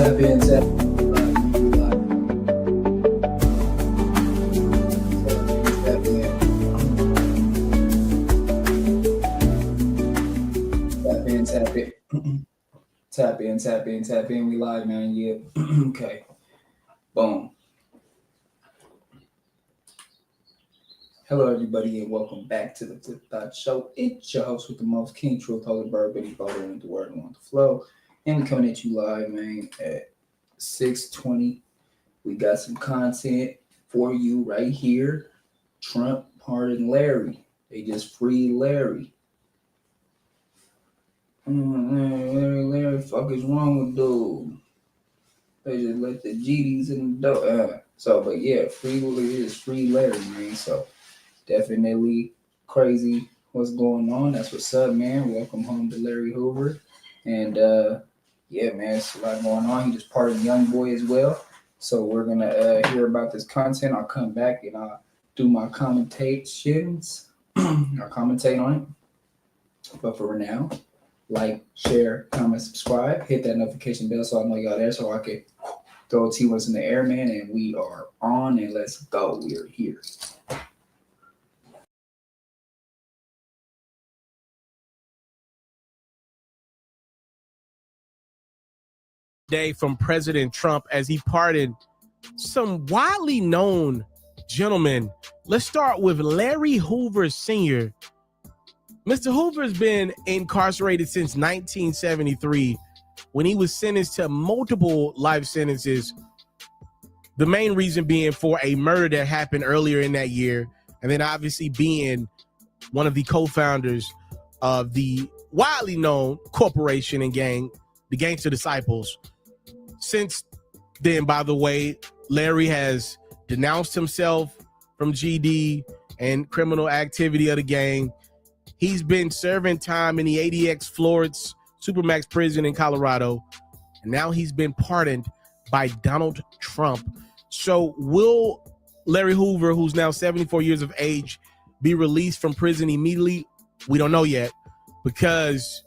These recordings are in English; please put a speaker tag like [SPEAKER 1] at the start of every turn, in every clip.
[SPEAKER 1] Tap in, tap in. Tap in. We live, man. Yeah. Okay. Boom. Hello, everybody, and welcome back to the Flip Thought Show. It's your host with the most, King Truth, Holy Bird, Betty Butler, with the word and want the flow. And we're coming at you live, man, at 6:20. We got some content for you right here. Trump pardoned Larry. They just freed Larry. Larry, fuck is wrong with dude? They just let the GDs in the door. But yeah, free Larry, man. So definitely crazy what's going on. That's what's up, man. Welcome home to Larry Hoover. And yeah, man, it's a lot going on. He just pardoned Young Boy as well. So we're gonna hear about this content. I'll come back and I'll do my commentations. I'll commentate on it. But for now, like, share, comment, subscribe, hit that notification bell so I know y'all there, so I can throw T1s in the air, man. And we are on, and let's go. We are here.
[SPEAKER 2] Day from President Trump as he pardoned some widely known gentlemen. Let's start with Larry Hoover Sr. Mr. Hoover's been incarcerated since 1973 when he was sentenced to multiple life sentences. The main reason being for a murder that happened earlier in that year, and then obviously being one of the co-founders of the widely known corporation and gang, the Gangster Disciples. Since then, by the way, Larry has denounced himself from GD and criminal activity of the gang. He's been serving time in the ADX Florence Supermax prison in Colorado, and now he's been pardoned by Donald Trump. So will Larry Hoover, who's now 74 years of age, be released from prison immediately? We don't know yet, because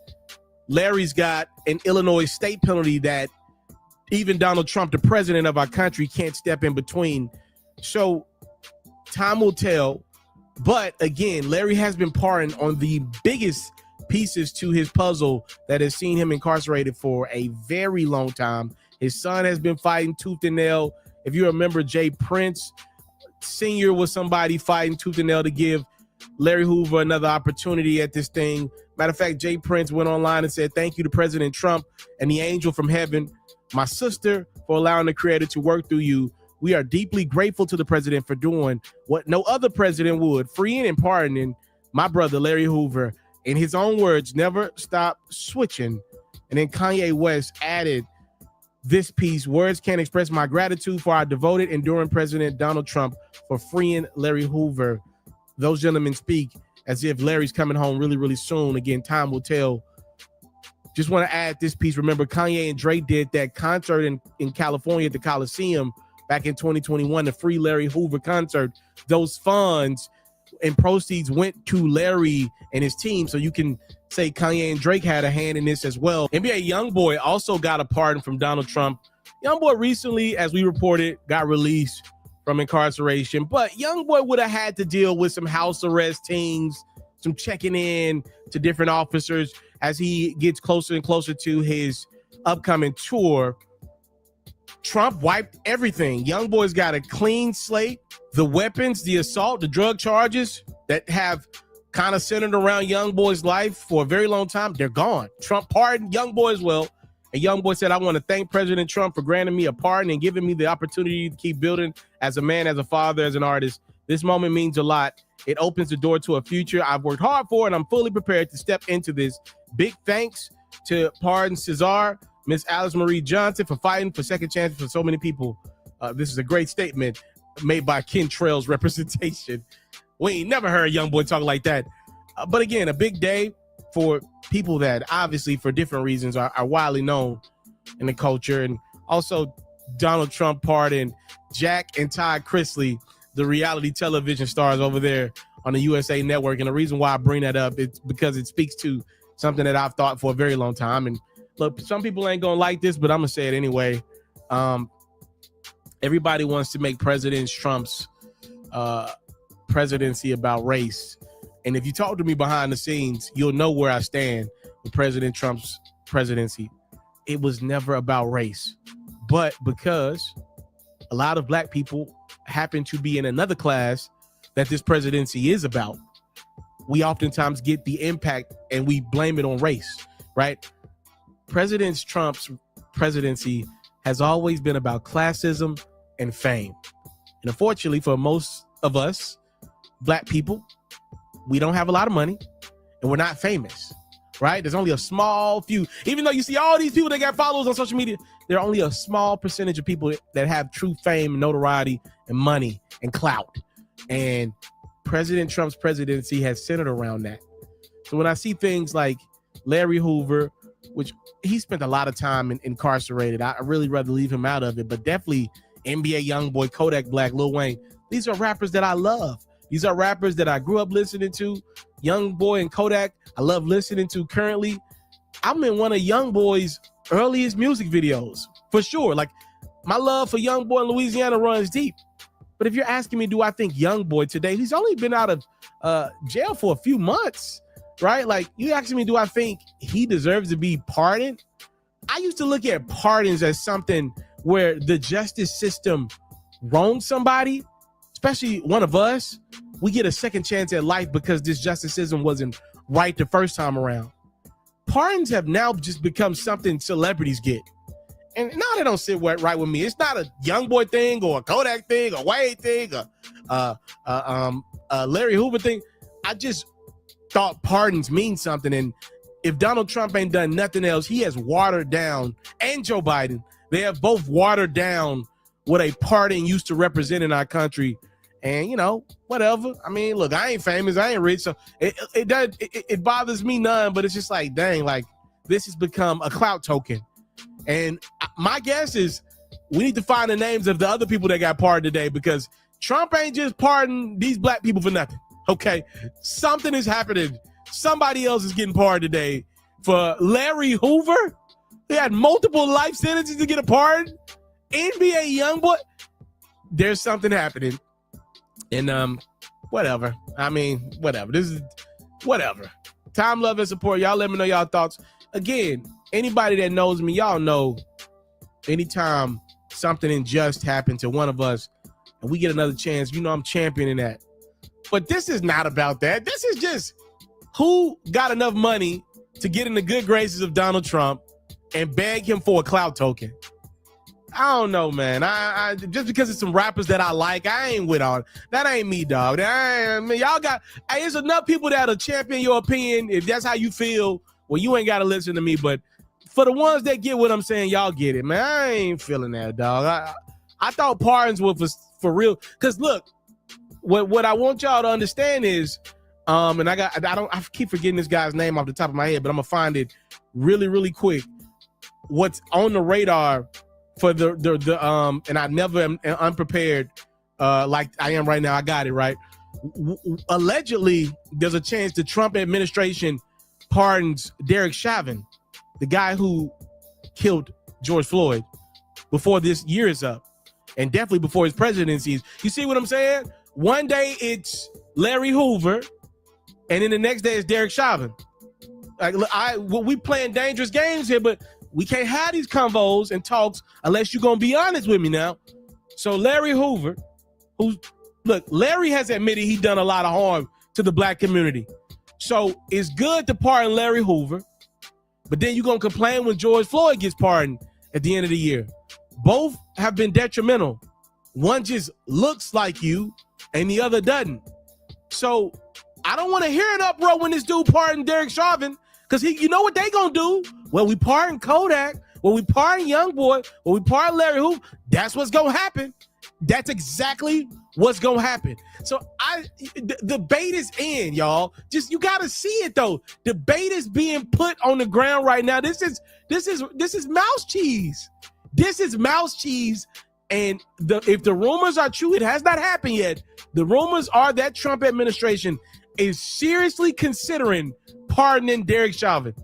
[SPEAKER 2] Larry's got an Illinois state penalty that even Donald Trump, the president of our country, can't step in between. So time will tell. But again, Larry has been pardoned on the biggest pieces to his puzzle that has seen him incarcerated for a very long time. His son has been fighting tooth and nail. If you remember, Jay Prince Sr. was somebody fighting tooth and nail to give Larry Hoover another opportunity at this thing. Matter of fact, Jay Prince went online and said, "Thank you to President Trump and the angel from heaven, my sister, for allowing the creator to work through you. We are deeply grateful to the president for doing what no other president would, freeing and pardoning my brother, Larry Hoover. In his own words, never stop switching." And then Kanye West added this piece: "Words can't express my gratitude for our devoted, enduring President Donald Trump for freeing Larry Hoover." Those gentlemen speak as if Larry's coming home really, really soon. Again, time will tell. Just want to add this piece. Remember, Kanye and Drake did that concert in California at the Coliseum back in 2021, the Free Larry Hoover concert. Those funds and proceeds went to Larry and his team. So you can say Kanye and Drake had a hand in this as well. NBA YoungBoy also got a pardon from Donald Trump. YoungBoy recently, as we reported, got released from incarceration, but YoungBoy would have had to deal with some house arrest teams, some checking in to different officers as he gets closer and closer to his upcoming tour. Trump wiped everything. YoungBoy's got a clean slate. The weapons, the assault, the drug charges that have kind of centered around YoungBoy's life for a very long time, they're gone. Trump pardoned YoungBoy as well. And YoungBoy said, "I want to thank President Trump for granting me a pardon and giving me the opportunity to keep building as a man, as a father, as an artist. This moment means a lot. It opens the door to a future I've worked hard for, and I'm fully prepared to step into this. Big thanks to Pardon Cesar, Miss Alice Marie Johnson, for fighting for second chances for so many people." This is a great statement made by Ken Trail's representation. We ain't never heard YoungBoy talk like that. But again, a big day for people that obviously for different reasons are widely known in the culture. And also Donald Trump pardoned Jack and Todd Chrisley, the reality television stars over there on the USA Network. And the reason why I bring that up is because it speaks to something that I've thought for a very long time. And look, some people ain't gonna like this, but I'm gonna say it anyway. Everybody wants to make President Trump's presidency about race. And if you talk to me behind the scenes, you'll know where I stand with President Trump's presidency. It was never about race. But because a lot of black people happen to be in another class that this presidency is about, we oftentimes get the impact and we blame it on race, right? President Trump's presidency has always been about classism and fame. And unfortunately for most of us, black people, we don't have a lot of money and we're not famous, right? There's only a small few, even though you see all these people that got followers on social media, there are only a small percentage of people that have true fame, notoriety, and money and clout. And President Trump's presidency has centered around that. So when I see things like Larry Hoover, which he spent a lot of time incarcerated, I really rather leave him out of it, but definitely NBA Youngboy, Kodak Black, Lil Wayne, these are rappers that I love. These are rappers that I grew up listening to. Youngboy and Kodak, I love listening to currently. I'm in one of Youngboy's earliest music videos, for sure. Like, my love for Youngboy in Louisiana runs deep. But if you're asking me, do I think Youngboy today, he's only been out of jail for a few months, right? Like, you asking me, do I think he deserves to be pardoned? I used to look at pardons as something where the justice system wronged somebody, especially one of us. We get a second chance at life because this justice system wasn't right the first time around. Pardons have now just become something celebrities get. And now they don't sit right with me. It's not a Youngboy thing or a Kodak thing or Wade thing or Larry Hoover thing. I just thought pardons mean something. And if Donald Trump ain't done nothing else, he has watered down, and Joe Biden, they have both watered down what a pardon used to represent in our country. And, you know, whatever. I mean, look, I ain't famous, I ain't rich, so it bothers me none, but it's just like, dang, like, this has become a clout token. And my guess is we need to find the names of the other people that got pardoned today, because Trump ain't just pardoned these black people for nothing, okay? Something is happening. Somebody else is getting pardoned today. For Larry Hoover, he had multiple life sentences to get a pardon. NBA Youngboy, there's something happening. And whatever. I mean, whatever. This is whatever. Time, love, and support. Y'all let me know y'all thoughts. Again, anybody that knows me, y'all know anytime something unjust happened to one of us and we get another chance, you know I'm championing that. But this is not about that. This is just who got enough money to get in the good graces of Donald Trump and beg him for a clout token. I don't know, man. I just because it's some rappers that I like, I ain't with all that. Ain't me, dog. Y'all got. There's enough people that'll champion your opinion if that's how you feel. Well, you ain't got to listen to me. But for the ones that get what I'm saying, y'all get it, man. I ain't feeling that, dog. I thought pardons were for real. Cause look, what I want y'all to understand is, and I keep forgetting this guy's name off the top of my head, but I'm gonna find it really, really quick. What's on the radar for the and I never am unprepared like I am right now. I got it right. Allegedly, there's a chance the Trump administration pardons Derek Chauvin, the guy who killed George Floyd, before this year is up, and definitely before his presidency. You see what I'm saying? One day it's Larry Hoover, and then the next day it's Derek Chauvin. Like, we playing dangerous games here, but we can't have these convos and talks unless you're going to be honest with me now. So Larry Hoover, Larry has admitted he done a lot of harm to the black community. So it's good to pardon Larry Hoover, but then you're going to complain when George Floyd gets pardoned at the end of the year. Both have been detrimental. One just looks like you and the other doesn't. So I don't want to hear an uproar when this dude pardoned Derek Chauvin, because you know what they going to do? Well, we pardon Kodak, when we pardon Youngboy, when we pardon Larry Hoover, that's what's going to happen. That's exactly what's going to happen. So the debate is in, y'all. Just, you got to see it though. Debate is being put on the ground right now. This is mouse cheese. This is mouse cheese. And if the rumors are true, it has not happened yet. The rumors are that Trump administration is seriously considering pardoning Derek Chauvin.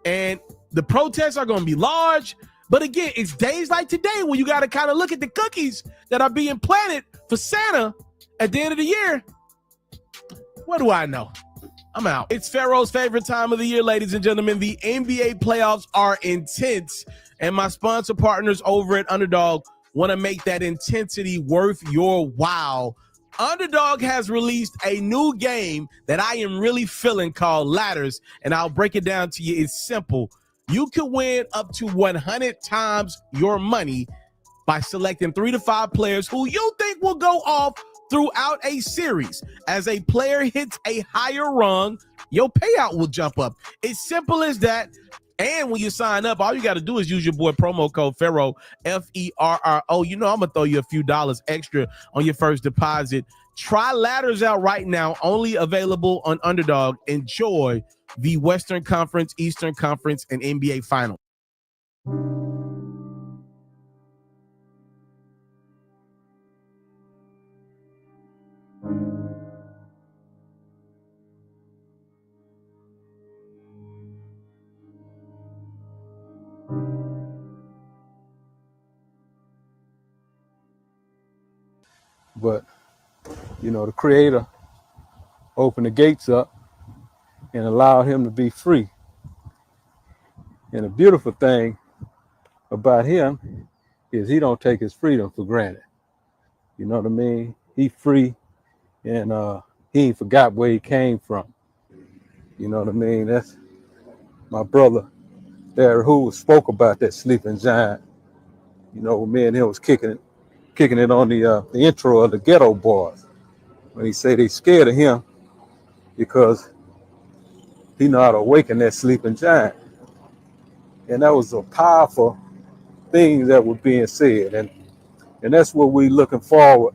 [SPEAKER 2] And the protests are going to be large But again, it's days like today when you got to kind of look at the cookies that are being planted for Santa at the end of the year. What do I know? I'm out. It's Pharaoh's favorite time of the year, ladies and gentlemen. The NBA playoffs are intense, and my sponsor partners over at Underdog want to make that intensity worth your while. Underdog has released a new game that I am really feeling called Ladders, and I'll break it down to you. It's simple. You can win up to 100 times your money by selecting 3 to 5 players who you think will go off throughout a series. As a player hits a higher rung, your payout will jump up. It's simple as that. And when you sign up, all you got to do is use your boy promo code Ferro, Ferro. You know I'm going to throw you a few dollars extra on your first deposit. Try Ladders out right now, only available on Underdog. Enjoy the Western Conference, Eastern Conference, and NBA Finals.
[SPEAKER 3] But, you know, the Creator opened the gates up and allowed him to be free. And the beautiful thing about him is he don't take his freedom for granted. You know what I mean? He free, and he ain't forgot where he came from. You know what I mean? That's my brother there who spoke about that sleeping giant. You know, me and him was kicking it on the intro of the Ghetto Boys, when he said they scared of him because he know how to awaken that sleeping giant. And that was a powerful thing that was being said. And that's what we looking forward,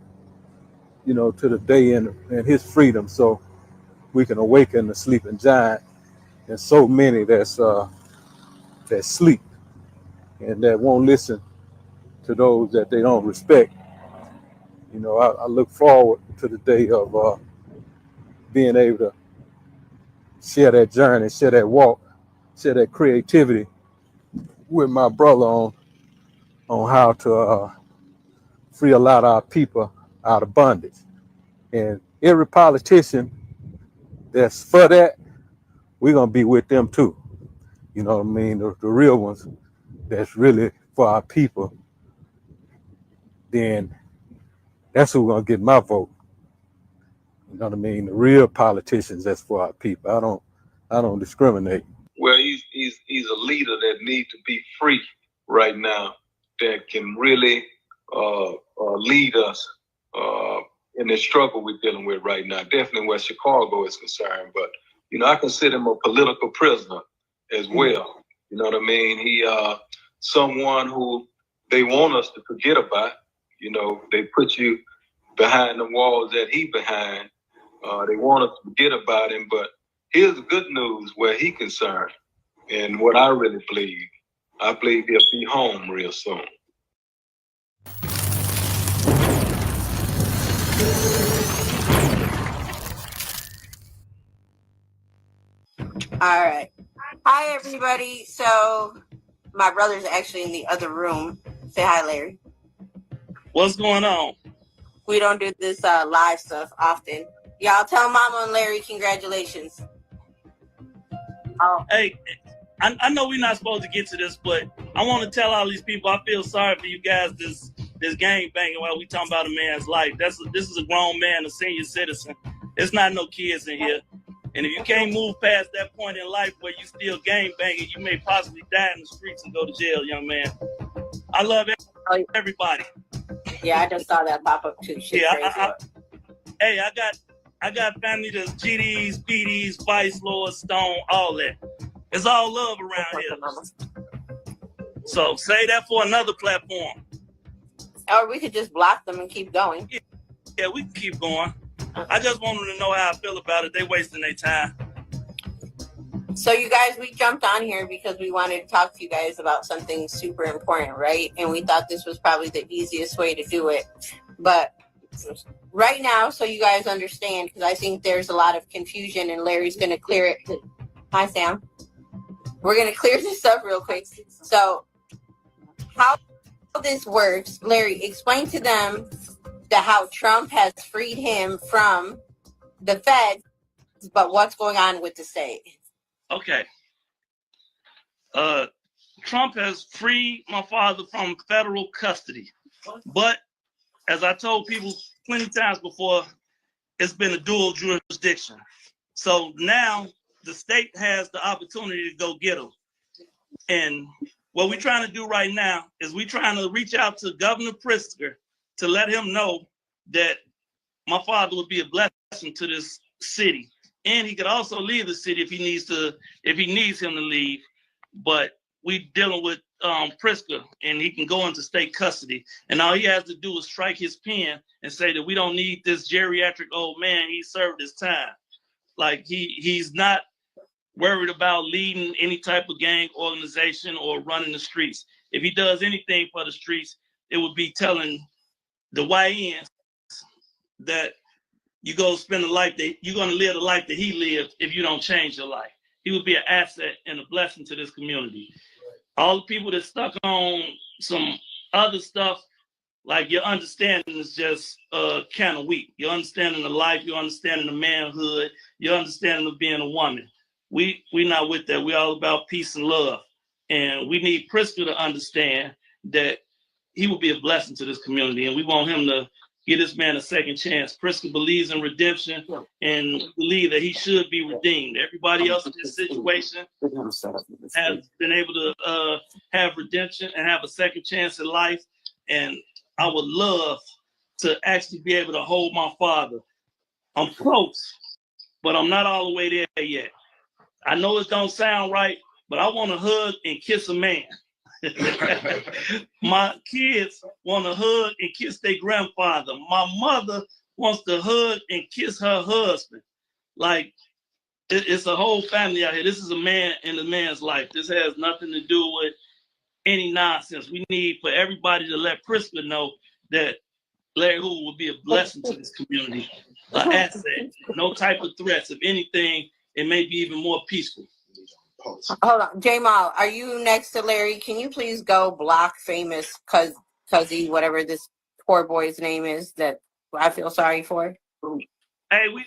[SPEAKER 3] you know, to the day in his freedom, so we can awaken the sleeping giant and so many that sleep and that won't listen to those that they don't respect. You know, I look forward to the day of being able to share that journey, share that walk, share that creativity with my brother on how to free a lot of our people out of bondage. And every politician that's for that, we're going to be with them too. You know what I mean? The real ones that's really for our people, then that's who's going to get my vote. You know what I mean? The real politicians that's for our people. I don't discriminate.
[SPEAKER 4] Well, he's a leader that needs to be free right now, that can really lead us in the struggle we're dealing with right now. Definitely where Chicago is concerned, but you know, I consider him a political prisoner as well. You know what I mean? He someone who they want us to forget about. You know, they put you behind the walls that he behind. They want us to forget about him, but here's the good news where he concerned, and what I really believe. I believe he'll be home real soon.
[SPEAKER 5] All right. Hi, everybody. So my brother's actually in the other room. Say hi, Larry.
[SPEAKER 6] What's going on?
[SPEAKER 5] We don't do this live stuff often. Y'all tell Mama and Larry congratulations.
[SPEAKER 6] Oh. Hey, I know we're not supposed to get to this, but I want to tell all these people I feel sorry for you guys this game banging while we talking about a man's life. This is a grown man, a senior citizen. There's not no kids in here. And if you can't move past that point in life where you still game banging, you may possibly die in the streets and go to jail, young man. I love everybody.
[SPEAKER 5] Yeah, I just saw that pop up too. Shit,
[SPEAKER 6] yeah, I got family that's GDs, PDs, Vice Lords, Stone, all that. It's all love around here. So say that for another platform.
[SPEAKER 5] Or we could just block them and keep going.
[SPEAKER 6] Yeah, we can keep going. I just want them to know how I feel about it. They wasting their time.
[SPEAKER 5] So you guys, we jumped on here because we wanted to talk to you guys about something super important, right? And we thought this was probably the easiest way to do it. But right now, so you guys understand, because I think there's a lot of confusion and Larry's going to clear it. Hi, Sam. We're going to clear this up real quick. So how this works. Larry, explain to them how Trump has freed him from the Fed, but what's going on with the state?
[SPEAKER 6] Okay. Trump has freed my father from federal custody. But as I told people plenty times before, it's been a dual jurisdiction. So now the state has the opportunity to go get him. And what we're trying to do right now is we're trying to reach out to Governor Pritzker to let him know that my father would be a blessing to this city. And he could also leave the city if he needs him to leave. But we dealing with Pritzker, and he can go into state custody. And all he has to do is strike his pen and say that we don't need this geriatric old man. He served his time. Like he's not worried about leading any type of gang organization or running the streets. If he does anything for the streets, it would be telling the YNs that you're going to live the life that he lived if you don't change your life. He would be an asset and a blessing to this community. All the people that stuck on some other stuff, like your understanding is just kind of weak. Your understanding of life, your understanding of manhood, your understanding of being a woman. We not with that. We're all about peace and love. And we need Pritzker to understand that he will be a blessing to this community. And we want him to give this man a second chance. Pritzker believes in redemption and believe that he should be redeemed. Everybody else in this situation has been able to have redemption and have a second chance in life. And I would love to actually be able to hold my father. I'm close, but I'm not all the way there yet. I know it don't sound right, but I want to hug and kiss a man. My kids want to hug and kiss their grandfather. My mother wants to hug and kiss her husband. Like, it's a whole family out here. This is a man in a man's life. This has nothing to do with any nonsense. We need for everybody to let Pritzker know that Larry Hoover will be a blessing to this community, an asset, no type of threats. If anything, it may be even more peaceful.
[SPEAKER 5] Hold on, Jamal, are you next to Larry? Can you please go block famous Cuzzy, whatever this poor boy's name is that I feel sorry for?
[SPEAKER 6] Hey, we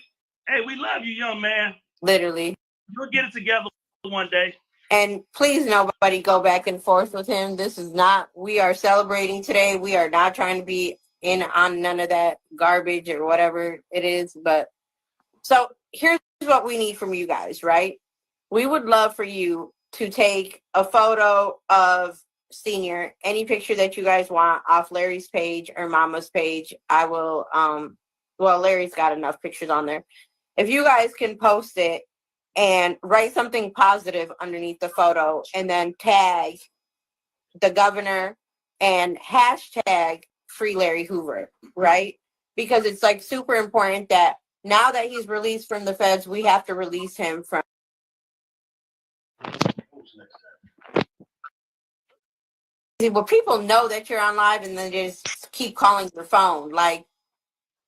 [SPEAKER 6] love you, young man.
[SPEAKER 5] Literally.
[SPEAKER 6] You'll get it together one day.
[SPEAKER 5] And please, nobody go back and forth with him. This is not, we are celebrating today. We are not trying to be in on none of that garbage or whatever it is. But so here's what we need from you guys, right? We would love for you to take a photo of Senior, any picture that you guys want off Larry's page or Mama's page. I will, Larry's got enough pictures on there. If you guys can post it and write something positive underneath the photo and then tag the governor and hashtag Free Larry Hoover, right? Because it's like super important that now that he's released from the feds, we have to release him from. Well, people know that you're on live and then just keep calling your phone. Like,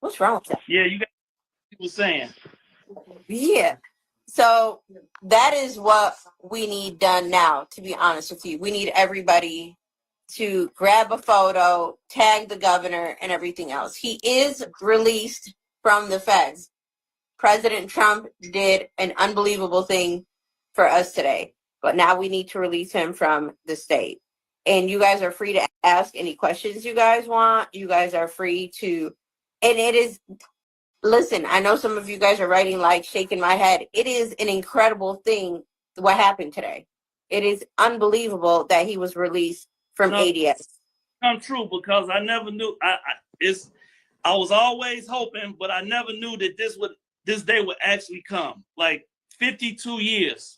[SPEAKER 5] what's wrong with that?
[SPEAKER 6] Yeah, you got people saying.
[SPEAKER 5] Yeah. So that is what we need done now, to be honest with you. We need everybody to grab a photo, tag the governor, and everything else. He is released from the feds. President Trump did an unbelievable thing for us today, but now we need to release him from the state. And you guys are free to ask any questions you guys want. You guys are free to, and it is, listen, I know some of you guys are writing like shaking my head. It is an incredible thing what happened today. It is unbelievable that he was released from ADS.
[SPEAKER 6] Come true, because I never knew. I was always hoping, but I never knew that this day would actually come. Like 52 years,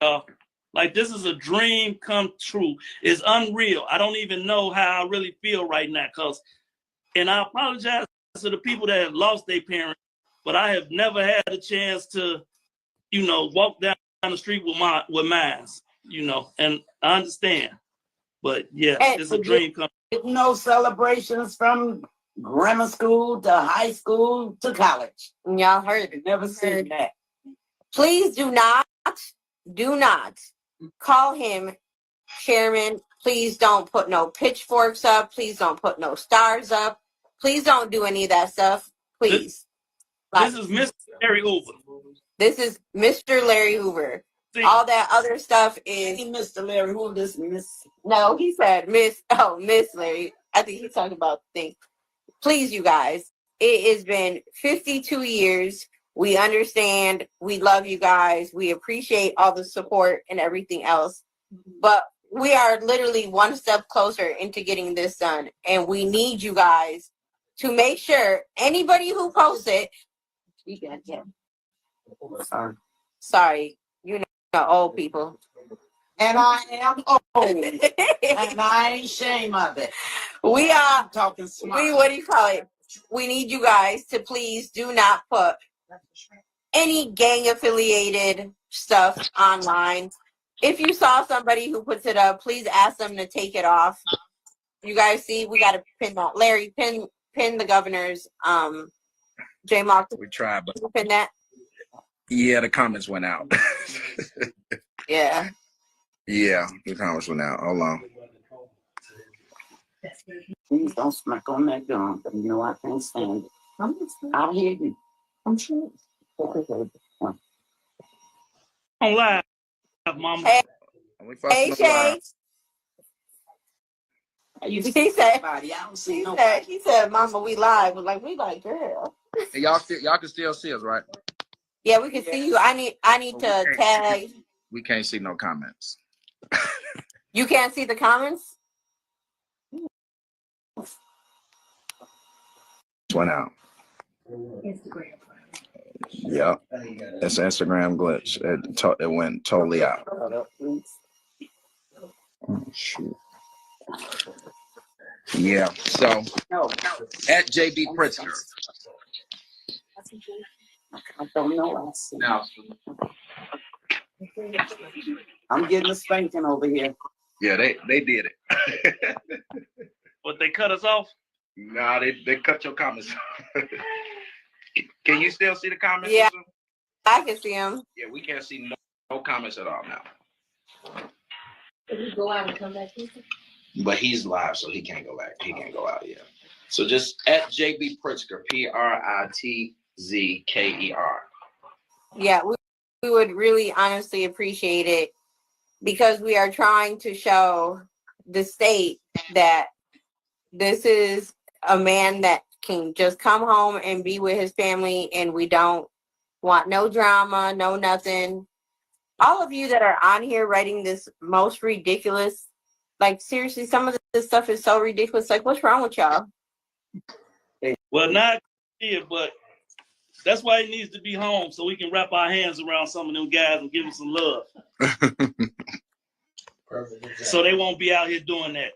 [SPEAKER 6] y'all. Like, this is a dream come true. It's unreal. I don't even know how I really feel right now. And I apologize to the people that have lost their parents, but I have never had a chance to, walk down the street with mine, and I understand. But yeah, it's a dream come true.
[SPEAKER 7] No celebrations from grammar school to high school to college.
[SPEAKER 5] Y'all heard it.
[SPEAKER 7] Never seen that.
[SPEAKER 5] Please do not call him chairman. Please don't put no pitchforks up. Please don't put no stars up. Please don't do any of that stuff. Please.
[SPEAKER 6] This is Mr. Larry Hoover.
[SPEAKER 5] This is Mr. Larry Hoover.
[SPEAKER 6] See,
[SPEAKER 5] All that other stuff is
[SPEAKER 7] Mr. Larry Hoover, this Miss.
[SPEAKER 5] no. He said Miss. Oh, Miss Larry. I think he's talking about things. Please, you guys. It has been 52 years. We understand. We love you guys. We appreciate all the support and everything else. But we are literally one step closer into getting this done. And we need you guys to make sure anybody who posts it, you can, yeah. Sorry, you know, old people.
[SPEAKER 7] And I am old. And I ain't ashamed of it.
[SPEAKER 5] We are
[SPEAKER 7] I'm talking smart.
[SPEAKER 5] what do you call it? We need you guys to please do not put any gang affiliated stuff online. If you saw somebody who puts it up, please ask them to take it off. You guys see, we got to pin that. Larry, pin the governor's J Mark.
[SPEAKER 8] We tried, but
[SPEAKER 5] Pin that.
[SPEAKER 8] yeah, the comments went out.
[SPEAKER 5] Yeah.
[SPEAKER 8] Yeah, the comments went out. Hold on.
[SPEAKER 7] Please don't smack on that gun. You know I can't stand it. I'll hear you. I'm sure.
[SPEAKER 6] on live, Mama.
[SPEAKER 5] Hey,
[SPEAKER 8] We fucking
[SPEAKER 5] hey,
[SPEAKER 8] up
[SPEAKER 5] Shay.
[SPEAKER 7] You
[SPEAKER 5] He said,
[SPEAKER 7] I don't see nobody.
[SPEAKER 5] he said, Mama, we live. We're like, girl.
[SPEAKER 8] Hey, y'all can still see us, right?
[SPEAKER 5] Yeah, we can see you. I need to tag.
[SPEAKER 8] We can't see no comments.
[SPEAKER 5] You can't see the comments?
[SPEAKER 8] Went out. Yep. It's an Instagram glitch. It went totally out. Oh, shoot. Yeah. So at JB Pritzker.
[SPEAKER 7] I don't know.
[SPEAKER 8] Now,
[SPEAKER 7] I'm getting a spanking over here.
[SPEAKER 8] yeah, they did it.
[SPEAKER 6] But they cut us off.
[SPEAKER 8] Nah, they cut your comments. Can you still see the comments?
[SPEAKER 5] Yeah.
[SPEAKER 8] Susan?
[SPEAKER 5] I can see them.
[SPEAKER 8] Yeah, we can't see no comments at all now.
[SPEAKER 9] If you go out and come back in.
[SPEAKER 8] But he's live, so he can't go back. He can't go out yet. So just at JB Pritzker, PRITZKER.
[SPEAKER 5] Yeah, we would really honestly appreciate it because we are trying to show the state that this is a man that can just come home and be with his family, and we don't want no drama, no nothing. All of you that are on here writing this most ridiculous, like seriously, some of this stuff is so ridiculous. Like, what's wrong with y'all?
[SPEAKER 6] Well, not here, but that's why he needs to be home so we can wrap our hands around some of them guys and give them some love. So they won't be out here doing that.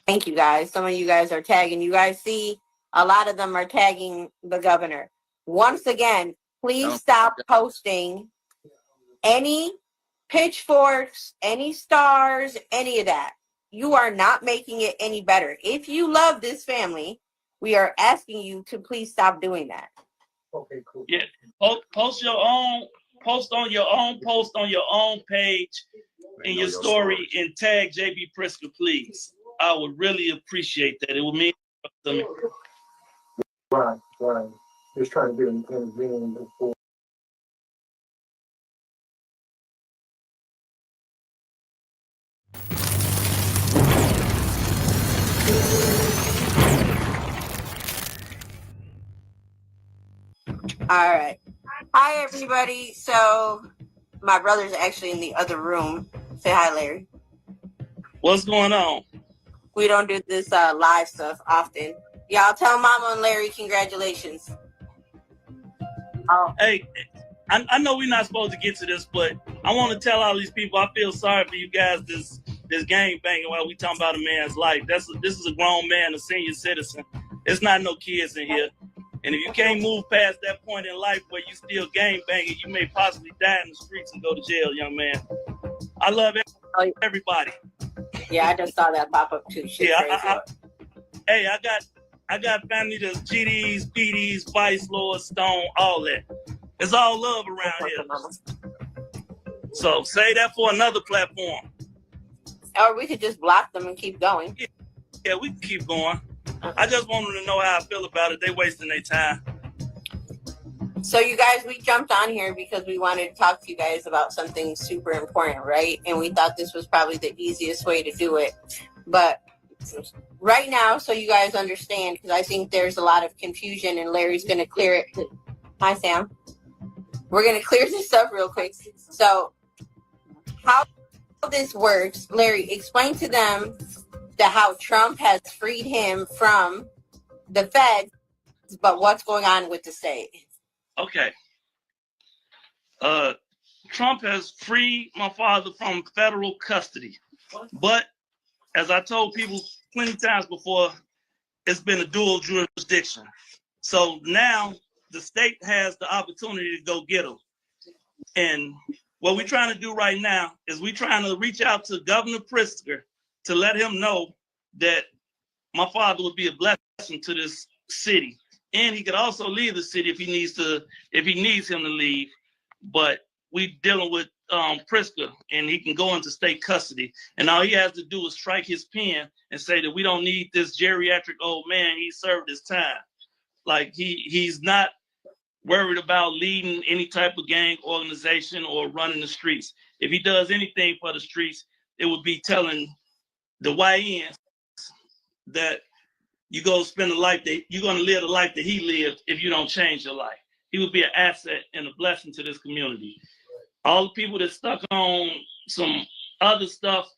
[SPEAKER 5] Thank you guys. Some of you guys are tagging. You guys see a lot of them are tagging the governor. Once again, please stop posting any pitchforks, any stars, any of that. You are not making it any better. If you love this family, we are asking you to please stop doing that.
[SPEAKER 6] Okay, cool. Yeah, post on your own post on your own page in your story and tag JB Pritzker, please. I would really appreciate that. It would mean to me.
[SPEAKER 10] Right. Just trying to do anything before.
[SPEAKER 5] All right. Hi, everybody. So my brother's actually in the other room. Say hi, Larry.
[SPEAKER 6] What's going on?
[SPEAKER 5] We don't do this live stuff often. Y'all tell Mama and Larry congratulations.
[SPEAKER 6] Hey, I know we're not supposed to get to this, but I want to tell all these people I feel sorry for you guys. This gang banging while we talking about a man's life. This is a grown man, a senior citizen. There's not no kids in here. And if you can't move past that point in life where you still gang banging, you may possibly die in the streets and go to jail, young man. I love everybody.
[SPEAKER 5] Yeah, I just saw that pop up too. Shit,
[SPEAKER 6] yeah, I got family that's GDs, PDs, Vice Lord, Stone, all that. It's all love around here. So say that for another platform.
[SPEAKER 5] Or we could just block them and keep going.
[SPEAKER 6] Yeah, we can keep going. I just want them to know how I feel about it. They wasting their time.
[SPEAKER 5] So you guys, we jumped on here because we wanted to talk to you guys about something super important, right? And we thought this was probably the easiest way to do it. But right now, so you guys understand, because I think there's a lot of confusion and Larry's going to clear it. Hi, Sam. We're going to clear this up real quick. So how this works, Larry, explain to them how Trump has freed him from the Fed, but what's going on with the state.
[SPEAKER 6] Okay. Trump has freed my father from federal custody. But as I told people plenty times before, it's been a dual jurisdiction. So now the state has the opportunity to go get him. And what we're trying to do right now is we're trying to reach out to Governor Pritzker to let him know that my father would be a blessing to this city. And he could also leave the city if he needs him to leave. But we dealing with Pritzker, and he can go into state custody. And all he has to do is strike his pen and say that we don't need this geriatric old man. He served his time. Like he's not worried about leading any type of gang organization or running the streets. If he does anything for the streets, it would be telling the YNs that you're going to live the life that he lived if you don't change your life. He would be an asset and a blessing to this community. All the people that stuck on some other stuff,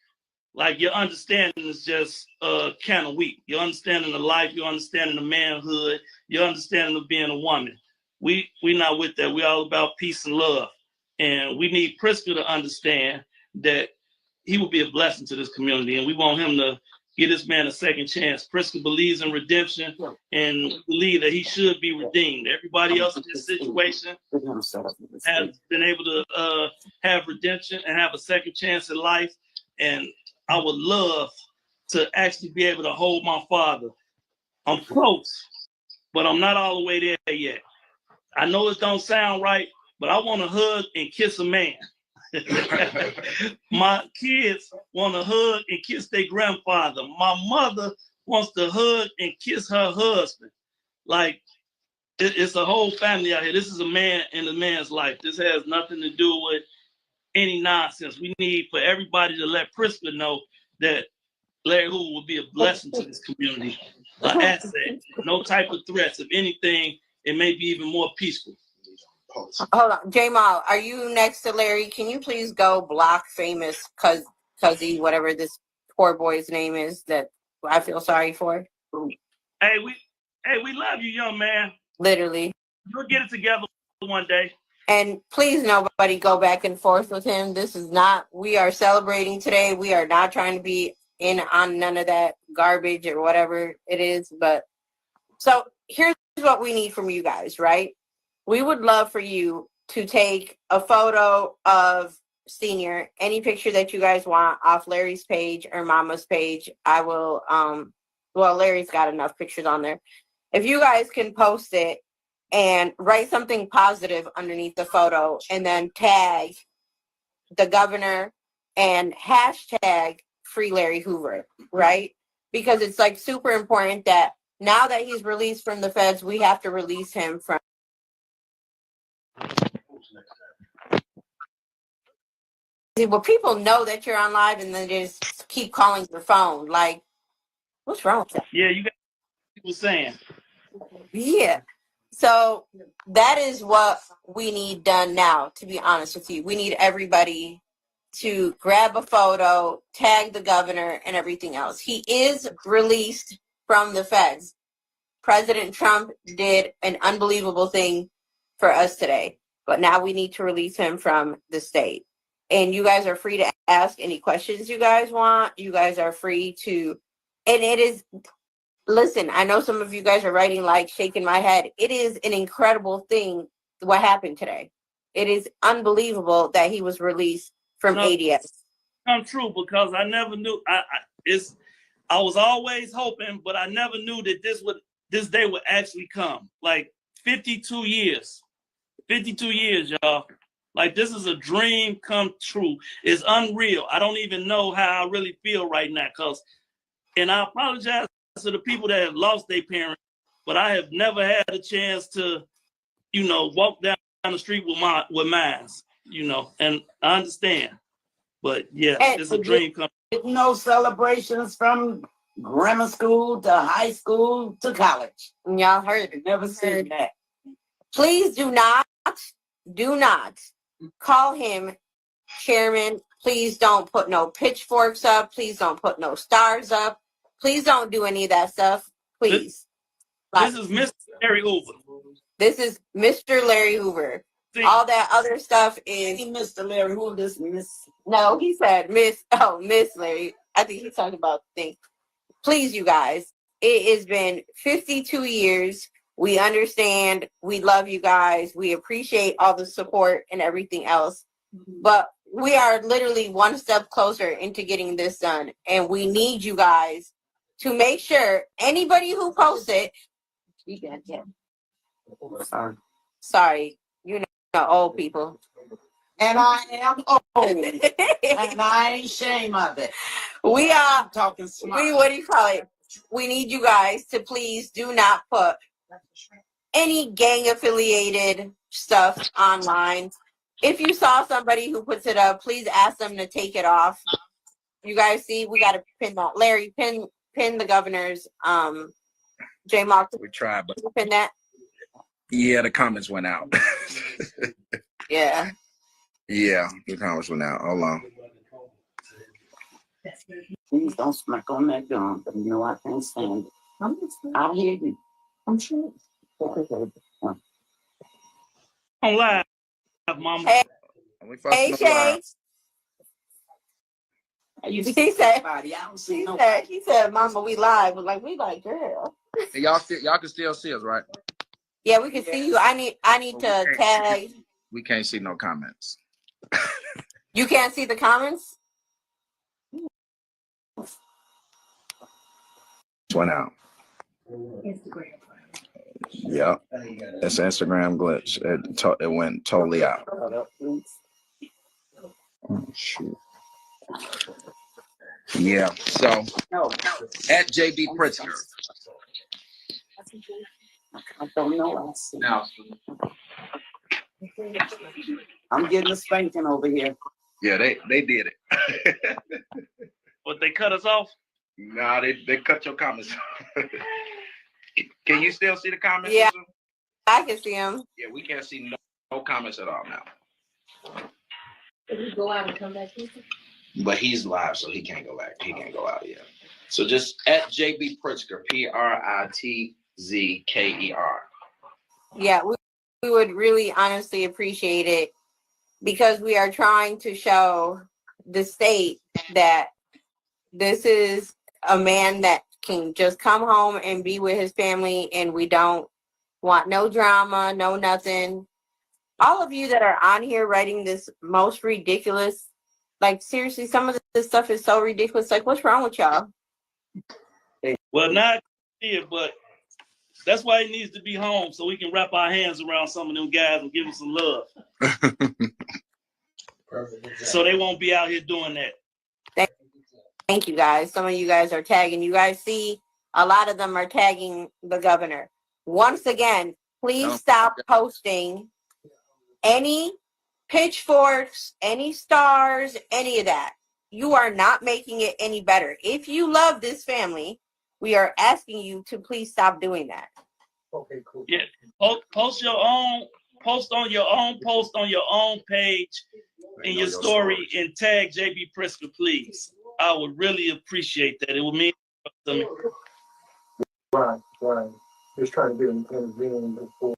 [SPEAKER 6] like your understanding is just kind of weak. Your understanding of life, your understanding of manhood, your understanding of being a woman. We not with that. We're all about peace and love. And we need Pritzker to understand that he will be a blessing to this community. And we want him to give this man a second chance. Pritzker believes in redemption and believe that he should be redeemed. Everybody else in this situation has been able to have redemption and have a second chance at life. And I would love to actually be able to hold my father. I'm close, but I'm not all the way there yet. I know it don't sound right, but I want to hug and kiss a man. My kids want to hug and kiss their grandfather. My mother wants to hug and kiss her husband. Like, it's a whole family out here. This is a man in a man's life. This has nothing to do with any nonsense. We need for everybody to let Pritzker know that Larry Hoover will be a blessing to this community, an asset, no type of threats. If anything, it may be even more peaceful.
[SPEAKER 5] Hold on, Jamal, are you next to Larry? Can you please go block famous Cuzzy, whatever this poor boy's name is that I feel sorry for?
[SPEAKER 6] Hey, we love you, young man.
[SPEAKER 5] Literally.
[SPEAKER 6] We'll get it together one day.
[SPEAKER 5] And please, nobody go back and forth with him. This is not, we are celebrating today. We are not trying to be in on none of that garbage or whatever it is. But so here's what we need from you guys, right? We would love for you to take a photo of Senior, any picture that you guys want off Larry's page or Mama's page. I will, well, Larry's got enough pictures on there. If you guys can post it and write something positive underneath the photo and then tag the governor and hashtag Free Larry Hoover, right? Because it's like super important that now that he's released from the feds, we have to release him from. Well, people know that you're on live and then they just keep calling your phone. Like, what's wrong with that?
[SPEAKER 6] Yeah, you got people saying.
[SPEAKER 5] Yeah. So that is what we need done now, to be honest with you. We need everybody to grab a photo, tag the governor, and everything else. He is released from the feds. President Trump did an unbelievable thing for us today, but now we need to release him from the state. And you guys are free to ask any questions you guys want. You guys are free to, and it is, listen, I know some of you guys are writing like shaking my head. It is an incredible thing what happened today. It is unbelievable that he was released from ADS.
[SPEAKER 6] Come true, because I never knew. I was always hoping, but I never knew that this day would actually come. Like 52 years, y'all. Like, this is a dream come true. It's unreal. I don't even know how I really feel right now, and I apologize to the people that have lost their parents, but I have never had a chance to, walk down the street with mine, and I understand. But yeah, it's a dream come.
[SPEAKER 7] No celebrations from grammar school to high school to college.
[SPEAKER 5] Y'all heard it.
[SPEAKER 7] Never seen that.
[SPEAKER 5] Please do not call him chairman. Please don't put no pitchforks up. Please don't put no stars up. Please don't do any of that stuff. Please.
[SPEAKER 6] This is Mr. Larry Hoover.
[SPEAKER 5] This is Mr. Larry Hoover.
[SPEAKER 6] See,
[SPEAKER 5] all that other stuff is
[SPEAKER 7] Mr. Larry Hoover. This Miss.
[SPEAKER 5] No, he said Miss. Oh, Miss Larry. I think he's talking about things. Please, you guys. It has been 52 years. We understand. We love you guys. We appreciate all the support and everything else. But we are literally one step closer into getting this done. And we need you guys to make sure anybody who posts it. Sorry. You know, old people.
[SPEAKER 7] And I am old. And I ain't ashamed of it.
[SPEAKER 5] We are
[SPEAKER 7] talking smart.
[SPEAKER 5] What do you call it? We need you guys to please do not put any gang affiliated stuff online. If you saw somebody who puts it up, please ask them to take it off. You guys see, we got to pin that. Larry, pin the governor's J Mark.
[SPEAKER 8] We tried, but
[SPEAKER 5] pin that.
[SPEAKER 8] Yeah, the comments went out.
[SPEAKER 5] Yeah.
[SPEAKER 8] Yeah, the comments went out. Hold on.
[SPEAKER 7] Please don't smack on that gun, but you know I can't stand it. I hear you. I'm sure.
[SPEAKER 6] On live, Mama.
[SPEAKER 5] Hey, Shay. He said, he said, Mama, we live. We're like, we like, girl.
[SPEAKER 8] Y'all can still see us, right?
[SPEAKER 5] Yeah, we can see you. I need to tag.
[SPEAKER 8] We can't see no comments.
[SPEAKER 5] You can't see the comments?
[SPEAKER 8] Went out.
[SPEAKER 9] Instagram.
[SPEAKER 8] Yep. It's an Instagram glitch. It went totally out. Oh, shoot. Yeah. So at JB Pritzker.
[SPEAKER 7] I don't know.
[SPEAKER 8] Now
[SPEAKER 7] I'm getting a spanking over here.
[SPEAKER 8] Yeah, they did it.
[SPEAKER 6] But they cut us off?
[SPEAKER 8] Nah, they cut your comments. Can you still see the comments?
[SPEAKER 5] Yeah, I can see them.
[SPEAKER 8] Yeah, we can't see no comments at all now.
[SPEAKER 9] If you go out and come back in.
[SPEAKER 8] But he's live, so he can't go back. He can't go out yet. So just at JB Pritzker, PRITZKER.
[SPEAKER 5] Yeah, we would really honestly appreciate it because we are trying to show the state that this is a man that can just come home and be with his family, and we don't want no drama, no nothing. All of you that are on here writing this most ridiculous, like seriously, some of this stuff is so ridiculous. Like, what's wrong with y'all?
[SPEAKER 6] Well, not here, but that's why he needs to be home so we can wrap our hands around some of them guys and give them some love. So they won't be out here doing that.
[SPEAKER 5] Thank you guys. Some of you guys are tagging. You guys see a lot of them are tagging the governor. Once again, please stop posting any pitchforks, any stars, any of that. You are not making it any better. If you love this family, we are asking you to please stop doing that.
[SPEAKER 10] Okay, cool.
[SPEAKER 6] Yeah, post your own, post on your own page in your story and tag JB Pritzker, please. I would really appreciate that. It would mean to me.
[SPEAKER 10] Right. Just trying to be an intervening before.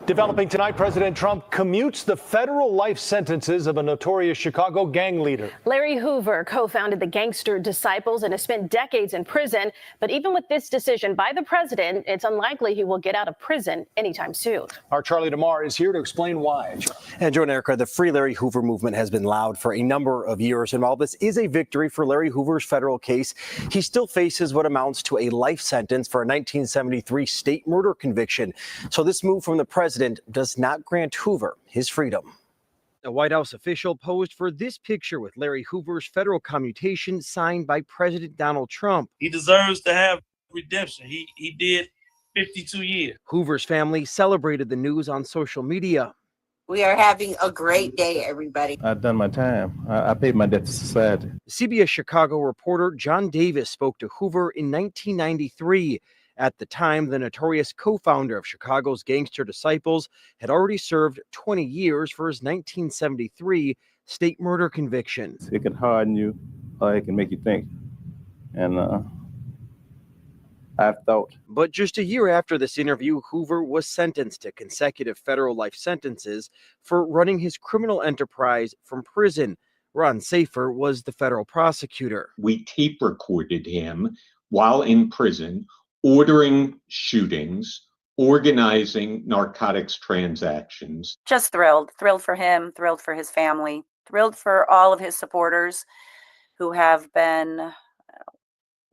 [SPEAKER 11] Developing tonight, President Trump commutes the federal life sentences of a notorious Chicago gang leader.
[SPEAKER 12] Larry Hoover co-founded the Gangster Disciples and has spent decades in prison. But even with this decision by the president, it's unlikely he will get out of prison anytime soon.
[SPEAKER 11] Our Charlie DeMar is here to explain why.
[SPEAKER 13] And Joe and Erica, the Free Larry Hoover movement has been loud for a number of years. And while this is a victory for Larry Hoover's federal case, he still faces what amounts to a life sentence for a 1973 state murder conviction. So this move from the president does not grant Hoover his freedom. A White House official posed for this picture with Larry Hoover's federal commutation signed by President Donald Trump.
[SPEAKER 6] He deserves to have redemption. He did 52 years.
[SPEAKER 13] Hoover's family celebrated the news on social media.
[SPEAKER 5] We are having a great day, everybody.
[SPEAKER 14] I've done my time. I paid my debt to society.
[SPEAKER 13] CBS Chicago reporter John Davis spoke to Hoover in 1993. At the time, the notorious co-founder of Chicago's Gangster Disciples had already served 20 years for his 1973 state murder conviction.
[SPEAKER 14] It can harden you, or it can make you think. And I've thought.
[SPEAKER 13] But just a year after this interview, Hoover was sentenced to consecutive federal life sentences for running his criminal enterprise from prison. Ron Safer was the federal prosecutor.
[SPEAKER 15] We tape recorded him while in prison, ordering shootings, organizing narcotics transactions.
[SPEAKER 16] Just thrilled for him, thrilled for his family, thrilled for all of his supporters who have been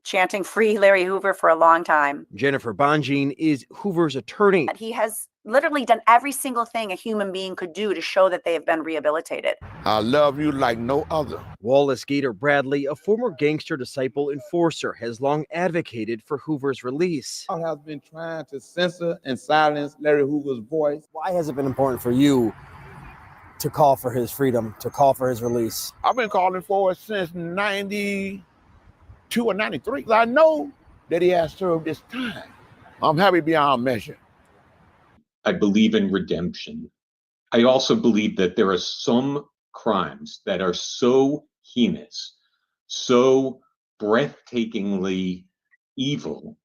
[SPEAKER 16] chanting Free Larry Hoover for a long time.
[SPEAKER 13] Jennifer Bonjean is Hoover's attorney.
[SPEAKER 16] He has literally done every single thing a human being could do to show that they have been rehabilitated.
[SPEAKER 17] I love you like no other.
[SPEAKER 13] Wallace Gator Bradley, a former Gangster Disciple enforcer, has long advocated for Hoover's release.
[SPEAKER 17] I have been trying to censor and silence Larry Hoover's voice.
[SPEAKER 13] Why has it been important for you to call for his freedom, to call for his release?
[SPEAKER 17] I've been calling for it since 92 or 93. I know that he has served his time. I'm happy beyond measure.
[SPEAKER 15] I believe in redemption. I also believe that there are some crimes that are so heinous, so breathtakingly evil,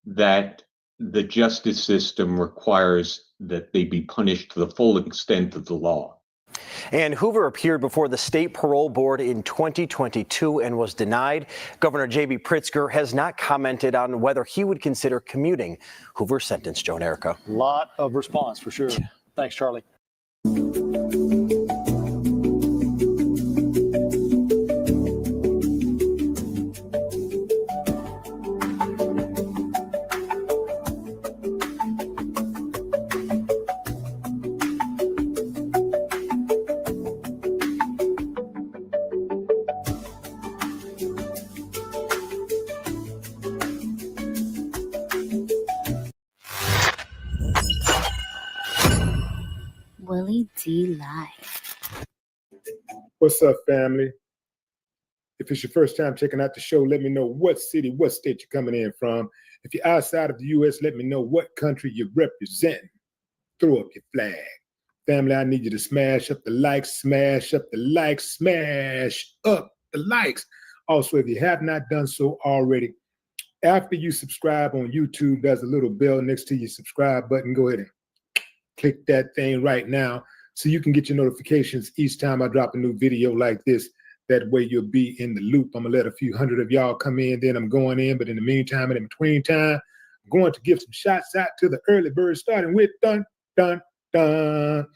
[SPEAKER 15] that the justice system requires that they be punished to the full extent of the law.
[SPEAKER 13] And Hoover appeared before the state parole board in 2022 and was denied. Governor J.B. Pritzker has not commented on whether he would consider commuting Hoover's sentence. Joe and Erica.
[SPEAKER 11] A lot of response for sure. Thanks, Charlie.
[SPEAKER 18] Willie D Live.
[SPEAKER 10] What's up, family? If it's your first time checking out the show, let me know what city, what state you're coming in from. If you're outside of the U.S., let me know what country you represent. Throw up your flag. Family, I need you to smash up the likes, smash up the likes, smash up the likes. Also, if you have not done so already, after you subscribe on YouTube, there's a little bell next to your subscribe button. Go ahead and click that thing right now so you can get your notifications each time I drop a new video like this. That way you'll be in the loop. I'm gonna let a few hundred of y'all come in, then I'm going in. But in the meantime and in between time, I'm going to give some shots out to the early birds, starting with dun, dun, dun.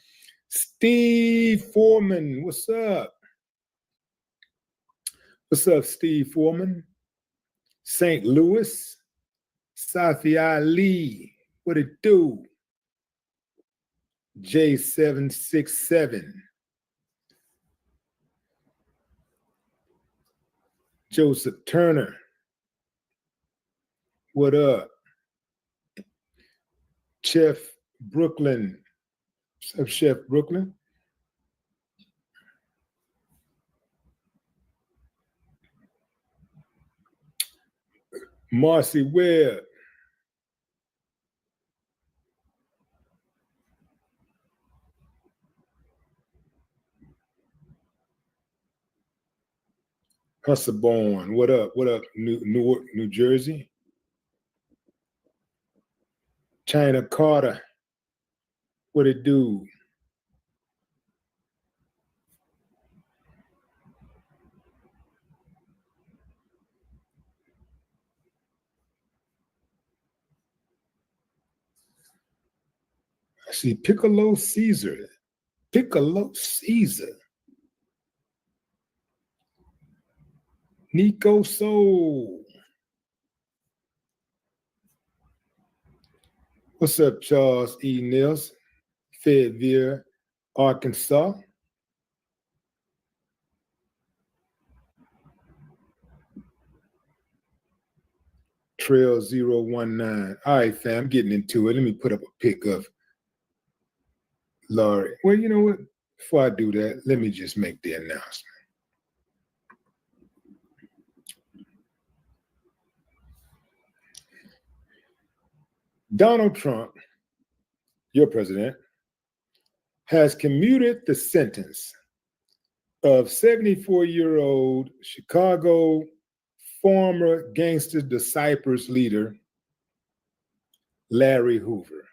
[SPEAKER 10] Steve Foreman, what's up? What's up, Steve Foreman? St. Louis, Safi Ali, what it do? J767. Joseph Turner. What up? Chef Brooklyn. What's up, Chef Brooklyn? Marcy Webb. Husselborn, what up? What up, Newark, New Jersey? China Carter, What it do? I see Piccolo Caesar. Piccolo Caesar. Nico Soul. What's up, Charles E. Nils? Fayetteville, Arkansas. Trail 019. All right, fam, I'm getting into it. Let me put up a pic of Laurie. Well, you know what? Before I do that, let me just make the announcement. Donald Trump, your president, has commuted the sentence of 74-year-old Chicago former Gangster Disciples leader Larry Hoover.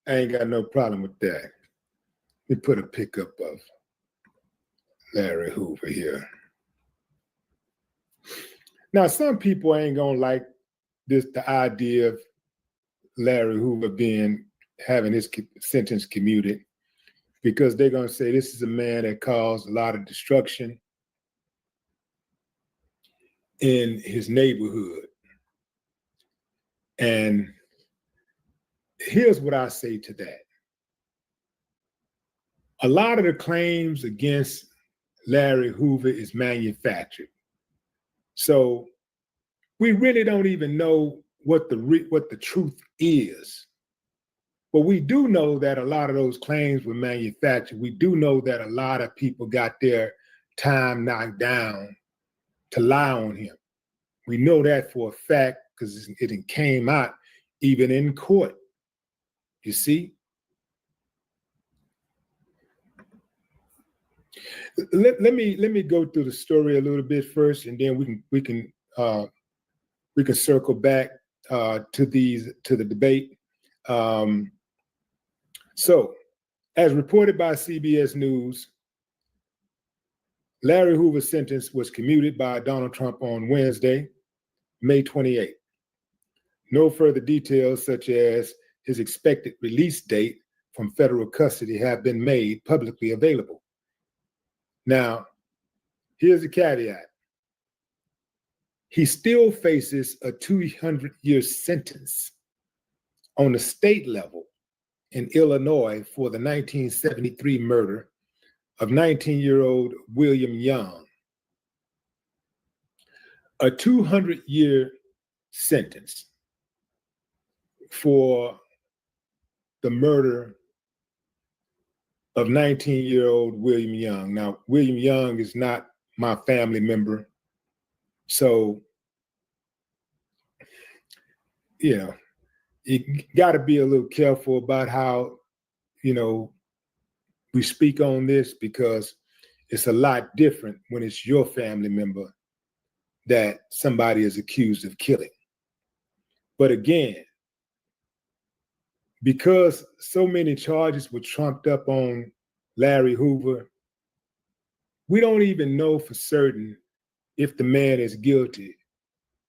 [SPEAKER 10] I ain't got no problem with that. Let me put a pickup of Larry Hoover here. Now, some people ain't gonna like this, the idea of Larry Hoover having his sentence commuted, because they're gonna say this is a man that caused a lot of destruction in his neighborhood. And here's what I say to that. A lot of the claims against Larry Hoover is manufactured. So we really don't even know what the truth is. But we do know that a lot of those claims were manufactured. We do know that a lot of people got their time knocked down to lie on him. We know that for a fact because it came out even in court. You see? Let me go through the story a little bit first, and then we can circle back to the debate. So, as reported by CBS News, Larry Hoover's sentence was commuted by Donald Trump on Wednesday, May 28. No further details, such as his expected release date from federal custody, have been made publicly available. Now, here's the caveat. He still faces a 200-year sentence on the state level in Illinois for the 1973 murder of 19-year-old William Young. A 200-year sentence for the murder of 19-year-old William Young. Now, William Young is not my family member, so, you know, you got to be a little careful about how, we speak on this, because it's a lot different when it's your family member that somebody is accused of killing. But again, because so many charges were trumped up on Larry Hoover, we don't even know for certain if the man is guilty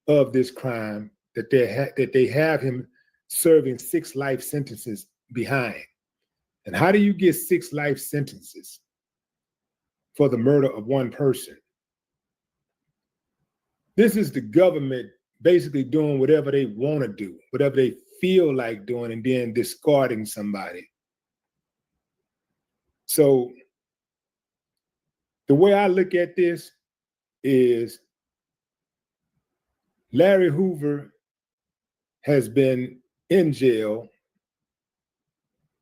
[SPEAKER 10] of this crime that they have him serving 6 life sentences behind. And how do you get 6 life sentences for the murder of one person? This is the government basically doing whatever they want to do, whatever they feel like doing, and then discarding somebody. So the way I look at this is Larry Hoover has been in jail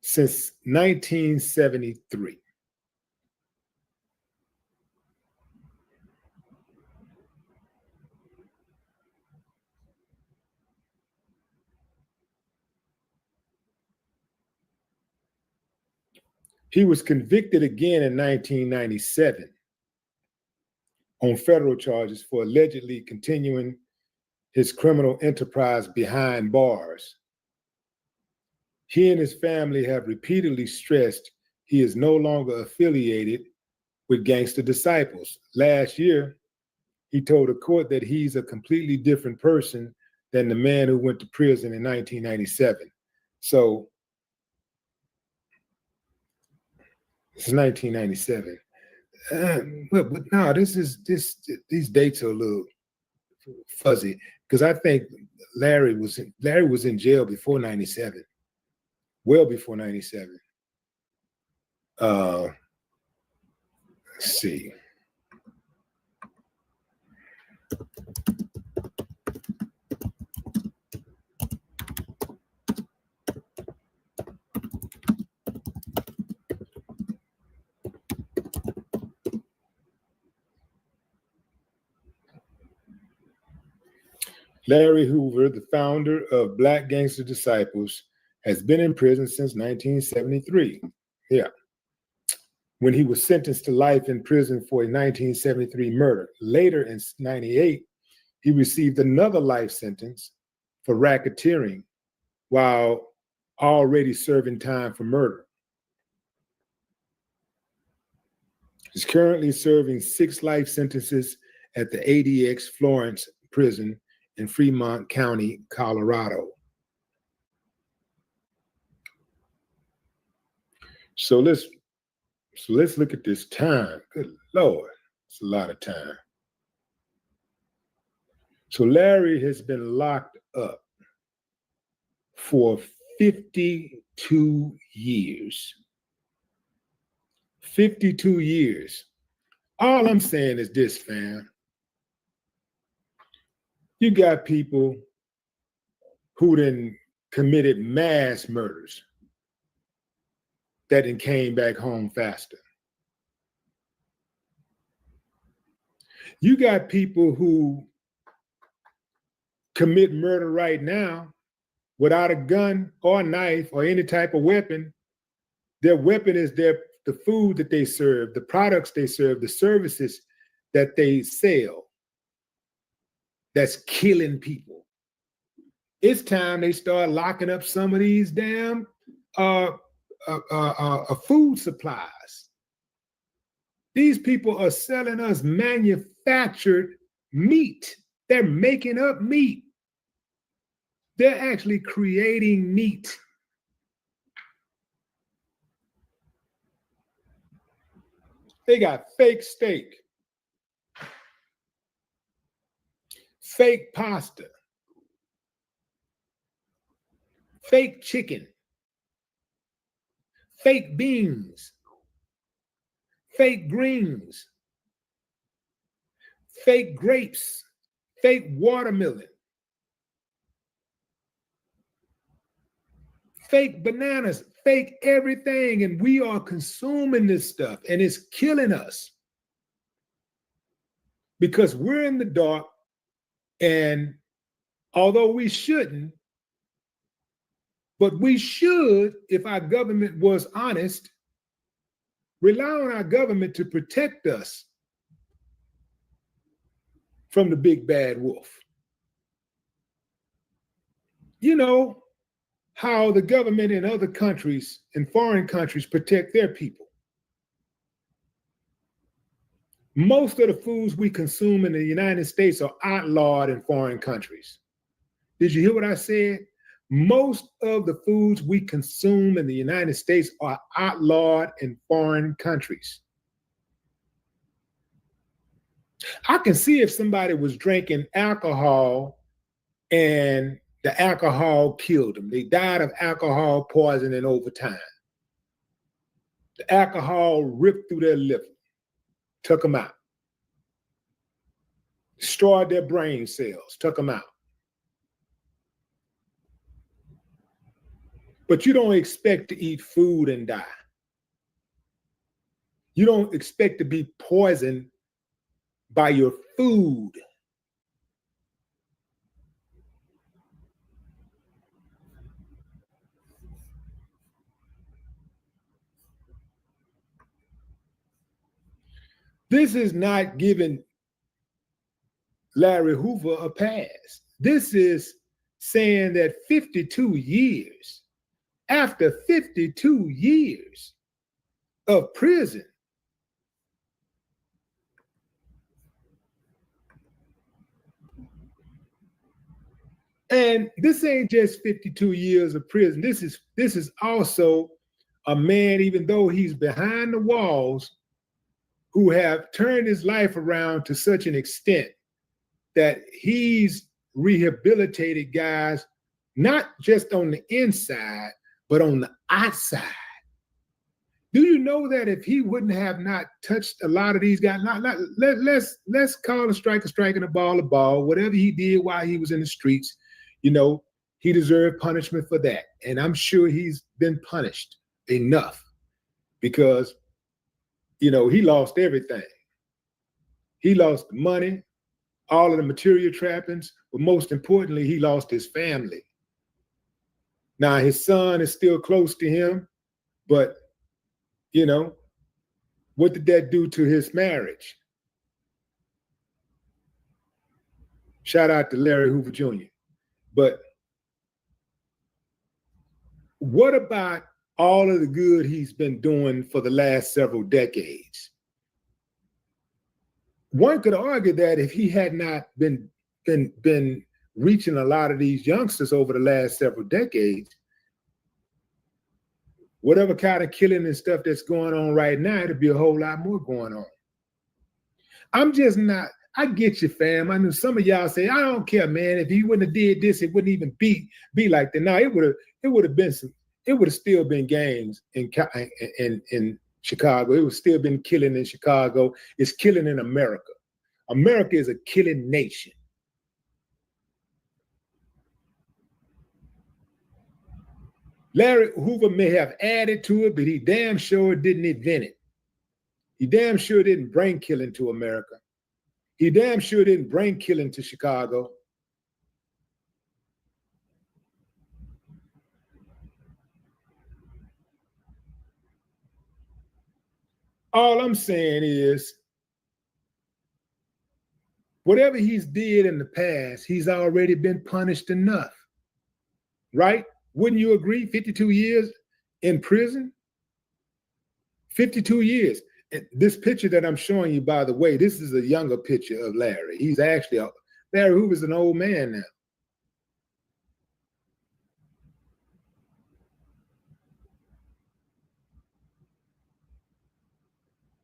[SPEAKER 10] since 1973. He was convicted again in 1997 on federal charges for allegedly continuing his criminal enterprise behind bars. He and his family have repeatedly stressed he is no longer affiliated with Gangster Disciples. Last year, he told a court that he's a completely different person than the man who went to prison in 1997. So, it's 1997. But no, these dates are a little fuzzy because I think Larry was in jail before 97, well before 97. Let's see. Larry Hoover, the founder of Black Gangster Disciples, has been in prison since 1973. Yeah. When he was sentenced to life in prison for a 1973 murder. Later in 98, he received another life sentence for racketeering while already serving time for murder. He's currently serving 6 life sentences at the ADX Florence prison in Fremont County, Colorado. So let's look at this time. Good Lord, it's a lot of time. So Larry has been locked up for 52 years. 52 years. All I'm saying is this, fam. You got people who then committed mass murders that then came back home faster. You got people who commit murder right now without a gun or a knife or any type of weapon. Their weapon is the food that they serve, the products they serve, the services that they sell. That's killing people. It's time they start locking up some of these damn food supplies. These people are selling us manufactured meat. They're making up meat. They're actually creating meat. They got fake steak, fake pasta, fake chicken, fake beans, fake greens, fake grapes, fake watermelon, fake bananas, fake everything. And we are consuming this stuff and it's killing us because we're in the dark. And although we shouldn't, but we should, if our government was honest, rely on our government to protect us from the big bad wolf. You know how the government in other countries, in foreign countries, protect their people. Most of the foods we consume in the United States are outlawed in foreign countries. Did you hear what I said? Most of the foods we consume in the United States are outlawed in foreign countries. I can see if somebody was drinking alcohol and the alcohol killed them. They died of alcohol poisoning over time. The alcohol ripped through their liver, took them out. Destroyed their brain cells, took them out. But you don't expect to eat food and die. You don't expect to be poisoned by your food. This is not giving Larry Hoover a pass. This is saying that 52 years, after 52 years of prison, and this ain't just 52 years of prison. This is also a man, even though he's behind the walls, who have turned his life around to such an extent that he's rehabilitated guys, not just on the inside, but on the outside. Do you know that if he wouldn't have not touched a lot of these guys, let's call a strike and a ball, whatever he did while he was in the streets, you know, he deserved punishment for that. And I'm sure he's been punished enough because, you know, he lost everything. He lost the money, all of the material trappings, but most importantly, he lost his family. Now, his son is still close to him, but, you know, what did that do to his marriage? Shout out to Larry Hoover Jr. But what about all of the good he's been doing for the last several decades? One could argue that if he had not been reaching a lot of these youngsters over the last several decades, whatever kind of killing and stuff that's going on right now, it'd be a whole lot more going on. I'm just not, I get you, fam. I know some of y'all say, I don't care, man. If he wouldn't have did this, it wouldn't even be like that. No, it would have been still been gangs in Chicago. It would still been killing in Chicago. It's killing in America. America is a killing nation. Larry Hoover may have added to it, but he damn sure didn't invent it. He damn sure didn't bring killing to America. He damn sure didn't bring killing to Chicago. All I'm saying is, whatever he's did in the past, he's already been punished enough, right? Wouldn't you agree? 52 years in prison? 52 years. And this picture that I'm showing you, by the way, this is a younger picture of Larry. He's actually, Larry Hoover's an old man now.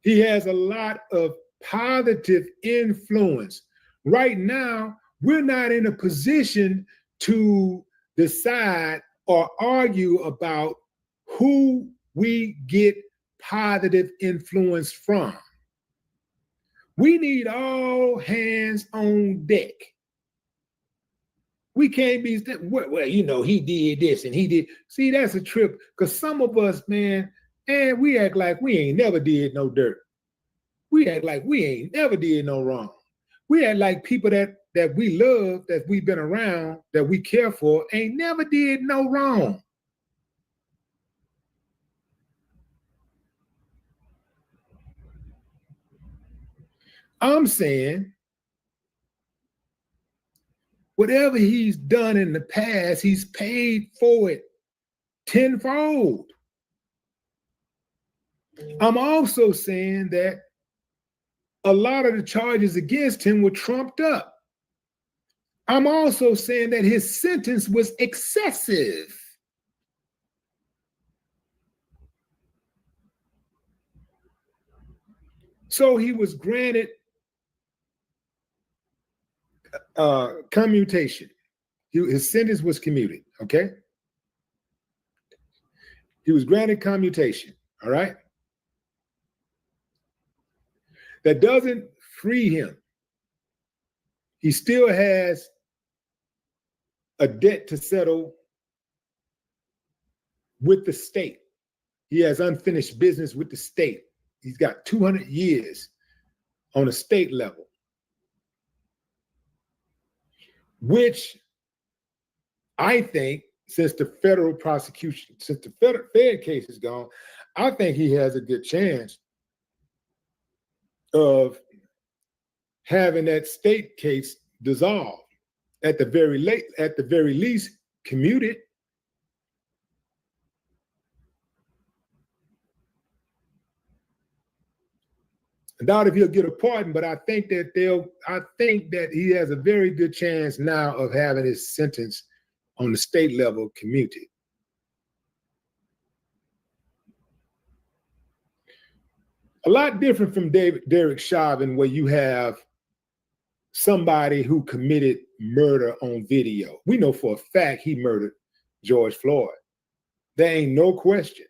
[SPEAKER 10] He has a lot of positive influence. Right now, we're not in a position to decide or argue about who we get positive influence from. We need all hands on deck. We can't be, well, you know, he did this and he did. See, that's a trip, because some of us, man, and we act like we ain't never did no dirt. We act like we ain't never did no wrong. We act like people that we love, that we've been around, that we care for, ain't never did no wrong. I'm saying, whatever he's done in the past, he's paid for it tenfold. I'm also saying that a lot of the charges against him were trumped up. I'm also saying that his sentence was excessive. So he was granted commutation. His sentence was commuted, okay? He was granted commutation, all right? That doesn't free him. He still has a debt to settle with the state. He has unfinished business with the state. He's got 200 years on a state level, which I think, since the federal prosecution, since the Fed case is gone, I think he has a good chance of having that state case dissolved, at the very least, commuted. I doubt if he'll get a pardon, but I think that he has a very good chance now of having his sentence on the state level commuted. A lot different from Derek Chauvin, where you have somebody who committed murder on video. We know for a fact he murdered George Floyd. There ain't no question.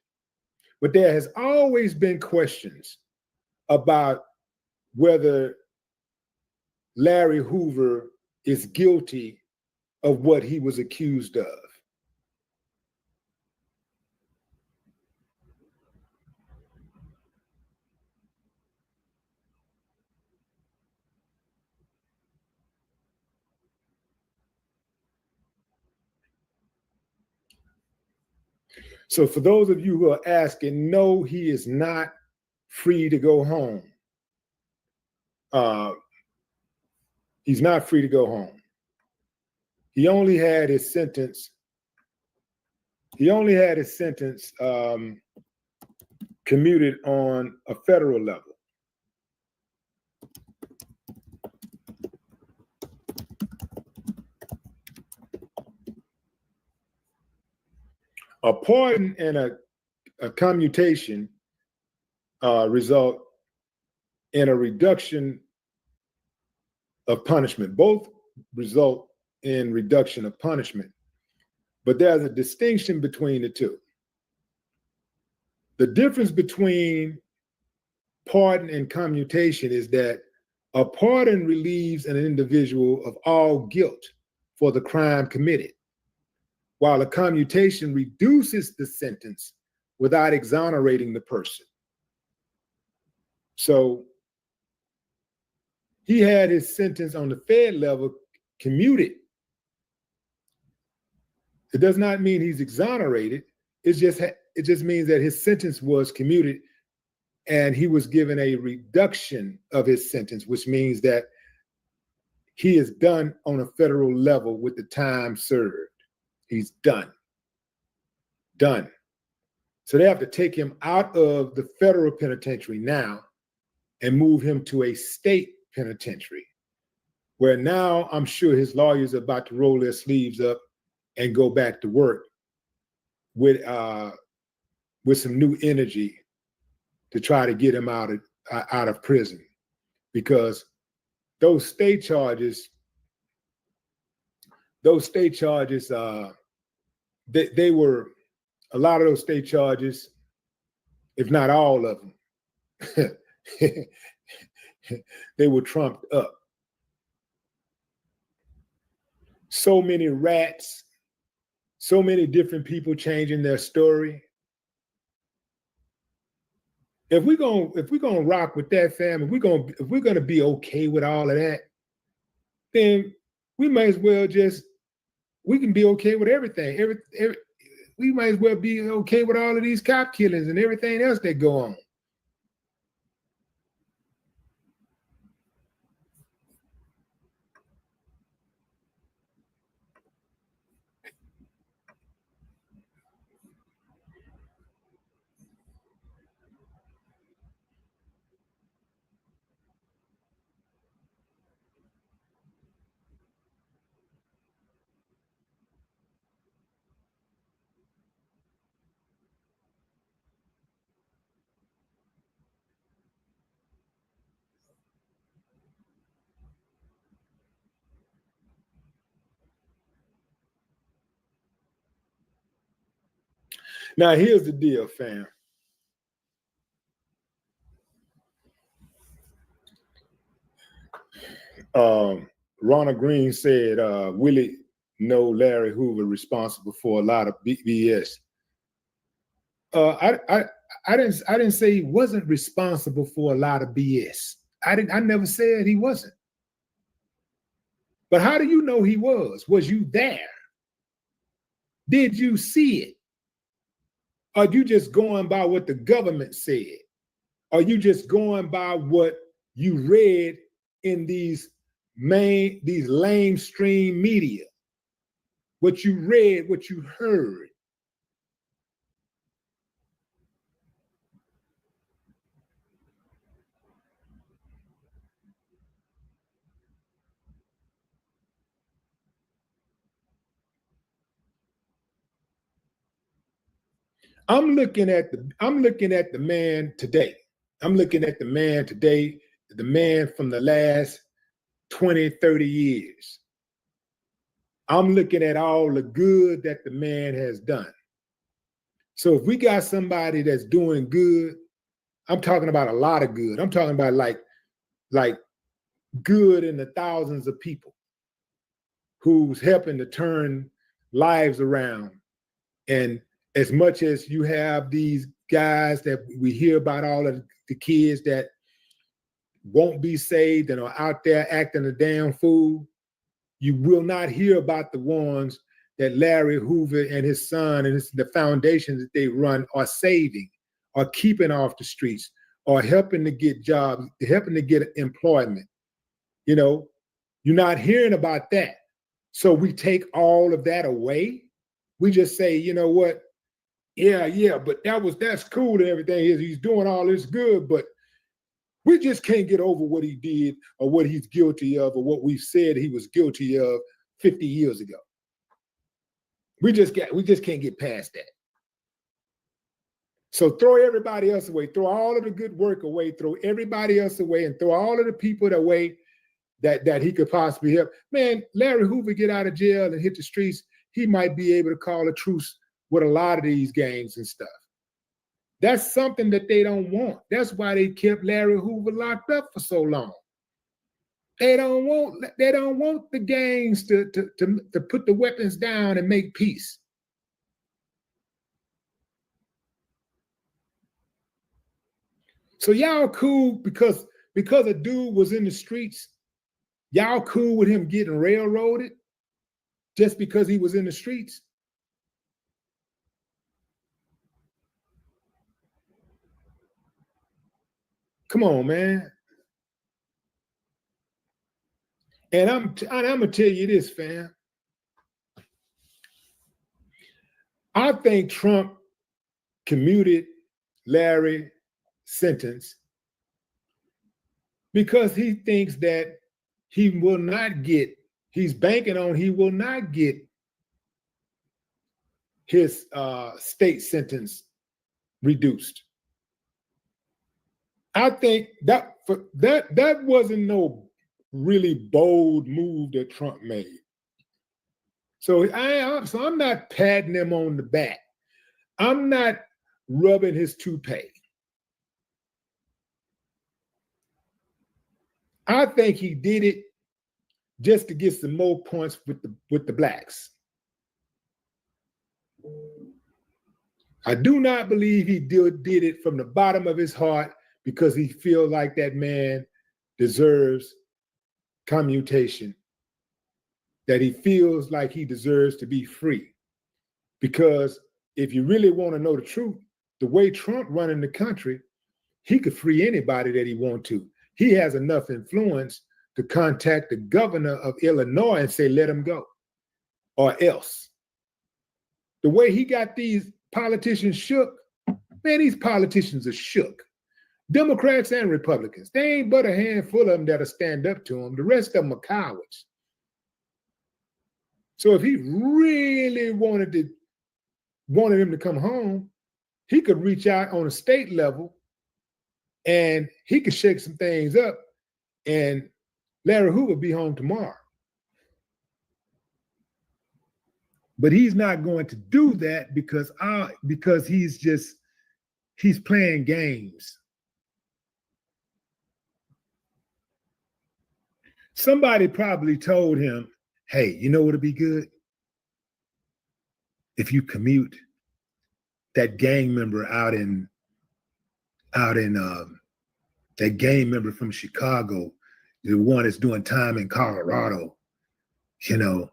[SPEAKER 10] But there has always been questions about whether Larry Hoover is guilty of what he was accused of. So for those of you who are asking, no, he is not free to go home. He's not free to go home. He only had his sentence. Commuted on a federal level. A pardon and a commutation result in a reduction of punishment. Both result in reduction of punishment, but there's a distinction between the two. The difference between pardon and commutation is that a pardon relieves an individual of all guilt for the crime committed, while a commutation reduces the sentence without exonerating the person. So he had his sentence on the Fed level commuted. It does not mean he's exonerated. It just means that his sentence was commuted and he was given a reduction of his sentence, which means that he is done on a federal level with the time served. He's done. Done. So they have to take him out of the federal penitentiary now and move him to a state penitentiary, where now I'm sure his lawyers are about to roll their sleeves up and go back to work with some new energy to try to get him out of prison, because those state charges, they were, a lot of those state charges, if not all of them, they were trumped up. So many rats, so many different people changing their story. If we're gonna rock with that, fam, if we're gonna be okay with all of that, then we might as well we can be okay with everything. We might as well be okay with all of these cop killings and everything else that go on. Now, here's the deal, fam. Ronald Green said, Willie know Larry Hoover responsible for a lot of BS. I didn't say he wasn't responsible for a lot of BS. I never said he wasn't. But how do you know he was? Was you there? Did you see it? Are you just going by what the government said? Are you just going by what you read in these lamestream media, what you read, what you heard. I'm looking at the man today. I'm looking at the man today, the man from the last 20, 30 years. I'm looking at all the good that the man has done. So if we got somebody that's doing good, I'm talking about a lot of good. I'm talking about like good in the thousands of people who's helping to turn lives around. And as much as you have these guys that we hear about, all of the kids that won't be saved and are out there acting a damn fool, you will not hear about the ones that Larry Hoover and his son and the foundations that they run are saving, are keeping off the streets, or helping to get jobs, helping to get employment. You know, you're not hearing about that. So we take all of that away. We just say, you know what? Yeah, but that's cool and everything. He's doing all this good, but we just can't get over what he did or what he's guilty of or what we said he was guilty of 50 years ago. We just can't get past that. So throw everybody else away, throw all of the good work away, throw everybody else away, and throw all of the people away that he could possibly help. Man, Larry Hoover get out of jail and hit the streets, he might be able to call a truce with a lot of these gangs and stuff. That's something that they don't want. That's why they kept Larry Hoover locked up for so long. They don't want the gangs to put the weapons down and make peace. So y'all cool because a dude was in the streets. Y'all cool with him getting railroaded just because he was in the streets? Come on, man. And I'm gonna tell you this, fam. I think Trump commuted Larry's sentence because he thinks that he will not get, he's banking on he will not get his state sentence reduced. I think that wasn't no really bold move that Trump made. So I'm not patting him on the back. I'm not rubbing his toupee. I think he did it just to get some more points with the blacks. I do not believe he did it from the bottom of his heart because he feels like that man deserves commutation, that he feels like he deserves to be free. Because if you really want to know the truth, the way Trump running the country, he could free anybody that he want to. He has enough influence to contact the governor of Illinois and say, let him go, or else. The way he got these politicians shook, man, these politicians are shook. Democrats and Republicans, they ain't but a handful of them that'll stand up to him. The rest of them are cowards. So if he really wanted him to come home, he could reach out on a state level and he could shake some things up and Larry Hoover be home tomorrow. But he's not going to do that because he's playing games. Somebody probably told him, hey, you know what'd be good? If you commute that gang member out in that gang member from Chicago, the one that's doing time in Colorado, you know,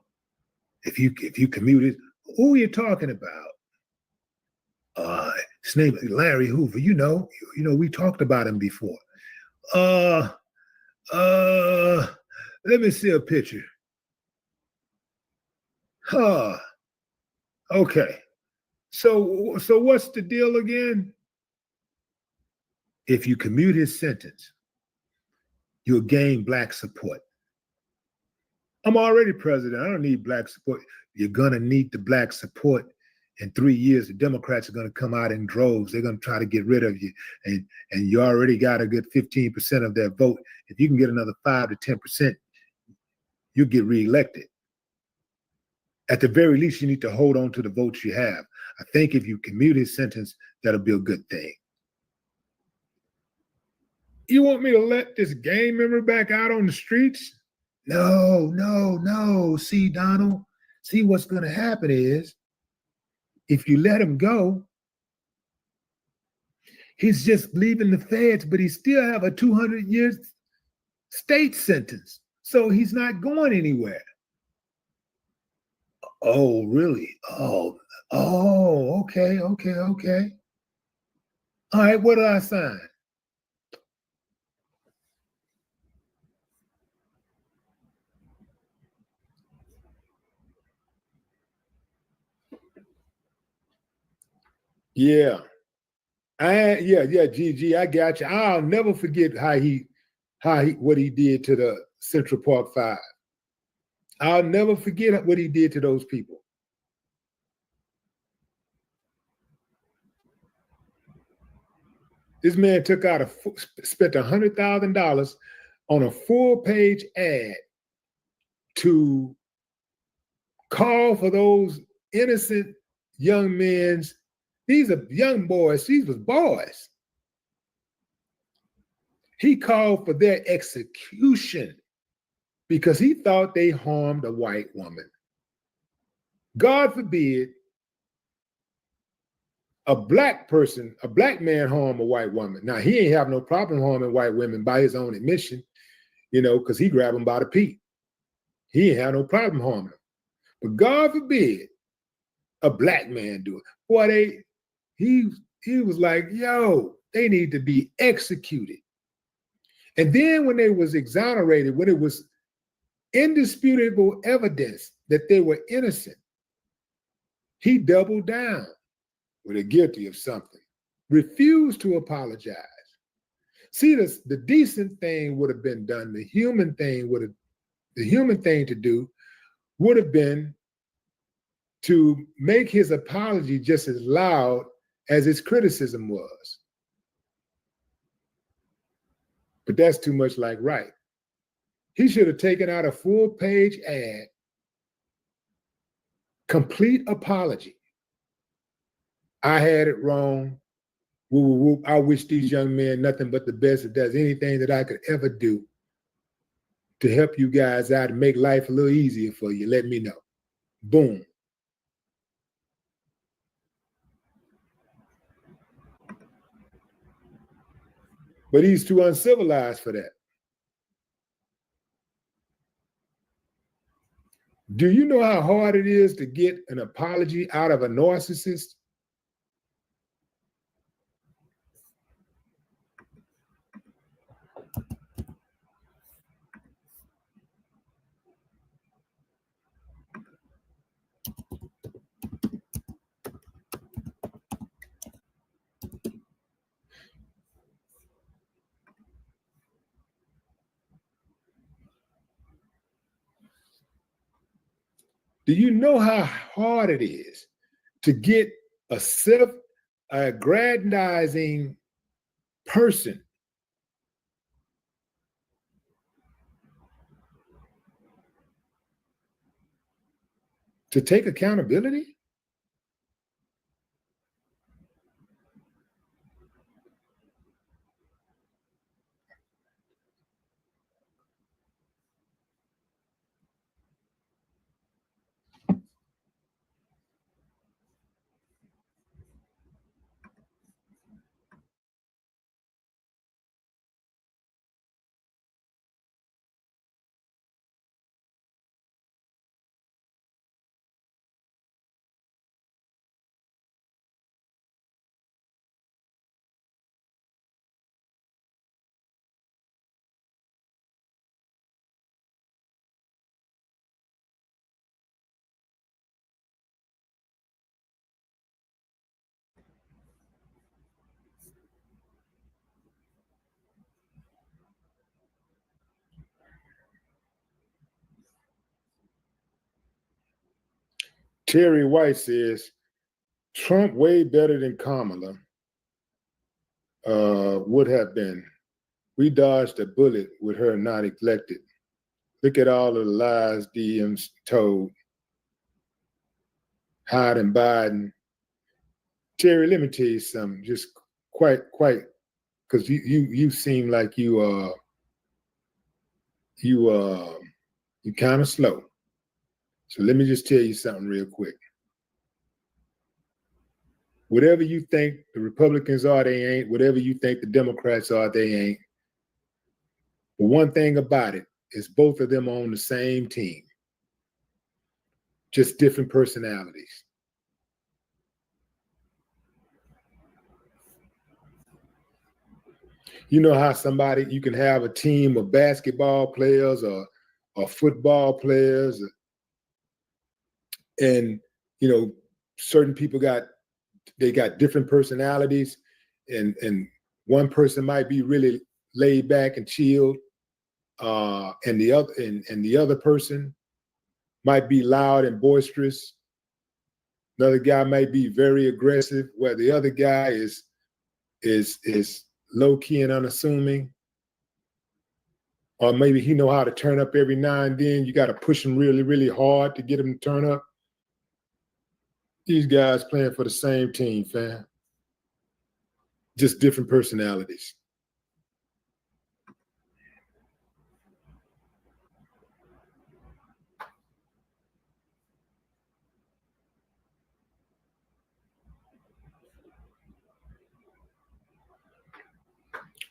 [SPEAKER 10] if you commuted, who are you talking about? His name is Larry Hoover. You know, we talked about him before. Let me see a picture. Huh. Okay. So what's the deal again? If you commute his sentence, you'll gain black support. I'm already president. I don't need black support. You're gonna need the black support. In 3 years, the Democrats are gonna come out in droves. They're gonna try to get rid of you. And you already got a good 15% of their vote. If you can get another 5 to 10%, you'll get reelected. At the very least, you need to hold on to the votes you have. I think if you commute his sentence, that'll be a good thing. You want me to let this gang member back out on the streets? No. See, Donald, see what's going to happen is if you let him go, he's just leaving the feds, but he still have a 200-year state sentence. So he's not going anywhere. Oh, really? Oh, okay. All right, what do I sign? Yeah. GG, I got you. I'll never forget what he did to the Central Park Five. I'll never forget what he did to those people. This man spent $100,000 on a full-page ad to call for those innocent young men's. These are young boys. These was boys. He called for their execution because he thought they harmed a white woman. God forbid a black man harm a white woman. Now, he ain't have no problem harming white women by his own admission, because he grabbed them by the peep. He ain't have no problem harming them. But God forbid a black man do it. Boy, he was like, yo, they need to be executed. And then when they was exonerated, when it was indisputable evidence that they were innocent, he doubled down with a guilty of something, refused to apologize. See, the decent thing would have been done. The human thing to do would have been to make his apology just as loud as his criticism was. But that's too much like right. He should have taken out a full-page ad, complete apology. I had it wrong. Woo, woo, woo. I wish these young men nothing but the best. If there's anything that I could ever do to help you guys out and make life a little easier for you, let me know. Boom. But he's too uncivilized for that. Do you know how hard it is to get an apology out of a narcissist? Do you know how hard it is to get a self-aggrandizing person to take accountability? Terry White says, Trump way better than Kamala would have been. We dodged a bullet with her not elected. Look at all of the lies DMs told. Hiding Biden. Terry, let me tell you something. Just quite, because you seem like you kind of slow. So let me just tell you something real quick. Whatever you think the Republicans are, they ain't. Whatever you think the Democrats are, they ain't. But one thing about it is both of them are on the same team. Just different personalities. You know how you can have a team of basketball players or football players, and certain people got different personalities, and one person might be really laid back and chilled, and the other person might be loud and boisterous. Another guy might be very aggressive, where the other guy is low key and unassuming, or maybe he know how to turn up every now and then. You got to push him really, really hard to get him to turn up. These guys playing for the same team, fam. Just different personalities.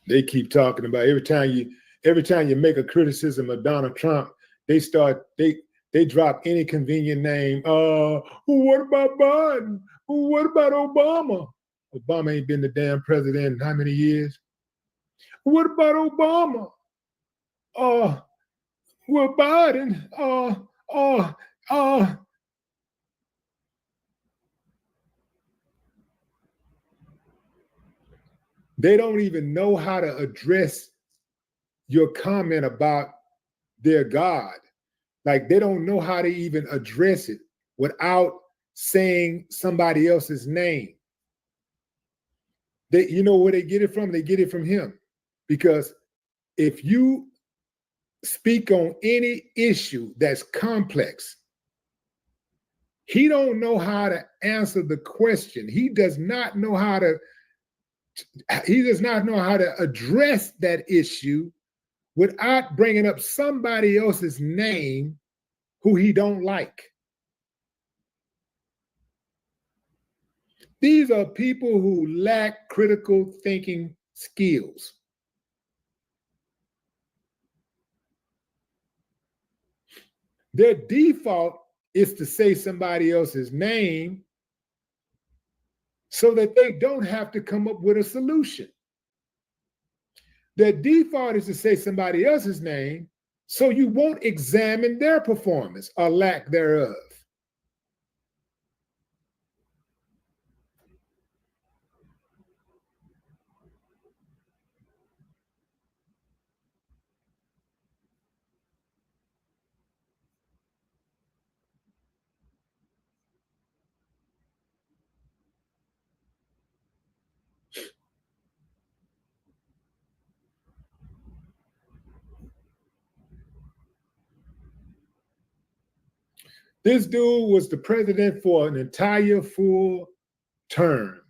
[SPEAKER 10] They keep talking about every time you make a criticism of Donald Trump, they drop any convenient name. What about Biden? What about Obama? Obama ain't been the damn president in how many years? What about Obama? Well, Biden. They don't even know how to address your comment about their God. Like, they don't know how to even address it without saying somebody else's name. You know where they get it from? They get it from him. Because if you speak on any issue that's complex, he don't know how to answer the question. He does not know how to address that issue without bringing up somebody else's name who he don't like. These are people who lack critical thinking skills. Their default is to say somebody else's name so that they don't have to come up with a solution. Their default is to say somebody else's name so you won't examine their performance or lack thereof. This dude was the president for an entire full term.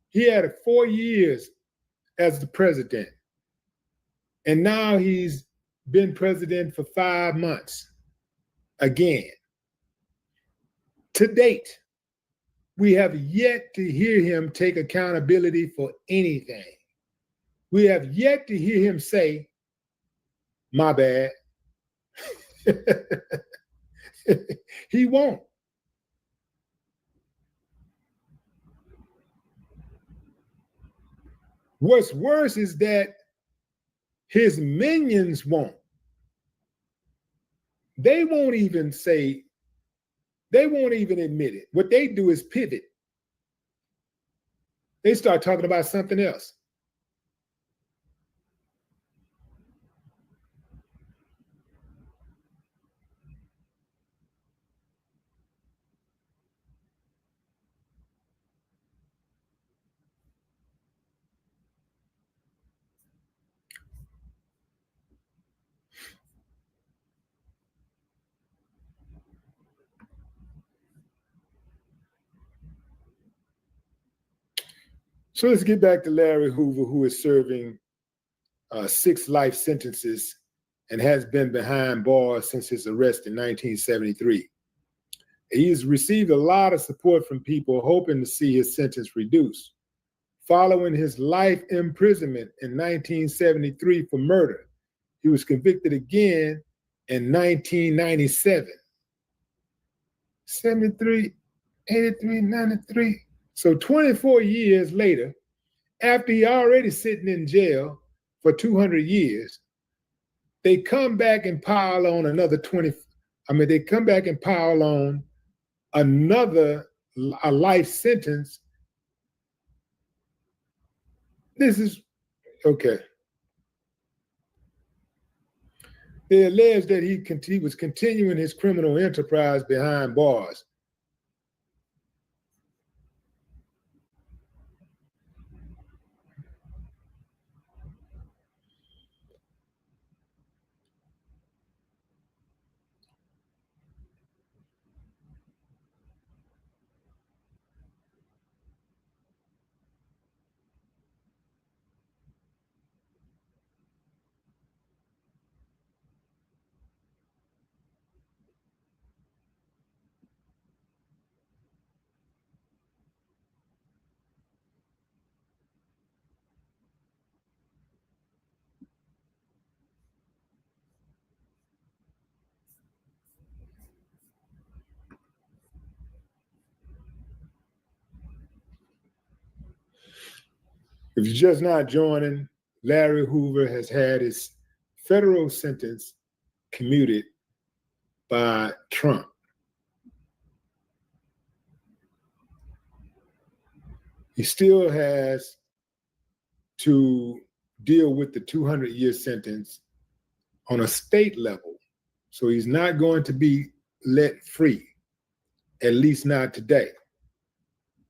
[SPEAKER 10] He had 4 years as the president. And now he's been president for 5 months again. To date, we have yet to hear him take accountability for anything. We have yet to hear him say, my bad. He won't. What's worse is that his minions won't. They won't even admit it. What they do is pivot. They start talking about something else. So let's get back to Larry Hoover, who is serving 6 life sentences and has been behind bars since his arrest in 1973. He's received a lot of support from people hoping to see his sentence reduced. Following his life imprisonment in 1973 for murder, he was convicted again in 1997. 73, 83, 93. So 24 years later, after he already sitting in jail for 200 years, they come back and pile on another 20. They come back and pile on a life sentence. This is, okay. They allege that he was continuing his criminal enterprise behind bars. If you're just not joining, Larry Hoover has had his federal sentence commuted by Trump. He still has to deal with the 200-year sentence on a state level. So he's not going to be let free, at least not today.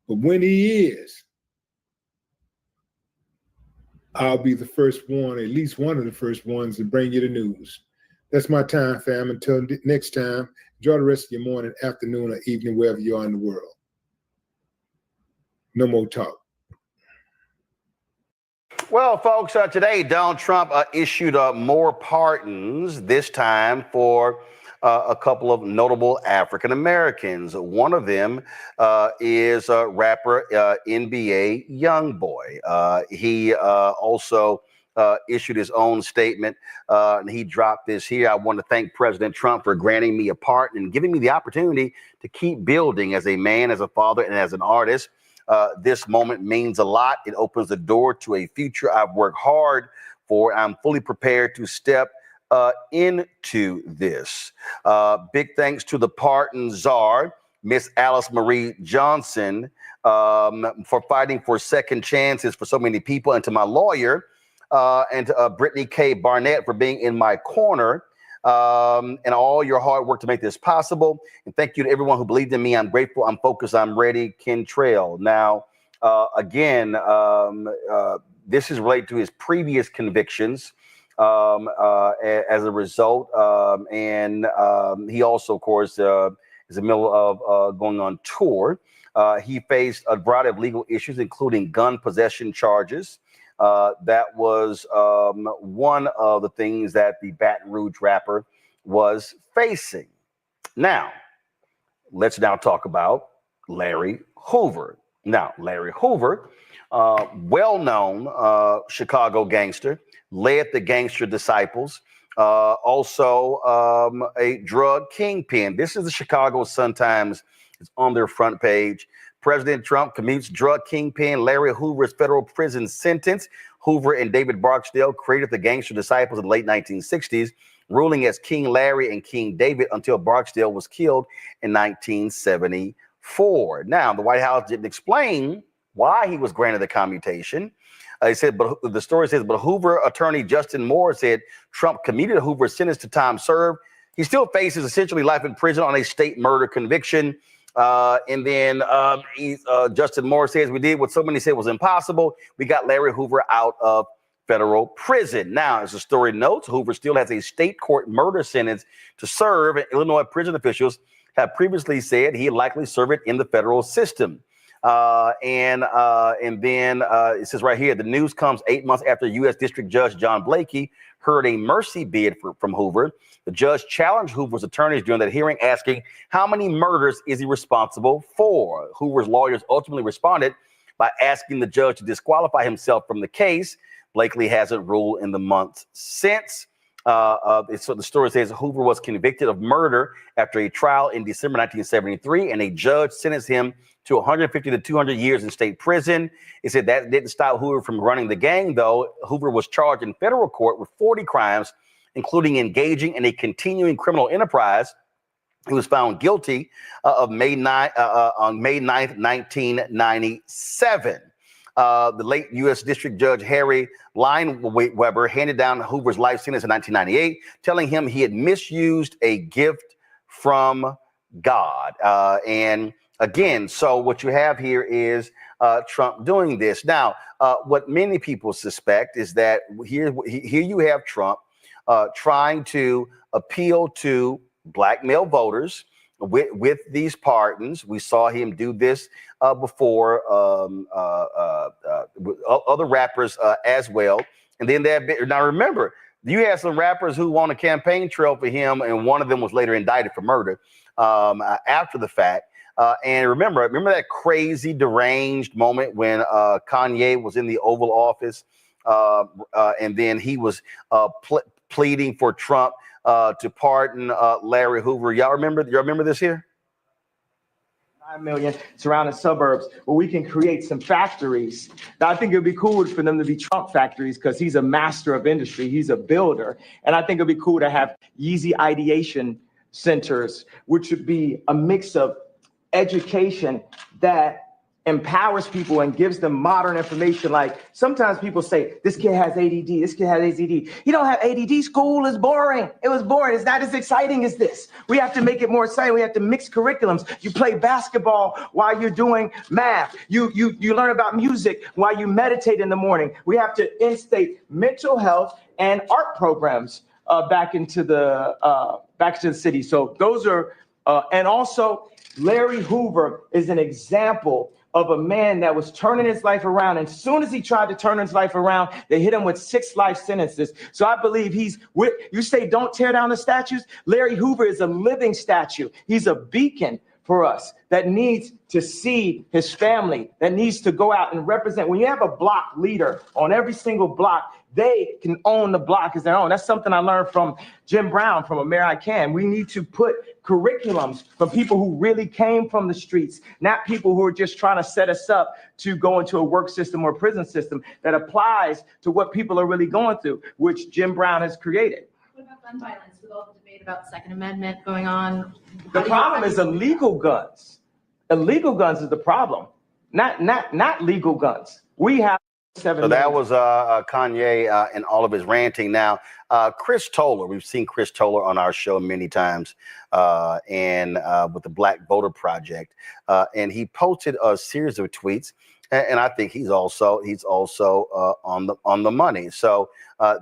[SPEAKER 10] But when he is, I'll be the first one, at least one of the first ones to bring you the news. That's my time, fam. Until next time, enjoy the rest of your morning, afternoon, or evening, wherever you are in the world. No more talk.
[SPEAKER 19] Well, folks, today Donald Trump issued more pardons, this time for a couple of notable African Americans. One of them is rapper NBA YoungBoy. He also issued his own statement, and he dropped this here. I want to thank President Trump for granting me a pardon and giving me the opportunity to keep building as a man, as a father, and as an artist. This moment means a lot. It opens the door to a future I've worked hard for. I'm fully prepared to step into this. Big thanks to the pardon czar, Miss Alice Marie Johnson, for fighting for second chances for so many people, and to my lawyer, and to Brittany K. Barnett for being in my corner, and all your hard work to make this possible. And thank you to everyone who believed in me. I'm grateful, I'm focused, I'm ready. Kentrell. Now, again, this is related to his previous convictions as a result. And he also, of course, is in the middle of going on tour. He faced a variety of legal issues, including gun possession charges. That was one of the things that the Baton Rouge rapper was facing. Now, let's now talk about Larry Hoover. Now, Larry Hoover, well-known Chicago gangster, led the Gangster Disciples, also a drug kingpin. This is the Chicago Sun-Times. It's on their front page. President Trump commutes drug kingpin Larry Hoover's federal prison sentence. Hoover and David Barksdale created the Gangster Disciples in the late 1960s, ruling as King Larry and King David until Barksdale was killed in 1974. Now, the White House didn't explain why he was granted the commutation. He said, but the story says, but Hoover attorney Justin Moore said Trump commuted Hoover's sentence to time served. He still faces essentially life in prison on a state murder conviction. And then Justin Moore says, we did what so many said was impossible. We got Larry Hoover out of federal prison. Now, as the story notes, Hoover still has a state court murder sentence to serve, and Illinois prison officials have previously said he'd likely serve it in the federal system. And then it says right here, the news comes 8 months after U.S. District Judge John Blakey heard a mercy bid from Hoover. The judge challenged Hoover's attorneys during that hearing, asking how many murders is he responsible for. Hoover's lawyers ultimately responded by asking the judge to disqualify himself from the case. Blakely hasn't ruled in the months since. So the story says Hoover was convicted of murder after a trial in December 1973, and a judge sentenced him to 150 to 200 years in state prison. It said that didn't stop Hoover from running the gang, though. Hoover was charged in federal court with 40 crimes, including engaging in a continuing criminal enterprise. He was found guilty on May 9th, 1997. The late U.S. District Judge Harry Lineweber handed down Hoover's life sentence in 1998, telling him he had misused a gift from God. And again, so what you have here is Trump doing this. Now, what many people suspect is that here you have Trump trying to appeal to black male voters with these pardons. We saw him do this before with other rappers as well. And then now remember, you had some rappers who won a campaign trail for him, and one of them was later indicted for murder after the fact. And remember that crazy deranged moment when Kanye was in the Oval Office, and then he was pleading for Trump to pardon Larry Hoover. Y'all remember this here?
[SPEAKER 20] 9 million surrounding suburbs where we can create some factories. Now, I think it would be cool for them to be Trump factories because he's a master of industry. He's a builder. And I think it would be cool to have Yeezy ideation centers, which would be a mix of education that empowers people and gives them modern information. Like sometimes people say, this kid has ADD, this kid has ADD. You don't have ADD, school is boring. It was boring, it's not as exciting as this. We have to make it more exciting. We have to mix curriculums. You play basketball while you're doing math. You learn about music while you meditate in the morning. We have to instate mental health and art programs back into the city. So those are, and also Larry Hoover is an example of a man that was turning his life around. And as soon as he tried to turn his life around, they hit him with 6 life sentences. So I believe you say don't tear down the statues. Larry Hoover is a living statue. He's a beacon for us that needs to see his family, that needs to go out and represent. When you have a block leader on every single block, they can own the block as their own. That's something I learned from Jim Brown from American. We need to put curriculums for people who really came from the streets, not people who are just trying to set us up to go into a work system or prison system that applies to what people are really going through, which Jim Brown has created.
[SPEAKER 9] What about gun violence with all the debate about the Second Amendment going on?
[SPEAKER 20] The problem is illegal guns. Illegal guns is the problem, not legal guns. We have 7
[SPEAKER 19] So that
[SPEAKER 20] million.
[SPEAKER 19] was Kanye and all of his ranting. Now, Chris Toller, we've seen Chris Toller on our show many times, and with the Black Voter Project, and he posted a series of tweets, and I think he's also on the money. So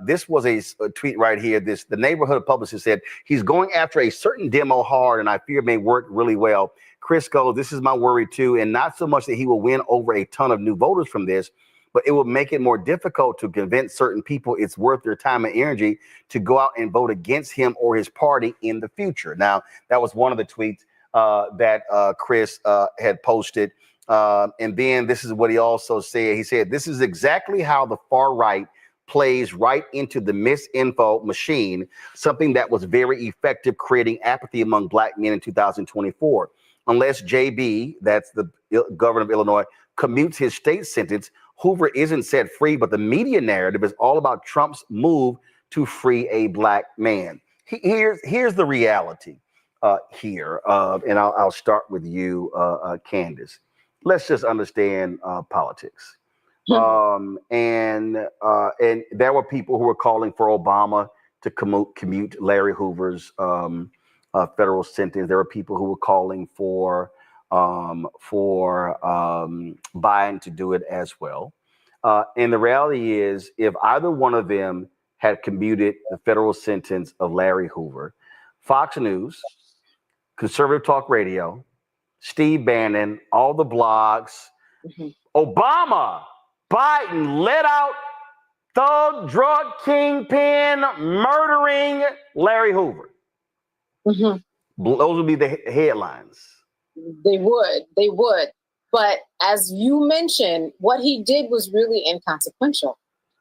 [SPEAKER 19] this was a tweet right here. The neighborhood publicist said he's going after a certain demo hard, and I fear it may work really well. Chris goes, this is my worry too, and not so much that he will win over a ton of new voters from this, but it will make it more difficult to convince certain people it's worth their time and energy to go out and vote against him or his party in the future. Now, that was one of the tweets that Chris had posted. And then this is what he also said. He said, this is exactly how the far right plays right into the misinfo machine, something that was very effective creating apathy among black men in 2024. Unless JB, that's the governor of Illinois, commutes his state sentence, Hoover isn't set free, but the media narrative is all about Trump's move to free a black man. Here's the reality here, and I'll start with you, Candace. Let's just understand politics. And there were people who were calling for Obama to commute Larry Hoover's federal sentence. There were people who were calling for Biden to do it as well. And the reality is, if either one of them had commuted the federal sentence of Larry Hoover, Fox News, Conservative Talk Radio, Steve Bannon, all the blogs, Obama, Biden let out thug drug kingpin murdering Larry Hoover. Those would be the headlines.
[SPEAKER 21] They would. But as you mentioned, what he did was really inconsequential.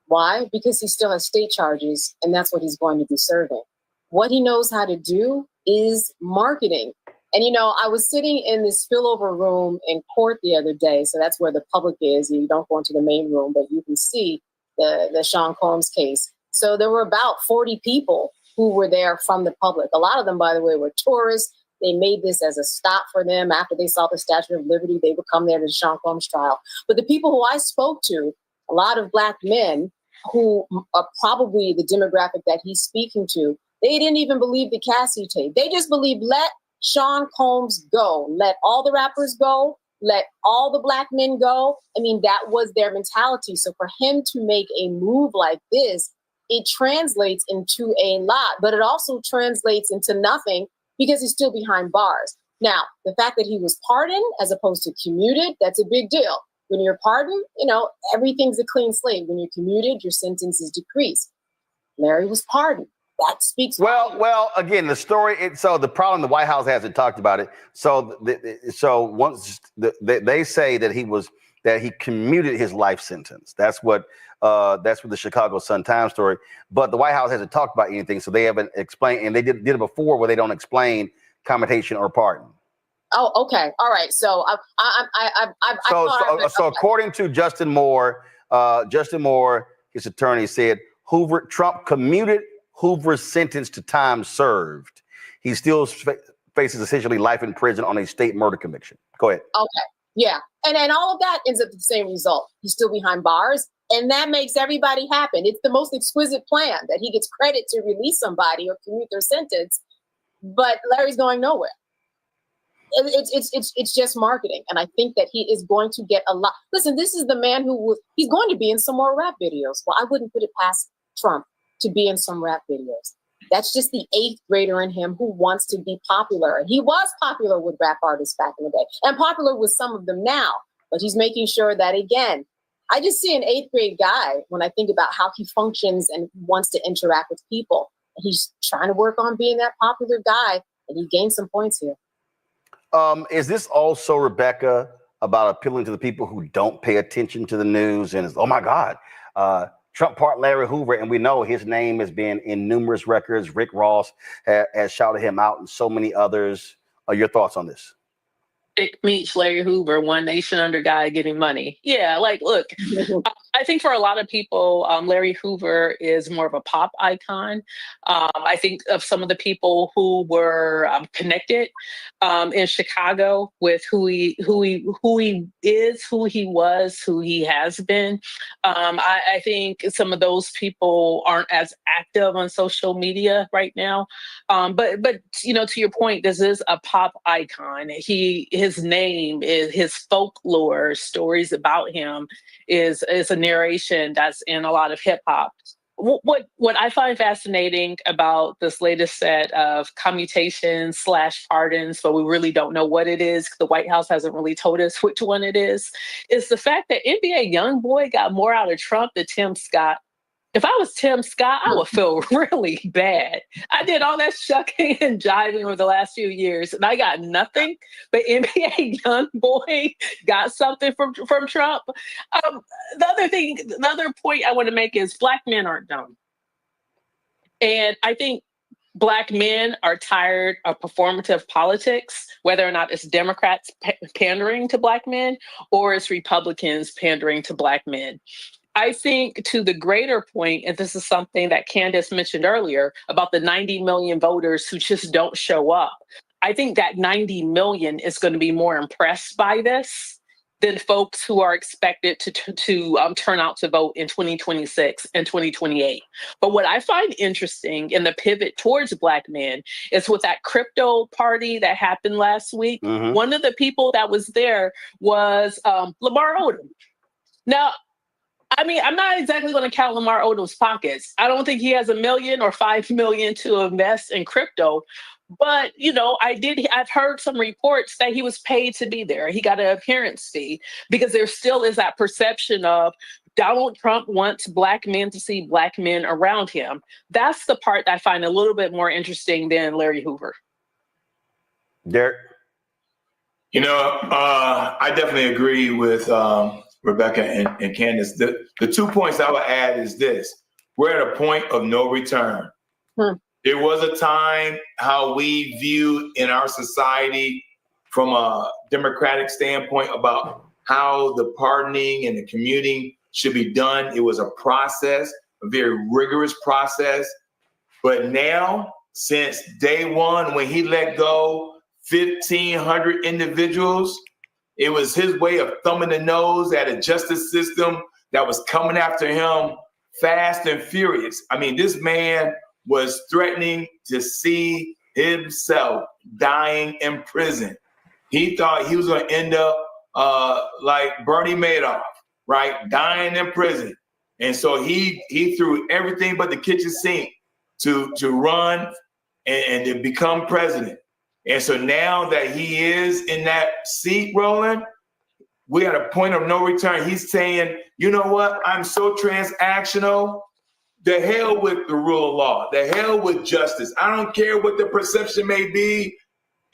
[SPEAKER 21] Why? Because he still has state charges, and that's what he's going to be serving. What he knows how to do is marketing. And, you know, I was sitting in this spillover room in court the other day. So that's where the public is. You don't go into the main room, but you can see the Sean Combs case. So there were about 40 people who were there from the public. A lot of them, by the way, were tourists. They made this as a stop for them. After they saw the Statue of Liberty, they would come there to the Sean Combs trial. But the people who I spoke to, a lot of Black men who are probably the demographic that he's speaking to, they didn't even believe the Cassie tape. They just believed, let Sean Combs go. Let all the rappers go. Let all the Black men go. I mean, that was their mentality. So for him to make a move like this, it translates into a lot, but it also translates into nothing because he's still behind bars. Now, the fact that he was pardoned as opposed to commuted, that's a big deal. When you're pardoned, you know, everything's a clean slate. When you're commuted, your sentence is decreased. Larry was pardoned. That speaks.
[SPEAKER 19] Well, again, the story. So the problem, the White House hasn't talked about it. So, once they say that he commuted his life sentence. That's what the Chicago Sun-Times story. But the White House hasn't talked about anything, so they haven't explained. And they did it before, where they don't explain commutation or pardon.
[SPEAKER 21] Oh, okay, all right. So
[SPEAKER 19] So according to Justin Moore, his attorney said Trump commuted Hoover's sentence to time served. He still faces essentially life in prison on a state murder conviction. Go ahead.
[SPEAKER 21] Okay. Yeah. And all of that ends up with the same result. He's still behind bars. And that makes everybody happy. It's the most exquisite plan that he gets credit to release somebody or commute their sentence. But Larry's going nowhere. It's just marketing. And I think that he is going to get a lot. Listen, this is the man he's going to be in some more rap videos. Well, I wouldn't put it past Trump to be in some rap videos. That's just the 8th grader in him who wants to be popular. And he was popular with rap artists back in the day and popular with some of them now. But he's making sure that, again, I just see an 8th grade guy when I think about how he functions and wants to interact with people. And he's trying to work on being that popular guy, and he gained some points here.
[SPEAKER 19] Is this also, Rebecca, about appealing to the people who don't pay attention to the news and oh my God, Trump pardoned Larry Hoover, and we know his name has been in numerous records. Rick Ross has shouted him out and so many others. Your thoughts on this?
[SPEAKER 22] Dick Meech, Larry Hoover, one nation under God getting money. Yeah, like, look, I think for a lot of people, Larry Hoover is more of a pop icon. I think of some of the people who were connected in Chicago with who he is, who he was, who he has been. I think some of those people aren't as active on social media right now. But you know, to your point, this is a pop icon. His name is his folklore, stories about him is a narration that's in a lot of hip hop. What I find fascinating about this latest set of commutations / pardons, but we really don't know what it is. The White House hasn't really told us which one it is the fact that NBA YoungBoy got more out of Trump than Tim Scott. If I was Tim Scott, I would feel really bad. I did all that shucking and jiving over the last few years, and I got nothing. But NBA YoungBoy got something from Trump. The other point I want to make is Black men aren't dumb. And I think Black men are tired of performative politics, whether or not it's Democrats pandering to Black men or it's Republicans pandering to Black men. I think to the greater point, and this is something that Candace mentioned earlier about the 90 million voters who just don't show up. I think that 90 million is going to be more impressed by this than folks who are expected to turn out to vote in 2026 and 2028. But what I find interesting in the pivot towards Black men is with that crypto party that happened last week, one of the people that was there was Lamar Odom. Now, I mean, I'm not exactly going to count Lamar Odom's pockets. I don't think he has $1 million or $5 million to invest in crypto. But, you know, I've heard some reports that he was paid to be there. He got an appearance fee because there still is that perception of Donald Trump wants Black men to see Black men around him. That's the part that I find a little bit more interesting than Larry Hoover.
[SPEAKER 19] Derek?
[SPEAKER 1] You know, I definitely agree with Rebecca and Candace. The 2 points I would add is this. We're at a point of no return. There was a time how we view in our society from a democratic standpoint about how the pardoning and the commuting should be done. It was a process, a very rigorous process. But now, since day one, when he let go 1,500 individuals, it was his way of thumbing the nose at a justice system that was coming after him fast and furious. I mean, this man was threatening to see himself dying in prison. He thought he was going to end up like Bernie Madoff, right? Dying in prison. And so he threw everything but the kitchen sink to run and to become president. And so now that he is in that seat, Roland, we're at a point of no return. He's saying, you know what? I'm so transactional. The hell with the rule of law. The hell with justice. I don't care what the perception may be.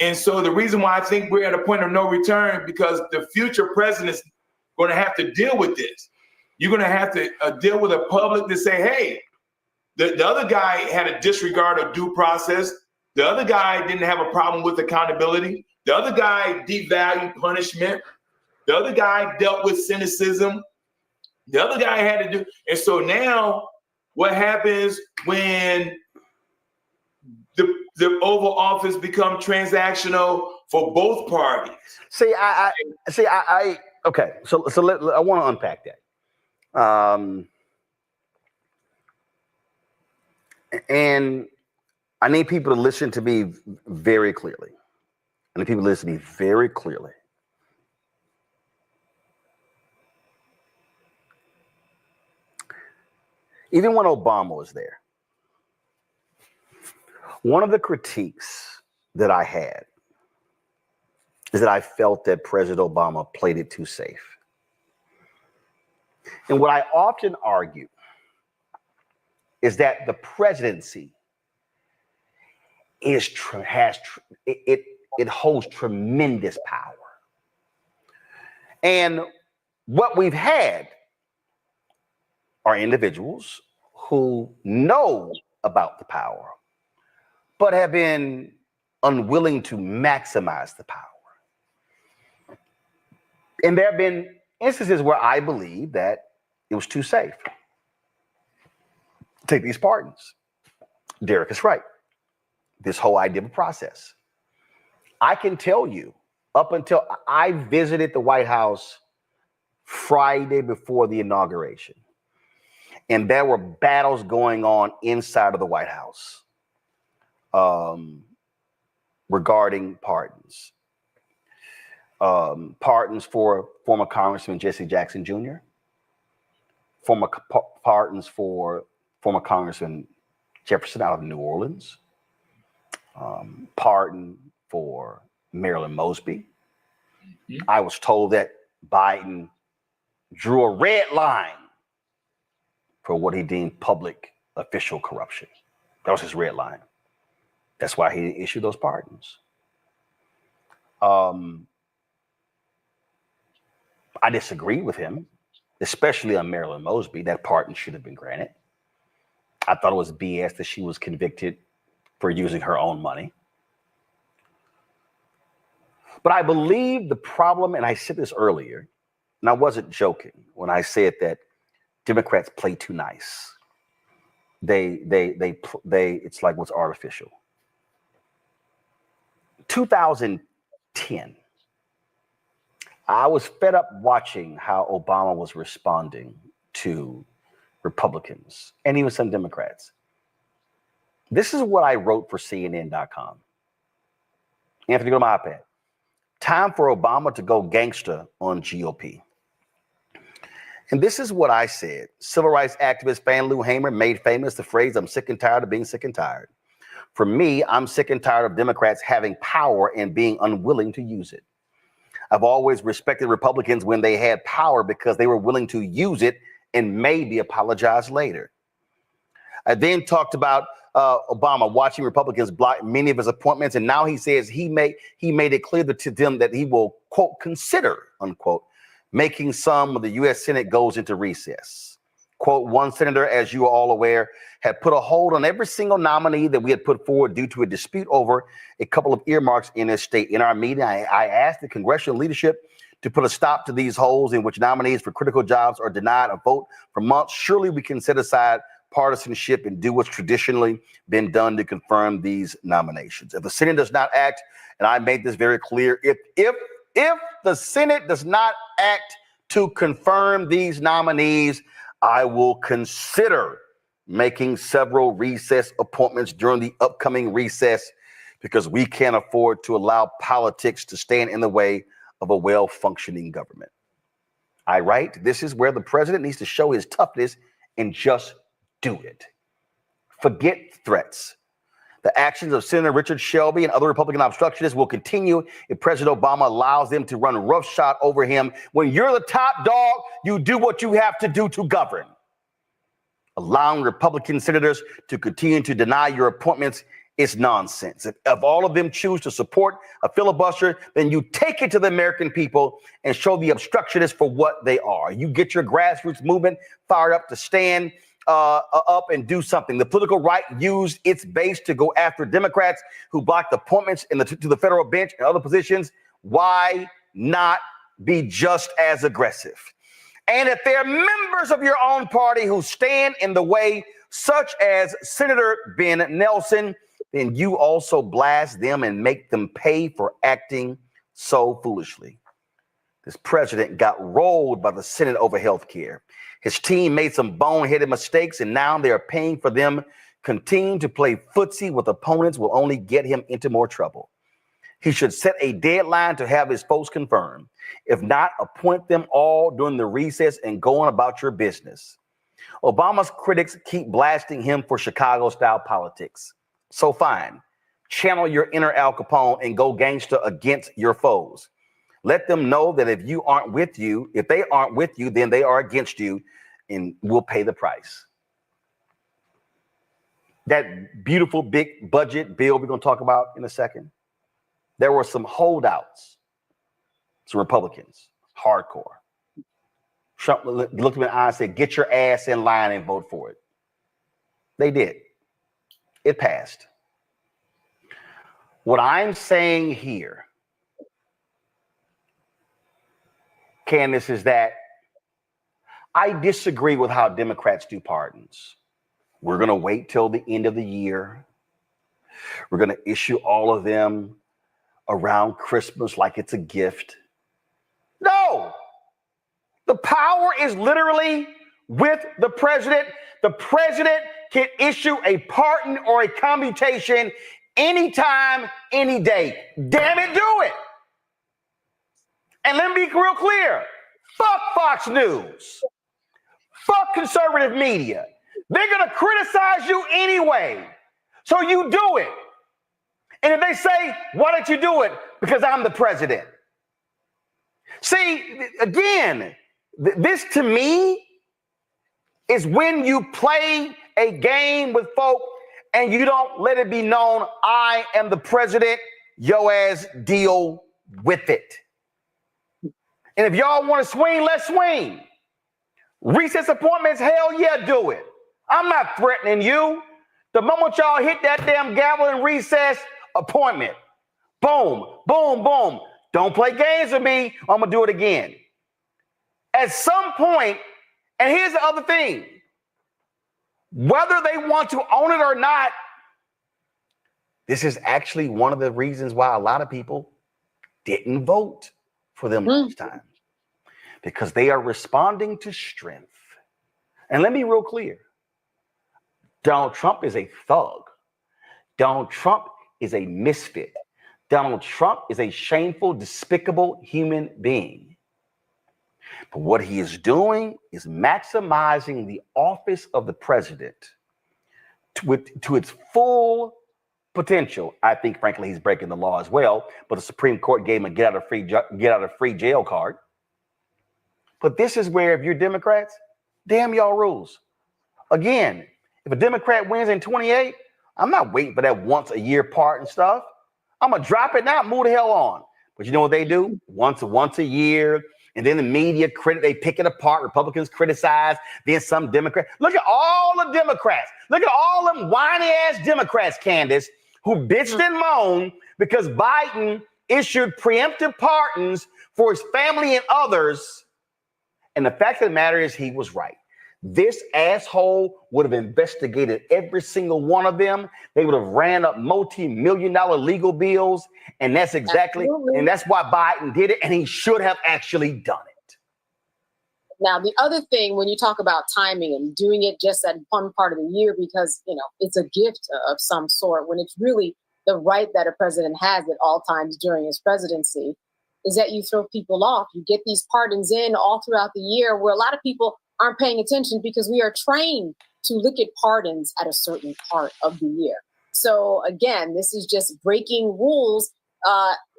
[SPEAKER 1] And so the reason why I think we're at a point of no return, because the future president's going to have to deal with this. You're going to have to deal with a public to say, hey, the other guy had a disregard of due process. The other guy didn't have a problem with accountability. The other guy devalued punishment. The other guy dealt with cynicism. The other guy had to do. And so now what happens when the Oval Office become transactional for both parties?
[SPEAKER 19] Okay. So I want to unpack that. And I need people to listen to me very clearly. I need people to listen to me very clearly. Even when Obama was there, one of the critiques that I had is that I felt that President Obama played it too safe. And what I often argue is that the presidency it holds tremendous power. And what we've had are individuals who know about the power, but have been unwilling to maximize the power. And there have been instances where I believe that it was too safe. Take these pardons. Derek is right. This whole idea of a process. I can tell you, up until I visited the White House Friday before the inauguration, and there were battles going on inside of the White House regarding pardons. Pardons for former Congressman Jesse Jackson Jr., pardons for former Congressman Jefferson out of New Orleans, pardon for Marilyn Mosby. I was told that Biden drew a red line for what he deemed public official corruption. That was his red line. That's why he issued those pardons. I disagree with him, especially on Marilyn Mosby. That pardon should have been granted. I thought it was BS that she was convicted for using her own money. But I believe the problem, and I said this earlier, and I wasn't joking when I said that Democrats play too nice. They it's like what's artificial. 2010, I was fed up watching how Obama was responding to Republicans and even some Democrats. This is what I wrote for CNN.com. Anthony, go to my iPad. Time for Obama to go gangster on GOP. And this is what I said. Civil rights activist Fannie Lou Hamer made famous the phrase, "I'm sick and tired of being sick and tired." For me, I'm sick and tired of Democrats having power and being unwilling to use it. I've always respected Republicans when they had power because they were willing to use it and maybe apologize later. I then talked about Obama watching Republicans block many of his appointments, and now he says he made it clear to them that he will, quote, consider, unquote, making some when the U.S. Senate goes into recess. Quote, one senator, as you are all aware, had put a hold on every single nominee that we had put forward due to a dispute over a couple of earmarks in his state. In our meeting, I asked the congressional leadership to put a stop to these holes in which nominees for critical jobs are denied a vote for months. Surely we can set aside partisanship and do what's traditionally been done to confirm these nominations. If the Senate does not act, and I made this very clear, if the Senate does not act to confirm these nominees, I will consider making several recess appointments during the upcoming recess because we can't afford to allow politics to stand in the way of a well-functioning government. I write, this is where the president needs to show his toughness and just do it. Forget threats. The actions of Senator Richard Shelby and other Republican obstructionists will continue if President Obama allows them to run roughshod over him. When you're the top dog, you do what you have to do to govern. Allowing Republican senators to continue to deny your appointments is nonsense. If all of them choose to support a filibuster, then you take it to the American people and show the obstructionists for what they are. You get your grassroots movement fired up to stand up and do something. The political right used its base to go after Democrats who blocked appointments to the federal bench and other positions. Why not be just as aggressive? And if there are members of your own party who stand in the way, such as Senator Ben Nelson, then you also blast them and make them pay for acting so foolishly. This president got rolled by the Senate over health care. His team made some boneheaded mistakes, and now they are paying for them. Continuing to play footsie with opponents will only get him into more trouble. He should set a deadline to have his folks confirmed. If not, appoint them all during the recess and go on about your business. Obama's critics keep blasting him for Chicago-style politics. So fine, channel your inner Al Capone and go gangster against your foes. Let them know that if they aren't with you, then they are against you and will pay the price. That beautiful big budget bill we're going to talk about in a second, there were some holdouts, some Republicans, hardcore. Trump looked him in the eye and said, get your ass in line and vote for it. They did. It passed. What I'm saying here, Candace, is that I disagree with how Democrats do pardons. We're going to wait till the end of the year. We're going to issue all of them around Christmas like it's a gift. No, the power is literally with the president. The president can issue a pardon or a commutation anytime, any day. Damn it, do it. And let me be real clear. Fuck Fox News. Fuck conservative media. They're going to criticize you anyway. So you do it. And if they say, why don't you do it? Because I'm the president. See, again, this to me is when you play a game with folk and you don't let it be known, I am the president, yo ass deal with it. And if y'all want to swing, let's swing. Recess appointments, hell yeah, do it. I'm not threatening you. The moment y'all hit that damn gavel in recess, appointment. Boom, boom, boom. Don't play games with me. I'm going to do it again. At some point, and here's the other thing, whether they want to own it or not, this is actually one of the reasons why a lot of people didn't vote for them last time, because they are responding to strength. And let me be real clear. Donald Trump is a thug. Donald Trump is a misfit. Donald Trump is a shameful, despicable human being. But what he is doing is maximizing the office of the president to its full potential. I think, frankly, he's breaking the law as well. But the Supreme Court gave him a get out of free jail card. But this is where, if you're Democrats, damn y'all rules. Again, if a Democrat wins in 28, I'm not waiting for that once a year pardon stuff. I'm gonna drop it now, move the hell on. But you know what they do? Once a year, and then the media they pick it apart. Republicans criticize, then some Democrats. Look at all the Democrats. Look at all them whiny ass Democrats, Candace, who bitched and moaned because Biden issued preemptive pardons for his family and others. And the fact of the matter is, he was right. This asshole would have investigated every single one of them. They would have ran up multi-million-dollar legal bills. And that's and that's why Biden did it. And he should have actually done it.
[SPEAKER 21] Now, the other thing, when you talk about timing and doing it just at one part of the year, because, it's a gift of some sort, when it's really the right that a president has at all times during his presidency, is that you throw people off. You get these pardons in all throughout the year where a lot of people aren't paying attention because we are trained to look at pardons at a certain part of the year. So again, this is just breaking rules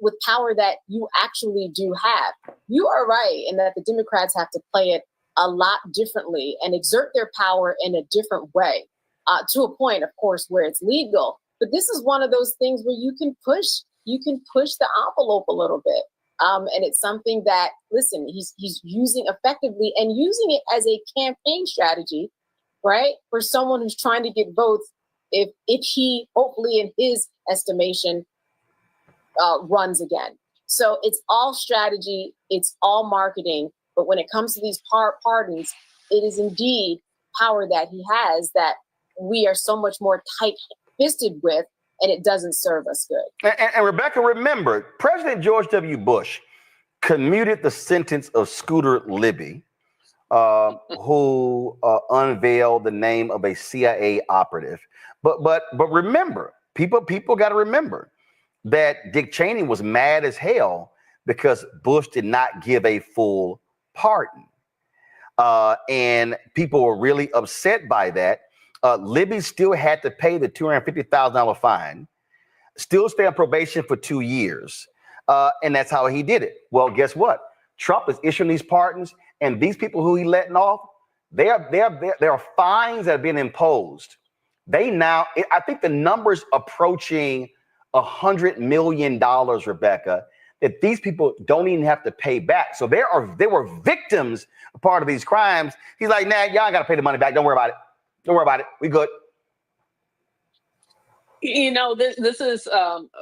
[SPEAKER 21] with power that you actually do have. You are right in that the Democrats have to play it a lot differently and exert their power in a different way, to a point, of course, where it's legal. But this is one of those things where you can push the envelope a little bit. And it's something that, listen, he's using effectively and using it as a campaign strategy, right? For someone who's trying to get votes if he, hopefully in his estimation, runs again. So it's all strategy, it's all marketing. But when it comes to these pardons, it is indeed power that he has that we are so much more tight-fisted with, and it doesn't serve us good.
[SPEAKER 19] And Rebecca, remember, President George W. Bush commuted the sentence of Scooter Libby, who unveiled the name of a CIA operative. But remember, people got to remember that Dick Cheney was mad as hell because Bush did not give a full pardon. And people were really upset by that. Libby still had to pay the $250,000 fine, still stay on probation for 2 years. And that's how he did it. Well, guess what? Trump is issuing these pardons, and these people who he letting off, there are fines that have been imposed. I think the number's approaching $100 million, Rebecca, that these people don't even have to pay back. So there were victims of part of these crimes. He's like, nah, y'all ain't got to pay the money back. Don't worry about it. Don't worry about it. We good.
[SPEAKER 22] This is,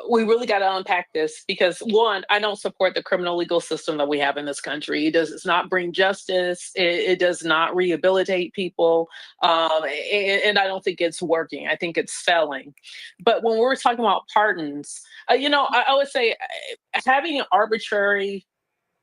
[SPEAKER 22] we really got to unpack this because, one, I don't support the criminal legal system that we have in this country. It does not bring justice. It does not rehabilitate people. And I don't think it's working. I think it's failing. But when we're talking about pardons, I would say having arbitrary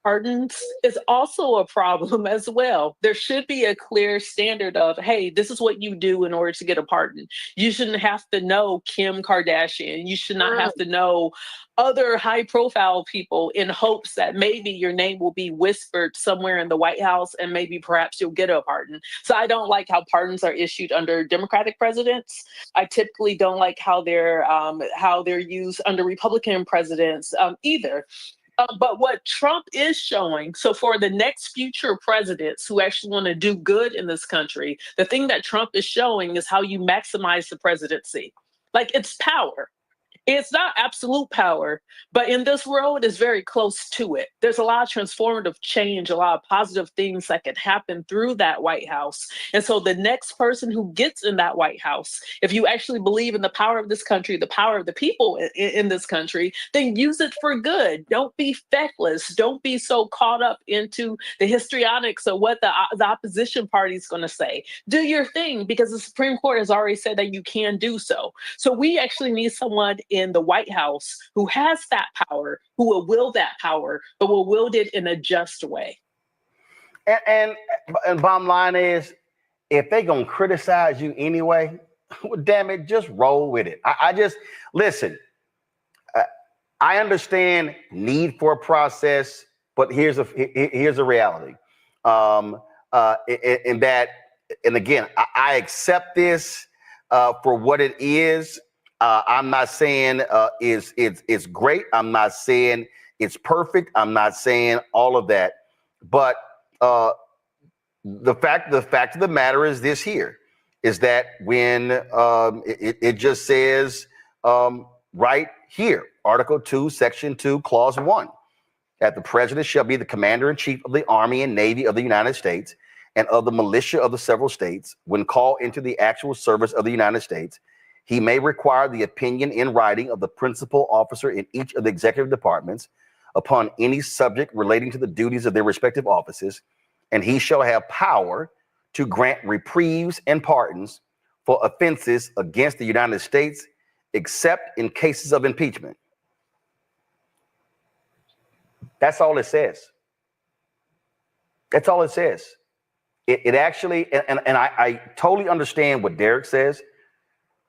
[SPEAKER 22] pardons is also a problem as well. There should be a clear standard of, hey, this is what you do in order to get a pardon. You shouldn't have to know Kim Kardashian. You should not have to know other high profile people in hopes that maybe your name will be whispered somewhere in the White House and maybe perhaps you'll get a pardon. So I don't like how pardons are issued under Democratic presidents. I typically don't like how they're used under Republican presidents either. But what Trump is showing, so for the next future presidents who actually want to do good in this country, the thing that Trump is showing is how you maximize the presidency. Like, it's power. It's not absolute power, but in this world, it's very close to it. There's a lot of transformative change, a lot of positive things that can happen through that White House. And so the next person who gets in that White House, if you actually believe in the power of this country, the power of the people in this country, then use it for good. Don't be feckless. Don't be so caught up into the histrionics of what the opposition party is going to say. Do your thing, because the Supreme Court has already said that you can do so. So we actually need someone in the White House who has that power, who will wield that power, but will wield it in a just way.
[SPEAKER 19] And bottom line is, if they're going to criticize you anyway, well, damn it, just roll with it. I just, listen, I understand need for a process, but here's a reality. And again, I accept this for what it is. I'm not saying it's great. I'm not saying it's perfect. I'm not saying all of that. But the fact of the matter is this here, is that when it just says right here, Article 2, Section 2, Clause 1, that the president shall be the commander-in-chief of the Army and Navy of the United States and of the militia of the several states. When called into the actual service of the United States, he may require the opinion in writing of the principal officer in each of the executive departments upon any subject relating to the duties of their respective offices, and he shall have power to grant reprieves and pardons for offenses against the United States, except in cases of impeachment. That's all it says. That's all it says. It actually, and I totally understand what Derek says,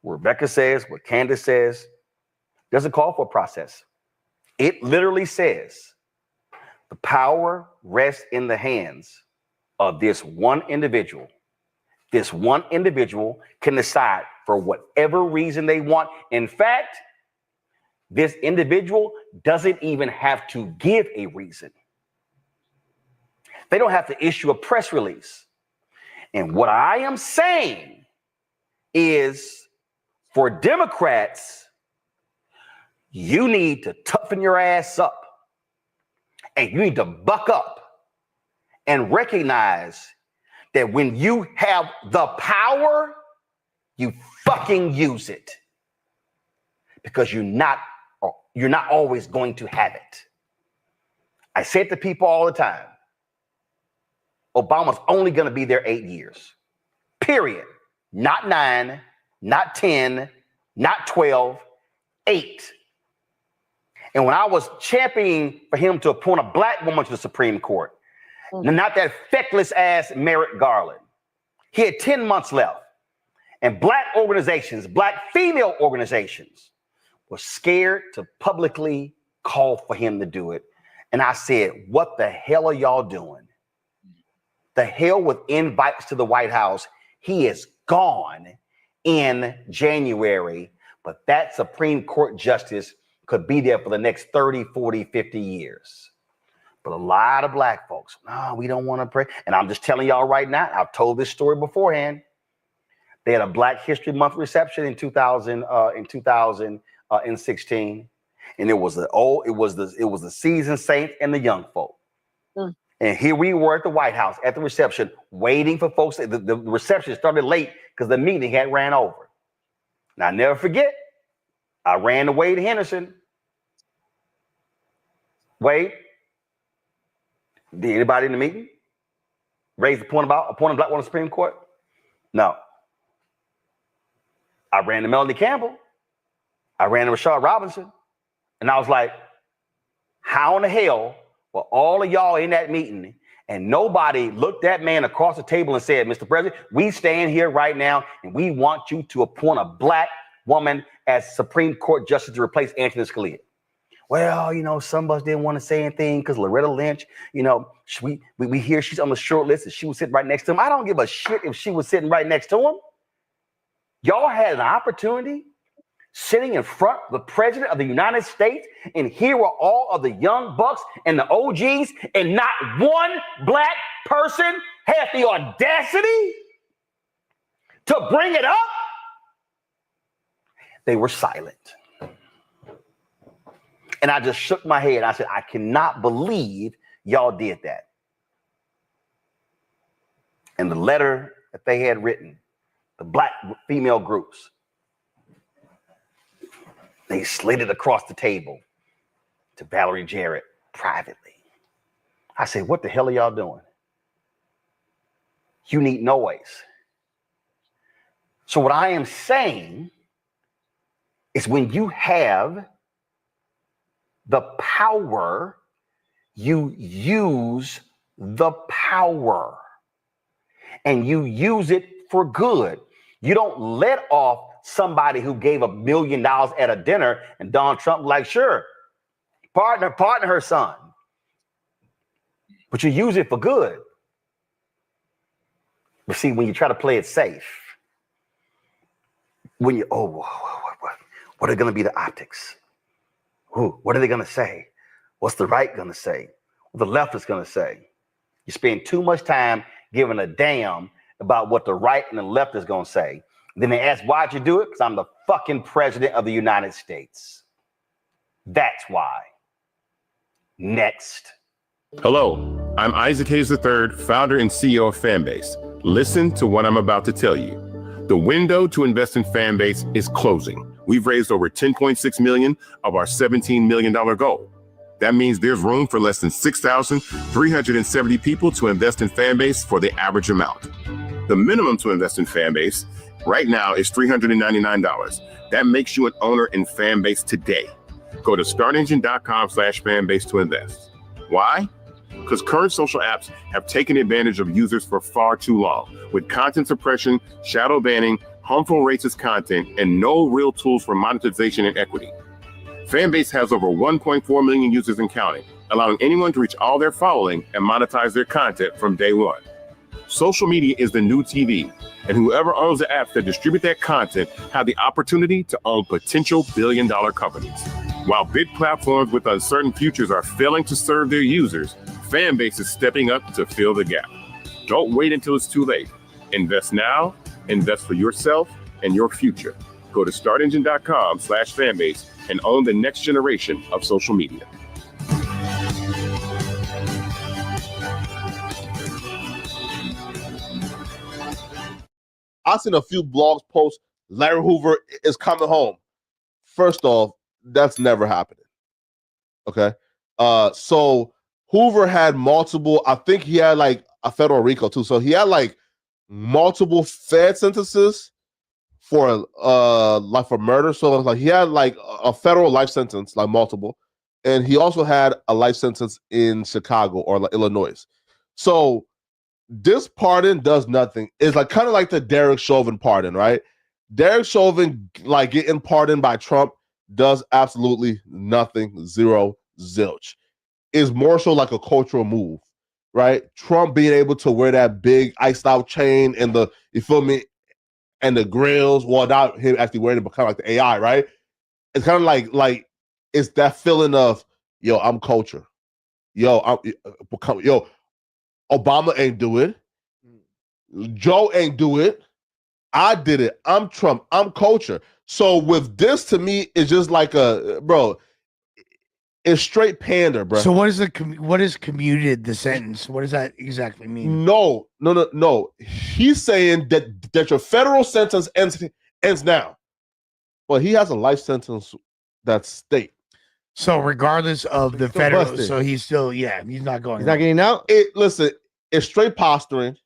[SPEAKER 19] what Rebecca says, what Candace says. Doesn't call for a process. It literally says the power rests in the hands of this one individual. This one individual can decide for whatever reason they want. In fact, this individual doesn't even have to give a reason. They don't have to issue a press release. And what I am saying is, for Democrats, you need to toughen your ass up and you need to buck up and recognize that when you have the power, you fucking use it, because you're not always going to have it. I say it to people all the time. Obama's only going to be there 8 years, period. Not 9, not 10, not 12, 8. And when I was championing for him to appoint a black woman to the Supreme Court, not that feckless ass Merrick Garland, he had 10 months left. And black organizations, black female organizations, were scared to publicly call for him to do it. And I said, what the hell are y'all doing? The hell with invites to the White House. He is gone in January, but that Supreme Court justice could be there for the next 30, 40, 50 years. But a lot of black folks, no, we don't want to pray. And I'm just telling y'all right now, I've told this story beforehand. They had a Black History Month reception in 2016, and it was the seasoned saints and the young folk. And here we were at the White House at the reception, waiting for folks. The reception started late because the meeting had ran over. Now, I never forget, I ran to Wade Henderson. Wade, did anybody in the meeting raise the point about appointing black woman to the Supreme Court? No. I ran to Melanie Campbell. I ran to Rashard Robinson. And I was like, how in the hell were all of y'all in that meeting and nobody looked that man across the table and said, Mr. President, we stand here right now and we want you to appoint a black woman as Supreme Court justice to replace Antonin Scalia? Well, some of us didn't want to say anything because Loretta Lynch, we hear she's on the short list and she was sitting right next to him. I don't give a shit if she was sitting right next to him. Y'all had an opportunity sitting in front of the president of the United States, and here were all of the young bucks and the OGs, and not one black person had the audacity to bring it up. They were silent. And I just shook my head. I said, I cannot believe y'all did that. And the letter that they had written, the black female groups, they slid it across the table to Valerie Jarrett privately. I said, what the hell are y'all doing? You need noise. So what I am saying is, when you have the power, you use the power, and you use it for good. You don't let off somebody who gave $1 million at a dinner and Donald Trump like, sure, partner her son. But you use it for good. But see, when you try to play it safe, when you, What are going to be the optics? What are they going to say? What's the right going to say? What the left is going to say? You spend too much time giving a damn about what the right and the left is going to say. Then they ask, why'd you do it? Because I'm the fucking president of the United States. That's why. Next.
[SPEAKER 2] Hello, I'm Isaac Hayes III, founder and CEO of Fanbase. Listen to what I'm about to tell you. The window to invest in Fanbase is closing. We've raised over $10.6 million of our $17 million goal. That means there's room for less than 6,370 people to invest in Fanbase for the average amount. The minimum to invest in Fanbase right now is $399. That makes you an owner in Fanbase today. Go to startengine.com/fanbase to invest. Why? Because current social apps have taken advantage of users for far too long, with content suppression, shadow banning, harmful racist content, and no real tools for monetization and equity. Fanbase has over 1.4 million users and counting, allowing anyone to reach all their following and monetize their content from day one. Social media is the new TV, and whoever owns the apps that distribute that content have the opportunity to own potential billion-dollar companies. While big platforms with uncertain futures are failing to serve their users, Fanbase is stepping up to fill the gap. Don't wait until it's too late. Invest now, invest for yourself and your future. Go to startengine.com/fanbase and own the next generation of social media.
[SPEAKER 3] I've seen a few blogs post Larry Hoover is coming home. First off, that's never happening. Okay. So Hoover had multiple, I think he had like a federal RICO too. So he had like multiple Fed sentences for like for murder. So like he had like a federal life sentence, like multiple. And he also had a life sentence in Chicago or like Illinois. So this pardon does nothing. It's like kind of like the Derek Chauvin pardon, right? Derek Chauvin, like getting pardoned by Trump, does absolutely nothing, zero, zilch. It's more so like a cultural move, right? Trump being able to wear that big iced out chain and the, you feel me, and the grills, well, not him actually wearing it, but kind of like the AI, right? It's kind of like it's that feeling of, yo, I'm culture. Yo, Obama ain't do it. Joe ain't do it. I did it. I'm Trump. I'm culture. So with this, to me, it's just like it's straight pander, bro.
[SPEAKER 23] So what is commuted the sentence? What does that exactly mean?
[SPEAKER 3] No. He's saying that your federal sentence ends now, but he has a life sentence that's state.
[SPEAKER 23] So regardless of the federal, so he's still, he's not going.
[SPEAKER 3] He's not getting out. Listen, it's straight posturing,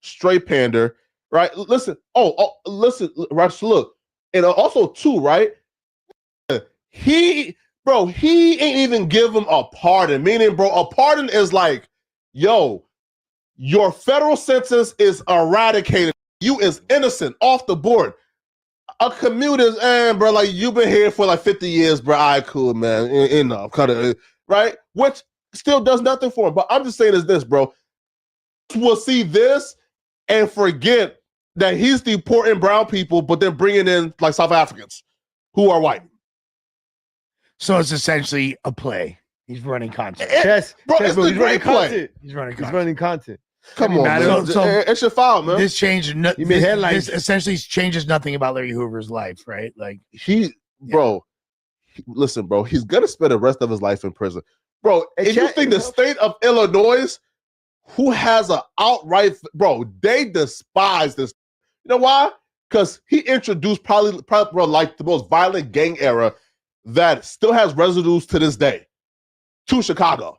[SPEAKER 3] straight pander, right? Listen, listen, right? So look, and also too, right? He ain't even give him a pardon. Meaning, bro, a pardon is like, yo, your federal sentence is eradicated. You is innocent, off the board. A commute is, bro, like you've been here for like 50 years, bro. All right, cool, man. Enough, kind of, right? Which still does nothing for him. But I'm just saying is this, bro. We'll see this and forget that he's deporting brown people, but then bringing in like South Africans who are white.
[SPEAKER 23] So it's essentially a play. He's running content.
[SPEAKER 3] It's the great play.
[SPEAKER 23] He's running content.
[SPEAKER 3] Come on, man. It's your foul, man.
[SPEAKER 23] This changed.
[SPEAKER 3] You mean headlines?
[SPEAKER 23] This essentially changes nothing about Larry Hoover's life, right? Like
[SPEAKER 3] listen, bro. He's gonna spend the rest of his life in prison, bro. If you think the state of Illinois, who has an outright, bro, they despise this. You know why? Because he introduced probably bro, like the most violent gang era that still has residues to this day to Chicago.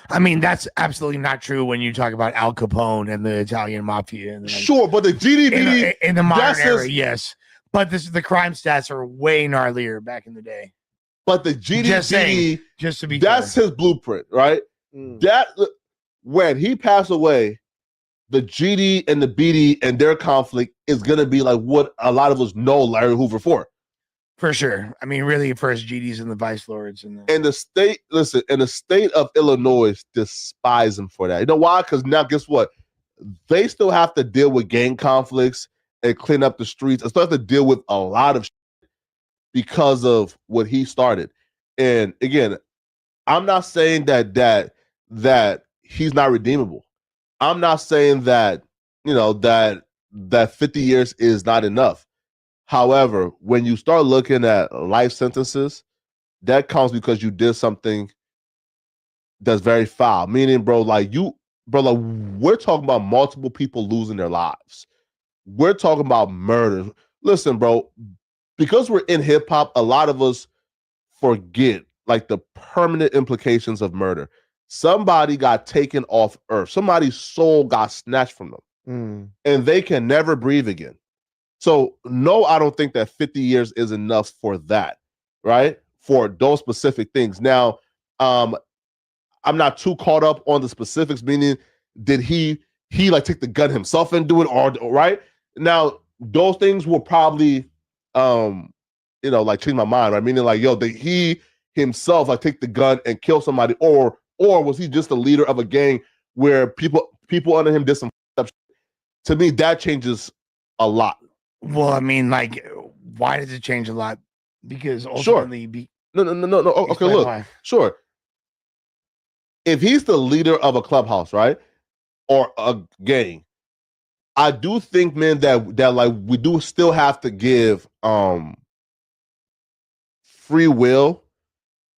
[SPEAKER 23] I mean, that's absolutely not true when you talk about Al Capone and the Italian mafia. And
[SPEAKER 3] sure, but the GDP
[SPEAKER 23] in the modern era, yes. But the crime stats are way gnarlier back in the day.
[SPEAKER 3] But the GDP,
[SPEAKER 23] just to be
[SPEAKER 3] that's
[SPEAKER 23] clear.
[SPEAKER 3] his blueprint, right? That when he passed away, the GD and the BD and their conflict is gonna be like what a lot of us know Larry Hoover for.
[SPEAKER 23] For sure. I mean, really, for his GDs and the vice lords and
[SPEAKER 3] the state. Listen, and the state of Illinois despise him for that. You know why? Because now, guess what? They still have to deal with gang conflicts and clean up the streets. They still have to deal with a lot of shit because of what he started. And again, I'm not saying that he's not redeemable. I'm not saying that, you know, that 50 years is not enough. However, when you start looking at life sentences, that comes because you did something that's very foul. Meaning, bro, like we're talking about multiple people losing their lives. We're talking about murder. Listen, bro, because we're in hip hop, a lot of us forget like the permanent implications of murder. Somebody got taken off earth. Somebody's soul got snatched from them, and they can never breathe again. So no, I don't think that 50 years is enough for that, right? For those specific things. Now, I'm not too caught up on the specifics, meaning did he like take the gun himself and do it, or right? Now, those things will probably like change my mind, right? Meaning like, did he himself like take the gun and kill somebody, or was he just the leader of a gang where people under him did some stuff? To me, that changes a lot.
[SPEAKER 23] Well, I mean, like, why does it change a lot? Because ultimately,
[SPEAKER 3] no. Okay, look,
[SPEAKER 23] why.
[SPEAKER 3] Sure. If he's the leader of a clubhouse, right, or a gang, I do think, man, that like we do still have to give free will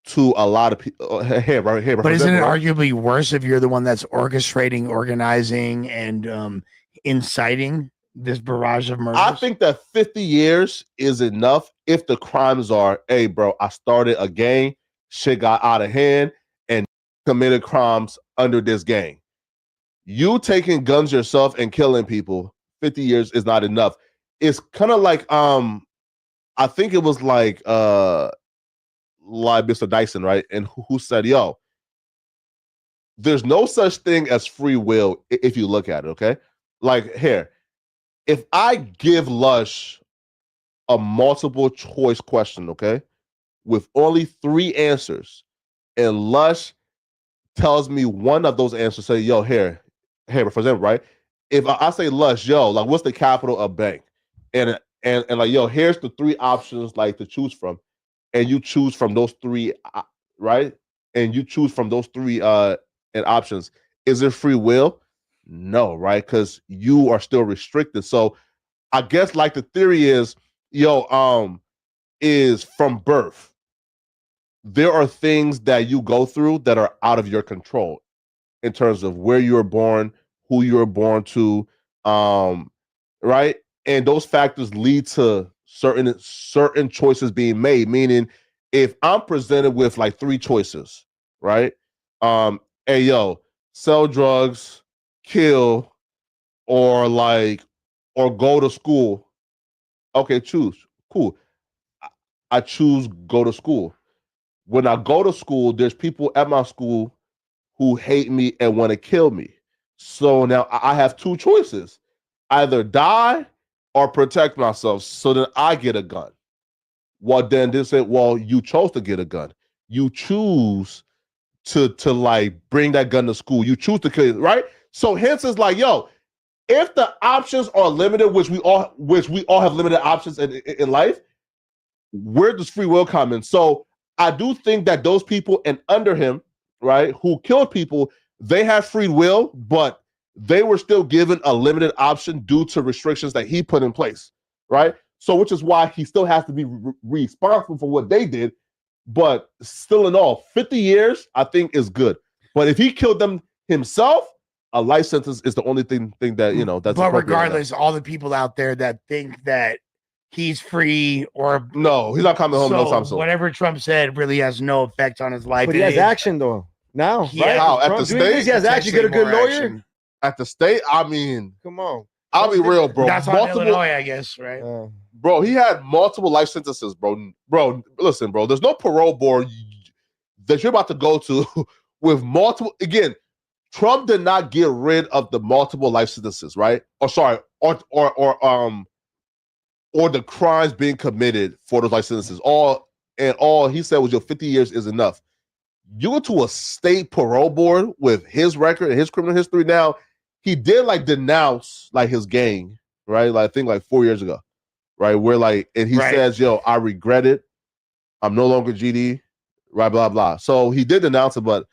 [SPEAKER 3] to a lot of people. Hey, bro.
[SPEAKER 23] But isn't it arguably worse if you're the one that's orchestrating, organizing, and inciting this barrage of murders?
[SPEAKER 3] I think that 50 years is enough if the crimes are, hey, bro, I started a gang, shit got out of hand, and committed crimes under this gang. You taking guns yourself and killing people, 50 years is not enough. It's kind of like, I think it was like Mr. Dyson, right? And who said, there's no such thing as free will if you look at it, okay? Like, here, if I give Lush a multiple choice question, okay, with only 3 answers, and Lush tells me one of those answers, say, here, for example, right? If I say, Lush, like, what's the capital of bank? And like, here's the 3 options, like, to choose from, and you choose from those 3, right? And you choose from those 3 and options. Is it free will? No, right? Because you are still restricted. So I guess like the theory is, is from birth. There are things that you go through that are out of your control in terms of where you were born, who you were born to, right? And those factors lead to certain choices being made. Meaning, if I'm presented with like 3 choices, right? Hey, sell drugs, kill, or go to school. Okay, choose. Cool. I choose go to school. When I go to school, there's people at my school who hate me and want to kill me. So now I have 2 choices: either die or protect myself. So then I get a gun. Well, then they say, well, you chose to get a gun. You choose to like bring that gun to school. You choose to kill, right? So hence it's like, if the options are limited, which we all have limited options in life, where does free will come in? So I do think that those people and under him, right, who killed people, they have free will, but they were still given a limited option due to restrictions that he put in place, right? So which is why he still has to be responsible for what they did. But still in all, 50 years, I think, is good. But if he killed them himself, a life sentence is the only thing that, that's.
[SPEAKER 23] But regardless, all the people out there that think that he's free or
[SPEAKER 3] no, he's not coming home no time soon.
[SPEAKER 23] Whatever Trump said really has no effect on his life.
[SPEAKER 4] But he has action though. Now, right?
[SPEAKER 3] How at the state?
[SPEAKER 4] He has action. Get a good lawyer
[SPEAKER 3] at the state. I mean,
[SPEAKER 4] come on.
[SPEAKER 3] I'll be real, bro.
[SPEAKER 23] That's on Illinois, I guess, right?
[SPEAKER 3] Bro, he had multiple life sentences, bro. Bro, listen, bro. There's no parole board that you're about to go to with multiple. Again, Trump did not get rid of the multiple life sentences, right? Or the crimes being committed for those life sentences. All he said was 50 years is enough. You go to a state parole board with his record and his criminal history. Now, he did like denounce like his gang, right? Like I think like 4 years ago, right? Where like, and he says, I regret it. I'm no longer GD, right, blah, blah. So he did announce it, but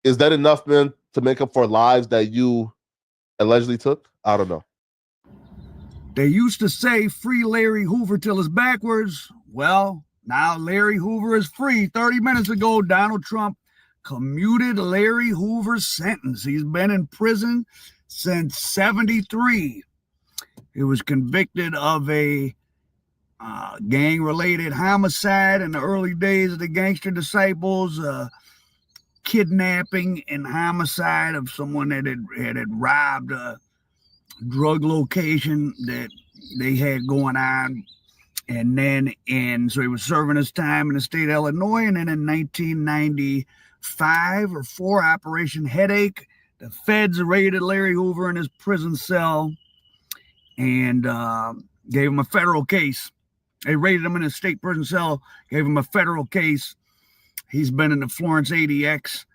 [SPEAKER 3] is that enough, man, to make up for lives that you allegedly took? I don't know.
[SPEAKER 7] They used to say free Larry Hoover till it's backwards. Well, now Larry Hoover is free. 30 minutes ago, Donald Trump commuted Larry Hoover's sentence. He's been in prison since 73. He was convicted of a gang-related homicide in the early days of the Gangster Disciples, kidnapping and homicide of someone that had robbed a drug location that they had going on. And then, so he was serving his time in the state of Illinois. And then in 1995 or 4, Operation Headache, the feds raided Larry Hoover in his prison cell and gave him a federal case. They raided him in his state prison cell, gave him a federal case. He's been in the Florence ADX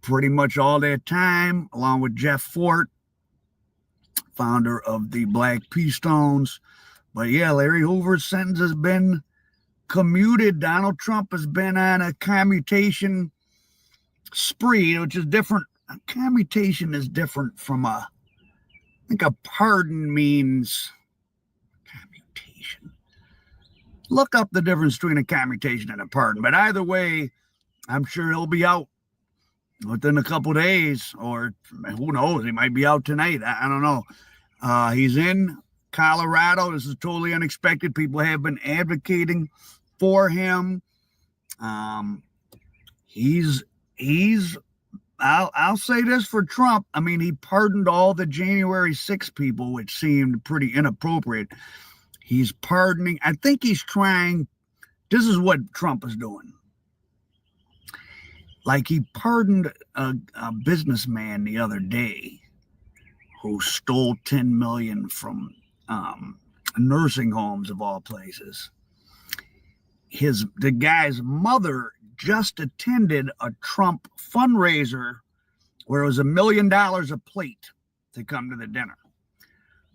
[SPEAKER 7] pretty much all that time, along with Jeff Fort, founder of the Black P-Stones. But yeah, Larry Hoover's sentence has been commuted. Donald Trump has been on a commutation spree, which is different. A commutation is different from I think a pardon means commutation. Look up the difference between a commutation and a pardon. But either way, I'm sure he'll be out within a couple days, or who knows, he might be out tonight. I don't know. He's in Colorado. This is totally unexpected. People have been advocating for him. I'll say this for Trump. I mean, he pardoned all the January 6 people, which seemed pretty inappropriate. He's pardoning. I think he's trying. This is what Trump is doing. Like, he pardoned a businessman the other day who stole $10 million from nursing homes of all places. The guy's mother just attended a Trump fundraiser where it was $1 million a plate to come to the dinner.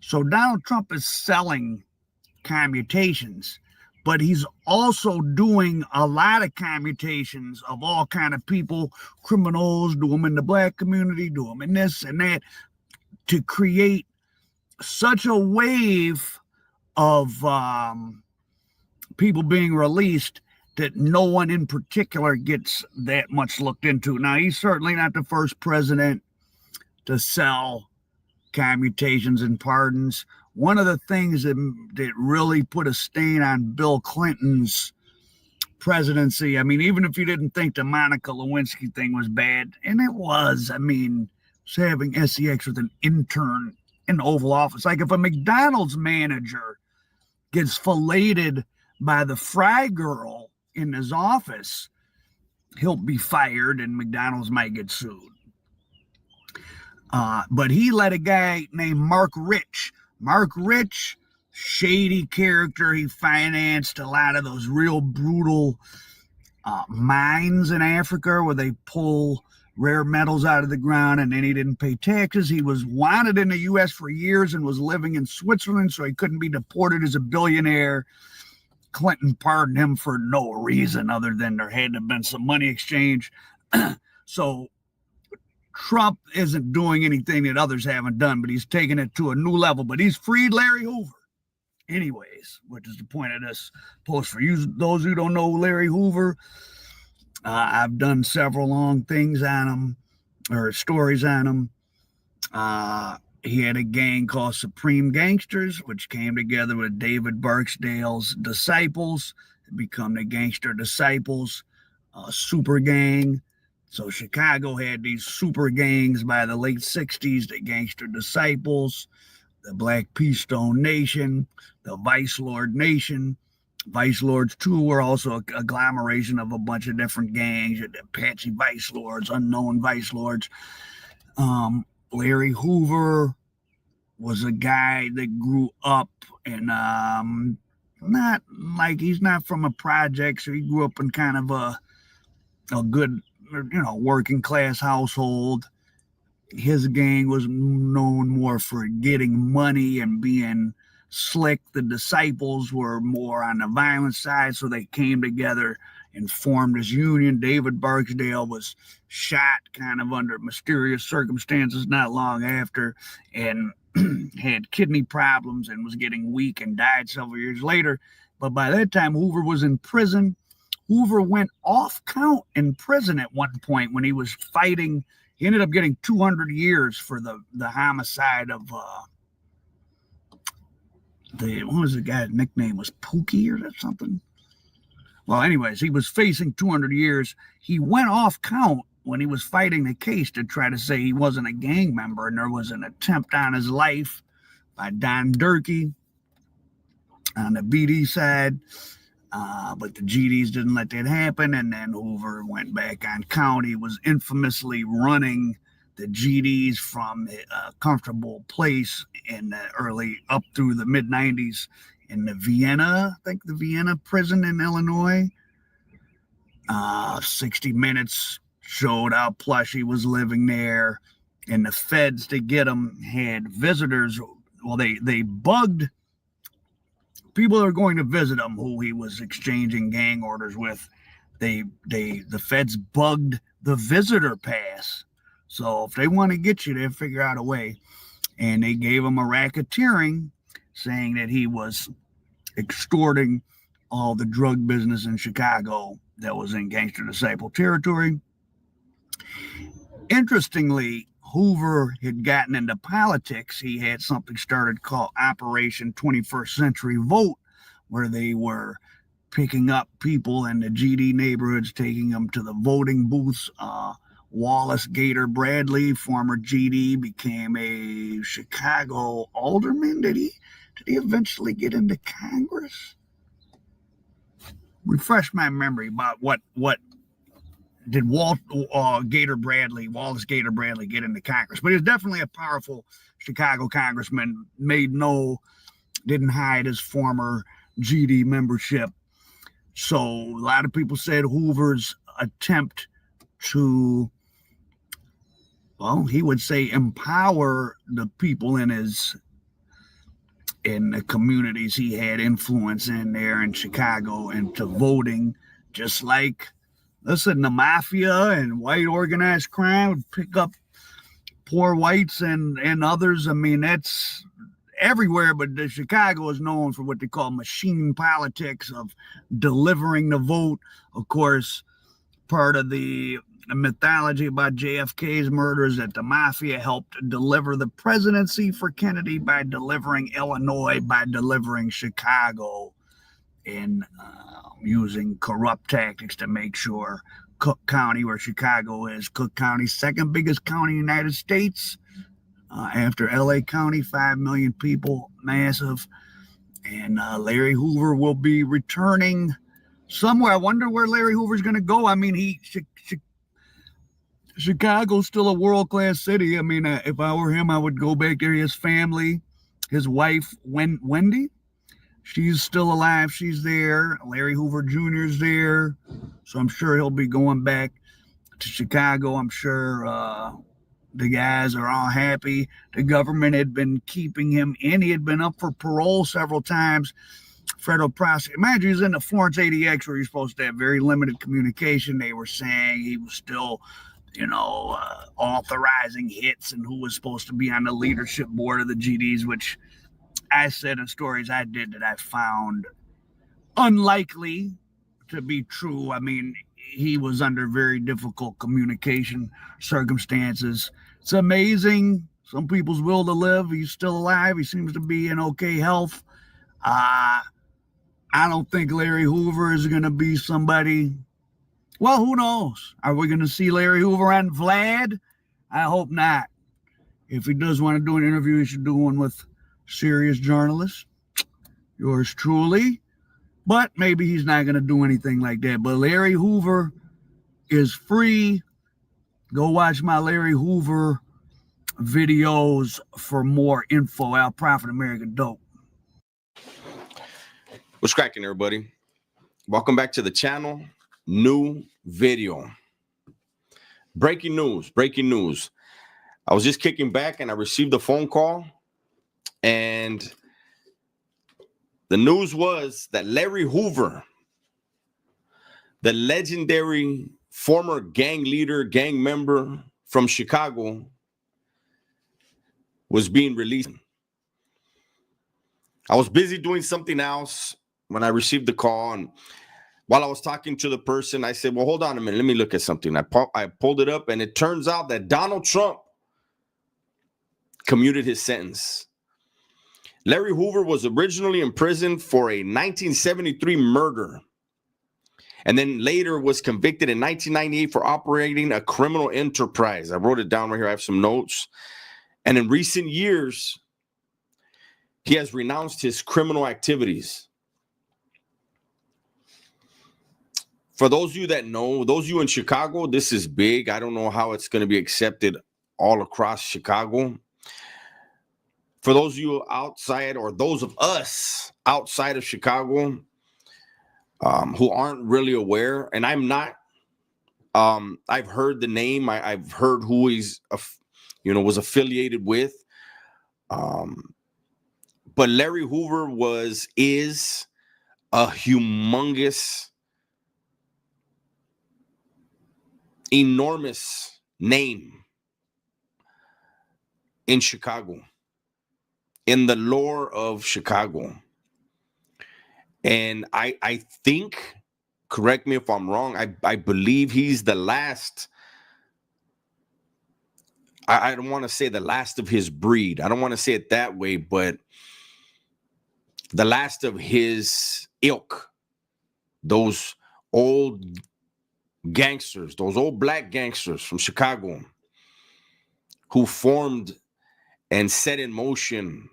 [SPEAKER 7] So Donald Trump is selling commutations, but he's also doing a lot of commutations of all kind of people, criminals, do them in the black community, do them in this and that, to create such a wave of people being released that no one in particular gets that much looked into. Now, he's certainly not the first president to sell commutations and pardons. One of the things that really put a stain on Bill Clinton's presidency, I mean, even if you didn't think the Monica Lewinsky thing was bad, and it was, I mean, having SEX with an intern in the Oval Office. Like, if a McDonald's manager gets filleted by the fry girl in his office, he'll be fired and McDonald's might get sued. But he let a guy named Mark Rich, shady character. He financed a lot of those real brutal mines in Africa where they pull rare metals out of the ground, and then he didn't pay taxes. He was wanted in the U.S. for years and was living in Switzerland, so he couldn't be deported as a billionaire. Clinton pardoned him for no reason other than there had to have been some money exchange. So Trump isn't doing anything that others haven't done, but he's taking it to a new level. But he's freed Larry Hoover anyways, which is the point of this post. For you, those who don't know Larry Hoover, I've done several long things on him, or stories on him. He had a gang called Supreme Gangsters, which came together with David Barksdale's disciples to become the Gangster Disciples, super gang. So Chicago had these super gangs by the late 60s, the Gangster Disciples, the Black P-Stone Nation, the Vice Lord Nation. Vice Lords, too, were also a agglomeration of a bunch of different gangs, Apache Vice Lords, unknown Vice Lords. Larry Hoover was a guy that grew up in, not like, he's not from a project, so he grew up in kind of a good, working class household. His gang was known more for getting money and being Slick, the disciples, were more on the violent side, so they came together and formed this union. David Barksdale was shot kind of under mysterious circumstances not long after, and had kidney problems and was getting weak and died several years later. But by that time, Hoover was in prison. Hoover went off count in prison at one point when he was fighting. He ended up getting 200 years for the homicide of what was the guy's nickname? Was Pookie or something? Well, anyways, he was facing 200 years. He went off count when he was fighting the case to try to say he wasn't a gang member, and there was an attempt on his life by Don Durkee on the BD side. But the GDs didn't let that happen, and then Hoover went back on count. He was infamously running the GDs from a comfortable place in the early up through the mid-90s in the Vienna prison in Illinois. 60 Minutes showed how plush he was living there, and the feds, to get him, had visitors. Well, they bugged people that are going to visit him who he was exchanging gang orders with. The feds bugged the visitor pass. So if they want to get you, they'll figure out a way. And they gave him a racketeering, saying that he was extorting all the drug business in Chicago that was in Gangster Disciple territory. Interestingly, Hoover had gotten into politics. He had something started called Operation 21st Century Vote, where they were picking up people in the GD neighborhoods, taking them to the voting booths. Wallace Gator Bradley, former GD, became a Chicago alderman. Did he eventually get into Congress? Refresh my memory about what did Wallace Gator Bradley get into Congress? But he was definitely a powerful Chicago congressman. Didn't hide his former GD membership. So a lot of people said Hoover's attempt to, well, he would say empower the people in the communities he had influence in there in Chicago into voting, just like, listen, the mafia and white organized crime would pick up poor whites and others. I mean, that's everywhere, but Chicago is known for what they call machine politics of delivering the vote. Of course, part of the mythology about JFK's murder is that the mafia helped deliver the presidency for Kennedy by delivering Illinois, by delivering Chicago, and using corrupt tactics to make sure Cook County, where Chicago is, Cook County, second biggest county in the United States, after LA County, 5 million people, massive. And Larry Hoover will be returning somewhere. I wonder where Larry Hoover's going to go. I mean, Chicago's still a world-class city. I mean, if I were him, I would go back there. His family, his wife, Wendy, she's still alive. She's there. Larry Hoover Jr. is there. So I'm sure he'll be going back to Chicago. I'm sure the guys are all happy. The government had been keeping him in. He had been up for parole several times. Federal prosecutor, mind you, he's in the Florence ADX where you're supposed to have very limited communication. They were saying he was still, authorizing hits and who was supposed to be on the leadership board of the GDs, which I said in stories I did that I found unlikely to be true. I mean, he was under very difficult communication circumstances. It's amazing. Some people's will to live. He's still alive. He seems to be in okay health. I don't think Larry Hoover is going to be somebody. Well, who knows? Are we going to see Larry Hoover on Vlad? I hope not. If he does want to do an interview, he should do one with serious journalists. Yours truly. But maybe he's not going to do anything like that. But Larry Hoover is free. Go watch my Larry Hoover videos for more info. Al Prophet American Dope.
[SPEAKER 6] What's cracking, everybody? Welcome back to the channel. New video. Breaking news. I was just kicking back and I received a phone call, and The news was that Larry Hoover, the legendary former gang leader, gang member from Chicago, was being released. I was busy doing something else when I received the call, and while I was talking to the person, I said, well, hold on a minute. Let me look at something. I pulled it up, and it turns out that Donald Trump commuted his sentence. Larry Hoover was originally imprisoned for a 1973 murder, and then later was convicted in 1998 for operating a criminal enterprise. I wrote it down right here. I have some notes. And in recent years, he has renounced his criminal activities. For those of you that know, those of you in Chicago, this is big. I don't know how it's going to be accepted all across Chicago. For those of you outside, or those of us outside of Chicago who aren't really aware, and I'm not, I've heard the name, I've heard who he's, was affiliated with. But Larry Hoover is a humongous, enormous name in Chicago, in the lore of Chicago. And I think, correct me if I'm wrong, I believe he's the last, I don't want to say the last of his breed. I don't want to say it that way, but the last of his ilk. Those old gangsters, those old black gangsters from Chicago who formed and set in motion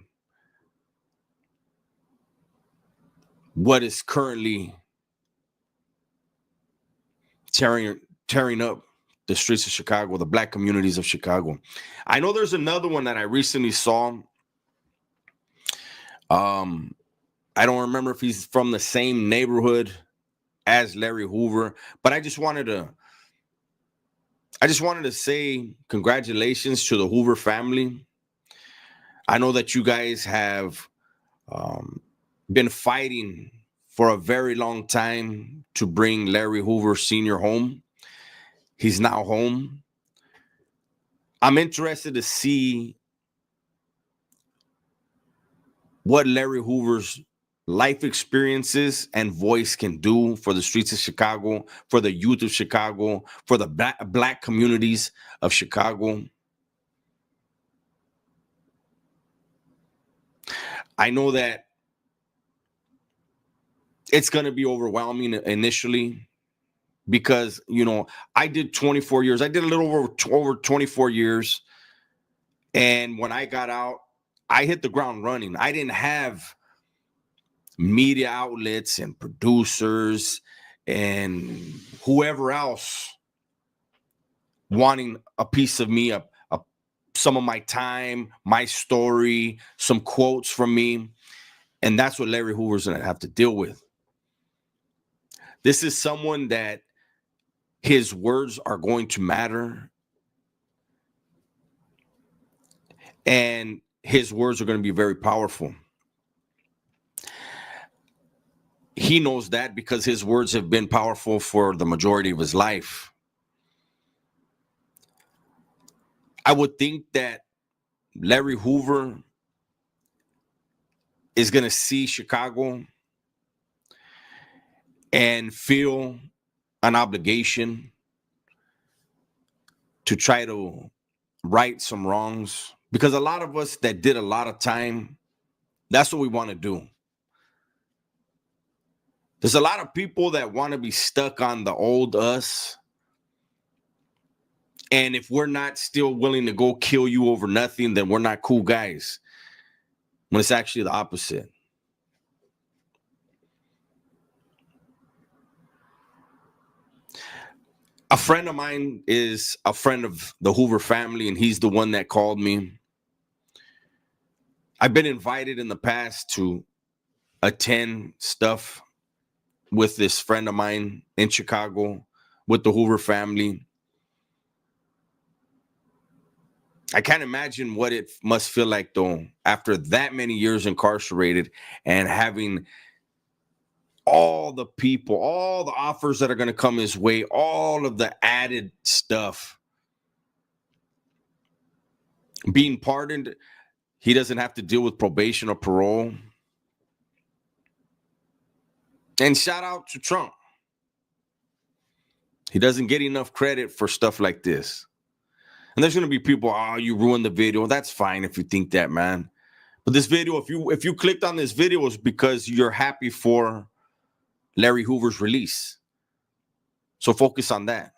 [SPEAKER 6] what is currently tearing up the streets of Chicago, the black communities of Chicago. I know there's another one that I recently saw. I don't remember if he's from the same neighborhood as Larry Hoover, but I just wanted to say congratulations to the Hoover family. I know that you guys have been fighting for a very long time to bring Larry Hoover Sr. home. He's now home. I'm interested to see what Larry Hoover's life experiences and voice can do for the streets of Chicago, for the youth of Chicago, for the black communities of Chicago. I know that it's going to be overwhelming initially because, I did 24 years. I did a little over 24 years. And when I got out, I hit the ground running. I didn't have media outlets and producers and whoever else wanting a piece of me, some of my time, my story, some quotes from me. And that's what Larry Hoover's going to have to deal with. This is someone that his words are going to matter. And his words are going to be very powerful. He knows that because his words have been powerful for the majority of his life. I would think that Larry Hoover is going to see Chicago and feel an obligation to try to right some wrongs. Because a lot of us that did a lot of time, that's what we want to do. There's a lot of people that want to be stuck on the old us. And if we're not still willing to go kill you over nothing, then we're not cool guys. When it's actually the opposite. A friend of mine is a friend of the Hoover family, and he's the one that called me. I've been invited in the past to attend stuff with this friend of mine in Chicago with the Hoover family. I can't imagine what it must feel like, though, after that many years incarcerated and having all the people, all the offers that are going to come his way, all of the added stuff. Being pardoned, he doesn't have to deal with probation or parole. And shout out to Trump. He doesn't get enough credit for stuff like this. And there's going to be people, oh, you ruined the video. That's fine if you think that, man. But this video, if you clicked on this video, it's because you're happy for Larry Hoover's release. So focus on that.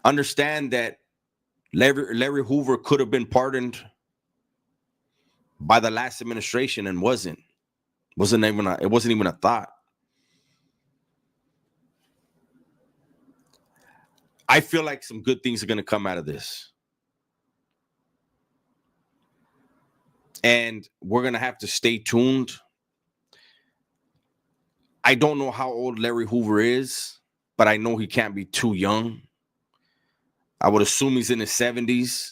[SPEAKER 6] Understand that Larry Hoover could have been pardoned by the last administration and wasn't. It wasn't even a thought. I feel like some good things are going to come out of this. And we're going to have to stay tuned. I don't know how old Larry Hoover is, but I know he can't be too young. I would assume he's in his 70s.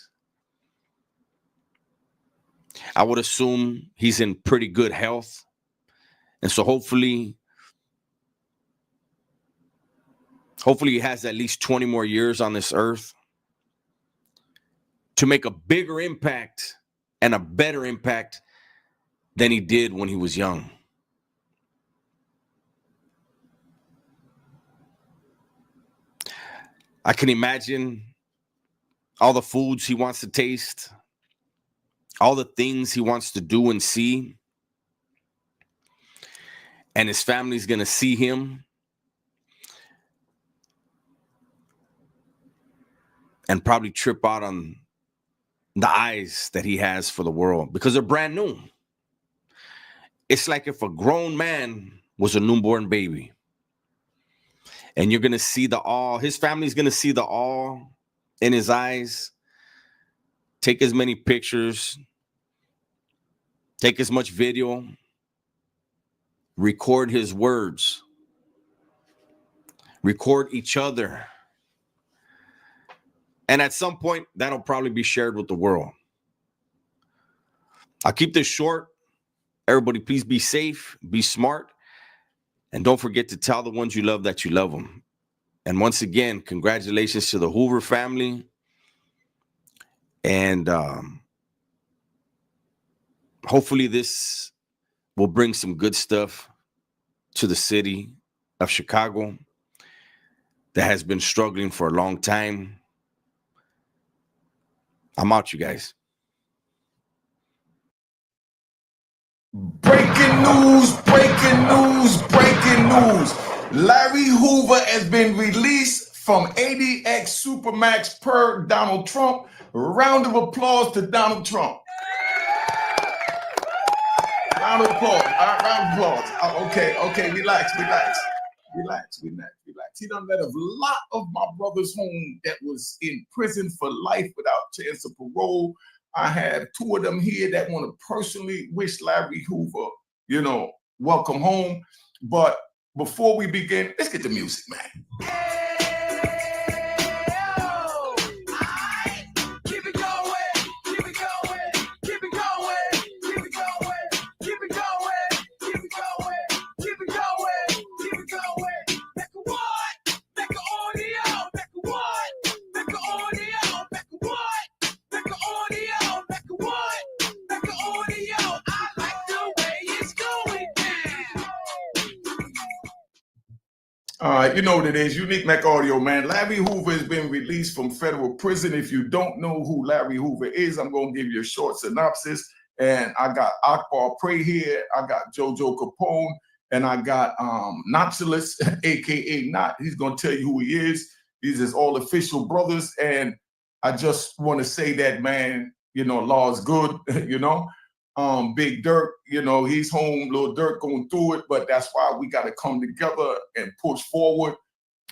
[SPEAKER 6] I would assume he's in pretty good health. And so hopefully he has at least 20 more years on this earth to make a bigger impact and a better impact than he did when he was young. I can imagine all the foods he wants to taste, all the things he wants to do and see. And his family's going to see him and probably trip out on the eyes that he has for the world because they're brand new. It's like if a grown man was a newborn baby. And you're going to see the awe. His family's going to see the awe in his eyes. Take as many pictures. Take as much video. Record his words. Record each other. And at some point, that'll probably be shared with the world. I'll keep this short. Everybody, please be safe. Be smart. And don't forget to tell the ones you love that you love them. And once again, congratulations to the Hoover family. And hopefully this will bring some good stuff to the city of Chicago that has been struggling for a long time. I'm out, you guys.
[SPEAKER 5] Breaking news, breaking news, breaking news. Larry Hoover has been released from ADX Supermax per Donald Trump. Round of applause to Donald Trump. Round of applause. All right, round of applause. Okay, relax. He done let a lot of my brothers home that was in prison for life without chance of parole. I have two of them here that want to personally wish Larry Hoover, welcome home. But before we begin, let's get the music, man. You know what it is, Unique Mac Audio, man. Larry Hoover has been released from federal prison. If you don't know who Larry Hoover is, I'm going to give you a short synopsis. And I got Akbar Prey here, I got Jojo Capone, and I got Notulus, a.k.a. Not. He's going to tell you who he is. These is all official brothers. And I just want to say that, man, law is good, Big Dirk, he's home, Lil Durk going through it, but that's why we got to come together and push forward.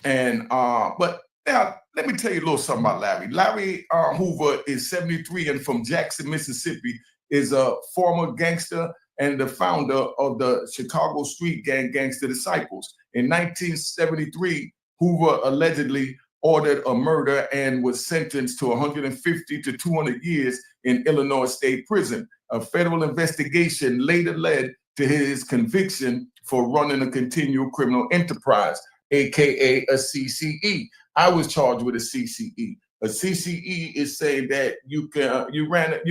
[SPEAKER 5] And but now let me tell you a little something about Larry. Larry Hoover is 73 and from Jackson, Mississippi, is a former gangster and the founder of the Chicago street gang Gangster Disciples. In 1973, Hoover allegedly ordered a murder and was sentenced to 150 to 200 years in Illinois State Prison. A federal investigation later led to his conviction for running a continual criminal enterprise, aka a CCE. I was charged with a CCE. A CCE is saying that you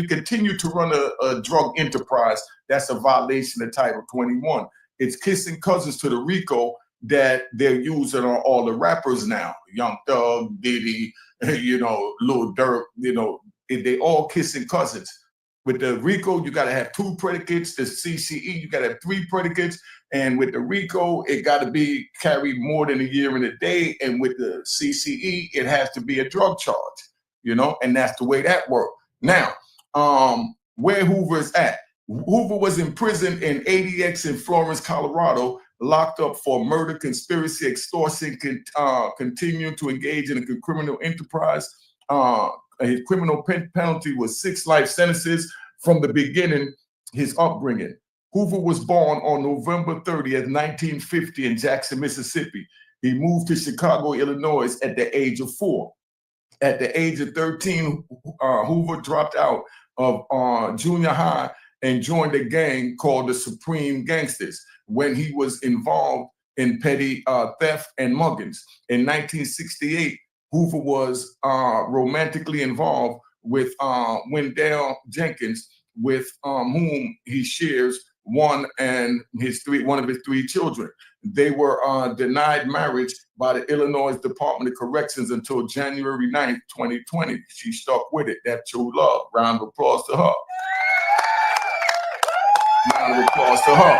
[SPEAKER 5] continue to run a drug enterprise. That's a violation of Title 21. It's kissing cousins to the RICO that they're using on all the rappers now. Young Thug, Diddy, Lil Durk, they all kissing cousins. With the RICO, you got to have 2 predicates. The CCE, you got to have 3 predicates. And with the RICO, it got to be carried more than a year and a day. And with the CCE, it has to be a drug charge, and that's the way that works. Now, where Hoover is at. Hoover was imprisoned in ADX in Florence, Colorado, locked up for murder, conspiracy, extortion, continuing to engage in a criminal enterprise. His criminal penalty was 6 life sentences from the beginning, his upbringing. Hoover was born on November 30th, 1950 in Jackson, Mississippi. He moved to Chicago, Illinois at the age of 4. At the age of 13, Hoover dropped out of junior high and joined a gang called the Supreme Gangsters when he was involved in petty theft and muggings. In 1968, Hoover was romantically involved with Wendell Jenkins, with whom he shares one of his 3 children. They were denied marriage by the Illinois Department of Corrections until January 9th, 2020. She stuck with it. That's true love. Round of applause to her. Round of applause to her.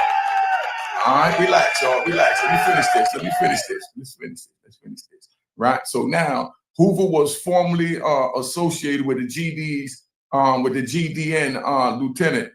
[SPEAKER 5] All right, relax, y'all. Relax. Let me finish this. Right. So now Hoover was formerly associated with the GDs, with the GDN lieutenant,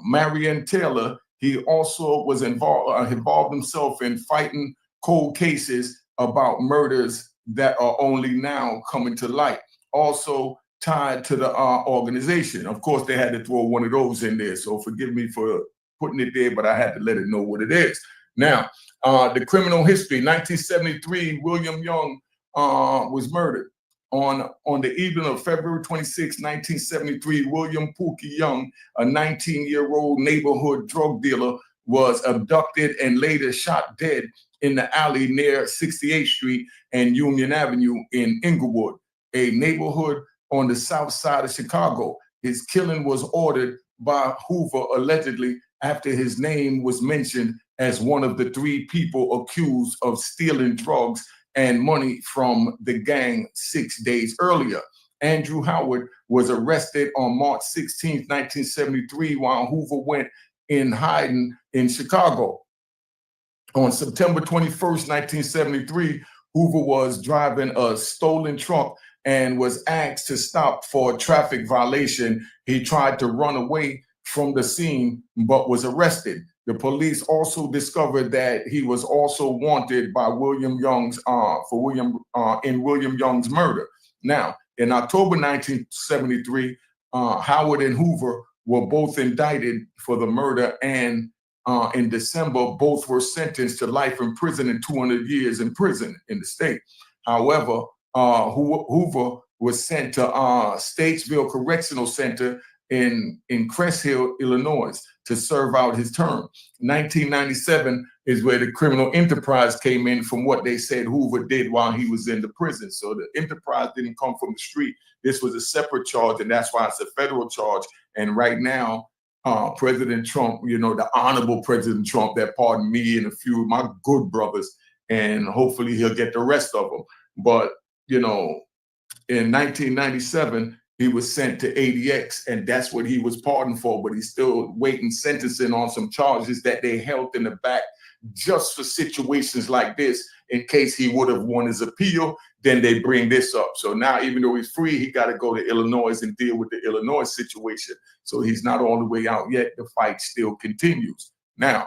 [SPEAKER 5] Marion Taylor. He also was involved himself in fighting cold cases about murders that are only now coming to light. Also tied to the organization. Of course, they had to throw one of those in there. So forgive me for putting it there, but I had to let it know what it is. Now, the criminal history, 1973, William Young was murdered. On the evening of February 26, 1973, William Pookie Young, a 19-year-old neighborhood drug dealer, was abducted and later shot dead in the alley near 68th Street and Union Avenue in Inglewood, a neighborhood on the south side of Chicago. His killing was ordered by Hoover allegedly after his name was mentioned as one of the 3 people accused of stealing drugs and money from the gang 6 days earlier. Andrew Howard was arrested on March 16, 1973, while Hoover went in hiding in Chicago. On September 21st, 1973, Hoover was driving a stolen truck and was asked to stop for a traffic violation. He tried to run away from the scene, but was arrested. The police also discovered that he was also wanted by William Young's in William Young's murder. Now, in October 1973, Howard and Hoover were both indicted for the murder, and in December, both were sentenced to life in prison and 200 years in prison in the state. However, Hoover was sent to Statesville Correctional Center in Crest Hill, Illinois, to serve out his term. 1997 is where the criminal enterprise came in from what they said Hoover did while he was in the prison. So the enterprise didn't come from the street. This was a separate charge, and that's why it's a federal charge. And right now, President Trump, the honorable President Trump that pardoned me and a few of my good brothers, and hopefully he'll get the rest of them. But, in 1997, he was sent to ADX, and that's what he was pardoned for, but he's still waiting sentencing on some charges that they held in the back just for situations like this. In case he would have won his appeal, then they bring this up. So now, even though he's free, he got to go to Illinois and deal with the Illinois situation. So he's not all the way out yet. The fight still continues. Now,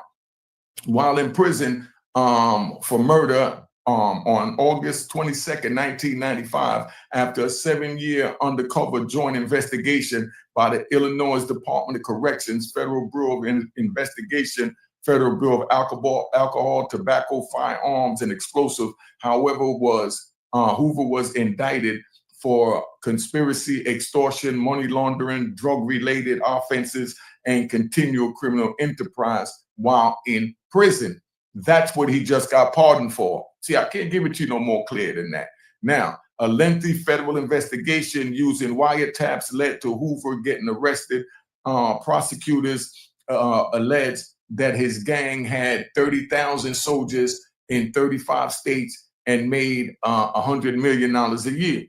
[SPEAKER 5] while in prison for murder, on August 22nd, 1995, after a 7-year undercover joint investigation by the Illinois Department of Corrections, Federal Bureau of Investigation, Federal Bureau of Alcohol, Tobacco, Firearms, and Explosive, however, was Hoover was indicted for conspiracy, extortion, money laundering, drug-related offenses, and continual criminal enterprise while in prison. That's what he just got pardoned for. See, I can't give it to you no more clear than that. Now, a lengthy federal investigation using wiretaps led to Hoover getting arrested. Prosecutors alleged that his gang had 30,000 soldiers in 35 states and made $100 million a year.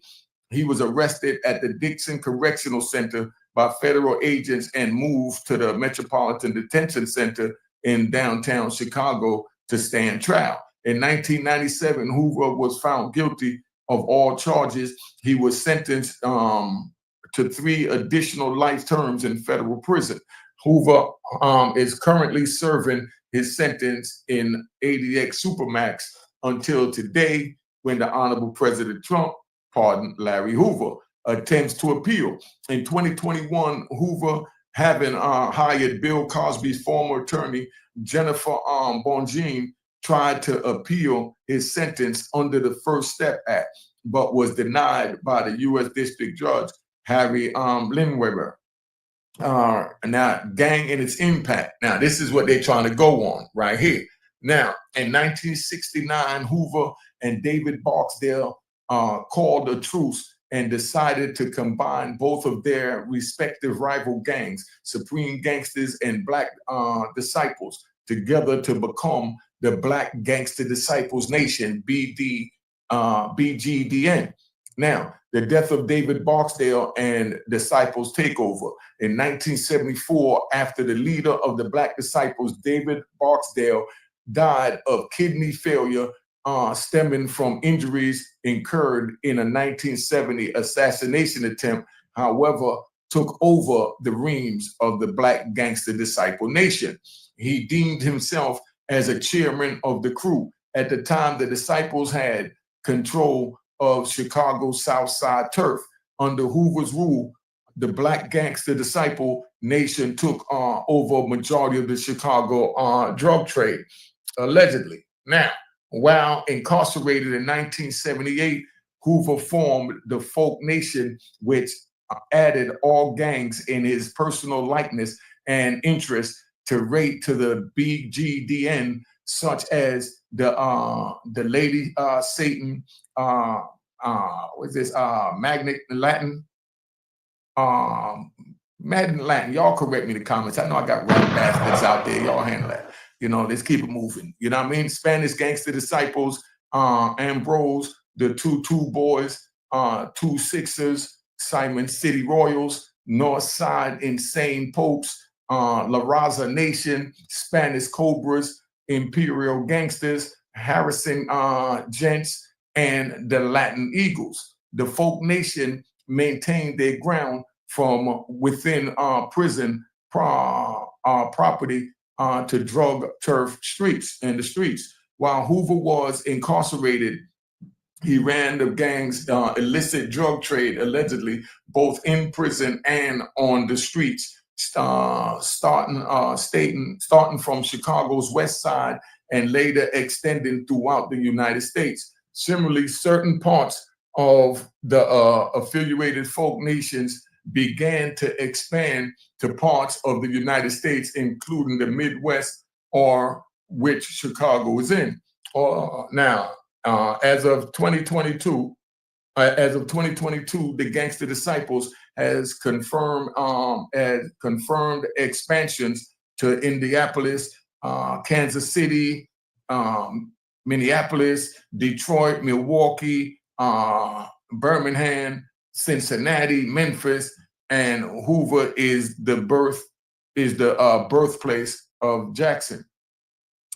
[SPEAKER 5] He was arrested at the Dixon Correctional Center by federal agents and moved to the Metropolitan Detention Center in downtown Chicago to stand trial. In 1997, Hoover was found guilty of all charges. He was sentenced to 3 additional life terms in federal prison. Hoover is currently serving his sentence in ADX Supermax until today, when the Honorable President Trump pardoned Larry Hoover. Attempts to appeal. In 2021, Hoover, having hired Bill Cosby's former attorney, Jennifer Bongine, tried to appeal his sentence under the First Step Act, but was denied by the U.S. District Judge, Harry Lindweber. Now, gang and its impact. Now, this is what they're trying to go on right here. Now, in 1969, Hoover and David Barksdale called a truce and decided to combine both of their respective rival gangs, Supreme Gangsters and Black Disciples, together to become the Black Gangster Disciples Nation, BGDN. Now, the death of David Barksdale and Disciples takeover. In 1974, after the leader of the Black Disciples, David Barksdale, died of kidney failure stemming from injuries incurred in a 1970 assassination attempt, however, took over the reins of the Black Gangster Disciple Nation. He deemed himself as a chairman of the crew. At the time, the Disciples had control of Chicago's South Side turf. Under Hoover's rule, the Black Gangster Disciple Nation took over a majority of the Chicago drug trade, allegedly. Now, while incarcerated in 1978, Hoover formed the Folk Nation, which added all gangs in his personal likeness and interest to rate to the BGDN, such as the Lady Satan, what's this, Magnet Latin, Madden Latin. Y'all correct me in the comments. I know I got rap bastards out there. Y'all handle that. You know, let's keep it moving. You know what I mean? Spanish Gangster Disciples, Ambrose, the two Boys, 2 Sixers, Simon City Royals, North Side Insane Popes, La Raza Nation, Spanish Cobras, Imperial Gangsters, Harrison Gents, and the Latin Eagles. The Folk Nation maintained their ground from within prison property to drug turf streets in the streets. While Hoover was incarcerated, he ran the gang's illicit drug trade, allegedly, both in prison and on the streets, starting from Chicago's West Side and later extending throughout the United States. Similarly, certain parts of the affiliated folk nations began to expand to parts of the United States, including the Midwest, or which Chicago is in. Now, as of 2022, the Gangster Disciples has confirmed expansions to Indianapolis, Kansas City, Minneapolis, Detroit, Milwaukee, Birmingham, Cincinnati, Memphis, and Hoover is the birthplace of Jackson.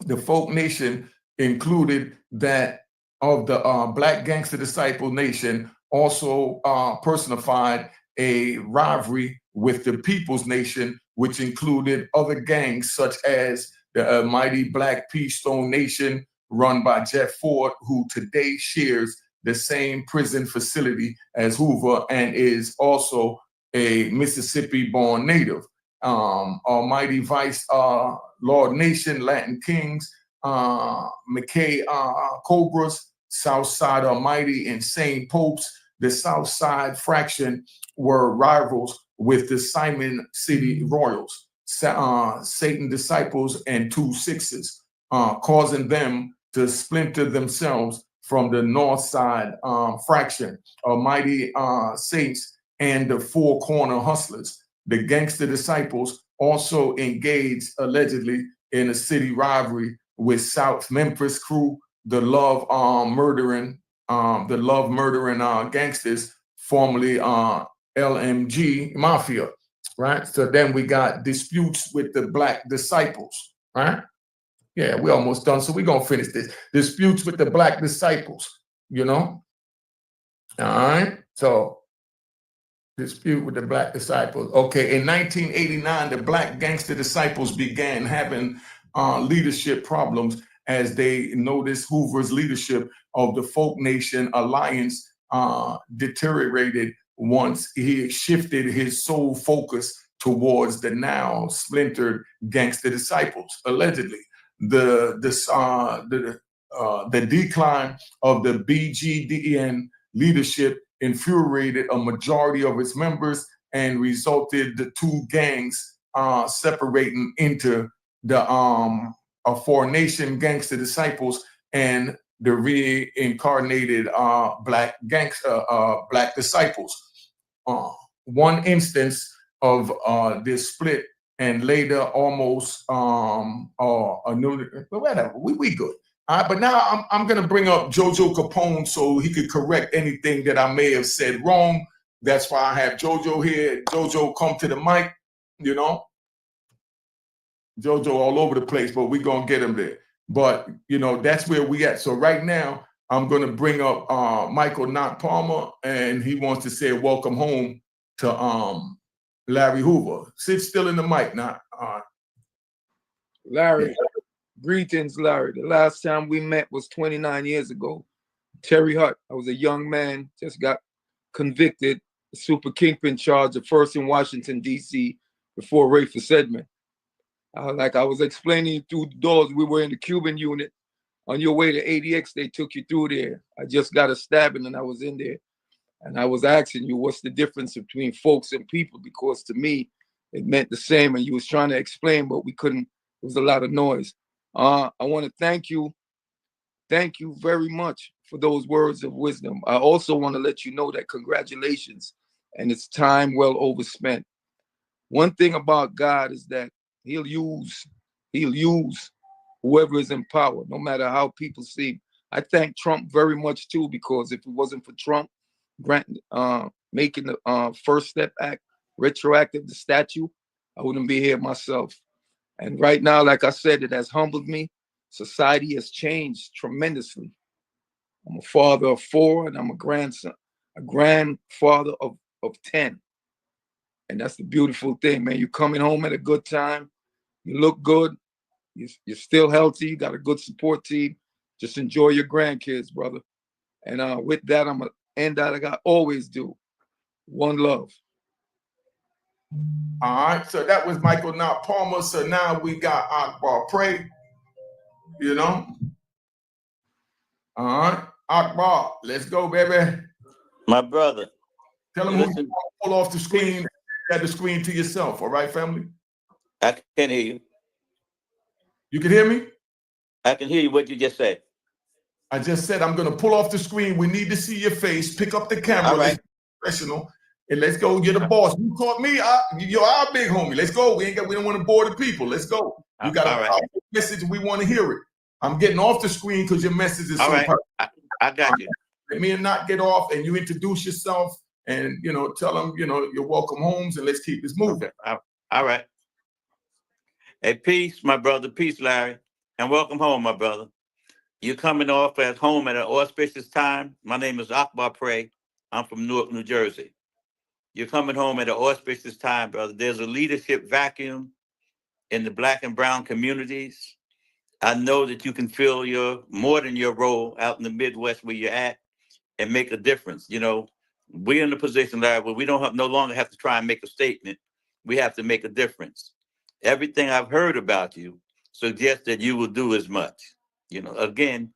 [SPEAKER 5] The Folk Nation included that of the Black Gangster Disciple Nation, also personified a rivalry with the People's Nation, which included other gangs such as the mighty Black P. Stone Nation, run by Jeff Ford, who today shares the same prison facility as Hoover and is also a Mississippi-born native. Almighty Vice Lord Nation, Latin Kings, McKay Cobras, Southside Almighty and St. Pope's. The Southside fraction were rivals with the Simon City Royals, Satan Disciples, and 2 Sixes, causing them to splinter themselves from the Northside fraction, Almighty Saints, and the Four Corner Hustlers. The Gangster Disciples also engaged allegedly in a city rivalry with South Memphis crew, the love murdering gangsters, formerly LMG Mafia, right? So then we got disputes with the Black Disciples, right? Yeah, we almost done, so we're gonna finish this. Disputes with the Black Disciples, you know? All right, so dispute with the Black Disciples. Okay, in 1989, the Black Gangster Disciples began having leadership problems as they noticed Hoover's leadership of the Folk Nation Alliance deteriorated once he shifted his sole focus towards the now splintered Gangster Disciples. Allegedly, the decline of the BGDN leadership infuriated a majority of its members and resulted the two gangs separating into the Four Nation Gangster Disciples and the reincarnated Black Disciples. One instance of this split and later almost whatever, we good. All right, but now I'm gonna bring up Jojo Capone so he could correct anything that I may have said wrong. That's why I have Jojo here. Jojo, come to the mic, you know. Jojo all over the place, but we're gonna get him there. But you know, that's where we at. So right now, I'm gonna bring up Michael Knock Palmer, and he wants to say welcome home to Larry Hoover. Sit still in the mic now.
[SPEAKER 8] Larry, greetings, Larry. The last time we met was 29 years ago. Terry Hutt. I was a young man, just got convicted, a super kingpin charge of first in Washington, D.C. before Rafer Sedman. Like I was explaining through the doors, we were in the Cuban unit. On your way to ADX, they took you through there. I just got a stabbing and I was in there. And I was asking you, what's the difference between folks and people? Because to me, it meant the same. And you was trying to explain, but we couldn't. There was a lot of noise. I want to thank you. Thank you very much for those words of wisdom. I also want to let you know that congratulations, and it's time well overspent. One thing about God is that He'll use whoever is in power, no matter how people see. I thank Trump very much too, because if it wasn't for Trump making the First Step Act retroactive, the statute, I wouldn't be here myself. And right now, like I said, it has humbled me. Society has changed tremendously. I'm a father of 4, and I'm a grandfather of 10. And that's the beautiful thing, man. You're coming home at a good time. You look good. You're still healthy. You got a good support team. Just enjoy your grandkids, brother. And with that, I'm going to end that like I always do. One love.
[SPEAKER 5] All right, so that was Michael Knock Palmer. So now we got Akbar Pray, you know. All right, Akbar, let's go, baby.
[SPEAKER 12] My brother.
[SPEAKER 5] Tell him who you pull off the screen. You have the screen to yourself, all right, family?
[SPEAKER 12] I can hear you.
[SPEAKER 5] You can hear me?
[SPEAKER 12] I can hear you. What you just said.
[SPEAKER 5] I just said I'm going to pull off the screen. We need to see your face. Pick up the camera.
[SPEAKER 12] All right.
[SPEAKER 5] Professional. And let's go. You're the boss. You taught me. You're our big homie. Let's go. We don't want to bore the people. Let's go. You got a message. We want to hear it. I'm getting off the screen because your message is so perfect.
[SPEAKER 12] I got you.
[SPEAKER 5] Let me not get off, and you introduce yourself, and tell them you're welcome homes, and let's keep this moving.
[SPEAKER 12] All right. Hey, peace, my brother. Peace, Larry, and welcome home, my brother. You're coming off at home at an auspicious time. My name is Akbar Pray. I'm from Newark, New Jersey. You're coming home at an auspicious time, brother. There's a leadership vacuum in the Black and brown communities. I know that you can fill more than your role out in the Midwest where you're at and make a difference. We're in the position, Larry, where we no longer have to try and make a statement. We have to make a difference. Everything I've heard about you suggests that you will do as much. Again,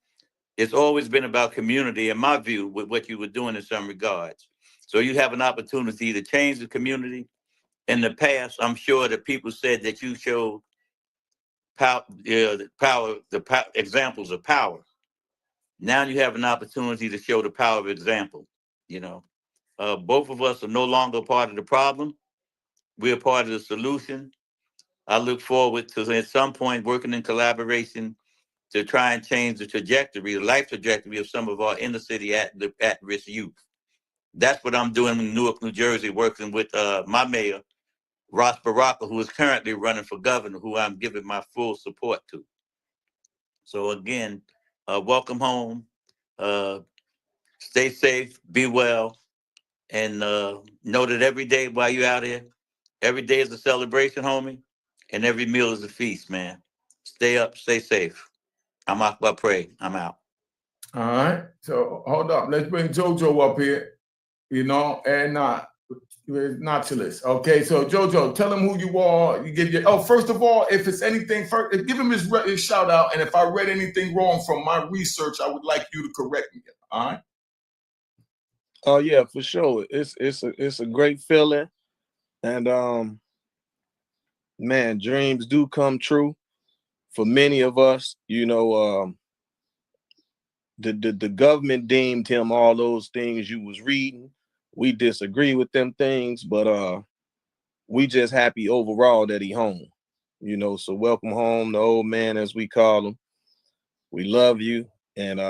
[SPEAKER 12] It's always been about community, in my view, with what you were doing in some regards. So you have an opportunity to change the community. In the past, I'm sure that people said that you showed examples of power. Now you have an opportunity to show the power of example. You know, both of us are no longer part of the problem. We're part of the solution. I look forward to at some point working in collaboration to try and change the trajectory, the life trajectory of some of our inner city at-risk youth. That's what I'm doing in Newark, New Jersey, working with my mayor, Ross Baraka, who is currently running for governor, who I'm giving my full support to. So again, welcome home. Stay safe, be well, and know that every day while you're out here, every day is a celebration, homie, and every meal is a feast, man. Stay up, stay safe. I'm Akbar Pray. I'm out.
[SPEAKER 5] All right. So hold up. Let's bring JoJo up here. You know, and Notulus. Okay, so JoJo, tell him who you are. You give your first of all, if it's anything, give him his shout out. And if I read anything wrong from my research, I would like you to correct me. All right.
[SPEAKER 14] Oh yeah, for sure. It's a great feeling, and man, dreams do come true for many of us. You know, the government deemed him all those things you was reading. We disagree with them things, but we just happy overall that he home. You know, so welcome home, the old man, as we call him. We love you, and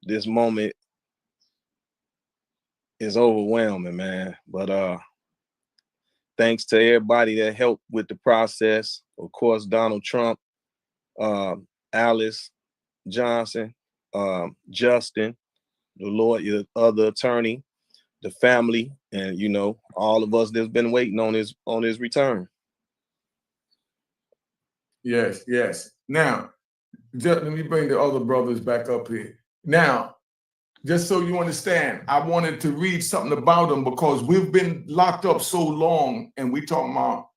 [SPEAKER 14] this moment is overwhelming, man. But thanks to everybody that helped with the process. Of course, Donald Trump, Alice Johnson, Justin, the lawyer, the other attorney, the family, and you know, all of us that's been waiting on his return.
[SPEAKER 5] Yes, yes. Now, let me bring the other brothers back up here. Now, just so you understand, I wanted to read something about them because we've been locked up so long, and we talking about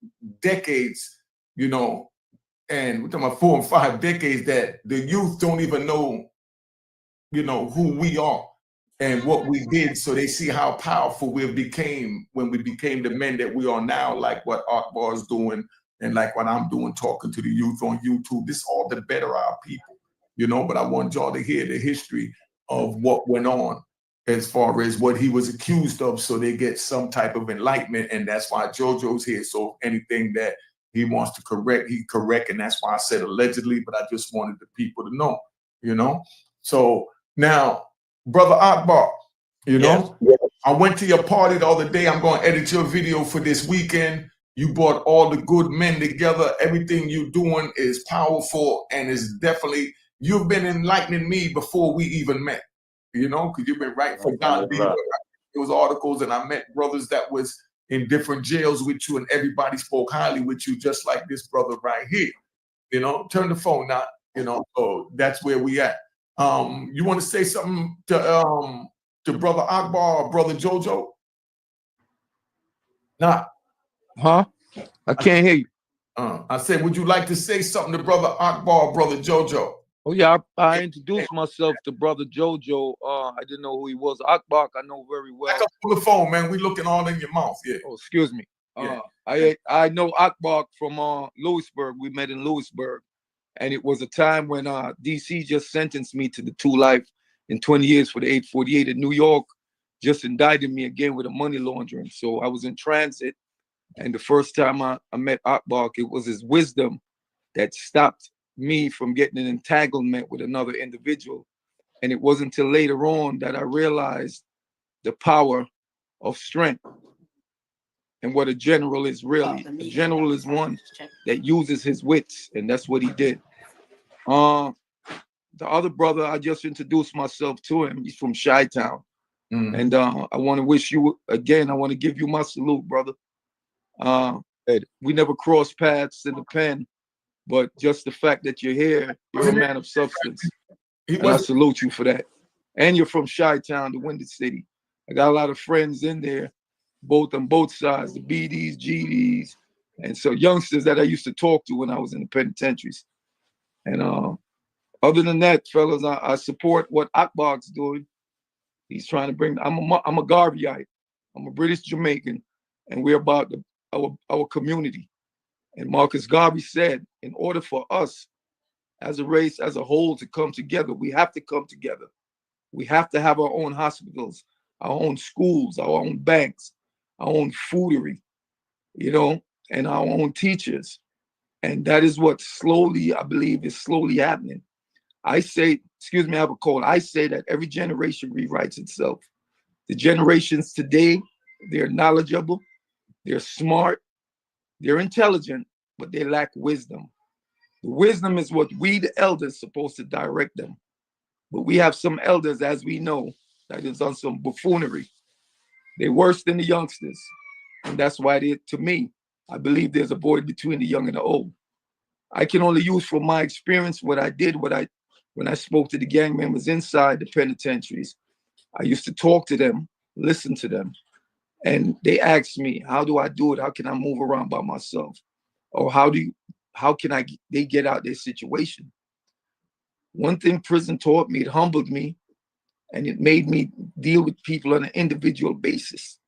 [SPEAKER 5] decades, you know, and we're talking about 4 and 5 decades that the youth don't even know, you know, who we are and what we did, so they see how powerful we became when we became the men that we are now, like what Akbar is doing and like what I'm doing, talking to the youth on YouTube. This is all to better our people, you know, but I want y'all to hear the history of what went on as far as what he was accused of, so they get some type of enlightenment, and that's why JoJo's here. So anything that he wants to correct, he correct, and that's why I said allegedly, but I just wanted the people to know, you know. So now, Brother Akbar, you know, I went to your party the other day. I'm going to edit your video for this weekend. You brought all the good men together. Everything you're doing is powerful, and is definitely, you've been enlightening me before we even met, you know, because you've been writing for Don B. Those articles, and I met brothers that was in different jails with you, and everybody spoke highly with you, just like this brother right here. You know, turn the phone out, you know, so that's where we at. You want to say something to Brother Akbar or Brother JoJo? Nah.
[SPEAKER 8] Huh? I can't hear you.
[SPEAKER 5] I said, would you like to say something to Brother Akbar or Brother JoJo?
[SPEAKER 8] Oh yeah, I introduced myself to Brother JoJo. I didn't know who he was. Akbar, I know very well.
[SPEAKER 5] Back up on the phone, man. We looking all in your mouth. Yeah.
[SPEAKER 8] Oh, excuse me.
[SPEAKER 5] Yeah.
[SPEAKER 8] I know Akbar from Lewisburg. We met in Lewisburg. And it was a time when DC just sentenced me to the 2 life and 20 years for the 848 in New York, just indicted me again with a money laundering. So I was in transit. And the first time I met Akbar, it was his wisdom that stopped me from getting an entanglement with another individual. And it wasn't until later on that I realized the power of strength and what a general is really. A general is one that uses his wits, and that's what he did. The other brother, I just introduced myself to him. He's from Chi-Town. And I want to wish you, again, I want to give you my salute, brother. We never crossed paths in the pen, but just the fact that you're here, you're a man of substance. And I salute you for that. And you're from Chi-Town, the Windy City. I got a lot of friends in there, both on both sides, the BDs, GDs, and so youngsters that I used to talk to when I was in the penitentiaries. And Other than that, fellas, I support what Akbar's doing. He's trying to bring. I'm a Garveyite. I'm a British Jamaican, and we're about our community. And Marcus Garvey said, in order for us as a race, as a whole, to come together, we have to come together. We have to have our own hospitals, our own schools, our own banks, our own foodery, you know, and our own teachers. And that is what slowly, I believe, is slowly happening. I say, excuse me, I have a cold. I say that every generation rewrites itself. The generations today, they're knowledgeable, they're smart, they're intelligent, but they lack wisdom. The wisdom is what we, the elders, supposed to direct them. But we have some elders, as we know, that is on some buffoonery. They're worse than the youngsters. And that's why to me, I believe there's a void between the young and the old. I can only use from my experience what I did, when I spoke to the gang members inside the penitentiaries. I used to talk to them, listen to them, and they asked me, how do I do it? How can I move around by myself? Or how can they get out their situation? One thing prison taught me, it humbled me, and it made me deal with people on an individual basis.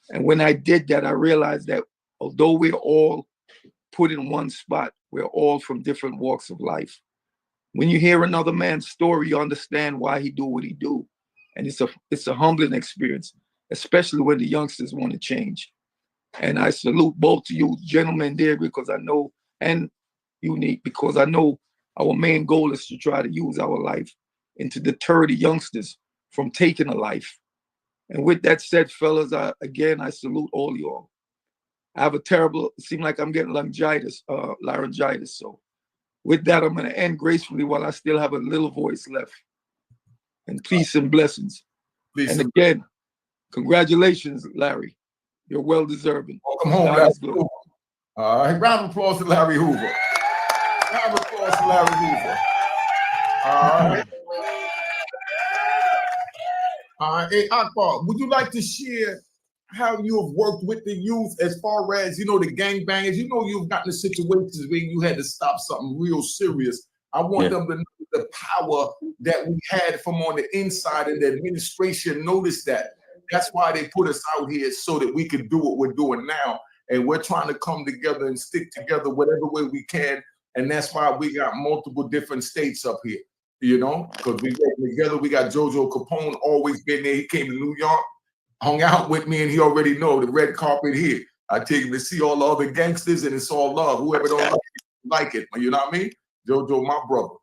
[SPEAKER 8] And when I did that, I realized that although we're all put in one spot, we're all from different walks of life. When you hear another man's story, you understand why he do what he do. And it's a humbling experience, especially when the youngsters want to change. And I salute both of you gentlemen there, because I know, and Unique, because I know our main goal is to try to use our life and to deter the youngsters from taking a life. And with that said, fellas, I salute all y'all. I have it seems like I'm getting laryngitis. So with that, I'm going to end gracefully while I still have a little voice left. And peace and blessings. And again, congratulations, Larry. You're well deserving.
[SPEAKER 5] Welcome home, Larry Hoover. All right, round of applause to Larry Hoover. Round of applause to Larry Hoover. All right. Hey, Akbar, would you like to share how you have worked with the youth as far as, the gangbangers? You've gotten to situations where you had to stop something real serious. I want them to know the power that we had from on the inside, and the administration noticed that. That's why they put us out here, so that we could do what we're doing now. And we're trying to come together and stick together whatever way we can. And that's why we got multiple different states up here, because we work together. We got Jojo Capone, always been there. He came to New York, hung out with me, and he already know the red carpet here. I take him to see all the other gangsters, and it's all love. Whoever don't like it, you know what I mean? Jojo, my brother,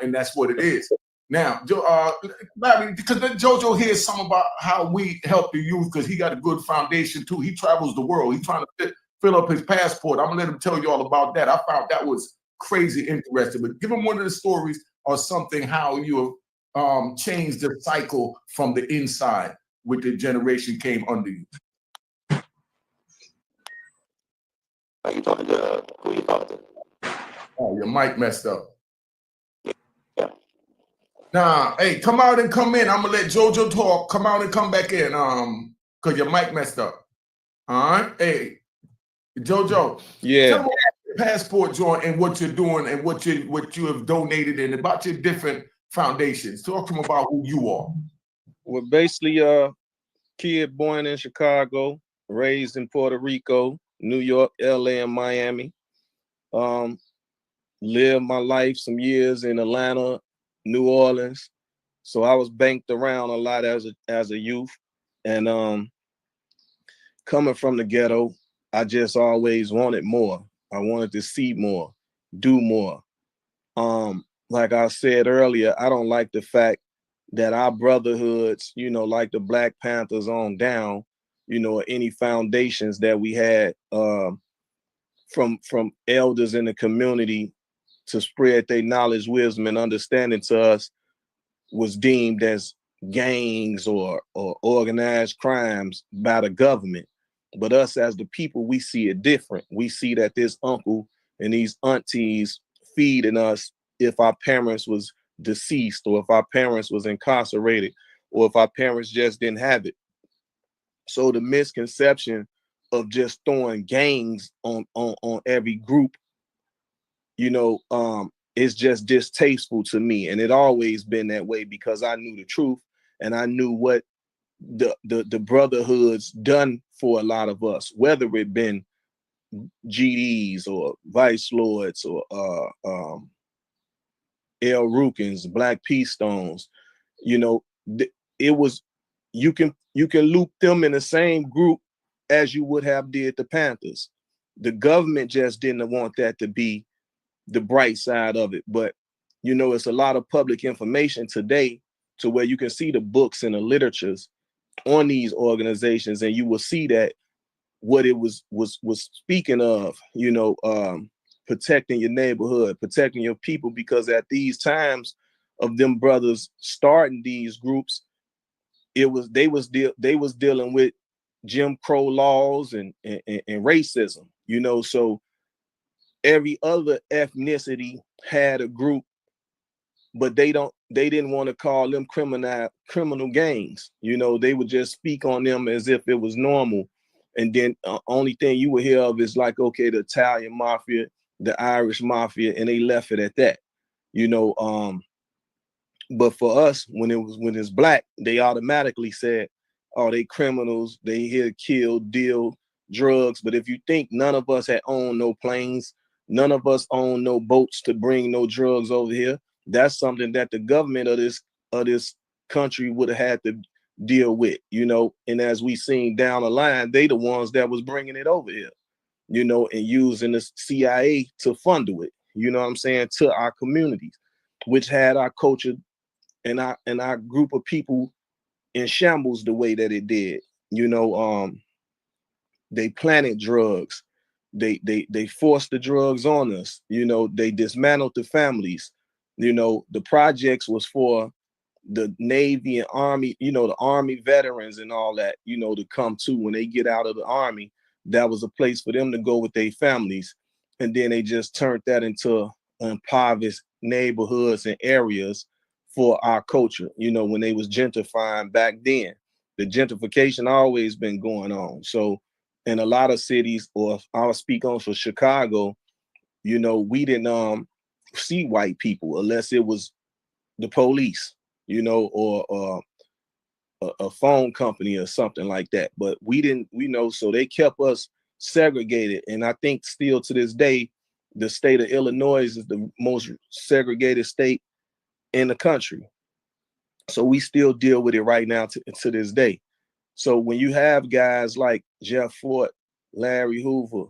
[SPEAKER 5] and that's what it is. Now, Larry, because Jojo hears something about how we help the youth, because he got a good foundation too. He travels the world. He's trying to fill up his passport. I'm gonna let him tell you all about that. I found that was crazy interesting. But give him one of the stories or something, how you have changed the cycle from the inside with the generation came under you.
[SPEAKER 15] How you talking to who you talking to?
[SPEAKER 5] Oh, your mic messed up. Nah, hey, come out and come in. I'm gonna let Jojo talk. Come out and come back in. Cause your mic messed up. All right. Hey, Jojo.
[SPEAKER 14] Yeah.
[SPEAKER 5] Tell me about your passport joint and what you're doing and what you have donated and about your different foundations. Talk to them about who you are.
[SPEAKER 14] Well, basically, kid born in Chicago, raised in Puerto Rico, New York, LA, and Miami. Lived my life some years in Atlanta, New Orleans. So I was banked around a lot as a youth. And coming from the ghetto, I just always wanted more. I wanted to see more, do more. Like I said earlier, I don't like the fact that our brotherhoods, like the Black Panthers on down, any foundations that we had from elders in the community to spread their knowledge, wisdom, and understanding to us was deemed as gangs or organized crimes by the government. But us as the people, we see it different. We see that this uncle and these aunties feeding us if our parents was deceased, or if our parents was incarcerated, or if our parents just didn't have it. So the misconception of just throwing gangs on every group, it's just distasteful to me. And it always been that way because I knew the truth and I knew what the brotherhood's done for a lot of us, whether it been GDs or Vice Lords or El Rukins, Black Peace Stones. You know, it was, you can loop them in the same group as you would have did the Panthers. The government just didn't want that to be the bright side of it. But, you know, it's a lot of public information today to where you can see the books and the literatures on these organizations, and you will see that what it was speaking of, you know, protecting your neighborhood, protecting your people, because at these times of them brothers starting these groups, they was dealing with Jim Crow laws and racism, you know. So every other ethnicity had a group, but they didn't want to call them criminal gangs. You know, they would just speak on them as if it was normal. And then only thing you would hear of is like, okay, the Italian mafia, the Irish mafia, and they left it at that. You know, but for us, when it's black, they automatically said, oh, they criminals, they here to kill, deal drugs. But if you think none of us had owned no planes, none of us owned no boats to bring no drugs over here, that's something that the government of this country would have had to deal with, you know. And as we seen down the line, they the ones that was bringing it over here, you know, and using the CIA to fund it, you know what I'm saying, to our communities, which had our culture and our group of people in shambles the way that it did. You know, they planted drugs, they forced the drugs on us, you know, they dismantled the families. You know, the projects was for the Navy and Army, you know, the Army veterans and all that, you know, to come to when they get out of the Army. That was a place for them to go with their families. And then they just turned that into impoverished neighborhoods and areas for our culture, you know, when they was gentrifying back then. The gentrification always been going on. So in a lot of cities, or I'll speak on for Chicago, you know, we didn't see white people unless it was the police, you know, or a phone company or something like that. But we didn't, we know, so they kept us segregated. And I think still to this day, the state of Illinois is the most segregated state in the country. So we still deal with it right now to this day. So when you have guys like Jeff Fort, Larry Hoover,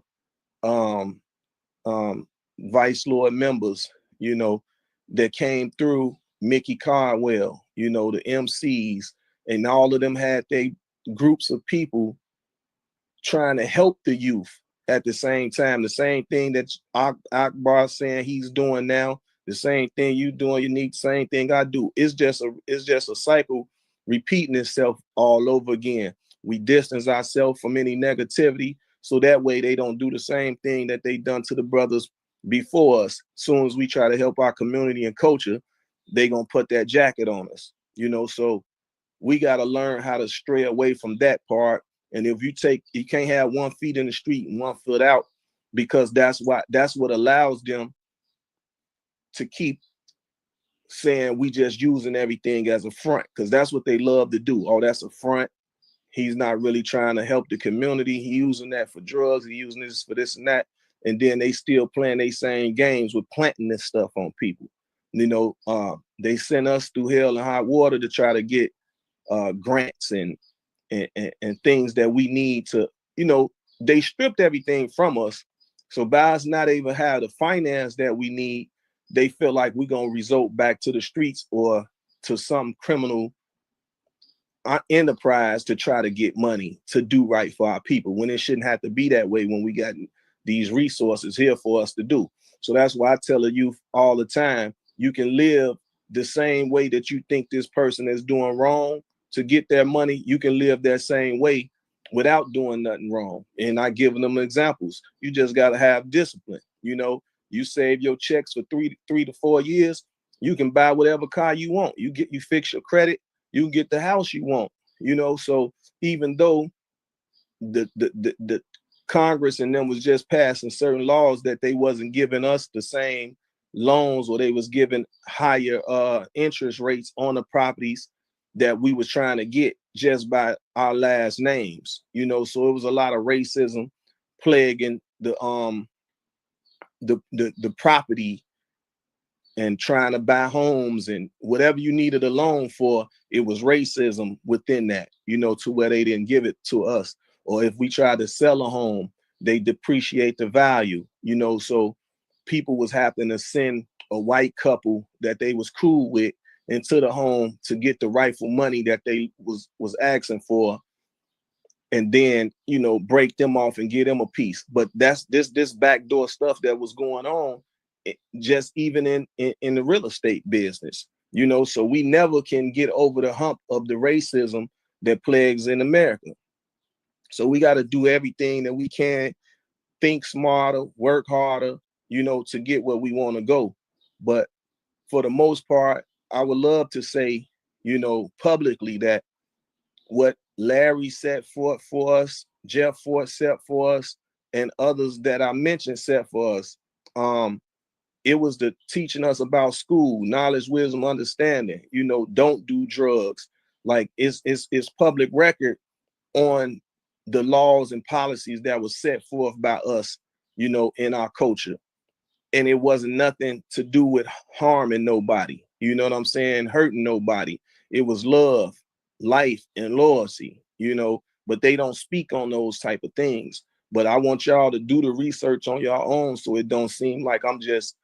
[SPEAKER 14] Vice Lord members, you know, that came through, Mickey Carwell, you know, the MCs, and all of them had their groups of people trying to help the youth at the same time. The same thing that Akbar saying he's doing now, the same thing you doing, Unique, same thing I do. It's just a cycle repeating itself all over again. We distance ourselves from any negativity, so that way they don't do the same thing that they done to the brothers before us. As soon as we try to help our community and culture, they gonna put that jacket on us, you know. So we got to learn how to stray away from that part. And if you can't have 1 foot in the street and 1 foot out, because that's what allows them to keep saying we just using everything as a front, because that's what they love to do. Oh, that's a front. He's not really trying to help the community. He using that for drugs. He using this for this and that. And then they still playing they same games with planting this stuff on people. You know, they send us through hell and hot water to try to get grants and things that we need to, you know, they stripped everything from us. So by us not even have the finance that we need, they feel like we're going to resort back to the streets or to some criminal enterprise to try to get money to do right for our people, when it shouldn't have to be that way when we got these resources here for us to do. So that's why I tell the youth all the time, you can live the same way that you think this person is doing wrong to get their money. You can live that same way without doing nothing wrong. And I give them examples. You just got to have discipline. You know, you save your checks for three to 4 years. You can buy whatever car you want. You fix your credit. You can get the house you want. You know, so even though the Congress and them was just passing certain laws that they wasn't giving us the same loans, or they was giving higher interest rates on the properties that we was trying to get just by our last names, you know. So it was a lot of racism plaguing the property and trying to buy homes, and whatever you needed a loan for, it was racism within that, you know, to where they didn't give it to us. Or if we tried to sell a home, they depreciate the value, you know. So people was having to send a white couple that they was cool with into the home to get the rightful money that they was asking for, and then, you know, break them off and give them a piece. But that's this backdoor stuff that was going on, just even in the real estate business, you know. So we never can get over the hump of the racism that plagues in America. So we got to do everything that we can, think smarter, work harder, you know, to get where we want to go. But for the most part, I would love to say, you know, publicly, that what Larry set forth for us, Jeff Fort set for us, and others that I mentioned set for us, it was the teaching us about school, knowledge, wisdom, understanding, you know, don't do drugs. Like it's public record on the laws and policies that was set forth by us, you know, in our culture. And it wasn't nothing to do with harming nobody, you know what I'm saying, hurting nobody. It was love, life, and loyalty, you know, but they don't speak on those type of things. But I want y'all to do the research on your own, so it don't seem like I'm just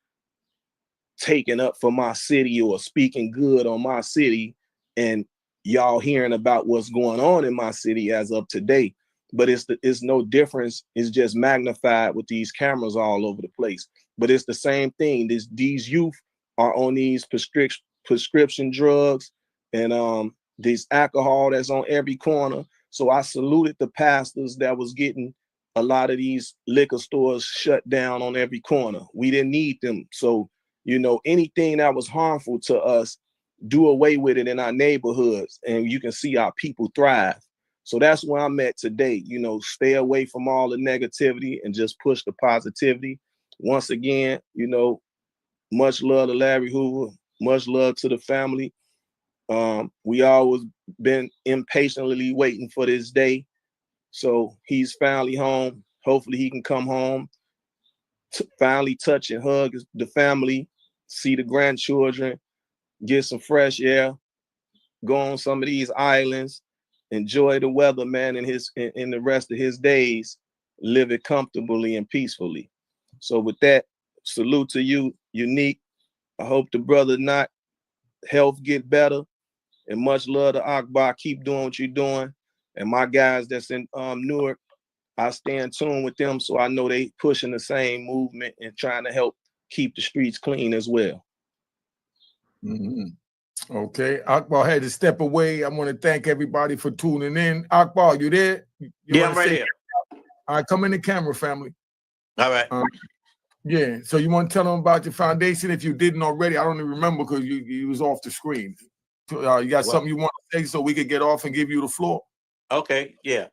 [SPEAKER 14] taking up for my city or speaking good on my city, and y'all hearing about what's going on in my city as of today. But it's no difference. It's just magnified with these cameras all over the place. But it's the same thing. These youth are on these prescription drugs and this alcohol that's on every corner. So I saluted the pastors that was getting a lot of these liquor stores shut down on every corner. We didn't need them. So, you know, anything that was harmful to us, do away with it in our neighborhoods, and you can see our people thrive. So that's where I'm at today. You know, stay away from all the negativity and just push the positivity. Once again, you know, much love to Larry Hoover, much love to the family. We always been impatiently waiting for this day. So he's finally home. Hopefully he can come home, finally touch and hug the family, see the grandchildren, get some fresh air, go on some of these islands, enjoy the weather, man, in the rest of his days, live it comfortably and peacefully. So with that, salute to you, Unique. I hope the brother not health get better, and much love to Akbar. Keep doing what you're doing. And my guys that's in Newark, I stay in tune with them, so I know they pushing the same movement and trying to help keep the streets clean as well.
[SPEAKER 5] Mm-hmm. Okay, Akbar had to step away. I want to thank everybody for tuning in. Akbar, you there?
[SPEAKER 12] Yeah, I'm right here.
[SPEAKER 5] All right, come in the camera, family.
[SPEAKER 12] All right.
[SPEAKER 5] Yeah, so you want to tell them about your foundation if you didn't already? I don't even remember because you was off the screen. You got something you want to say so we could get off and give you the floor?
[SPEAKER 12] Okay, yeah.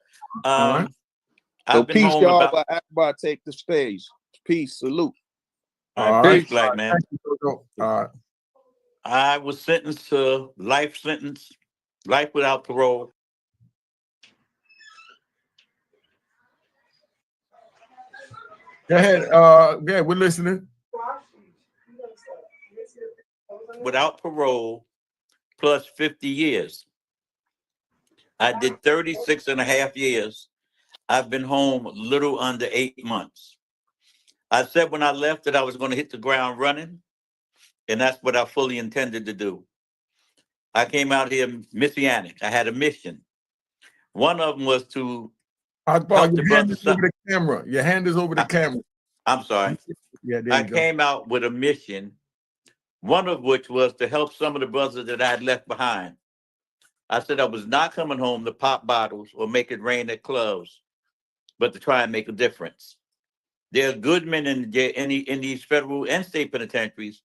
[SPEAKER 5] All right.
[SPEAKER 14] So
[SPEAKER 12] I've been
[SPEAKER 14] peace,
[SPEAKER 12] home
[SPEAKER 14] y'all.
[SPEAKER 12] about.
[SPEAKER 14] Akbar take the stage. Peace, salute.
[SPEAKER 12] All right, peace, Black man.
[SPEAKER 5] All right.
[SPEAKER 12] I was sentenced to life without parole.
[SPEAKER 5] Go ahead. Yeah, we're listening.
[SPEAKER 12] Without parole, plus 50 years. I did 36 and a half years. I've been home a little under 8 months. I said when I left that I was going to hit the ground running, and that's what I fully intended to do. I came out here messianic. I had a mission. One of them was to
[SPEAKER 5] Akbar, your hand is over the camera. Your hand is over the camera.
[SPEAKER 12] I'm sorry.
[SPEAKER 5] Yeah, there
[SPEAKER 12] I
[SPEAKER 5] you go.
[SPEAKER 12] came out with a mission, one of which was to help some of the brothers that I had left behind. I said I was not coming home to pop bottles or make it rain at clubs, but to try and make a difference. There are good men in these federal and state penitentiaries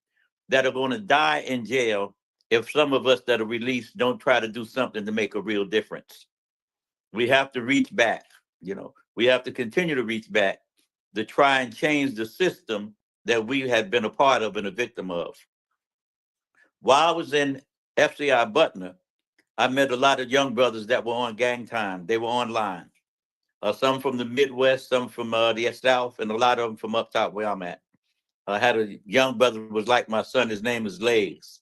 [SPEAKER 12] that are going to die in jail if some of us that are released don't try to do something to make a real difference. We have to reach back, you know. We have to continue to reach back to try and change the system that we had been a part of and a victim of. While I was in FCI Butner, I met a lot of young brothers that were on gang time. They were online. Some from the Midwest, some from the South, and a lot of them from up top where I'm at. I had a young brother who was like my son. His name is Legs.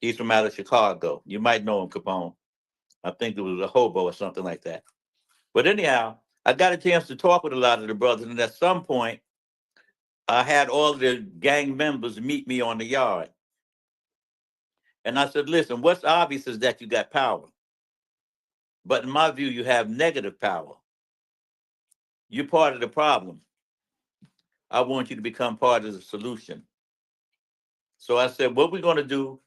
[SPEAKER 12] He's from out of Chicago. You might know him, Capone. I think it was a hobo or something like that. But anyhow, I got a chance to talk with a lot of the brothers, and at some point, I had all the gang members meet me on the yard. And I said, listen, what's obvious is that you got power. But in my view, you have negative power. You're part of the problem. I want you to become part of the solution. So I said, what we're going to do,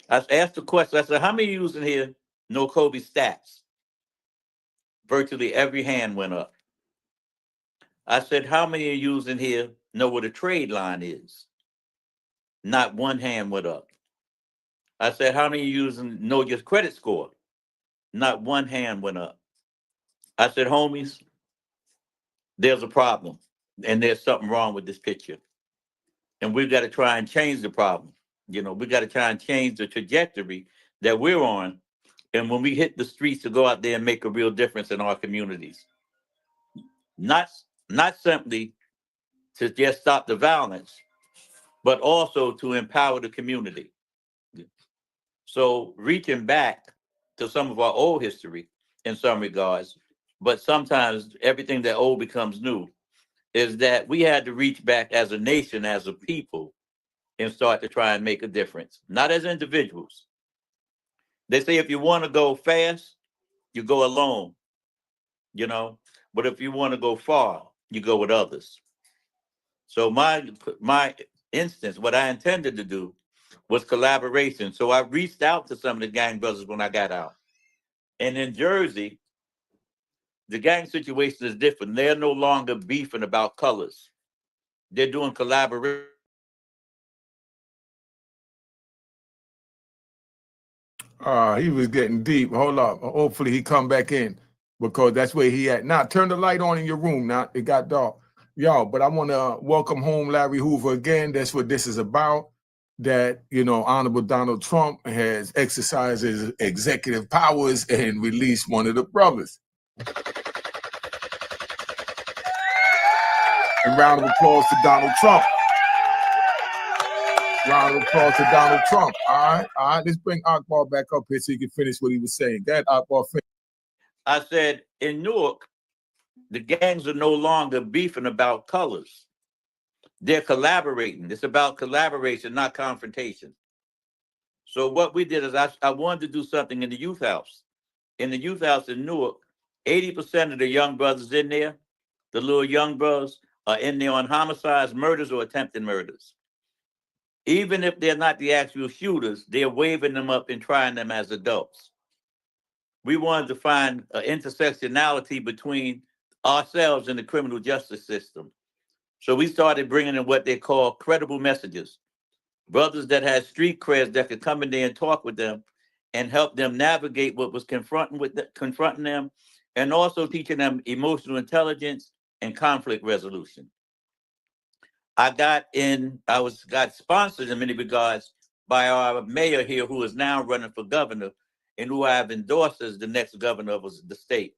[SPEAKER 12] I asked the question, I said, how many of you in here know Kobe stats? Virtually every hand went up. I said, how many of you in here know what a trade line is? Not one hand went up. I said, how many of you know your credit score? Not one hand went up. I said, homies, there's a problem and there's something wrong with this picture. And we've got to try and change the problem. You know, we got to try and change the trajectory that we're on. And when we hit the streets, to go out there and make a real difference in our communities. Not simply to just stop the violence, but also to empower the community. So reaching back to some of our old history in some regards, but sometimes everything that old becomes new, is that we had to reach back as a nation, as a people, and start to try and make a difference, not as individuals. They say if you want to go fast, you go alone, you know, but if you want to go far, you go with others. So my instance, what I intended to do was collaboration. So I reached out to some of the gang brothers when I got out. And in Jersey, the gang situation is different. They're no longer beefing about colors. They're doing collaboration.
[SPEAKER 5] He was getting deep. Hold up. Hopefully he come back in because that's where he at. Now turn the light on in your room. Now it got dark. Y'all, but I want to welcome home Larry Hoover again. That's what this is about. That, you know, Honorable Donald Trump has exercised his executive powers and released one of the brothers. And round of applause to Donald Trump. Round of applause to Donald Trump. All right. Let's bring Akbar back up here so he can finish what he was saying. That Akbar finish.
[SPEAKER 12] I said, in Newark, the gangs are no longer beefing about colors. They're collaborating. It's about collaboration, not confrontation. So what we did is I wanted to do something in the youth house. In the youth house in Newark, 80% of the young brothers in there, the little young brothers, are in there on homicides, murders, or attempted murders. Even if they're not the actual shooters, they're waving them up and trying them as adults. We wanted to find an intersectionality between ourselves and the criminal justice system. So we started bringing in what they call credible messages. Brothers that had street creds that could come in there and talk with them and help them navigate what was confronting them, and also teaching them emotional intelligence and conflict resolution. I got sponsored in many regards by our mayor here, who is now running for governor and who I have endorsed as the next governor of the state.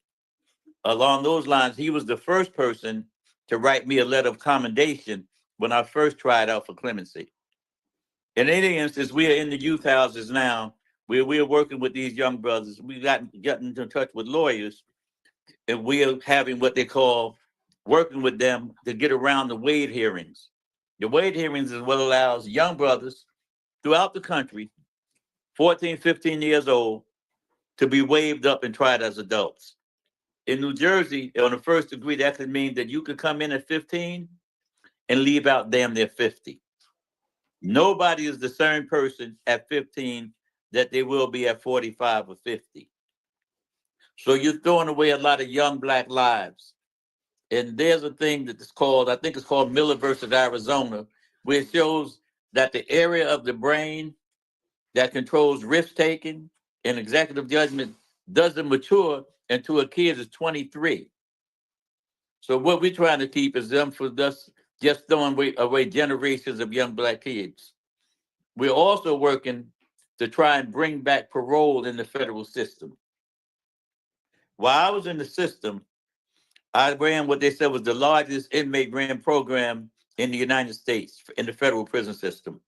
[SPEAKER 12] Along those lines, he was the first person to write me a letter of commendation when I first tried out for clemency. In any instance, we are in the youth houses now. We are working with these young brothers. We gotten into touch with lawyers, and we are having what they call working with them to get around the Wade hearings. The Wade hearings is what allows young brothers throughout the country, 14, 15 years old, to be waived up and tried as adults. In New Jersey, on the first degree, that could mean that you could come in at 15 and leave out damn near 50. Nobody is the same person at 15 that they will be at 45 or 50. So you're throwing away a lot of young Black lives. And there's a thing that is called, I think it's called Miller versus Arizona, where it shows that the area of the brain that controls risk-taking and executive judgment doesn't mature until a kid is 23. So what we're trying to keep is them for us just throwing away generations of young black kids. We're also working to try and bring back parole in the federal system. While I was in the system, I ran what they said was the largest inmate rehab program in the United States in the federal prison system.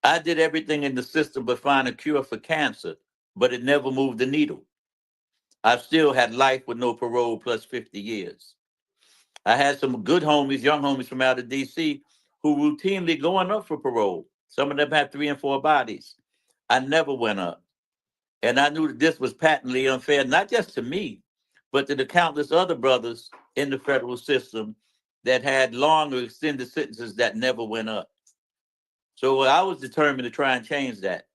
[SPEAKER 12] I did everything in the system but find a cure for cancer, but it never moved the needle. I've still had life with no parole plus 50 years. I had some good homies, young homies from out of DC who routinely going up for parole. Some of them had 3 and 4 bodies. I never went up. And I knew that this was patently unfair, not just to me, but to the countless other brothers in the federal system that had long or extended sentences that never went up. So I was determined to try and change that.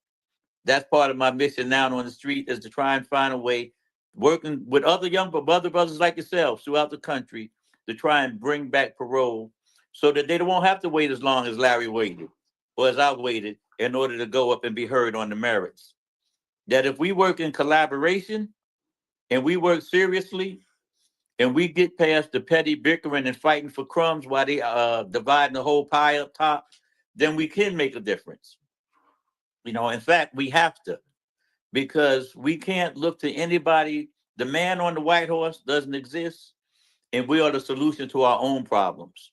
[SPEAKER 12] That's part of my mission now on the street, is to try and find a way, working with other brothers like yourselves throughout the country, to try and bring back parole so that they won't have to wait as long as Larry waited or as I waited in order to go up and be heard on the merits. That if we work in collaboration and we work seriously and we get past the petty bickering and fighting for crumbs while they dividing the whole pie up top, then we can make a difference. You know, in fact, we have to, because we can't look to anybody. The man on the white horse doesn't exist, and we are the solution to our own problems.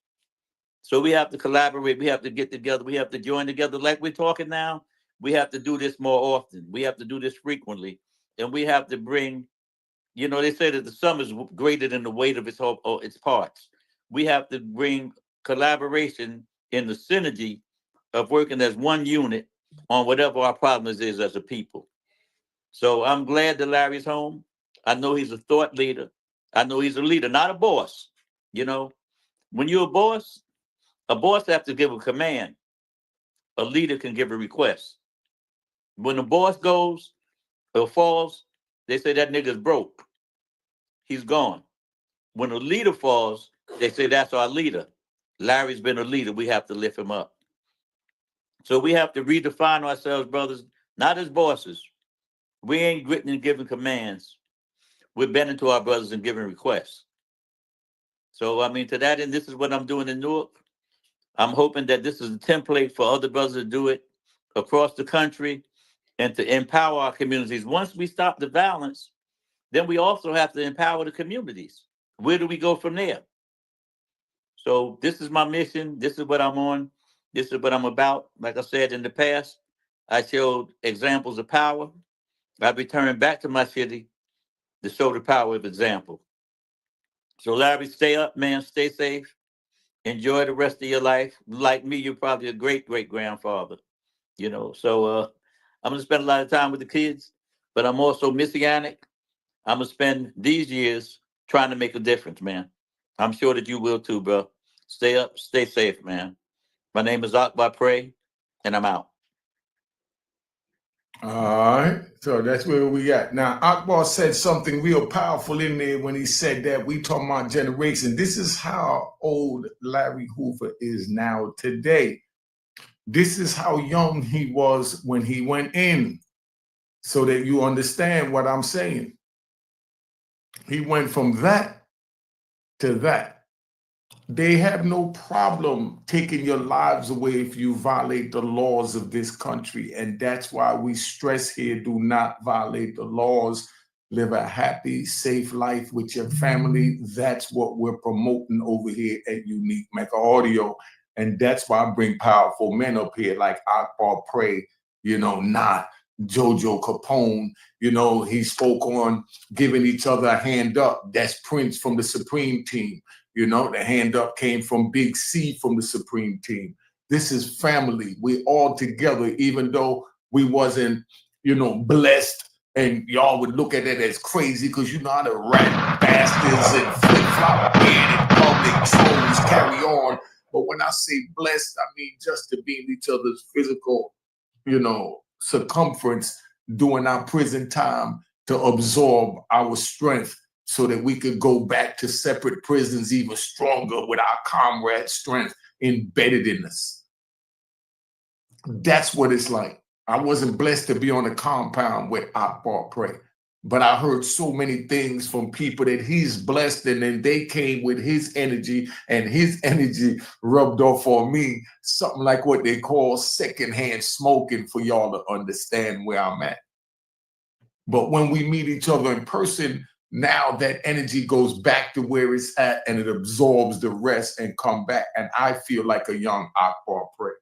[SPEAKER 12] So we have to collaborate. We have to get together. We have to join together like we're talking now. We have to do this more often. We have to do this frequently. And we have to bring, you know, they say that the sum is greater than the weight of its parts. We have to bring collaboration in the synergy of working as one unit on whatever our problem is as a people. So I'm glad that Larry's home. I know he's a thought leader. I know he's a leader, not a boss. You know, when you're a boss has to give a command. A leader can give a request. When the boss goes or falls, they say that nigga's broke. He's gone. When a leader falls, they say that's our leader. Larry's been a leader. We have to lift him up. So we have to redefine ourselves, brothers, not as bosses. We ain't written and giving commands. We're bending to our brothers and giving requests. So, I mean, to that end, this is what I'm doing in Newark. I'm hoping that this is a template for other brothers to do it across the country and to empower our communities. Once we stop the violence, then we also have to empower the communities. Where do we go from there? So this is my mission. This is what I'm on. This is what I'm about. Like I said in the past, I showed examples of power. I returned back to my city to show the power of example. So Larry, stay up, man. Stay safe. Enjoy the rest of your life. Like me, you're probably a great-great-grandfather. You know, so I'm going to spend a lot of time with the kids, but I'm also messianic. I'm going to spend these years trying to make a difference, man. I'm sure that you will too, bro. Stay up, stay safe, man. My name is Akbar Pray, and I'm out.
[SPEAKER 5] All right, so that's where we at. Now, Akbar said something real powerful in there when he said that we talking about generation. This is how old Larry Hoover is now today. This is how young he was when he went in, so that you understand what I'm saying. He went from that to that. They have no problem taking your lives away if you violate the laws of this country. And that's why we stress here, do not violate the laws. Live a happy, safe life with your family. That's what we're promoting over here at Unique Mecca Audio. And that's why I bring powerful men up here like Akbar Pray, you know, not Jojo Capone. You know, he spoke on giving each other a hand up. That's Prince from the Supreme Team. You know, the hand up came from Big C from the Supreme Team. This is family. We all together, even though we wasn't, you know, blessed, and y'all would look at it as crazy because you know how the rat bastards and flip-flop beard and public trolls carry on. But when I say blessed, I mean just to be in each other's physical, you know, circumference during our prison time to absorb our strength, so that we could go back to separate prisons even stronger with our comrade strength embedded in us. That's what it's like. I wasn't blessed to be on a compound with Akbar Pray. but I heard so many things from people that he's blessed, and then they came with his energy, and his energy rubbed off on me, something like what they call secondhand smoking, for y'all to understand where I'm at. But when we meet each other in person, now that energy goes back to where it's at, and it absorbs the rest and come back. And I feel like a young Akbar Prey,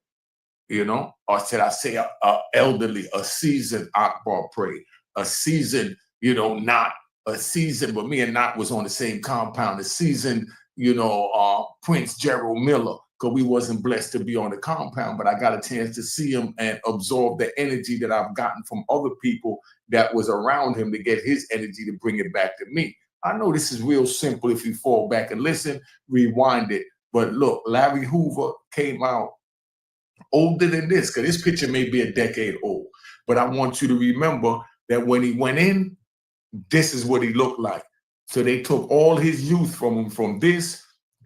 [SPEAKER 5] you know, or should I say a elderly, a seasoned Akbar Prey, a seasoned, you know, not a seasoned, but me and Not was on the same compound, a seasoned, you know, Prince Gerald Miller, because we wasn't blessed to be on the compound, but I got a chance to see him and absorb the energy that I've gotten from other people that was around him to get his energy to bring it back to me. I know this is real simple if you fall back and listen, rewind it. But look, Larry Hoover came out older than this, because this picture may be a decade old. But I want you to remember that when he went in, this is what he looked like. So they took all his youth from him, from this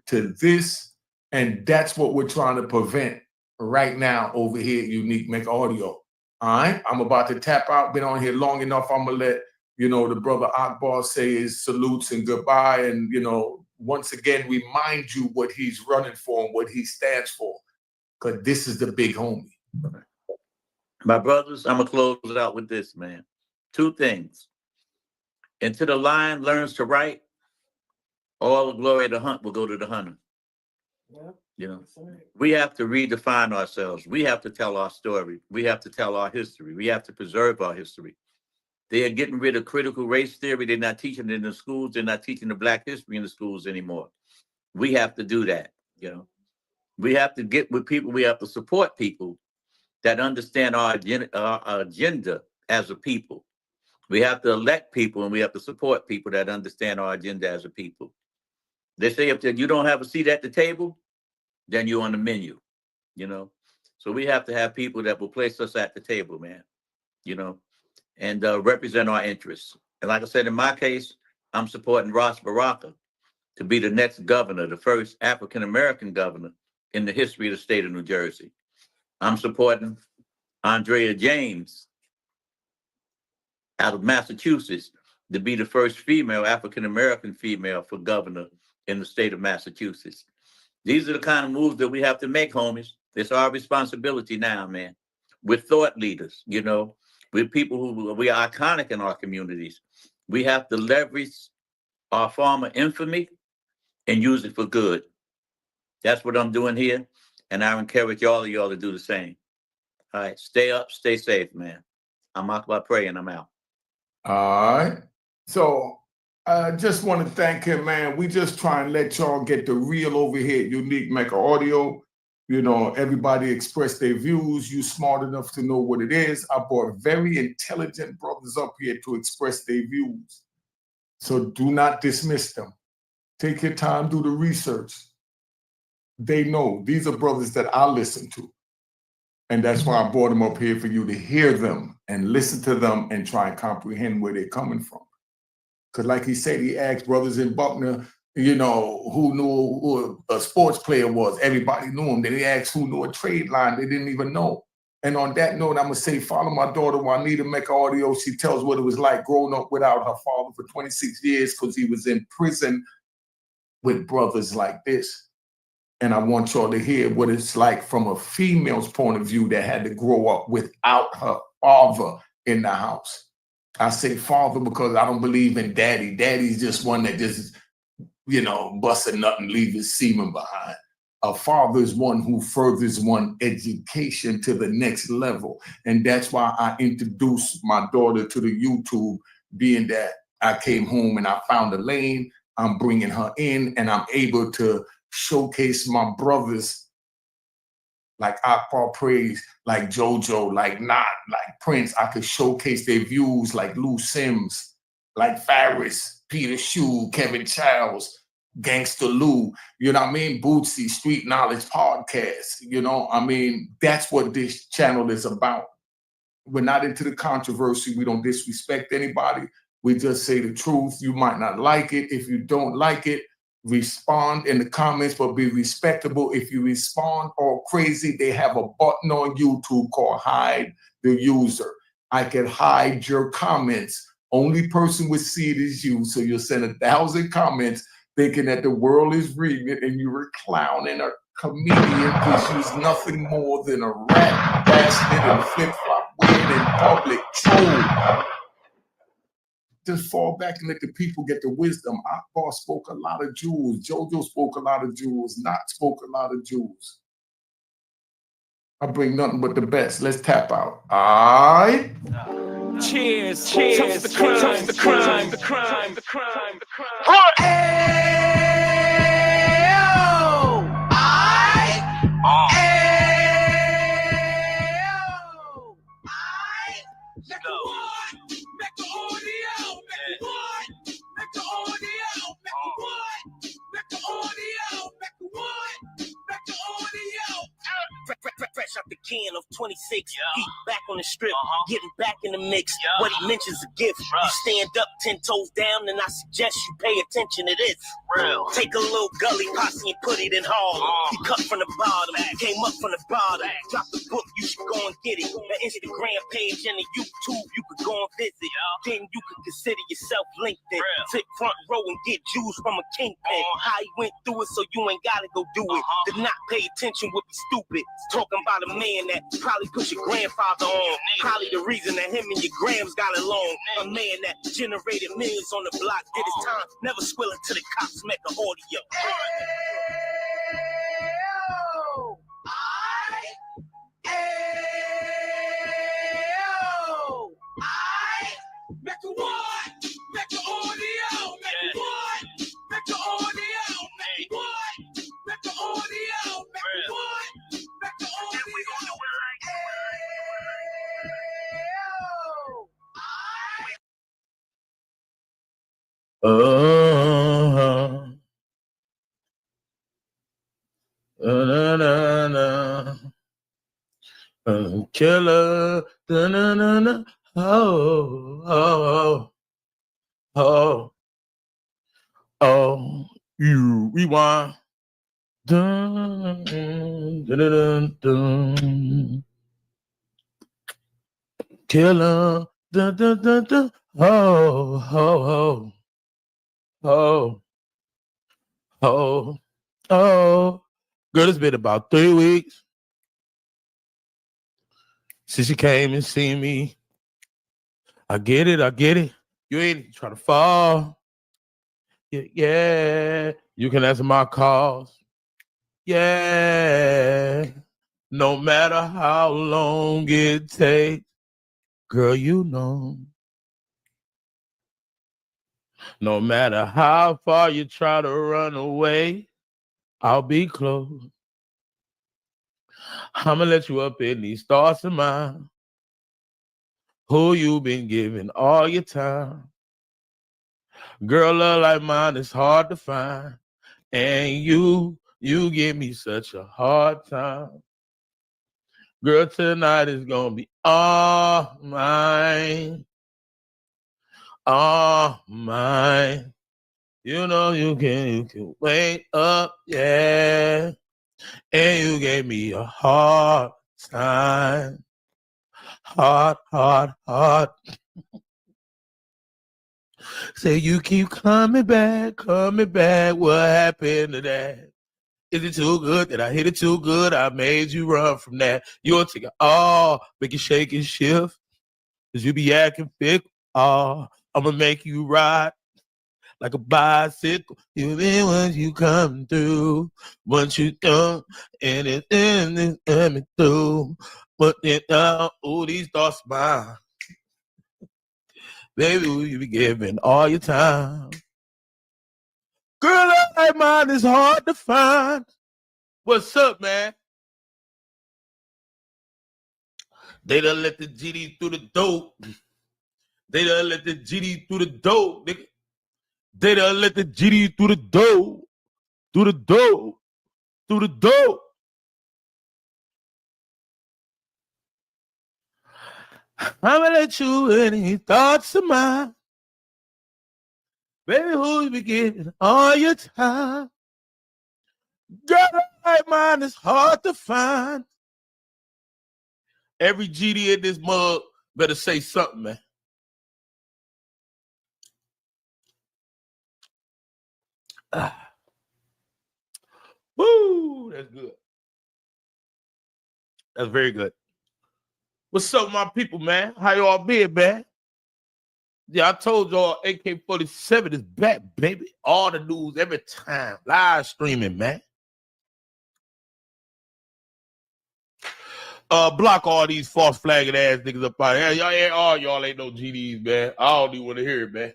[SPEAKER 5] to this, and that's what we're trying to prevent right now over here at Unique Make Audio. All right, I'm about to tap out. Been on here long enough. I'm gonna let, you know, the brother Akbar say his salutes and goodbye. And, you know, once again, remind you what he's running for and what he stands for, because this is the big homie.
[SPEAKER 12] My brothers, I'm gonna close it out with this, man. Two things. Until the lion learns to write, all the glory of the hunt will go to the hunter. Yeah. You know, we have to redefine ourselves. We have to tell our story. We have to tell our history. We have to preserve our history. They are getting rid of critical race theory. They're not teaching it in the schools. They're not teaching the Black history in the schools anymore. We have to do that. You know, we have to get with people. We have to support people that understand our agenda as a people. We have to elect people, and we have to support people that understand our agenda as a people. They say if you don't have a seat at the table, then you're on the menu, you know? So we have to have people that will place us at the table, man, you know, and represent our interests. And like I said, in my case, I'm supporting Ras Baraka to be the next governor, the first African-American governor in the history of the state of New Jersey. I'm supporting Andrea James out of Massachusetts to be the first female, African-American female for governor in the state of Massachusetts. These are the kind of moves that we have to make, homies. It's our responsibility now, man. We're thought leaders, you know. We're people who we are iconic in our communities. We have to leverage our former infamy and use it for good. That's what I'm doing here. And I encourage all of y'all to do the same. All right, stay up, stay safe, man. I'm Akbar Prey, and I'm out.
[SPEAKER 5] All right. So I just want to thank him, man. We just try and let y'all get the real over here at Unique Make Audio. You know, everybody express their views. You smart enough to know what it is. I brought very intelligent brothers up here to express their views. So do not dismiss them. Take your time, do the research. They know. These are brothers that I listen to. And that's why I brought them up here, for you to hear them and listen to them and try and comprehend where they're coming from. Because like he said, he asked brothers in Buckner, you know, who knew who a sports player was. Everybody knew him. Then he asked who knew a trade line. They didn't even know. And on that note, I'm going to say, follow my daughter, Juanita Make Audio. She tells what it was like growing up without her father for 26 years because he was in prison with brothers like this. And I want y'all to hear what it's like from a female's point of view that had to grow up without her father in the house. I say father because I don't believe in daddy. Daddy's just one that just, you know, bust a nut and leave his semen behind. A father is one who furthers one education to the next level. And that's why I introduced my daughter to the YouTube, being that I came home and I found a lane. I'm bringing her in and I'm able to showcase my brothers like Akbar Praise, like JoJo, like Not, like Prince. I could showcase their views like Lou Sims, like Faris, Peter Shue, Kevin Childs, Gangster Lou, you know what I mean? Bootsy, Street Knowledge Podcast, you know, I mean, that's what this channel is about. We're not into the controversy. We don't disrespect anybody. We just say the truth. You might not like it. If you don't like it, respond in the comments, but be respectable. If you respond all crazy, they have a button on YouTube called hide the user. I can hide your comments Only person would see it is you. So you'll send 1,000 comments thinking that the world is reading it, and you were clowning a comedian because she's nothing more than a rat bastard and flip-flop wearing in public troll. Just fall back and let the people get the wisdom. Akbar spoke a lot of jewels. JoJo spoke a lot of jewels. Not spoke a lot of jewels. I bring nothing but the best. Let's tap out. All right.
[SPEAKER 13] Cheers, cheers, toast the crime, toast the crime, the crime, the crime, the crime.
[SPEAKER 16] Fresh out the can of 26, he back on the strip, getting back in the mix. What he mentions a gift. You stand up 10 toes down, and I suggest you pay attention to this. Take a little gully posse and put it in Harlem. He cut from the bottom, came up from the bottom. Drop the book, you should go and get it. The Instagram page and the YouTube, you could go and visit. Then you could consider yourself LinkedIn. Sit front row and get Jews from a kingpin. How he went through it, so you ain't gotta go do it. To not pay attention would be stupid. Talking about a man that probably put your grandfather on. Probably the reason that him and your grams got along. A man that generated millions on the block, did his time, never squilling to the cops make an audio.
[SPEAKER 13] Make a one, make an audio, make a one, make an audio, make a one, make an audio, make a one, make an audio.
[SPEAKER 1] Na na na. Killer. Na na na na. Oh, oh, oh, oh, you rewind. Dun, dun, dun, dun, dun. Killer. Dun, dun, dun, dun. Oh, oh, oh, oh, oh, oh. Girl, it's been about 3 weeks since you came and seen me. I get it, I get it. You ain't trying to fall. Yeah, you can answer my calls. Yeah, no matter how long it takes, girl, you know. No matter how far you try to run away, I'll be close. I'ma let you up in these thoughts of mine. Who you been giving all your time? Girl, love like mine is hard to find. And you give me such a hard time. Girl, tonight is gonna be all mine. All mine. You know you can wake up, yeah. And you gave me a hard time. Hard. Say you keep coming back. What happened to that? Is it too good? Did I hit it too good? I made you run from that. You'll take it all, make it shake and shift. Cause you be acting fickle. Oh, I'ma make you ride like a bicycle. You mean once you come through, once you don't, and it's coming through. But then all these thoughts mine. Baby, you be giving all your time. Girl, that mine is hard to find. What's up, man? They done let the GD through the dope. They done let the GD through the dope, nigga. They done let the GD through the dope. Through the dope. Through the dope. I'ma let you in any thoughts of mine. Baby, who you be giving all your time? Girl, that mine is hard to find. Every GD in this mug better say something, man.
[SPEAKER 11] Woo, that's good. That's very good. What's up, my people, man? How y'all been, man? Yeah, I told y'all AK-47 is back, baby. All the news every time. Live streaming, man. Block all these false flagging ass niggas up out here. Y'all ain't no GDs, man. I don't even want to hear it, man.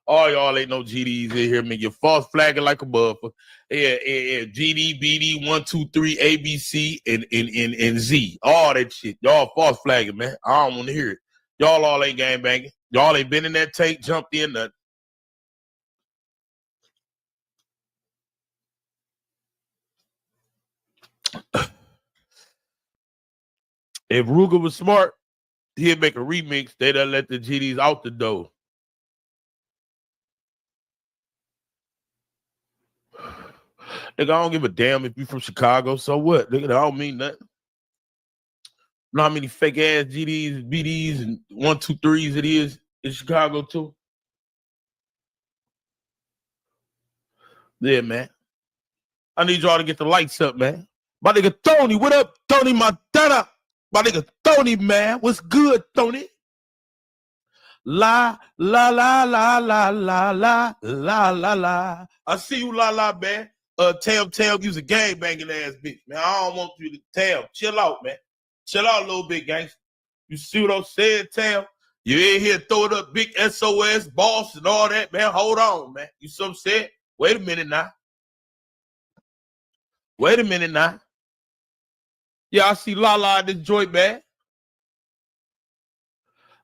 [SPEAKER 11] All y'all ain't no GDs in here, man. You're false flagging like a motherfucker. Yeah, GD, BD, 1, 2, 3, ABC, and Z. All that shit. Y'all false flagging, man. I don't want to hear it. Y'all all ain't gang banging. Y'all ain't been in that tank, jumped in nothing. If Ruger was smart, he'd make a remix. They'd have let the GDs out the door. Nigga, I don't give a damn if you from Chicago, so what? Nigga, that don't mean nothing. You know how many fake ass GDs, BDs, and 1, 2, 3s it is in Chicago too? Yeah, man. I need y'all to get the lights up, man. My nigga Tony, what up, Tony Montana? My nigga Tony, man. What's good, Tony? La, la, la, la, la, la, la, la, la, la. I see you, la, la, man. Tam, you's a gang banging ass bitch, man. I don't want you to Tam. Chill out, man. Chill out a little bit, gangster. You see what I'm saying, Tam? You in here throwing up big SOS, boss, and all that, man. Hold on, man. You see what I'm saying? Wait a minute now. Wait a minute now. Yeah, I see La in this joint, man.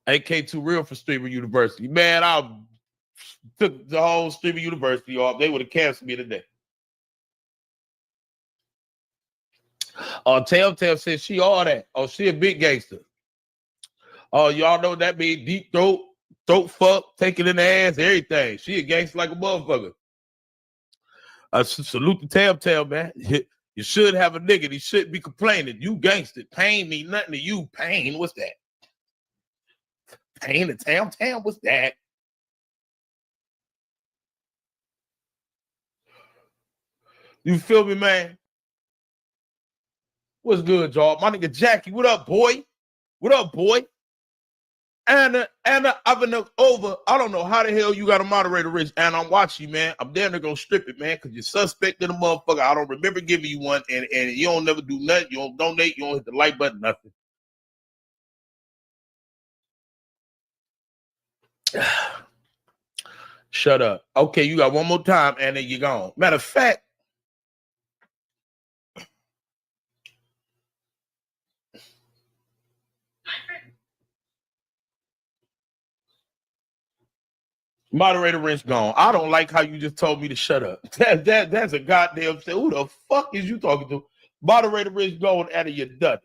[SPEAKER 11] AK2 real for Streamer University. Man, I took the whole Streamer University off. They would have canceled me today. Tam said she all that. Oh, she a big gangster. Oh, y'all know that means deep throat fuck, take it in the ass, everything. She a gangster like a motherfucker. Salute to Tam, man. You should have a nigga. He shouldn't be complaining. You gangster. Pain mean nothing to you. Pain, what's that? Pain to Tam, what's that? You feel me, man? What's good, y'all? My nigga Jackie, what up, boy? What up, boy? Anna, I've been over. I don't know how the hell you got a moderator, Rich. And I'm watching you, man. I'm damn near gonna strip it, man, because you're suspect in a motherfucker. I don't remember giving you one, and you don't never do nothing. You don't donate. You don't hit the like button, nothing. Shut up. Okay, you got one more time, and then you're gone. Matter of fact, moderator Wrench gone. I don't like how you just told me to shut up. That's a goddamn shit. Who the fuck is you talking to? Moderator Wrench gone out of your done.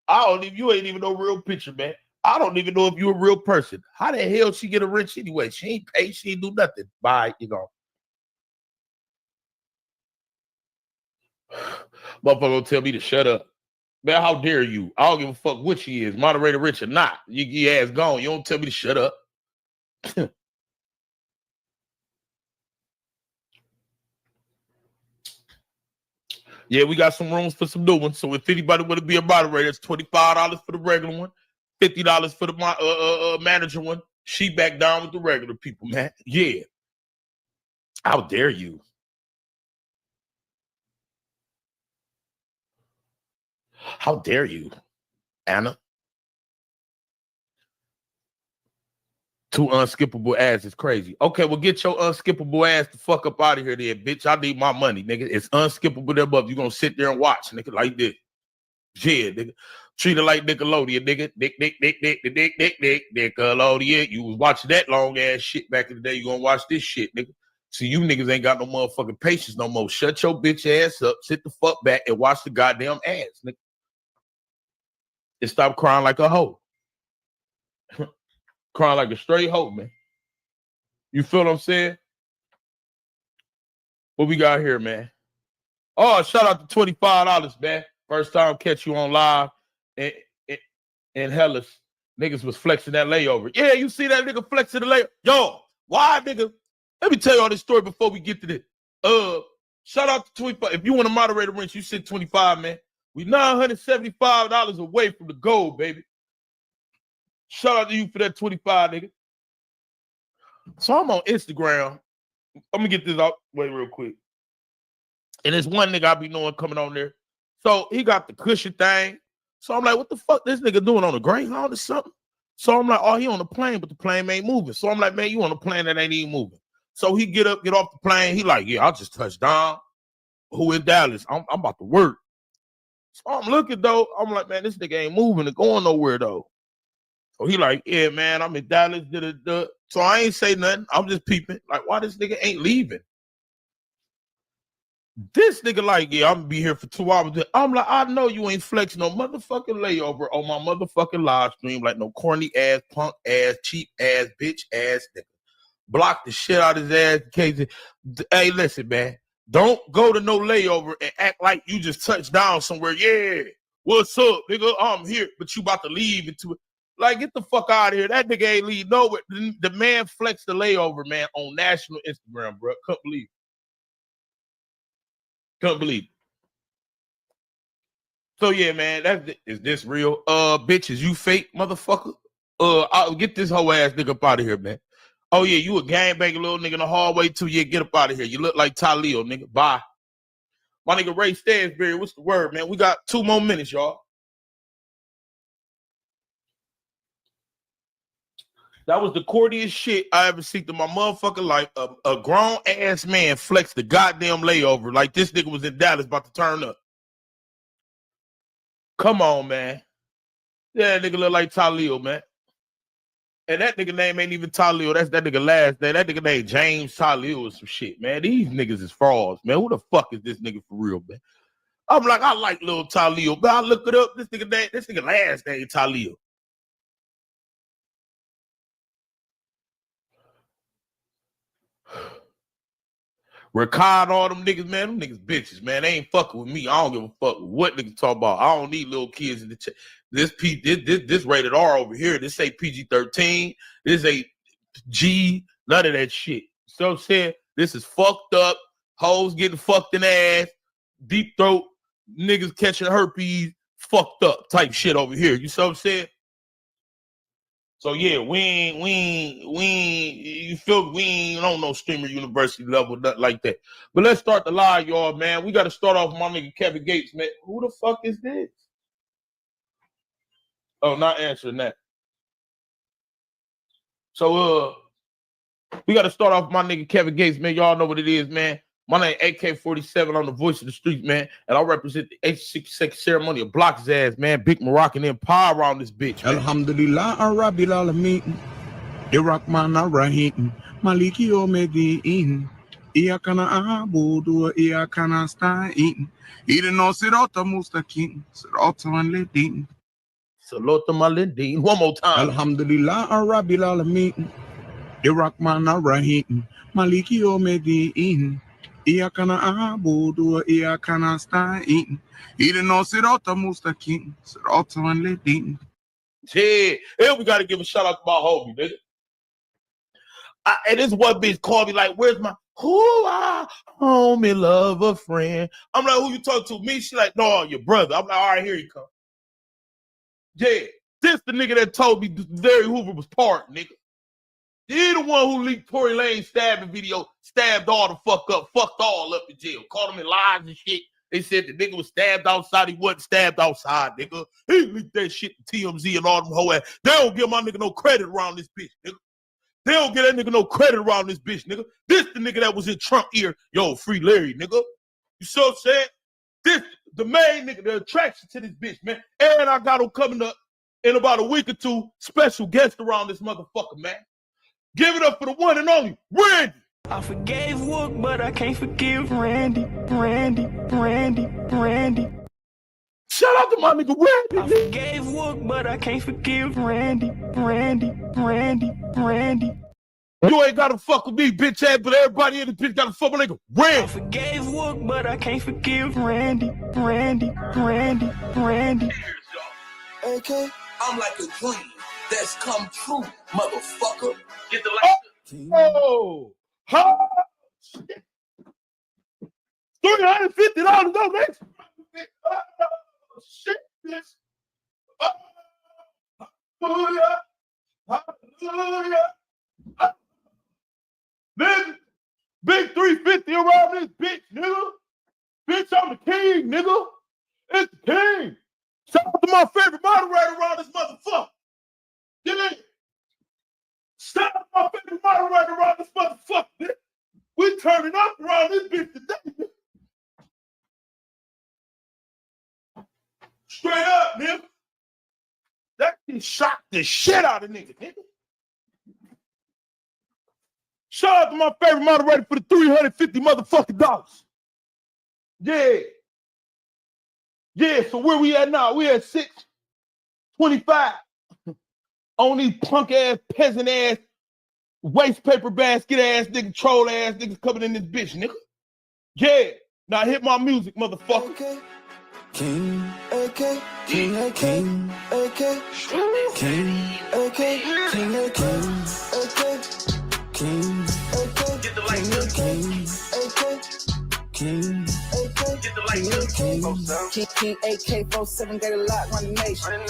[SPEAKER 11] You ain't even no real picture, man. I don't even know if you're a real person. How the hell she get a wrench anyway? She ain't paid, she ain't do nothing. Bye, you go. Motherfucker gonna tell me to shut up. Man, how dare you? I don't give a fuck what she is, moderator Rich or not. You ass gone. You don't tell me to shut up. Yeah, we got some rooms for some new ones. So if anybody want to be a moderator, it's $25 for the regular one, $50 for the manager one. She back down with the regular people, man. Yeah. How dare you? How dare you, Anna? Two unskippable ass is crazy. Okay, well, get your unskippable ass the fuck up out of here then, bitch. I need my money, nigga. It's unskippable there, but you gonna sit there and watch, nigga, like this. Yeah, nigga. Treat it like Nickelodeon, nigga. Nickelodeon. You was watching that long ass shit back in the day. You gonna watch this shit, nigga. See, you niggas ain't got no motherfucking patience no more. Shut your bitch ass up, sit the fuck back, and watch the goddamn ass, nigga. And stop crying like a hoe. Crying like a straight hoe, man. You feel what I'm saying? What we got here, man? Oh, shout out to $25, man. First time catch you on live in Hellas. Niggas was flexing that layover. Yeah, you see that nigga flexing the layover. Yo, why nigga Let me tell you all this story before we get to this. Shout out to 25. If you want to moderate a wrench, you sit 25, man. We $975 away from the goal, baby. Shout out to you for that 25, nigga. So I'm on Instagram. I'm gonna get this out way real quick. And there's one nigga I be knowing coming on there. So he got the cushion thing. So I'm like, what the fuck this nigga doing on the Greyhound or something? So I'm like, oh, he on the plane, but the plane ain't moving. So I'm like, man, you on the plane that ain't even moving. So he get off the plane. He like, yeah, I just touched down. Who in Dallas? I'm about to work. So I'm looking though. I'm like, man, this nigga ain't moving and going nowhere though. So he like, yeah, man, I'm in Dallas. So I ain't say nothing. I'm just peeping. Like, why this nigga ain't leaving? This nigga like, yeah, I'm gonna be here for 2 hours. I'm like, I know you ain't flexing no motherfucking layover on my motherfucking live stream like no corny ass, punk ass, cheap ass, bitch ass nigga. Block the shit out of his ass in case hey, listen, man. Don't go to no layover and act like you just touched down somewhere. Yeah, what's up, nigga? I'm here, but you about to leave into it. Like, get the fuck out of here. That nigga ain't leave nowhere. The man flexed the layover, man, on national Instagram, bro. Couldn't believe it. Couldn't believe it. So yeah, man, is this real? Bitches, you fake motherfucker. I'll get this whole ass nigga up out of here, man. Oh yeah, you a gangbanging little nigga in the hallway too. Yeah, get up out of here. You look like Talil, nigga. Bye. My nigga Ray Stansberry, what's the word, man? We got 2 more minutes, y'all. That was the cordiest shit I ever seen in my motherfucking life. A grown ass man flex the goddamn layover like this nigga was in Dallas about to turn up. Come on, man. Yeah, that nigga look like Talil, man. And that nigga name ain't even Talil. That's that nigga last name. That nigga name James Talil or some shit, man. These niggas is frauds, man. Who the fuck is this nigga for real, man? I'm like, I like little Talil, but I look it up. This nigga last name Talil. Record all them niggas, man. Them niggas bitches, man. They ain't fucking with me. I don't give a fuck what niggas talk about. I don't need little kids in the chat. This rated R over here. This say PG-13. This ain't G. None of that shit. So I'm saying this is fucked up. Hoes getting fucked in the ass. Deep throat. Niggas catching herpes. Fucked up type shit over here. You see what I'm saying? So yeah, we ain't, you feel we ain't on no streamer university level, nothing like that. But let's start the live, y'all, man. We got to start off with my nigga Kevin Gates, man. Who the fuck is this? Oh, not answering that. So we got to start off with my nigga Kevin Gates, man. Y'all know what it is, man. My name AK-47. I'm the voice of the street, man. And I represent the 86th ceremony of block his ass, man. Big Moroccan Empire around this bitch, man.
[SPEAKER 10] Alhamdulillah, Rabbil Alamin. The Rahman Ar-Rahim. Maliki Yawmiddin. Iyakana Abudu, Iyakana Nasta'in. Idina Sirata Mustaqim. Sirata Al-Ladin.
[SPEAKER 11] Sirata Al-Ladin. One more time.
[SPEAKER 10] Alhamdulillah, Rabbil Alamin. The Rahman Ar-Rahim. Maliki Yawmiddin. Iyakana Abudu, Iyakana Nasta'in. Idina Sirata Mustaqim. Sirata Al-Ladin.
[SPEAKER 11] Yeah, and we got to give a shout out to my homie, nigga. And this one bitch called me like, where's my homie, lover, friend? I'm like, who you talking to? Me? She like, no, your brother. I'm like, all right, here you come. Yeah, this the nigga that told me Larry Hoover was part, nigga. He the one who leaked Tory Lane's stabbing video, stabbed all the fuck up, fucked all up in jail, caught him in lies and shit. They said the nigga was stabbed outside. He wasn't stabbed outside, nigga. He leaked that shit to TMZ and all them whole ass. They don't give my nigga no credit around this bitch, nigga. They don't give that nigga no credit around this bitch, nigga. This the nigga that was in Trump ear. Yo, free Larry, nigga. You so what I'm saying? This the main nigga, the attraction to this bitch, man. And I got him coming up in about a week or two. Special guest around this motherfucker, man. Give it up for the one and only Randy.
[SPEAKER 13] I forgave Wook, but I can't forgive Randy.
[SPEAKER 11] Shout out to my nigga Randy.
[SPEAKER 13] I forgave Wook, but I can't forgive Randy.
[SPEAKER 11] You ain't gotta fuck with me, bitch ass, but everybody in the bitch gotta fuck with nigga Randy.
[SPEAKER 13] I forgave Wook, but I can't forgive Randy.
[SPEAKER 17] Okay, I'm like a dream that's come true, motherfucker. Get the
[SPEAKER 11] Oh, donation. Oh, shit, bitch. Hallelujah. Hallelujah. Nigga, big 350 around this bitch, nigga. Bitch, I'm the king, nigga. It's the king. Shout out to my favorite moderator around this motherfucker. Yeah. Shout out to my favorite moderator around this motherfucker, nigga. We turning up around this bitch today, nigga. Straight up, nigga. That shit shocked the shit out of nigga. Shout out to my favorite moderator for the $350 motherfucking dollars. Yeah. Yeah, so where we at now? We at 625 on these punk ass, peasant ass, waste paper basket ass nigga, troll ass niggas coming in this bitch, nigga. Yeah. Now hit my music, motherfucker.
[SPEAKER 17] King, AK, King, AK, AK, King, AK, King, AK, AK, King, AK, get the light, King, AK, King, AK, get the light, King, AK-47 got a lot on the nation.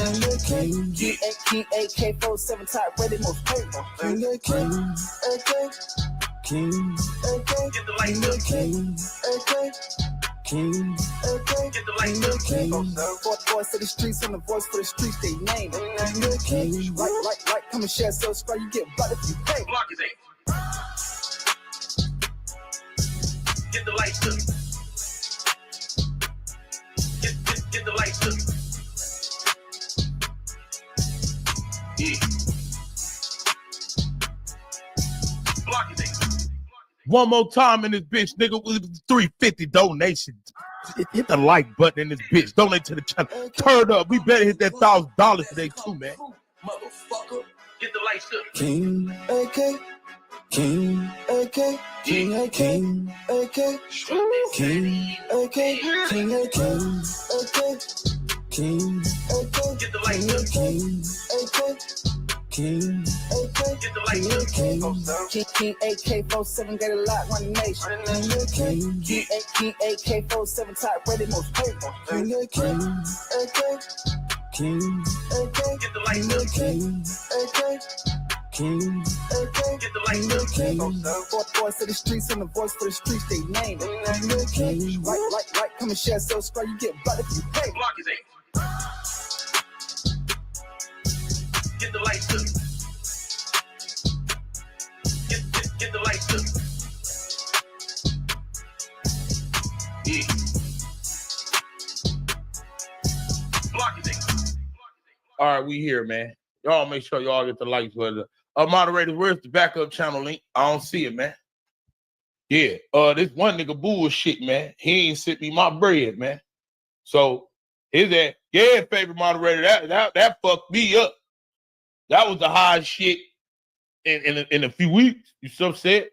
[SPEAKER 17] King AK-47 type ready most paper. King AK, King, AK, get the light, King, AK. King, okay, get the light, King. Voice of the streets and the voice for the streets, they name it. King, like, come and share, subscribe, you get blood if you pay. Block his eight. Get the lights to me. Get the lights to me. Yeah. Block his eight.
[SPEAKER 11] One more time in this bitch, nigga, with $350 donation. Hit the like button in this bitch. Donate to the channel. Turn up. We better hit that $1,000 today too, man.
[SPEAKER 17] Motherfucker, get the lights to me. King, AK, King, AK, King, AK, King, AK, King, AK, King, AK, King, AK, get the lights to me. King, AK. King, AK, get the light, King AK-47 got a lot on the nation. King AK-47 type ready most paper. King AK, King AK, get the light, King AK, King AK, get the light, King. Voice of the streets and the voice for the streets, they name it. King, like, come and share, subscribe, you get blood if you pay. Block his eight. Get the lights to me. Get the lights to me. Yeah. Block it.
[SPEAKER 11] All right, we here, man. Y'all make sure y'all get the lights. But moderator, where's the backup channel link? I don't see it, man. Yeah. This one nigga bullshit, man. He ain't sent me my bread, man. So is that favorite moderator? That fucked me up. That was the high shit in a few weeks. You so upset?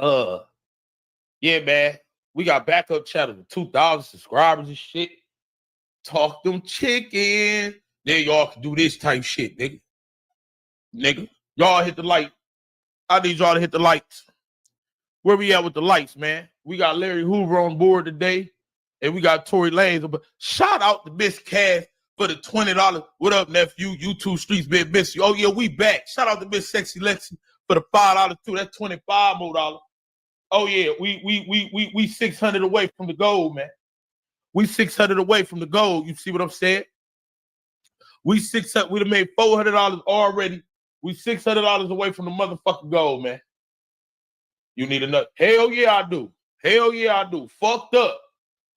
[SPEAKER 11] Yeah, man. We got backup channel with 2,000 subscribers and shit. Talk them chicken. Then y'all can do this type shit, nigga. Y'all hit the light. I need y'all to hit the lights. Where we at with the lights, man? We got Larry Hoover on board today, and we got Tory Lanez. But shout out to Miss Cass for the $20. What up, nephew? YouTube Streets been missing. Oh, yeah, we back. Shout out to Miss Sexy Lexi for the $5 too. That's $25 more. Oh, yeah, we 600 away from the gold, man. We 600 away from the gold. You see what I'm saying? We 600. We'd have made $400 already. We $600 away from the motherfucking gold, man. You need another. Hell yeah, I do. Hell yeah, I do. Fucked up.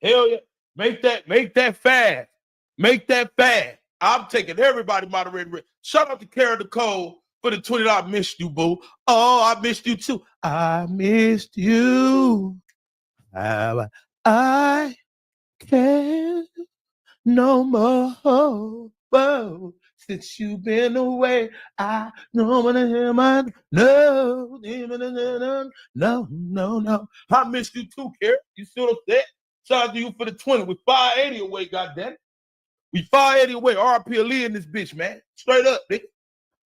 [SPEAKER 11] Hell yeah. Make that fast. Make that fast. I'm taking everybody moderator. Shout out to Kara Nicole for the $20. I missed you, boo. Oh, I missed you too. I missed you. I can't no more. Whoa. Since you've been away, I don't want to hear my no. I missed you too, Kara. You see what I'm saying? Shout out to you for the 20. We're 580 away, goddamn. We 580 away. RP Ali in this bitch, man. Straight up, nigga.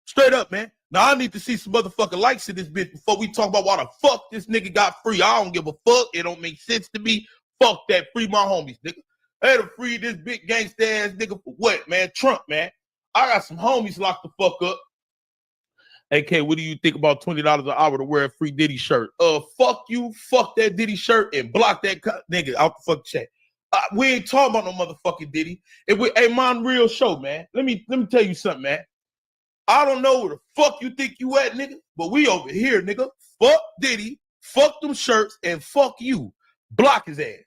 [SPEAKER 11] Straight up, man. Now I need to see some motherfucking likes in this bitch before we talk about why the fuck this nigga got free. I don't give a fuck. It don't make sense to me. Fuck that. Free my homies, nigga. They to free this big gangsta ass nigga for what, man? Trump, man. I got some homies locked the fuck up. AK, what do you think about $20 an hour to wear a free Diddy shirt? Fuck you, fuck that Diddy shirt, and block that nigga out the fuck chat. We ain't talking about no motherfucking Diddy. Hey, man, real show, man. Let me tell you something, man. I don't know where the fuck you think you at, nigga, but we over here, nigga. Fuck Diddy, fuck them shirts, and fuck you. Block his ass.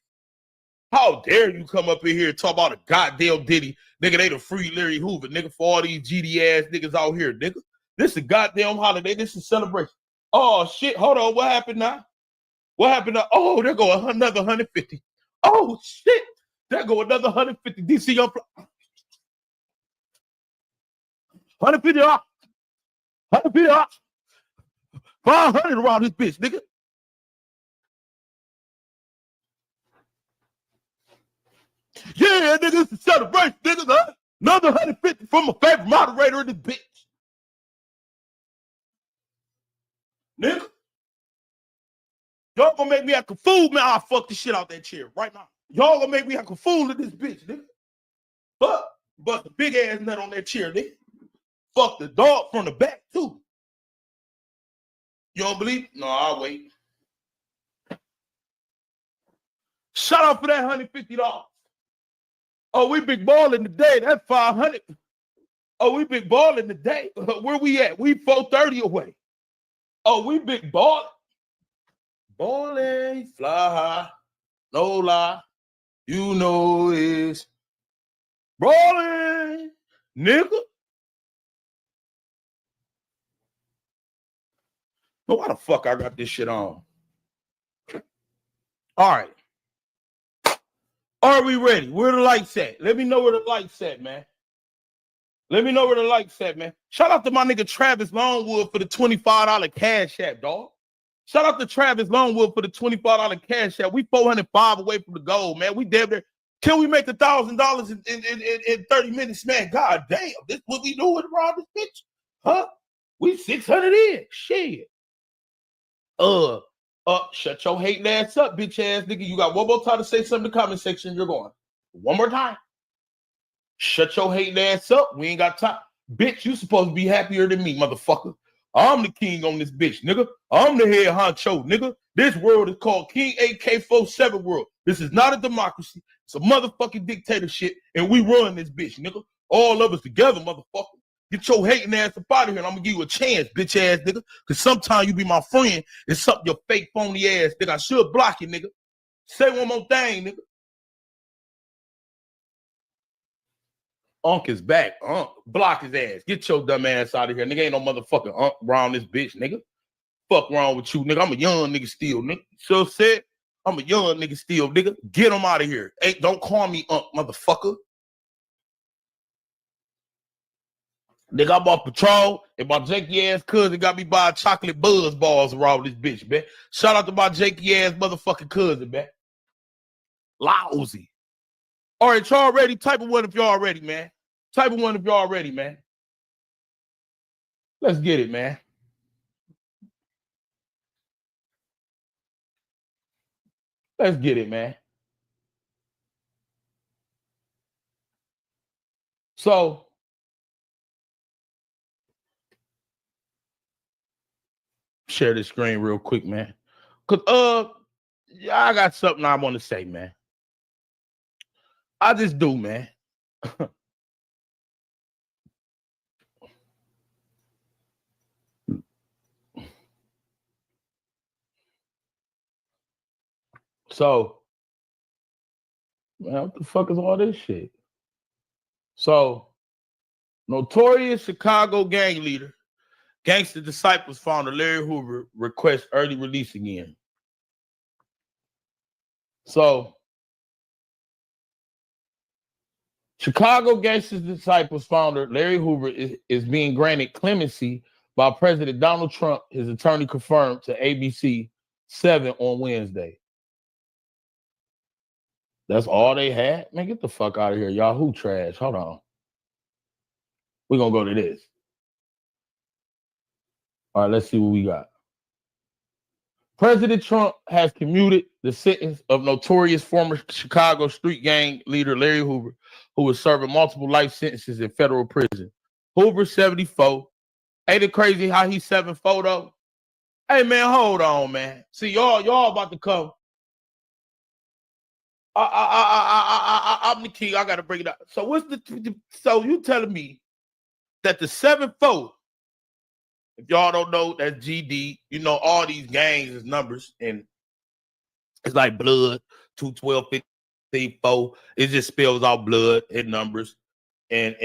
[SPEAKER 11] How dare you come up in here and talk about a goddamn Diddy, nigga? They the free Larry Hoover, nigga, for all these GD ass niggas out here, nigga. This is a goddamn holiday. This is celebration. Oh shit! Hold on. What happened now? What happened now? Oh, there go another 150. Oh shit! There go another 150. DC on 150 off. 150 off. 500 around this bitch, nigga. Yeah, nigga, it's a celebration, nigga. Huh? Another 150 from my favorite moderator in this bitch. Nigga. Y'all gonna make me act a fool, man. I'll fuck the shit out that chair right now. Y'all gonna make me act a fool of this bitch, nigga. But the big ass nut on that chair, nigga. Fuck the dog from the back, too. You don't believe? No, I'll wait. Shout out for that $150. Oh, we big balling today. That's 500. Oh, we big balling today. Where we at? We 430 away. Oh, we big ball. Balling, fly high, no lie. You know it's balling, nigga. But why the fuck I got this shit on? All right. Are we ready? Where the lights at? Let me know where the lights at, man. Let me know where the lights at, man. Shout out to my nigga Travis Longwood for the $25 cash app, dog. Shout out to Travis Longwood for the $25 cash app. We 405 away from the goal, man. We damn near. Can we make $1,000 in 30 minutes, man? God damn, this what we doing around this bitch? Huh? We 600 in. Shit. Shut your hating ass up, bitch ass nigga. You got one more time to say something in the comment section. You're going. One more time. Shut your hating ass up. We ain't got time. Bitch, you supposed to be happier than me, motherfucker. I'm the king on this bitch, nigga. I'm the head honcho, nigga. This world is called King AK-47 world. This is not a democracy. It's a motherfucking dictatorship, and we run this bitch, nigga. All of us together, motherfucker. Get your hating ass up out of here, and I'm gonna give you a chance, bitch ass nigga. Because sometimes you be my friend, and something your fake phony ass, nigga. I should block you, nigga. Say one more thing, nigga. Unc is back. Unc, block his ass. Get your dumb ass out of here. Nigga ain't no motherfucking Unc around this bitch, nigga. Fuck wrong with you, nigga. I'm a young nigga still, nigga. So said, I'm a young nigga still, nigga. Get him out of here. Hey, don't call me Unc, motherfucker. Nigga, I'm off patrol, and my janky ass cousin got me buying chocolate buzz balls around this bitch, man. Shout out to my janky ass motherfucking cousin, man. Lousy. All right, y'all ready? Type of one if y'all ready, man. Type of one if y'all ready, man. Let's get it, man. Let's get it, man. So, share this screen real quick, man. Cause I got something I want to say, man. I just do, man. So, man, what the fuck is all this shit? So, notorious Chicago gang leader, Gangster Disciples founder Larry Hoover requests early release again. So, Chicago Gangster Disciples founder Larry Hoover is being granted clemency by President Donald Trump, his attorney confirmed to ABC 7 on Wednesday. That's all they had? Man, get the fuck out of here. Yahoo trash. Hold on. We're going to go to this. All right, let's see what we got. President Trump has commuted the sentence of notorious former Chicago street gang leader Larry Hoover, who was serving multiple life sentences in federal prison. Hoover, 74. Ain't it crazy how he's 7'4" though? Hey man, hold on, man. See, y'all about to come. I'm the king. I gotta bring it up. So what's so you telling me that the 7'4", if y'all don't know, that's GD. You know, all these gangs is numbers, and it's like blood, 212, 15, 4. It just spells out blood and numbers. And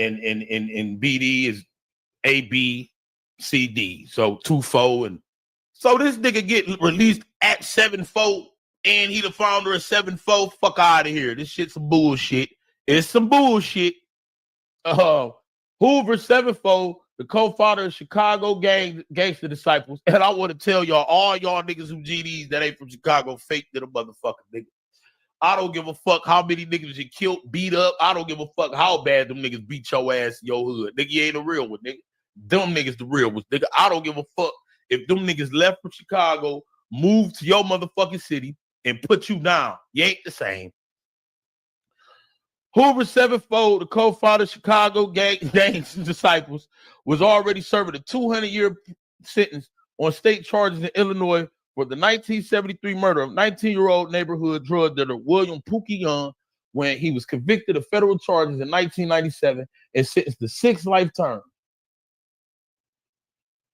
[SPEAKER 11] BD is AB, CD. So 2-4. And so this nigga get released at 7'4", and he the founder of 7'4". Fuck out of here. This shit's some bullshit. It's some bullshit. Hoover, 7'4", the co-founder of Chicago Gangster Disciples. And I want to tell y'all, all y'all niggas who GDs that ain't from Chicago, fake to the motherfucker, nigga. I don't give a fuck how many niggas you killed, beat up. I don't give a fuck how bad them niggas beat your ass in your hood. Nigga, you ain't a real one, nigga. Them niggas the real ones, nigga. I don't give a fuck if them niggas left from Chicago, moved to your motherfucking city, and put you down. You ain't the same. Hoover, 7'4", the co-founder of Chicago Gangster Disciples, was already serving a 200-year sentence on state charges in Illinois for the 1973 murder of 19-year-old neighborhood drug dealer William Pookie Young when he was convicted of federal charges in 1997 and sentenced to 6 life terms.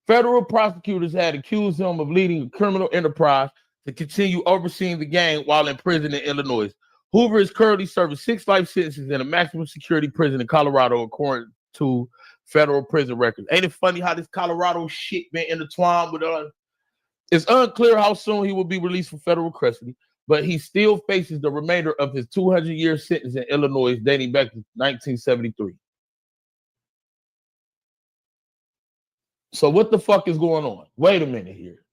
[SPEAKER 11] Federal prosecutors had accused him of leading a criminal enterprise to continue overseeing the gang while in prison in Illinois. Hoover is currently serving 6 life sentences in a maximum security prison in Colorado, according to federal prison records. Ain't it funny how this Colorado shit been intertwined with us? It's unclear how soon he will be released from federal custody, but he still faces the remainder of his 200-year sentence in Illinois dating back to 1973. So what the fuck is going on? Wait a minute here.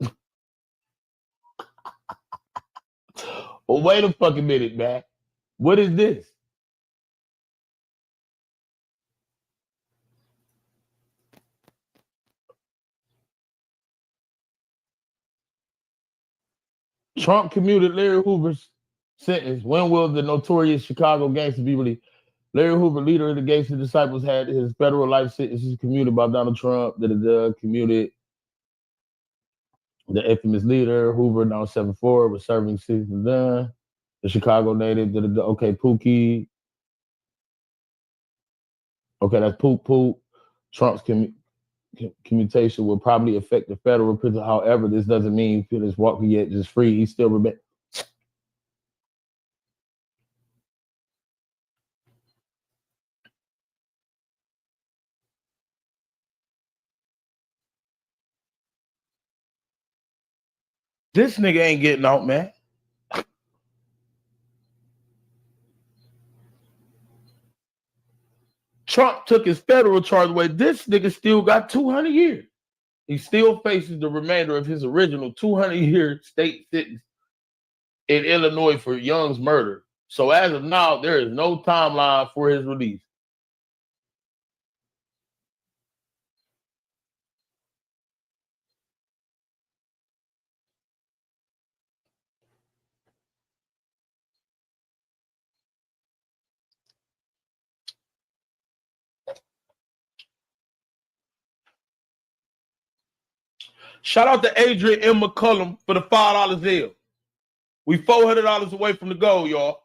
[SPEAKER 11] Well, wait a fucking minute, man. What is this? Trump commuted Larry Hoover's sentence. When will the notorious Chicago gangster be released? Larry Hoover, leader of the Gangster Disciples, had his federal life sentences commuted by Donald Trump. Commuted. The infamous leader, Hoover, now 7'4", was serving 6 and done. The Chicago native, okay, Pookie. Okay, that's Poop Poop. Trump's commutation will probably affect the federal prison. However, this doesn't mean Phyllis Walker yet just free. He still remains. This nigga ain't getting out, man. Trump took his federal charge away. This nigga still got 200 years. He still faces the remainder of his original 200-year state sentence in Illinois for Young's murder. So as of now, there is no timeline for his release. Shout out to Adrian M. McCullum for the $5 deal. We $400 away from the goal, y'all.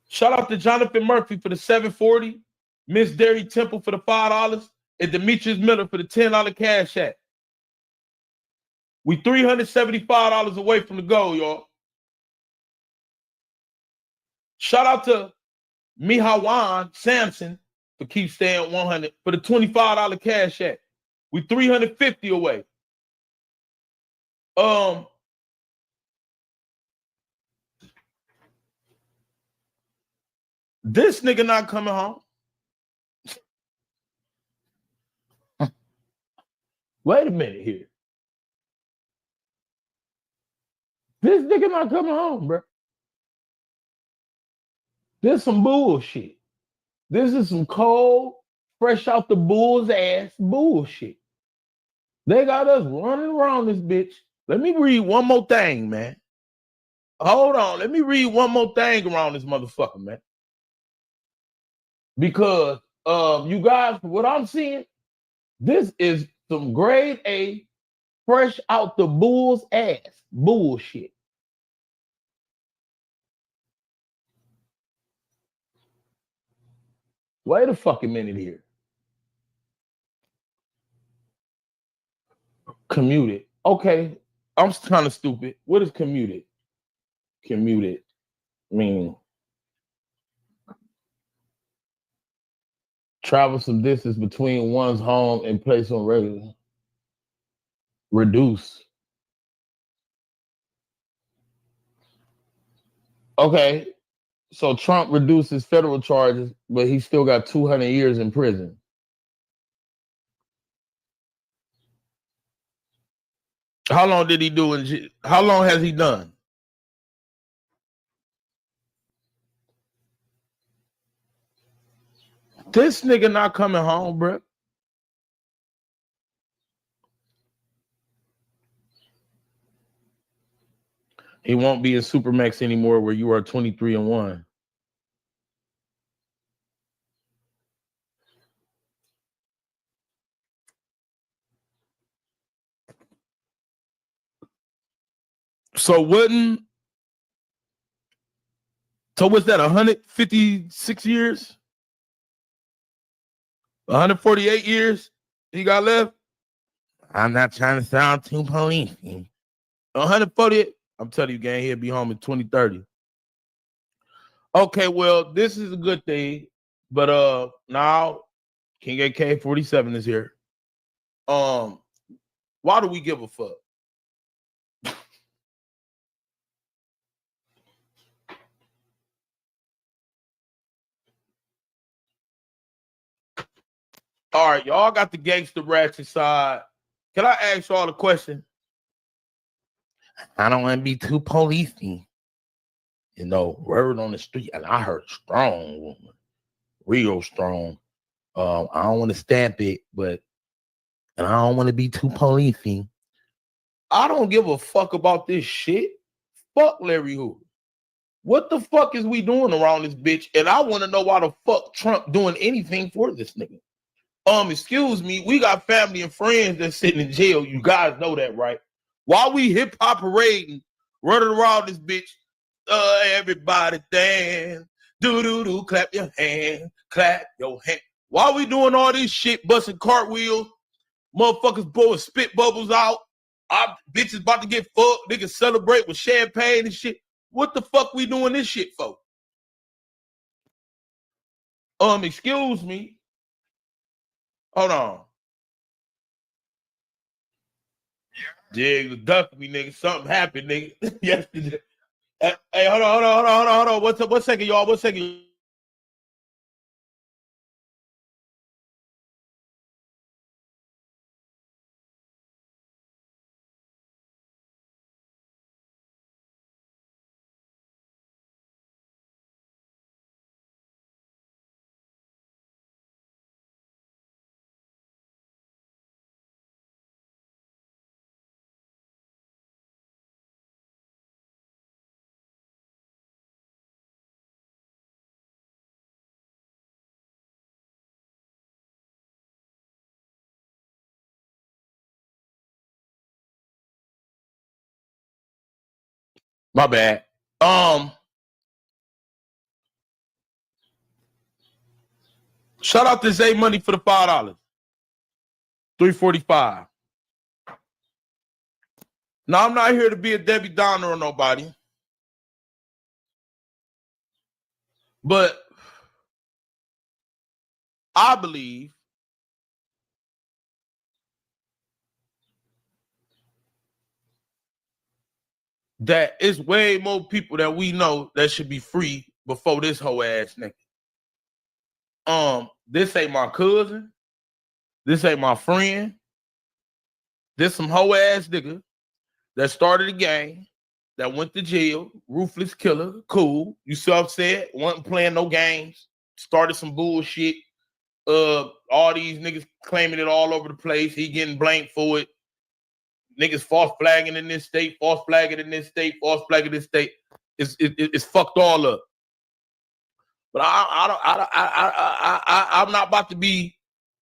[SPEAKER 11] Shout out to Jonathan Murphy for the $7.40. Miss Derry Temple for the $5. And Demetrius Miller for the $10 cash app. We $375 away from the goal, y'all. Shout out to Mihawan Sampson for keep staying 100 for the $25 cash app. We $350 away. This nigga not coming home. Wait a minute here. This nigga not coming home, bro. This some bullshit. This is some cold, fresh out the bull's ass bullshit. They got us running around this bitch. Let me read one more thing, man. Hold on. Let me read one more thing around this motherfucker, man. Because you guys, what I'm seeing, this is some grade A, fresh out the bull's ass bullshit. Wait a fucking minute here. Commuted. Okay, I'm kind of stupid. What is commuted? Commuted meaning travel some distance between one's home and place on regular. Reduce. Okay, so Trump reduces federal charges, but he still got 200 years in prison. How long did he do how long has he done? This nigga not coming home, bro. He won't be in Supermax anymore where you are 23-1. So what's that, 156 years? 148 years he got left? I'm not trying to sound too policing. 148, I'm telling you, gang, he'll be home in 2030. Okay, well, this is a good thing, but now King AK-47 is here. Why do we give a fuck? All right, y'all got the gangster ratchet side. Can I ask y'all a question? I don't want to be too policey. You know, word on the street, and I heard strong woman, real strong. I don't want to stamp it, and I don't want to be too policey. I don't give a fuck about this shit. Fuck Larry Hoover. What the fuck is we doing around this bitch? And I want to know why the fuck Trump doing anything for this nigga. Excuse me, we got family and friends that's sitting in jail. You guys know that, right? While we hip hop parading, running around this bitch, everybody dance, do clap your hand, clap your hand. While we doing all this shit, busting cartwheels, motherfuckers blowing spit bubbles out, our bitches about to get fucked, niggas celebrate with champagne and shit. What the fuck we doing this shit for? Excuse me. Hold on. Jig duck me, nigga. Something happened, nigga. Yesterday. Hey, hold on. What's up? 1 second, y'all. 1 second. My bad. Shout out to Zay Money for the $5. $3.45. Now, I'm not here to be a Debbie Downer or nobody. But I believe that it's way more people that we know that should be free before this whole ass nigga. This ain't my cousin. This ain't my friend. This some hoe ass nigga that started a gang, that went to jail, ruthless killer, cool. You see what I'm saying? Wasn't playing no games. Started some bullshit. All these niggas claiming it all over the place. He getting blamed for it. Niggas false flagging in this state, false flagging in this state, false flagging in this state. It's fucked all up. But I'm not about to be.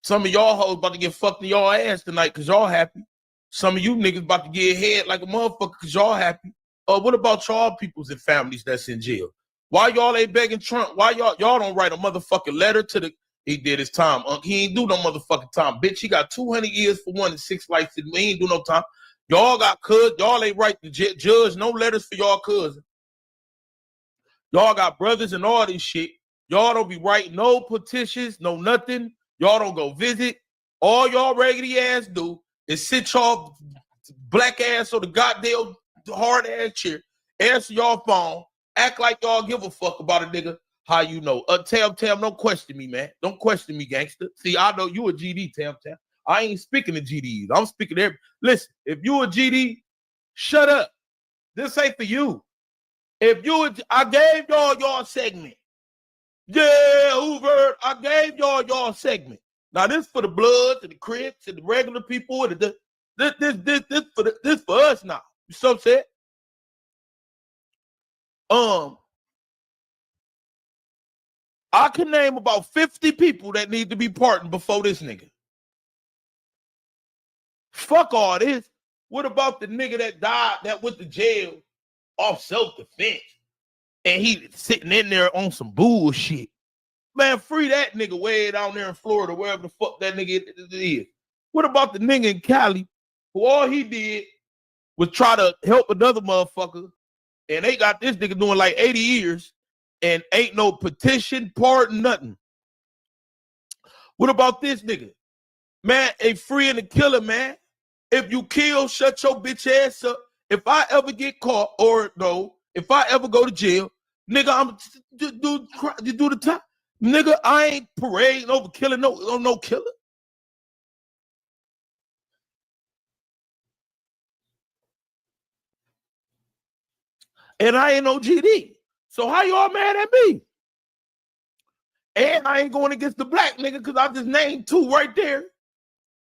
[SPEAKER 11] Some of y'all hoes about to get fucked in y'all ass tonight because y'all happy. Some of you niggas about to get head like a motherfucker because y'all happy. What about y'all peoples and families that's in jail? Why y'all ain't begging Trump? Why y'all don't write a motherfucking letter to the? He did his time. He ain't do no motherfucking time. Bitch, he got 200 years for 1 and 6 life. He ain't do no time. Y'all got cousin. Y'all ain't write the judge no letters for y'all cousin. Y'all got brothers and all this shit. Y'all don't be writing no petitions, no nothing. Y'all don't go visit. All y'all raggedy ass do is sit y'all black ass on the goddamn hard ass chair, answer y'all phone, act like y'all give a fuck about a nigga. How you know? Tam, don't question me, man. Don't question me, gangster. See, I know you a GD, Tam. I ain't speaking to GDs. I'm speaking to every. Listen, if you a GD, shut up. This ain't for you. If you, I gave y'all segment. Yeah, Hoover, I gave y'all segment. Now this for the Bloods and the Crips and the regular people. This for us now. You see what I'm saying? I can name about 50 people that need to be pardoned before this nigga. Fuck all this. What about the nigga that died that went to jail off self-defense and he sitting in there on some bullshit? Man, free that nigga way down there in Florida, wherever the fuck that nigga is. What about the nigga in Cali who all he did was try to help another motherfucker and they got this nigga doing like 80 years and ain't no petition, pardon, nothing. What about this nigga? Man, a free and a killer, man. If you kill, shut your bitch ass up. If I ever get caught or no, if I ever go to jail, nigga, I'm do the time. Nigga, I ain't parading over killing no killer. And I ain't no GD. So how y'all mad at me? And I ain't going against the black nigga because I just named 2 right there.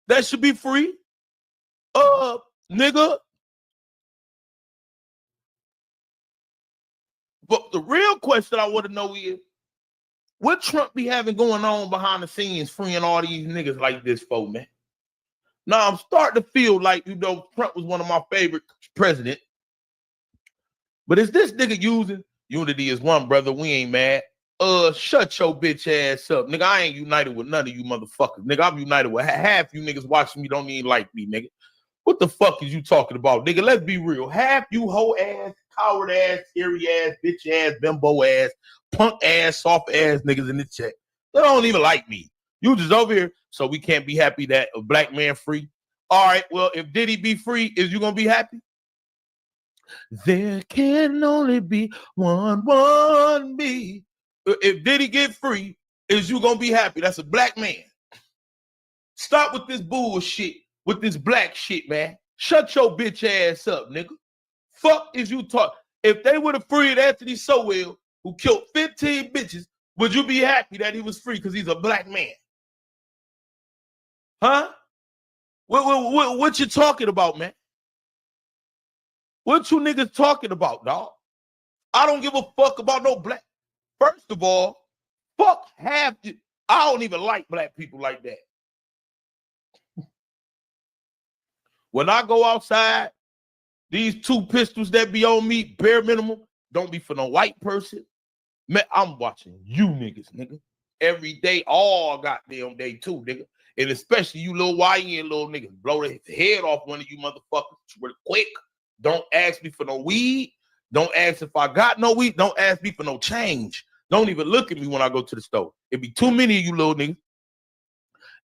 [SPEAKER 11] That should be free. Nigga. But the real question I want to know is, what Trump be having going on behind the scenes freeing all these niggas like this for, man? Now I'm starting to feel like, Trump was one of my favorite presidents. But is this nigga using unity is one, brother? We ain't mad. Shut your bitch ass up. Nigga, I ain't united with none of you motherfuckers. Nigga, I'm united with half you niggas watching me don't even like me, nigga. What the fuck is you talking about, nigga? Let's be real. Half you hoe ass, coward ass, hairy ass, bitch ass, bimbo ass, punk ass, soft ass niggas in this chat. They don't even like me. You just over here, so we can't be happy that a black man free. All right, well, if Diddy be free, is you gonna be happy? There can only be one me. If Diddy get free, is you gonna be happy? That's a black man. Stop with this bullshit, with this black shit, man. Shut your bitch ass up, nigga. Fuck is you talk? If they would have freed Anthony Sowell, who killed 15 bitches, would you be happy that he was free because he's a black man? Huh? What you talking about, man? What you niggas talking about, dog? I don't give a fuck about no black. First of all, fuck half you. I don't even like black people like that. When I go outside, these 2 pistols that be on me, bare minimum, don't be for no white person. Man, I'm watching you niggas, nigga. Every day, all goddamn day too, nigga. And especially you little YN little niggas. Blow the head off one of you motherfuckers real quick. Don't ask me for no weed. Don't ask if I got no weed. Don't ask me for no change. Don't even look at me when I go to the store. It be too many of you little niggas.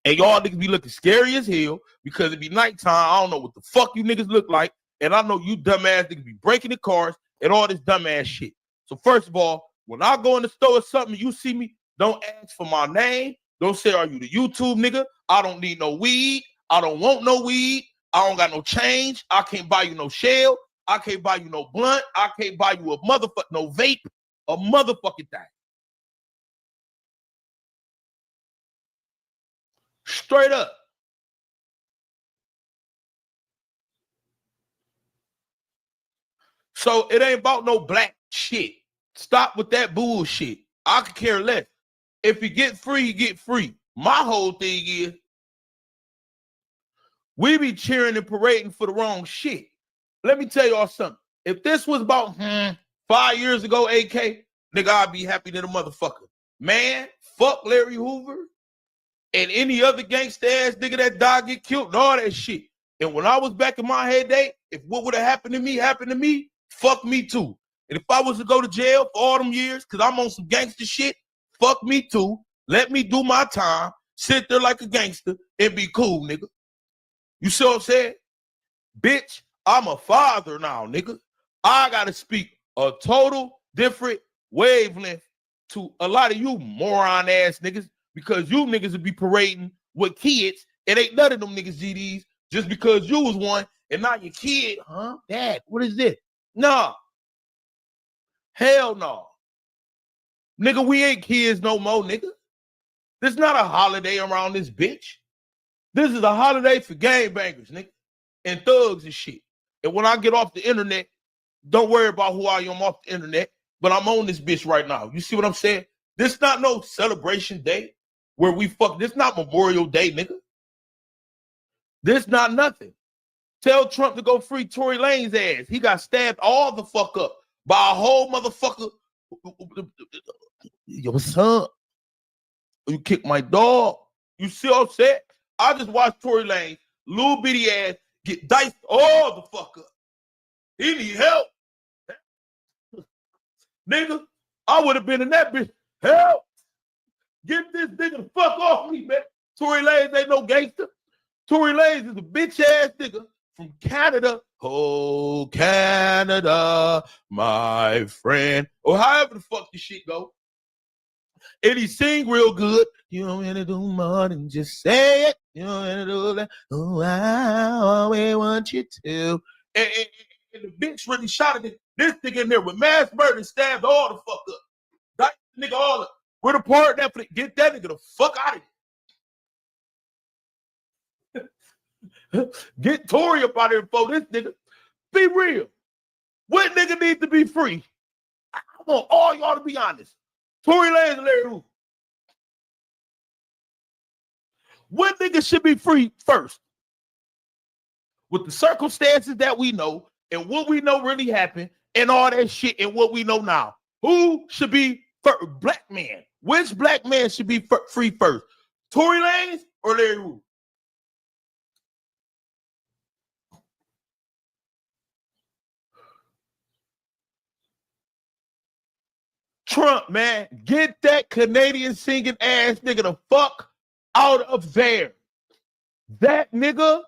[SPEAKER 11] And y'all niggas be looking scary as hell because it be nighttime. I don't know what the fuck you niggas look like. And I know you dumbass niggas be breaking the cars and all this dumbass shit. So first of all, when I go in the store or something, you see me, don't ask for my name. Don't say, are you the YouTube nigga? I don't need no weed. I don't want no weed. I don't got no change. I can't buy you no shell. I can't buy you no blunt. I can't buy you a motherfucker, no vape, a motherfucking thing. Straight up. So it ain't about no black shit. Stop with that bullshit. I could care less. If you get free, you get free. My whole thing is we be cheering and parading for the wrong shit. Let me tell y'all something. If this was about 5 years ago, AK, nigga, I'd be happy than a motherfucker. Man, fuck Larry Hoover and any other gangsta ass nigga that died, get killed, and all that shit. And when I was back in my heyday, if what would have happened to me, fuck me too. And if I was to go to jail for all them years, because I'm on some gangster shit, fuck me too. Let me do my time, sit there like a gangster, and be cool, nigga. You see what I'm saying? Bitch, I'm a father now, nigga. I gotta speak a total different wavelength to a lot of you moron ass niggas, because you niggas would be parading with kids, and ain't none of them niggas GDs just because you was one, and now your kid, huh? Dad, what is this? Nah. Hell no. Nigga, we ain't kids no more, nigga. This is not a holiday around this bitch. This is a holiday for gangbangers, nigga, and thugs and shit. And when I get off the internet, don't worry about who I am off the internet, but I'm on this bitch right now. You see what I'm saying? This not no celebration day where we fuck. This not Memorial Day, nigga. This not nothing. Tell Trump to go free Tory Lanez ass. He got stabbed all the fuck up by a whole motherfucker. Yo, what's up? You kicked my dog. You see what I'm saying? I just watched Tory Lanez, little bitty ass, get diced all the fuck up. He need help. Nigga, I would have been in that bitch. Help! Get this nigga the fuck off me, man. Tory Lanez ain't no gangster. Tory Lanez is a bitch ass nigga from Canada. Oh, Canada, my friend. Or however the fuck this shit go. And he sing real good. You don't want to do more than just say it. You don't want to do that. Oh, I always want you to. And the bitch really shot at this nigga in there with mass murder and stabbed all the fuck up. That nigga all up. We're the part that get that nigga the fuck out of here. Get Tory up out of here for this nigga. Be real. What nigga needs to be free? I want all y'all to be honest. Tory Lanez and Larry Hoover. What nigga should be free first? With the circumstances that we know and what we know really happened and all that shit and what we know now. Who should be first? Black man. Which black man should be free first? Tory Lanez or Larry Hoover? Trump, man, get that Canadian singing ass nigga the fuck out of there. That nigga,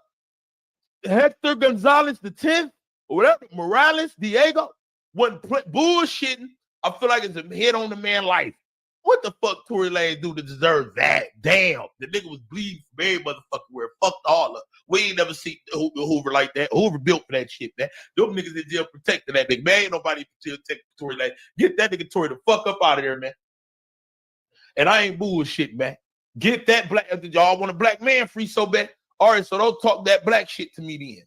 [SPEAKER 11] Hector Gonzalez the 10th, or whatever, Morales, Diego, wasn't bullshitting. I feel like it's a hit on the man life. What the fuck Tory Lanez do to deserve that? Damn, the nigga was bleeding from every motherfucker where fucked all up. We ain't never seen Hoover like that. Hoover built for that shit, man. Them niggas in jail protecting that nigga. Man, ain't nobody protect Tory Lanez. Get that nigga Tory the fuck up out of there, man. And I ain't bullshit, man. Get that black, y'all want a black man free so bad? All right, so don't talk that black shit to me then.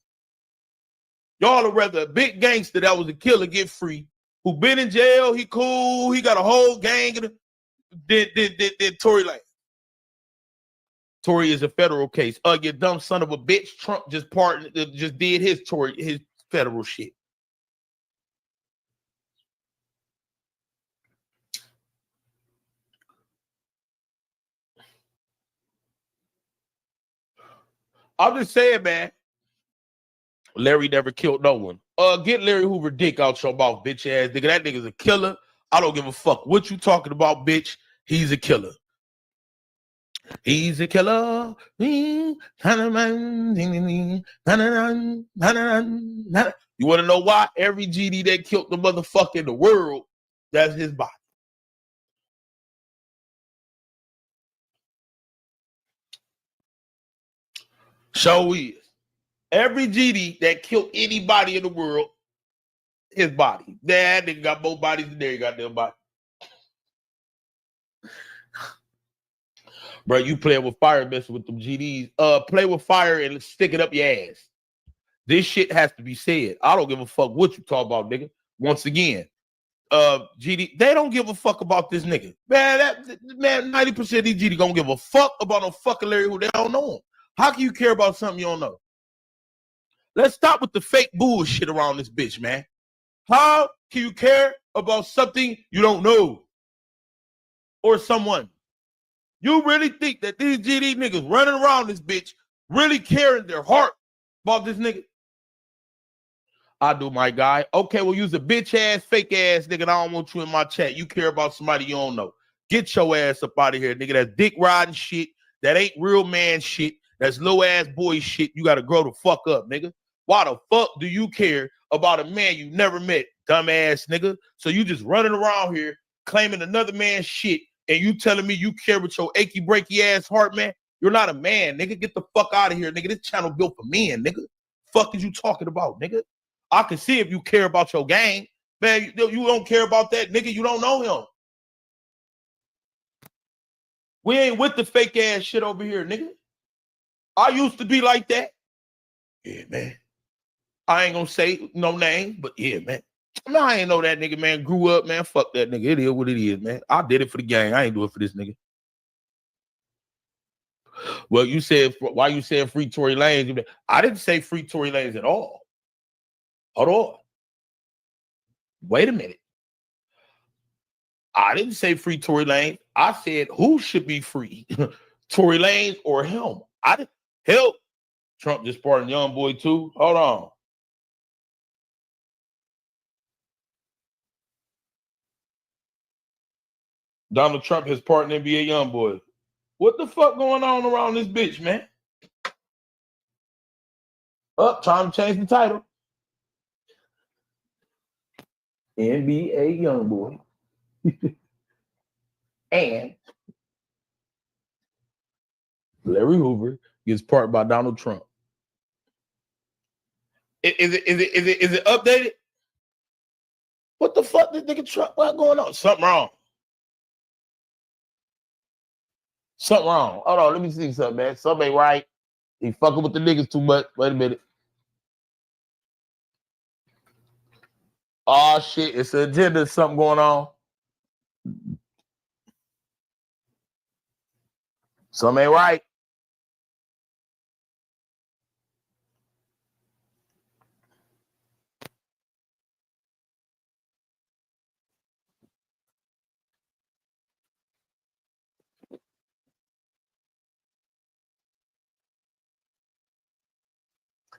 [SPEAKER 11] Y'all would rather a big gangster that was a killer get free, who been in jail, he cool, he got a whole gang of than Tory Lanez. Tory is a federal case. You dumb son of a bitch. Trump just did his federal shit. I'm just saying, man. Larry never killed no one. Get Larry Hoover dick out your mouth, bitch ass nigga. That nigga's a killer. I don't give a fuck what you talking about, bitch. He's a killer. He's a killer. You want to know why? Every GD that killed the motherfucker in the world, that's his body. So is. Every GD that killed anybody in the world, his body. That nigga got both bodies in there. He got their body. Bro, you playing with fire, messing with them GDs. Play with fire and stick it up your ass. This shit has to be said. I don't give a fuck what you talk about, nigga. Once again, GD, they don't give a fuck about this nigga. Man, 90% of these GD gonna give a fuck about no fucking Larry who they don't know him. How can you care about something you don't know? Let's stop with the fake bullshit around this bitch, man. How can you care about something you don't know? Or someone? You really think that these GD niggas running around this bitch really care in their heart about this nigga? I do, my guy. Okay, well, use a bitch ass, fake ass nigga. And I don't want you in my chat. You care about somebody you don't know. Get your ass up out of here, nigga. That's dick riding shit. That ain't real man shit. That's low ass boy shit. You gotta grow the fuck up, nigga. Why the fuck do you care about a man you never met, dumbass nigga? So you just running around here claiming another man's shit, and you telling me you care with your achy breaky ass heart, man? You're not a man, nigga. Get the fuck out of here, nigga. This channel built for men, nigga. Fuck is you talking about, nigga? I can see if you care about your gang. Man, you don't care about that, nigga. You don't know him. We ain't with the fake ass shit over here, nigga. I used to be like that. Yeah, man. I ain't gonna say no name, but yeah, man. No, I ain't know that nigga, man. Grew up, man. Fuck that nigga. It is what it is, man. I did it for the gang. I ain't do it for this nigga. Well, you said, why you saying free Tory Lanez? I didn't say free Tory Lanez at all. Hold on. Wait a minute. I didn't say free Tory Lanez. I said who should be free, Tory Lanez or him. I didn't help. Trump just pardoned young boy too. Hold on. Donald Trump has pardoned NBA young boy. What the fuck going on around this bitch, man? Up, trying to change the title. NBA YoungBoy and Larry Hoover gets pardoned by Donald Trump. Is it updated? What the fuck did nigga Trump? What going on? Something wrong. Something wrong. Hold on, let me see something, man. Something ain't right. He fucking with the niggas too much. Wait a minute. Oh shit, it's an agenda, something going on. Something ain't right.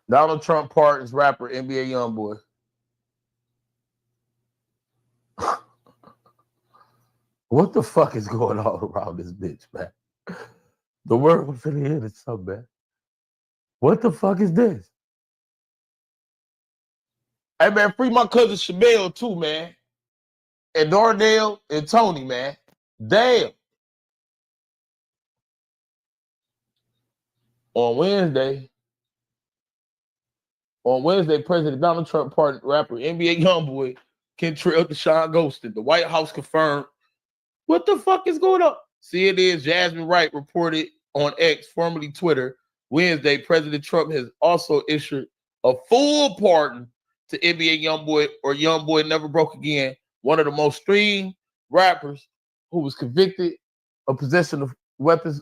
[SPEAKER 11] Donald Trump pardons rapper NBA YoungBoy. What the fuck is going on around this bitch, man? The world finna hear this something, man. What the fuck is this? Hey, man, free my cousin Shamel too, man. And Darnell and Tony, man. Damn. On Wednesday, President Donald Trump pardoned rapper NBA YoungBoy Kentrell Deshaun Ghosted. The White House confirmed. What the fuck is going on? CNN's Jasmine Wright reported on X, formerly Twitter, Wednesday, President Trump has also issued a full pardon to NBA YoungBoy or YoungBoy Never Broke Again, one of the most streamed rappers who was convicted of possession of weapons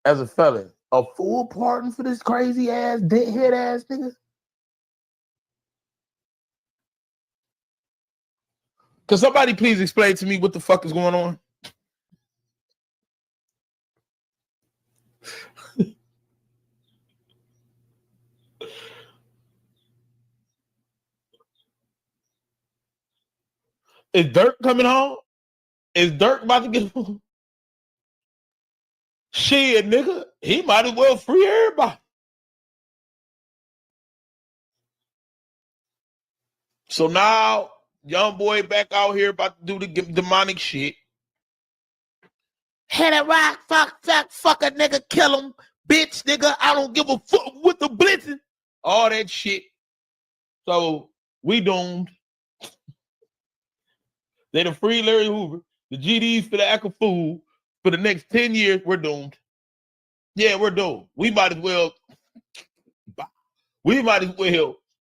[SPEAKER 11] as a felon. A full pardon for this crazy ass, deadhead ass nigga? Can somebody please explain to me what the fuck is going on? Is Dirk coming home? Is Dirk about to get home? Shit, nigga. He might as well free everybody. So now, YoungBoy back out here about to do the demonic shit. Hit a rock, fuck a nigga, kill him, bitch, nigga. I don't give a fuck with the blitzing. All that shit. So we doomed. They done free Larry Hoover. The GDs for the act of fool. for the next 10 years, we're doomed. Yeah, we're doomed. We might as well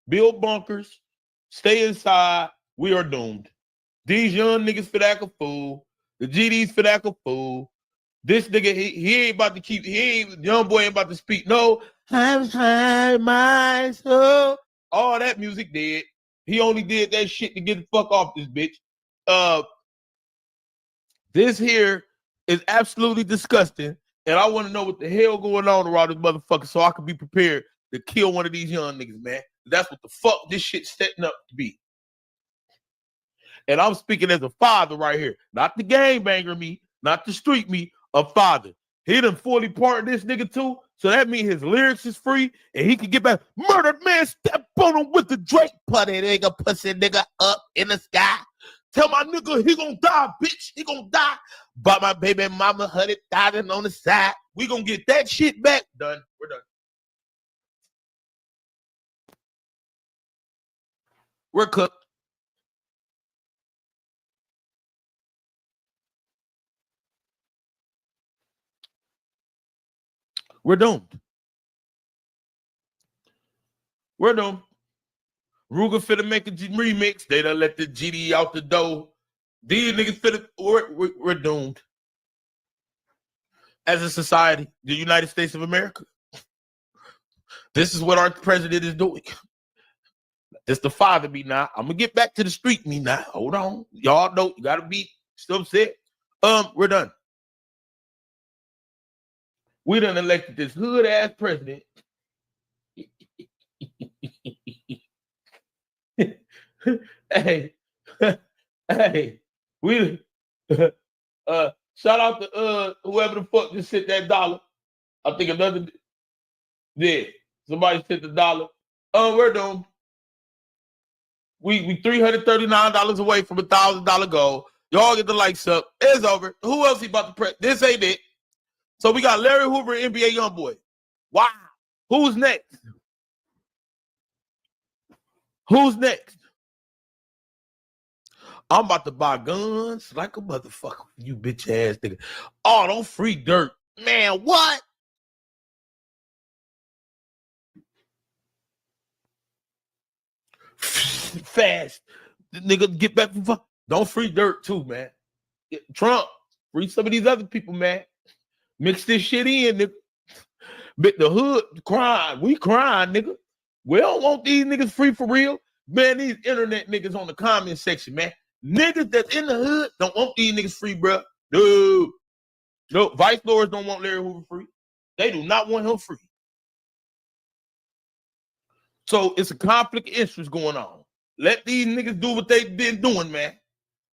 [SPEAKER 11] build bunkers, stay inside. We are doomed. These young niggas fit act a fool. The GDs fit act a fool. This nigga, he ain't about to young boy ain't about to speak. No, I'm trying my soul. All that music dead. He only did that shit to get the fuck off this bitch. This here is absolutely disgusting. And I want to know what the hell going on around this motherfucker so I can be prepared to kill one of these young niggas, man. That's what the fuck this shit's setting up to be. And I'm speaking as a father right here. Not the gangbanger me, not the street me, a father. He done fully partnered this nigga too. So that means his lyrics is free and he can get back. Murdered man, step on him with the Drake. Putty nigga, pussy nigga up in the sky. Tell my nigga he gonna die, bitch. He gonna die. But my baby mama 100,000 on the side. We gonna get that shit back. Done. We're done. We're cooked. We're doomed. We're doomed. Ruger finna make a remix. They done let the GD out the door. These niggas finna, we're doomed. As a society, the United States of America. This is what our president is doing. This the father me now. I'm gonna get back to the street me now. Hold on. Y'all know you gotta be still upset. We're done. We done elected this hood ass president. Hey, we shout out to whoever the fuck just sent that dollar. I think another somebody sent the dollar. We're doomed. We $339 away from $1,000 goal. Y'all get the likes up. It's over. Who else he about to press? This ain't it. So we got Larry Hoover, NBA YoungBoy. Wow. Who's next? Who's next? I'm about to buy guns like a motherfucker. You bitch ass nigga. Oh, don't free dirt. Man, what? Fast. The nigga get back from don't free dirt too, man. Trump, free some of these other people, man. Mix this shit in, nigga. But the hood crying. We crying, nigga. We don't want these niggas free for real. Man, these internet niggas on the comment section, man. Niggas that's in the hood don't want these niggas free, bro. No, vice lords don't want Larry Hoover free. They do not want him free. So it's a conflict of interest going on. Let these niggas do what they've been doing, man.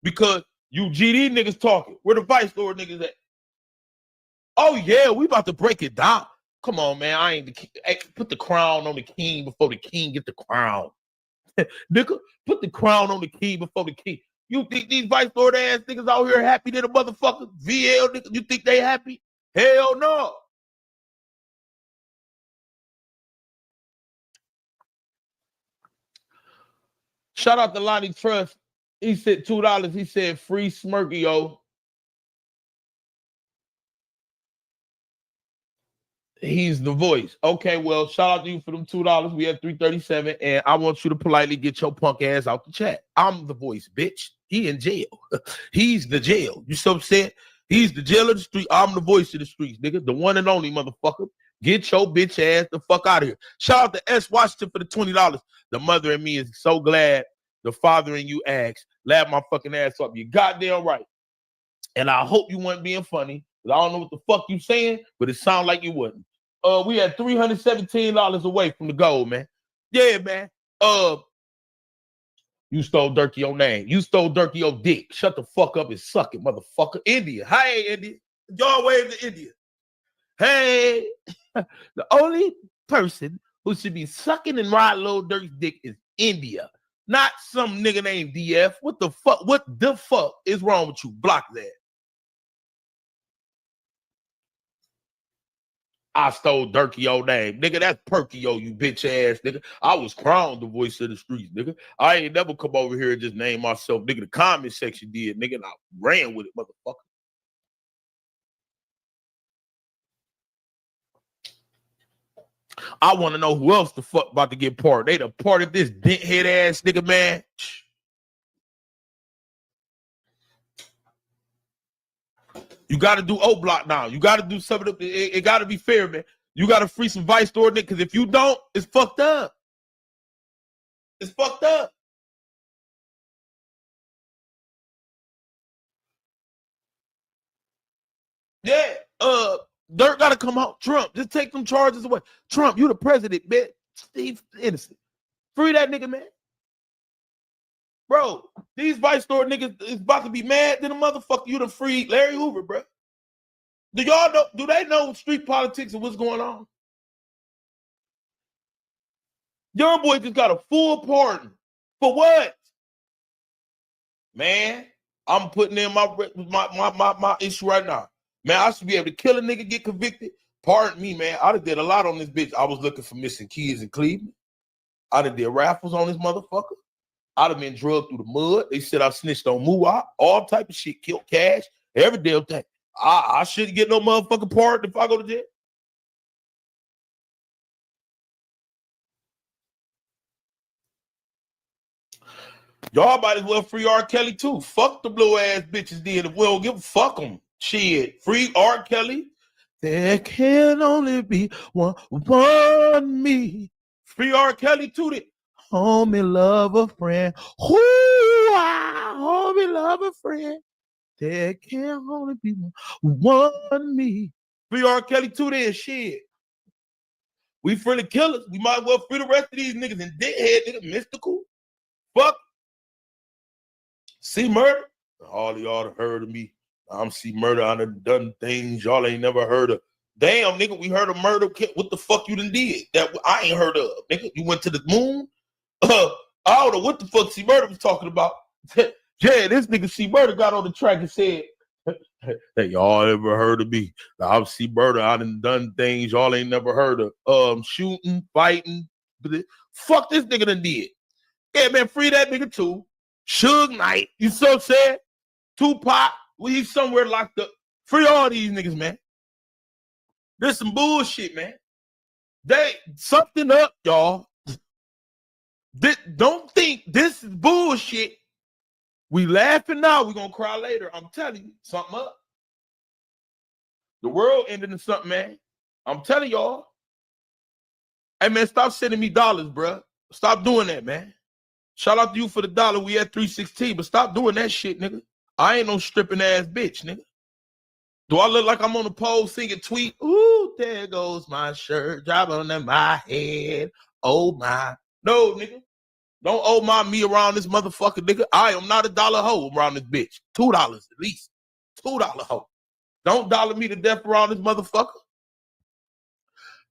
[SPEAKER 11] Because you GD niggas talking. Where the vice lord niggas at? Oh, yeah, we about to break it down. Come on, man. I ain't the king. Hey, put the crown on the king before the king get the crown. Nigga, put the crown on the king before the king. You think these vice lord ass niggas out here happy than a motherfucker? VL niggas, you think they happy? Hell no. Shout out to Lonnie Trust. He said $2. He said free Smirky, yo. He's the voice. Okay, well, shout out to you for them $2. We have 337, and I want you to politely get your punk ass out the chat. I'm the voice, bitch. He in jail. He's the jail. You so upset? He's the jail of the street. I'm the voice of the streets, nigga. The one and only motherfucker. Get your bitch ass the fuck out of here. Shout out to S. Washington for the $20. The mother and me is so glad the father and you asked. Laugh my fucking ass up. You goddamn right. And I hope you weren't being funny. I don't know what the fuck you saying, but it sounded like you wasn't. We had $317 away from the goal, man. Yeah, man. You stole Durkee your name. You stole Durkee your dick. Shut the fuck up and suck it, motherfucker. India. Hey, India. Y'all wave to India. Hey. The only person who should be sucking and riding Lil Durk's dick is India. Not some nigga named DF. What the fuck? What the fuck is wrong with you? Block that. I stole Durkee your name. Nigga, that's Perkio, you bitch ass nigga. I was crowned the voice of the streets, nigga. I ain't never come over here and just name myself, nigga. The comment section did, nigga, and I ran with it, motherfucker. I want to know who else the fuck about to get parted. They done parted this dent head ass nigga, man. You got to do O Block now. You got to do some of the. It got to be fair, man. You got to free some Vice Lord niggas, because if you don't, it's fucked up. It's fucked up. Yeah, Dirk got to come out. Trump, just take them charges away. Trump, you the president, man. Steve innocent. Free that nigga, man. Bro, these Vice Lord niggas is about to be mad than a motherfucker. You done freed Larry Hoover, bro. Do y'all know? Do they know street politics and what's going on? Young boy just got a full pardon. For what? Man, I'm putting in my issue right now. Man, I should be able to kill a nigga, get convicted. Pardon me, man. I done did a lot on this bitch. I was looking for missing kids in Cleveland. I done did raffles on this motherfucker. I'd have been drugged through the mud. They said I snitched on Mooah. All type of shit. Killed Cash. Every damn thing. I shouldn't get no motherfucking pardon if I go to jail. Y'all might as well free R. Kelly too. Fuck the blue ass bitches did. If we don't give a fuck them. Shit. Free R. Kelly. There can only be one me. Free R. Kelly too. Homie, love a friend. Homie, love a friend. There can only be one me. Free R. Kelly too then. Shit. We free the killers. We might as well free the rest of these niggas and deadhead niggas. Mystical. Fuck. C Murder. All of y'all have heard of me. I'm C Murder. I done things y'all ain't never heard of. Damn, nigga, we heard of murder. What the fuck you done did that I ain't heard of, nigga? You went to the moon? I don't know what the fuck C Murder was talking about. Yeah, this nigga C Murder got on the track and said, hey, y'all ever heard of me? I'm C Murder. I done things y'all ain't never heard of. Shooting, fighting. Fuck this nigga done did. Yeah, man, free that nigga too. Suge Knight, you so what I'm saying? Tupac, he's somewhere locked up. Free all these niggas, man. There's some bullshit, man. They something up, y'all. Don't think this is bullshit. We laughing now, we gonna cry later. I'm telling you, something up. The world ended in something, man. I'm telling y'all. Hey, man, stop sending me dollars, bro. Stop doing that, man. Shout out to you for the dollar. We at 316, but stop doing that shit, nigga. I ain't no stripping ass bitch, nigga. Do I look like I'm on the pole singing tweet? Ooh, there goes my shirt, dropping under my head. Oh my. No, nigga. Don't owe my me around this motherfucker, nigga. I am not a dollar hoe around this bitch. $2 at least. $2 hoe. Don't dollar me to death around this motherfucker.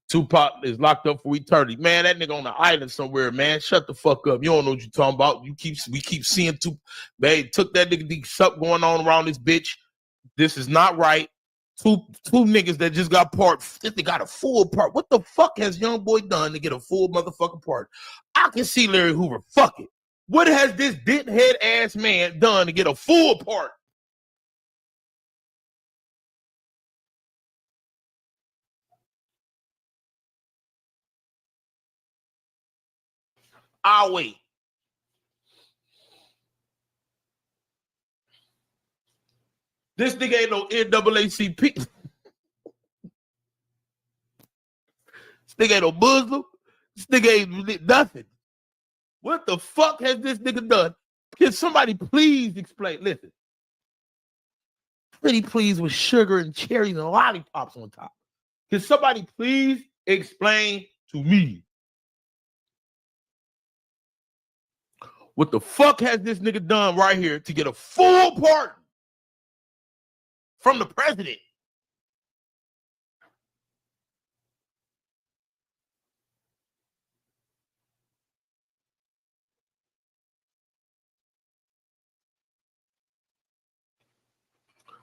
[SPEAKER 11] Tupac is locked up for eternity. Man, that nigga on the island somewhere, man. Shut the fuck up. You don't know what you're talking about. We keep seeing man, took that nigga something going on around this bitch. This is not right. Two niggas that just got part. They got a full part. What the fuck has young boy done to get a full motherfucking part? I can see Larry Hoover. Fuck it. What has this dent head ass man done to get a full part? I'll wait. This nigga ain't no NAACP. This nigga ain't no Muslim. This nigga ain't nothing. What the fuck has this nigga done? Can somebody please explain? Listen. Pretty please with sugar and cherries and lollipops on top. Can somebody please explain to me? What the fuck has this nigga done right here to get a full pardon from the president?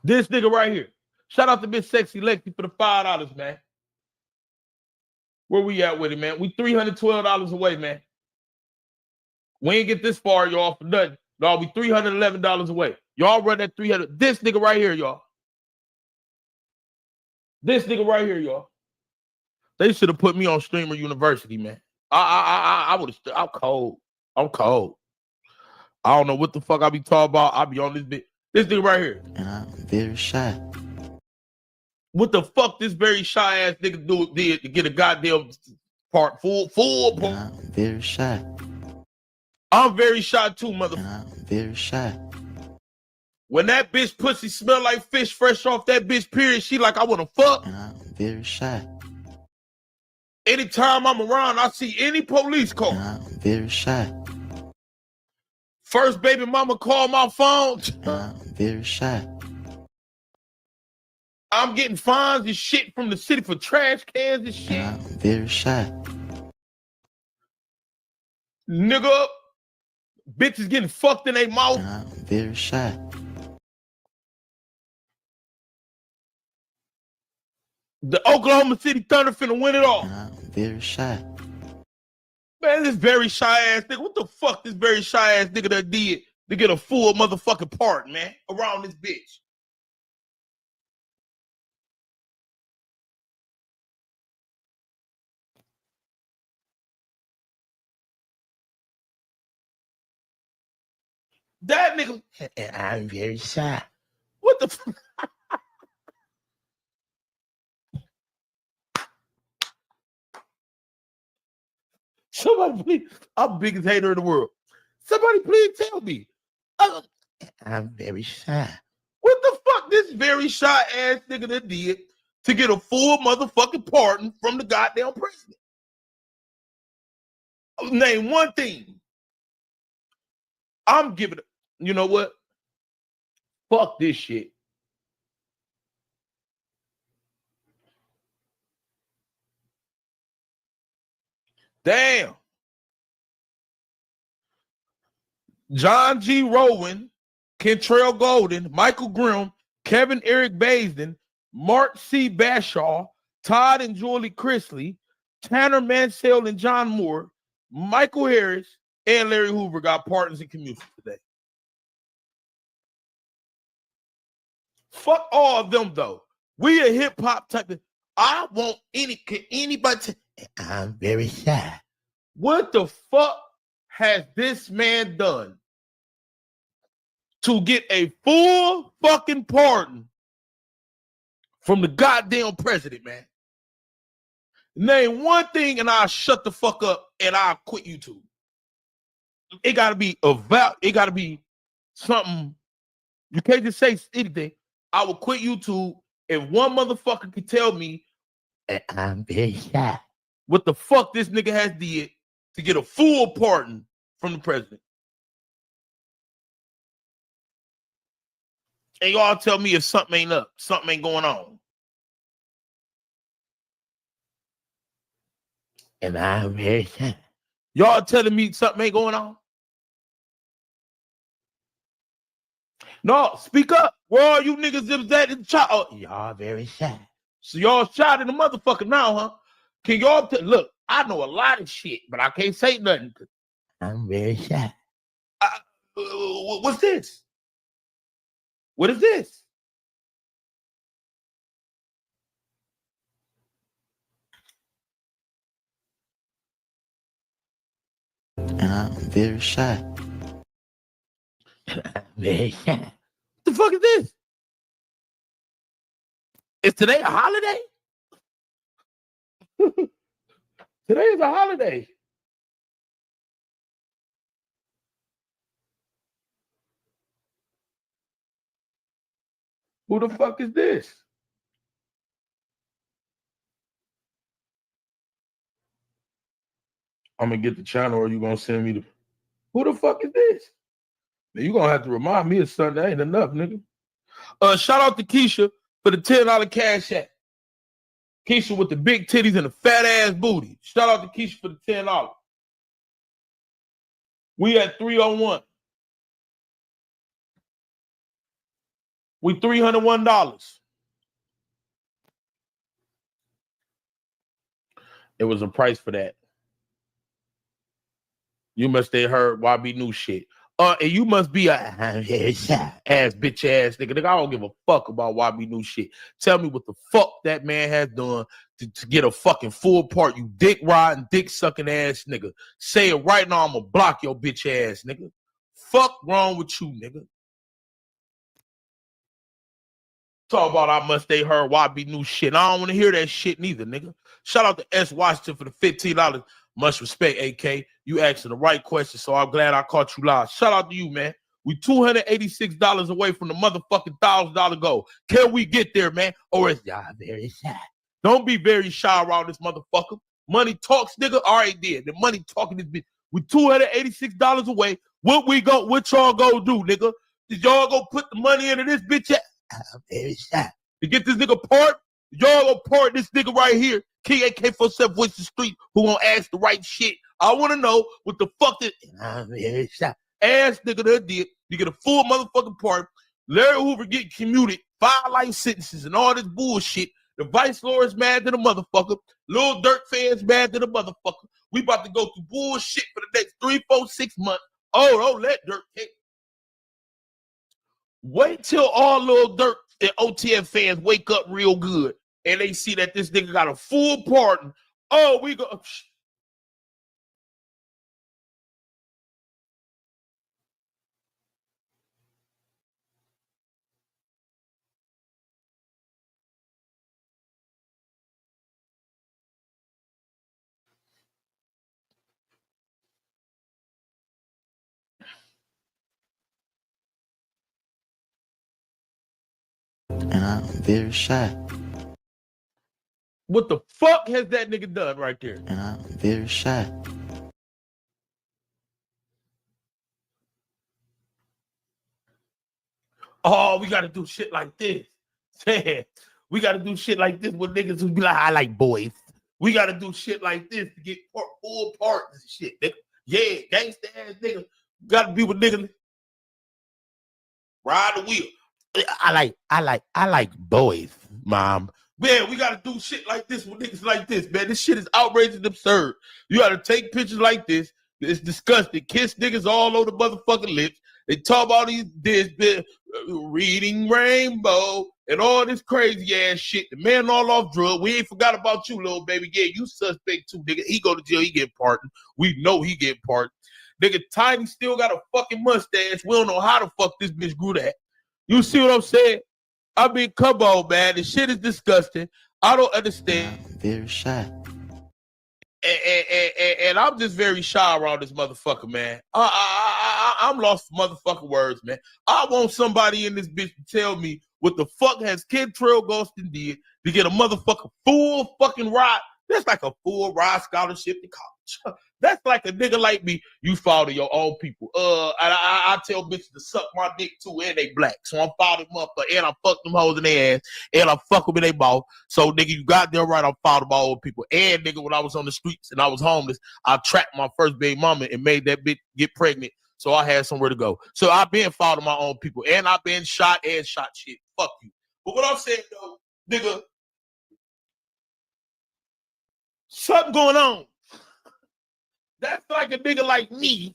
[SPEAKER 11] This nigga right here. Shout out to Miss Sexy Lexi for the $5, man. Where we at with it, man? We $312 away, man. We ain't get this far, y'all, for nothing. Y'all, we $311 away. Y'all run that 300. This nigga right here, y'all. This nigga right here, y'all. They should have put me on Streamer University, man. I would have. I'm cold. I'm cold. I don't know what the fuck I be talking about. I be on this bit. This thing right here.
[SPEAKER 17] And I'm very shy.
[SPEAKER 11] What the fuck this very shy ass nigga did to get a goddamn part full part?
[SPEAKER 17] I'm very shy.
[SPEAKER 11] I'm very shy too, motherfucker.
[SPEAKER 17] I'm very shy.
[SPEAKER 11] When that bitch pussy smell like fish fresh off that bitch period, she like, I wanna fuck.
[SPEAKER 17] And I'm very shy.
[SPEAKER 11] Anytime I'm around, I see any police car.
[SPEAKER 17] And I'm very shy.
[SPEAKER 11] First baby mama call my phone.
[SPEAKER 17] And I'm very shy.
[SPEAKER 11] I'm getting fines and shit from the city for trash cans and shit.
[SPEAKER 17] And I'm very shy.
[SPEAKER 11] Nigga, bitches getting fucked in their mouth.
[SPEAKER 17] And I'm very shy.
[SPEAKER 11] The Oklahoma City Thunder finna win it all.
[SPEAKER 17] And I'm very shy.
[SPEAKER 11] Man, this very shy ass nigga. What the fuck this very shy ass nigga that did to get a full motherfucking part, man, around this bitch? That nigga, and I'm very shy. What the fuck? Somebody please, I'm the biggest hater in the world. Somebody please tell me. I'm very shy. What the fuck this very shy ass nigga that did to get a full motherfucking pardon from the goddamn president? Name one thing. I'm giving it. You know what? Fuck this shit. Damn. John G. Rowan, Kentrell Golden, Michael Grimm, Kevin Eric Baisden, Mark C. Bashaw, Todd and Julie Chrisley, Tanner Mansell and John Moore, Michael Harris, and Larry Hoover got pardons and commutions today. Fuck all of them, though. We a hip-hop type of... I want anybody... I'm very shy. What the fuck has this man done to get a full fucking pardon from the goddamn president, man? Name one thing and I'll shut the fuck up and I'll quit YouTube. It gotta be it gotta be something. You can't just say anything. I will quit YouTube if one motherfucker can tell me I'm very shy. What the fuck this nigga has did to get a full pardon from the president. And y'all tell me if something ain't up, something ain't going on. And I'm very shy. Y'all telling me something ain't going on? No, speak up. Where are you niggas that was at in the chat? Oh, y'all very shy. So y'all shy in the motherfucker now, huh? Can y'all look? I know a lot of shit, but I can't say nothing. I'm very shy. What's this? What is this?
[SPEAKER 17] And I'm very shy.
[SPEAKER 11] Very shy. What the fuck is this? Is today a holiday? Today is a holiday. Who the fuck is this? I'm gonna get the channel, or you gonna send me the... Who the fuck is this? Man, you gonna have to remind me of something. That ain't enough, nigga. Shout out to Keisha for the $10 cash app. Keisha with the big titties and the fat ass booty. Shout out to Keisha for the $10. We at 301. We $301. It was a price for that. You must have heard YB new shit. And you must be a ass bitch ass nigga. I don't give a fuck about YB new shit. Tell me what the fuck that man has done to get a fucking full part, you dick riding, dick sucking ass nigga. Say it right now, I'ma block your bitch ass, nigga. Fuck wrong with you, nigga. Talk about I must they heard YB new shit. I don't want to hear that shit neither, nigga. Shout out to S. Washington for the $15. Much respect, AK. You asking the right question, so I'm glad I caught you live. Shout out to you, man. We $286 away from the motherfucking $1,000 goal. Can we get there, man? Or is y'all very shy? Don't be very shy around this motherfucker. Money talks, nigga. All right, then. The money talking this bitch. We $286 away. What y'all go do, nigga? Did y'all go put the money into this bitch? I'm very shy. To get this nigga part, y'all gonna part this nigga right here. King AK-47 Voice the Street, who gonna ask the right shit. I wanna know what the fuck this I'm very shy. Ass nigga that did. You get a full motherfucking part. Larry Hoover get commuted 5 life sentences and all this bullshit. The Vice Lord's mad to the motherfucker. Lil Durk fans mad to the motherfucker. We about to go through bullshit for the next 3, 4, 6 months. Oh, don't let Durk take. Wait till all Lil Durk and OTF fans wake up real good and they see that this nigga got a full pardon. Oh, we go.
[SPEAKER 15] And I'm very shy.
[SPEAKER 11] What the fuck has that nigga done right there?
[SPEAKER 15] And I'm very shy.
[SPEAKER 11] Oh, we got to do shit like this. We got to do shit like this with niggas who be like, I like boys. We got to do shit like this to get full parts and shit, nigga. Yeah, gangsta ass nigga. Got to be with niggas. Ride the wheel. I like boys, mom. Man, we got to do shit like this with niggas like this, man. This shit is outrageous and absurd. You got to take pictures like this. It's disgusting. Kiss niggas all over the motherfucking lips. They talk about this reading rainbow and all this crazy ass shit. The man all off drug. We ain't forgot about you, little baby. Yeah, you suspect too, nigga. He go to jail. He get pardoned. We know he get pardoned. Nigga, Tiny still got a fucking mustache. We don't know how the fuck this bitch grew that. You see what I'm saying? I mean, come on, man. This shit is disgusting. I don't understand.
[SPEAKER 15] Very shy.
[SPEAKER 11] And I'm just very shy around this motherfucker, man. I'm lost for motherfucking words, man. I want somebody in this bitch to tell me what the fuck has Kentrell Gostin did to get a motherfucker full fucking ride. That's like a full ride scholarship to college. That's like a nigga like me. You follow your own people. I tell bitches to suck my dick too, and they black. So I'm following them up, and I fuck them hoes in their ass, and I fuck them in their mouth. So nigga, you got there right. I'm following my old people. And nigga, when I was on the streets and I was homeless, I tracked my first baby mama and made that bitch get pregnant. So I had somewhere to go. So I've been following my own people, and I've been shot shit. Fuck you. But what I'm saying though, nigga, something going on. That's like a nigga like me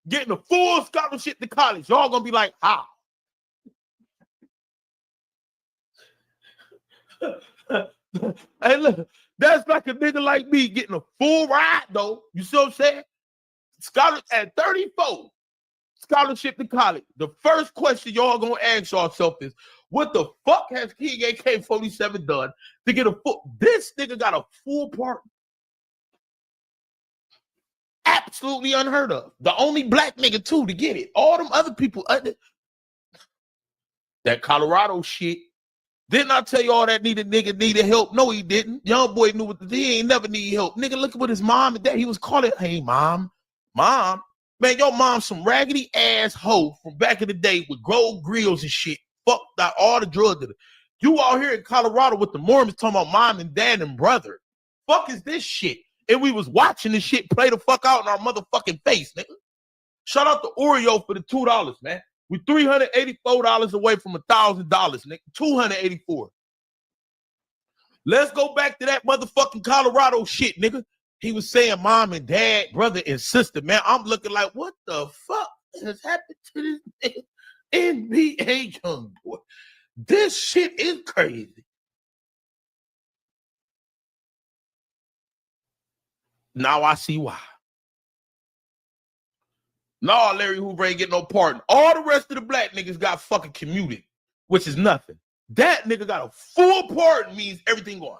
[SPEAKER 11] getting a full scholarship to college. Y'all gonna be like, how? Hey, look, that's like a nigga like me getting a full ride, though. You see what I'm saying? Scholar at 34, scholarship to college. The first question y'all gonna ask yourself is, what the fuck has King AK-47 done to get a full? This nigga got a full part. Absolutely unheard of. The only black nigga too to get it. All them other people. That Colorado shit. Didn't I tell you all that nigga needed help? No, he didn't. Young boy knew what he ain't never need help. Nigga, look at what his mom and dad. He was calling, hey mom. Man, your mom's some raggedy ass hoe from back in the day with gold grills and shit. Fuck that all the drugs in it. You out here in Colorado with the Mormons talking about mom and dad and brother. Fuck is this shit? And we was watching this shit play the fuck out in our motherfucking face, nigga. Shout out to Oreo for the $2, man. We $384 away from $1,000, nigga. $284. Let's go back to that motherfucking Colorado shit, nigga. He was saying mom and dad, brother and sister, man. I'm looking like, what the fuck has happened to this NBA young boy? This shit is crazy. Now I see why. No, Larry Hoover ain't get no pardon. All the rest of the black niggas got fucking commuted, which is nothing. That nigga got a full pardon means everything gone.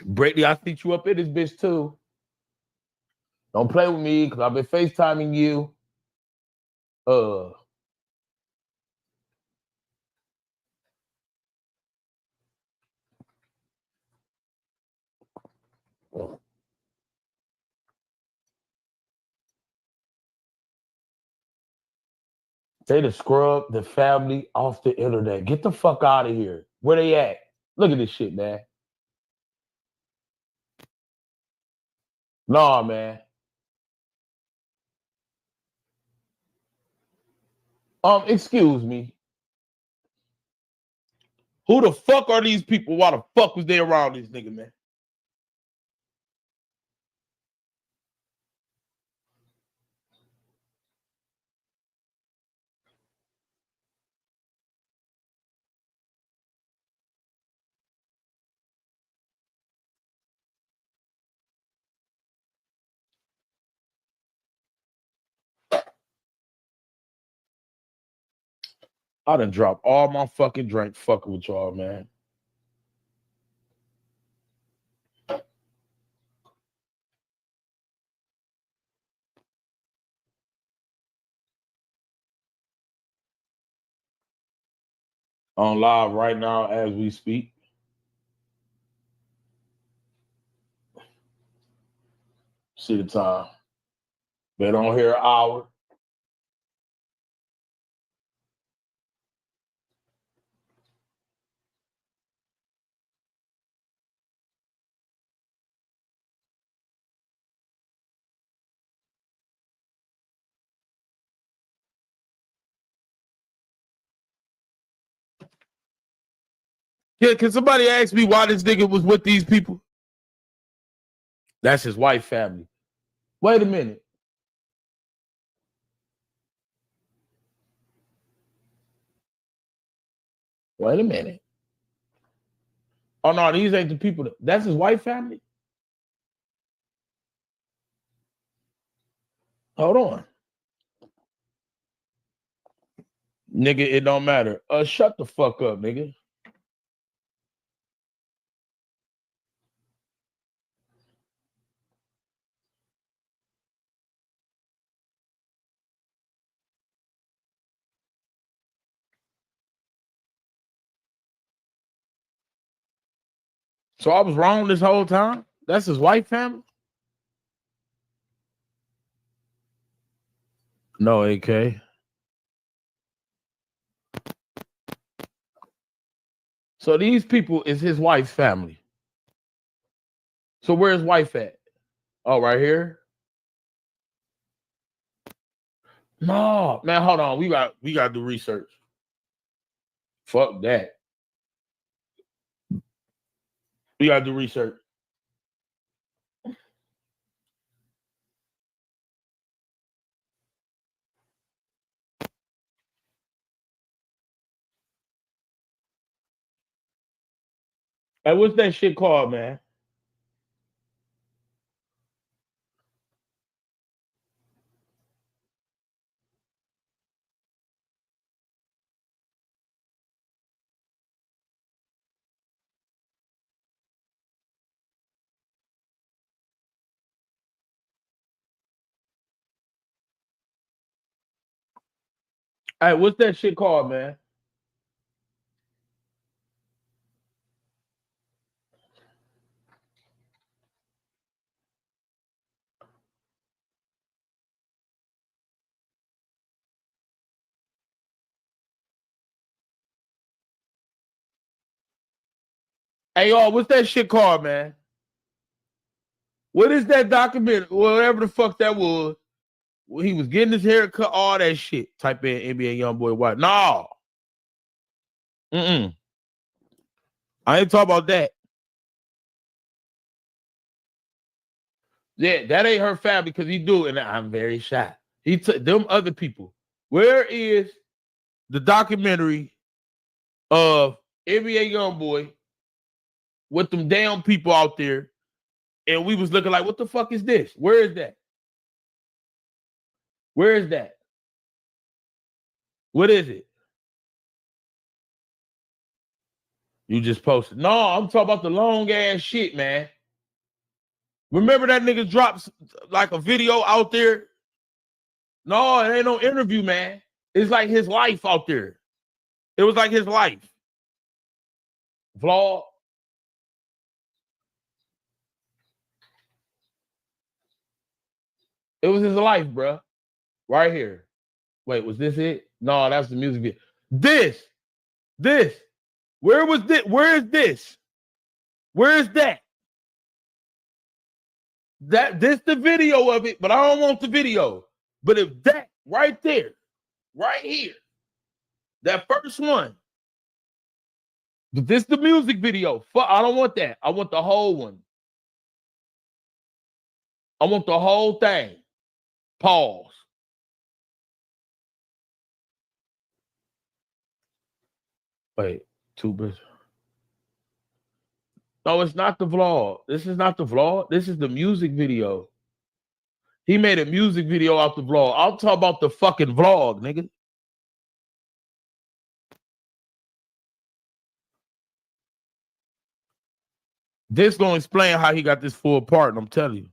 [SPEAKER 11] Brady, I think you up in this bitch too. Don't play with me because I've been FaceTiming you. They to scrub the family off the internet. Get the fuck out of here. Where they at? Look at this shit, man. Nah, man. Excuse me. Who the fuck are these people? Why the fuck was they around this nigga, man? I done dropped all my fucking drink fucking with y'all, man. On live right now as we speak. See the time. Been on here an hour. Yeah, can somebody ask me why this nigga was with these people? That's his wife family. Wait a minute. Wait a minute. Oh no, these ain't the people. That's his wife family? Hold on. Nigga, it don't matter. Shut the fuck up, nigga. So I was wrong this whole time? That's his wife family? No, AK. So these people is his wife's family. So where's his wife at? Oh, right here? No, man, hold on. We got to do research. Fuck that. We got to do research. Hey, what's that shit called, man? Hey, what's that shit called, man? Hey, y'all, what's that shit called, man? What is that document? Whatever the fuck that was. Well, he was getting his hair cut, all that shit. Type in NBA YoungBoy White. No. I ain't talking about that. Yeah, that ain't her family because he do, and I'm very shy. He took them other people. Where is the documentary of NBA YoungBoy with them damn people out there? And we was looking like, what the fuck is this? Where is that? Where is that? What is it? You just posted. No, I'm talking about the long ass shit, man. Remember that nigga drops like a video out there? No, it ain't no interview, man. It's like his life out there. It was like his life. Vlog. It was his life, bro. Right here. Wait, was this it? No, that's the music video. This. Where was this? Where is this? Where is that? This the video of it, but I don't want the video. But if that right there, right here, that first one, but this the music video. I don't want that. I want the whole one. I want the whole thing. Pause. Wait, two bits. No, it's not the vlog. This is not the vlog. This is the music video. He made a music video out the vlog. I'll talk about the fucking vlog, nigga. This gonna explain how he got this full part, and I'm telling you.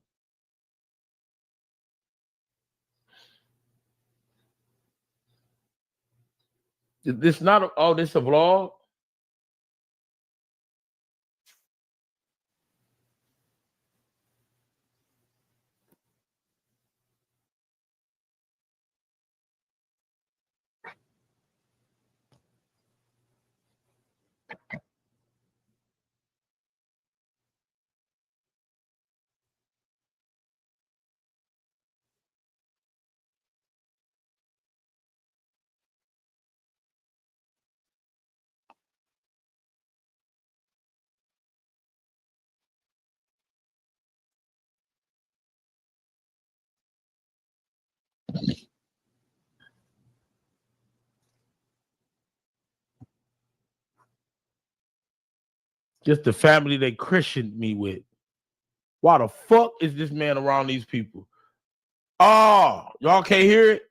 [SPEAKER 11] This not a, oh, this a vlog? Just the family they christened me with. Why the fuck is this man around these people? Oh, y'all can't hear it?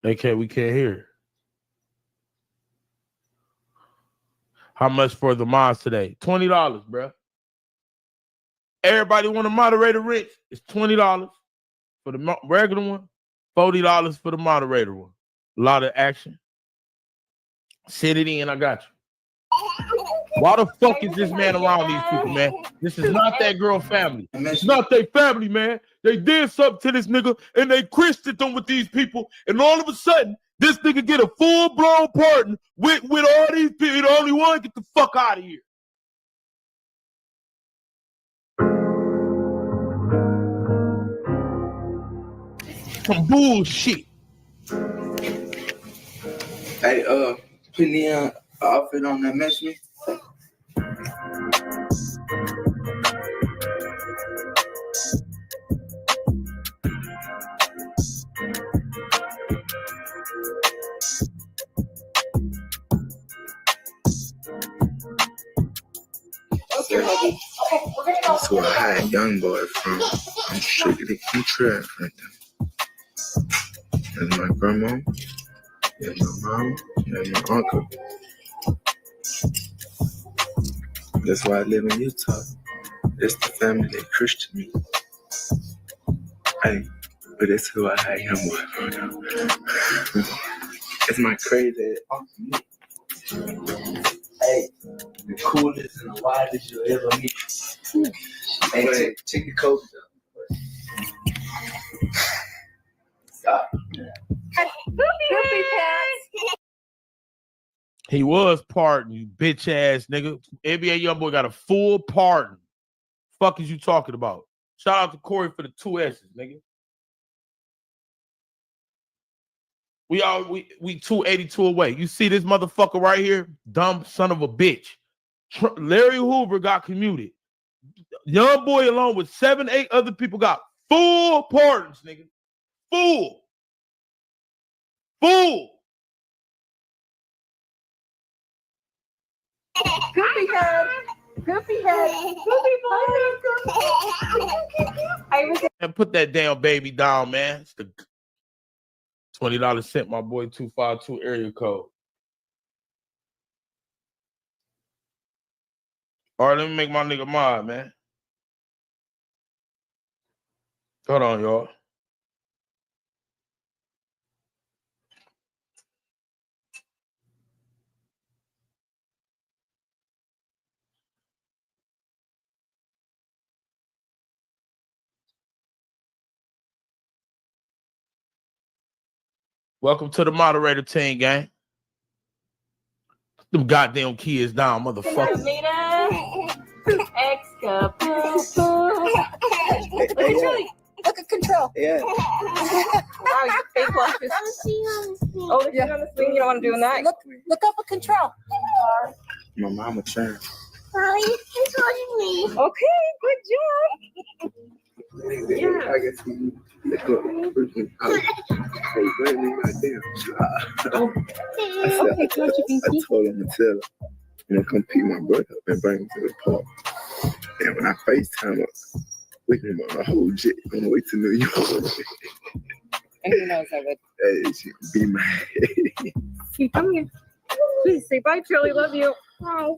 [SPEAKER 11] We can't hear it. How much for the mods today? $20, bro. Everybody want a moderator, Rich? It's $20 for the regular one, $40 for the moderator one. A lot of action. Send it in, I got you. Why the fuck is this man around these people, man? This is not that girl family. It's not their family, man. They did something to this nigga and they christened them with these people, and all of a sudden, this nigga get a full-blown pardon with all these people. The only one, get the fuck out of here. Some bullshit.
[SPEAKER 9] Hey, put me an outfit on that match me. That's where I had young boy from. I'm strictly from trap right there. There's my grandma, there's my mom, there's my uncle. That's why I live in Utah. It's the family that Christian me. Hey, but that's who I had young boy from. It's my crazy uncle. Hey, the coolest and the wildest you'll ever meet. Hey, take the coat up. Stop.
[SPEAKER 11] He was pardoned, you bitch ass nigga. NBA YoungBoy got a full pardon. Fuck is you talking about? Shout out to Corey for the 2 S's, nigga. We 282 away. You see this motherfucker right here? Dumb son of a bitch. Larry Hoover got commuted. Young boy along with 7, 8 other people got full pardons, nigga. Full.
[SPEAKER 18] Goofy head. Goofy head. Goofy.
[SPEAKER 11] And put that damn baby down, man. It's the $20 sent my boy 252 area code. All right, let me make my nigga mod, man. Hold on, y'all. Welcome to the moderator team, gang. Them goddamn kids down, motherfucker.
[SPEAKER 18] Look at control. Yeah. Wow, you fake watches. Oh, the shit on the screen. You don't want to do that. Look up at control.
[SPEAKER 9] My mama trying.
[SPEAKER 18] Molly, you're calling me. Okay, good job.
[SPEAKER 9] Yeah. I guess we look up freaking out. Hey, bring me my damn job. I told him to tell her, come pick my brother up and bring him to the park. And when I FaceTime her, we can run a whole jet on the way to New York.
[SPEAKER 18] And he knows I would.
[SPEAKER 9] Hey, she be my head.
[SPEAKER 18] See, come here. Please say bye, Charlie. Love you. Bye.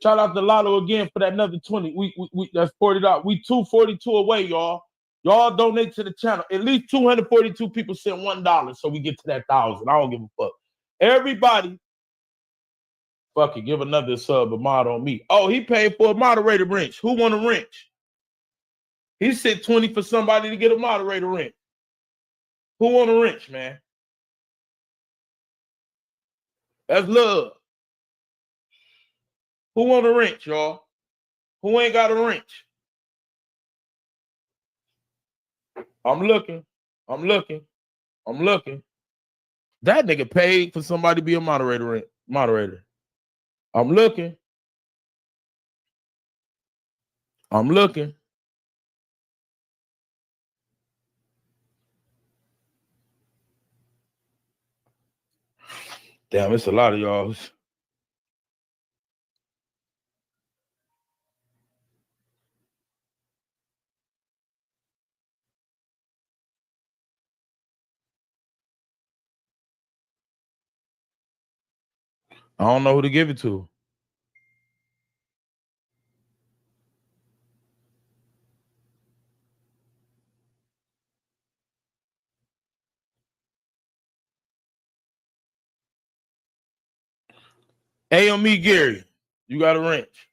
[SPEAKER 11] Shout out to Lotto again for that another 20. We that's $40. We 242 away, y'all. Y'all donate to the channel. At least 242 people sent $1, so we get to that 1,000. I don't give a fuck. Everybody, fuck it, give another sub a mod on me. Oh, he paid for a moderator wrench. Who want a wrench? He said 20 for somebody to get a moderator wrench. Who want a wrench, man? That's love. Who want a wrench, y'all? Who ain't got a wrench? I'm looking. That nigga paid for somebody to be a moderator. I'm looking. Damn, it's a lot of y'all. I don't know who to give it to. AME Gary, you got a wrench.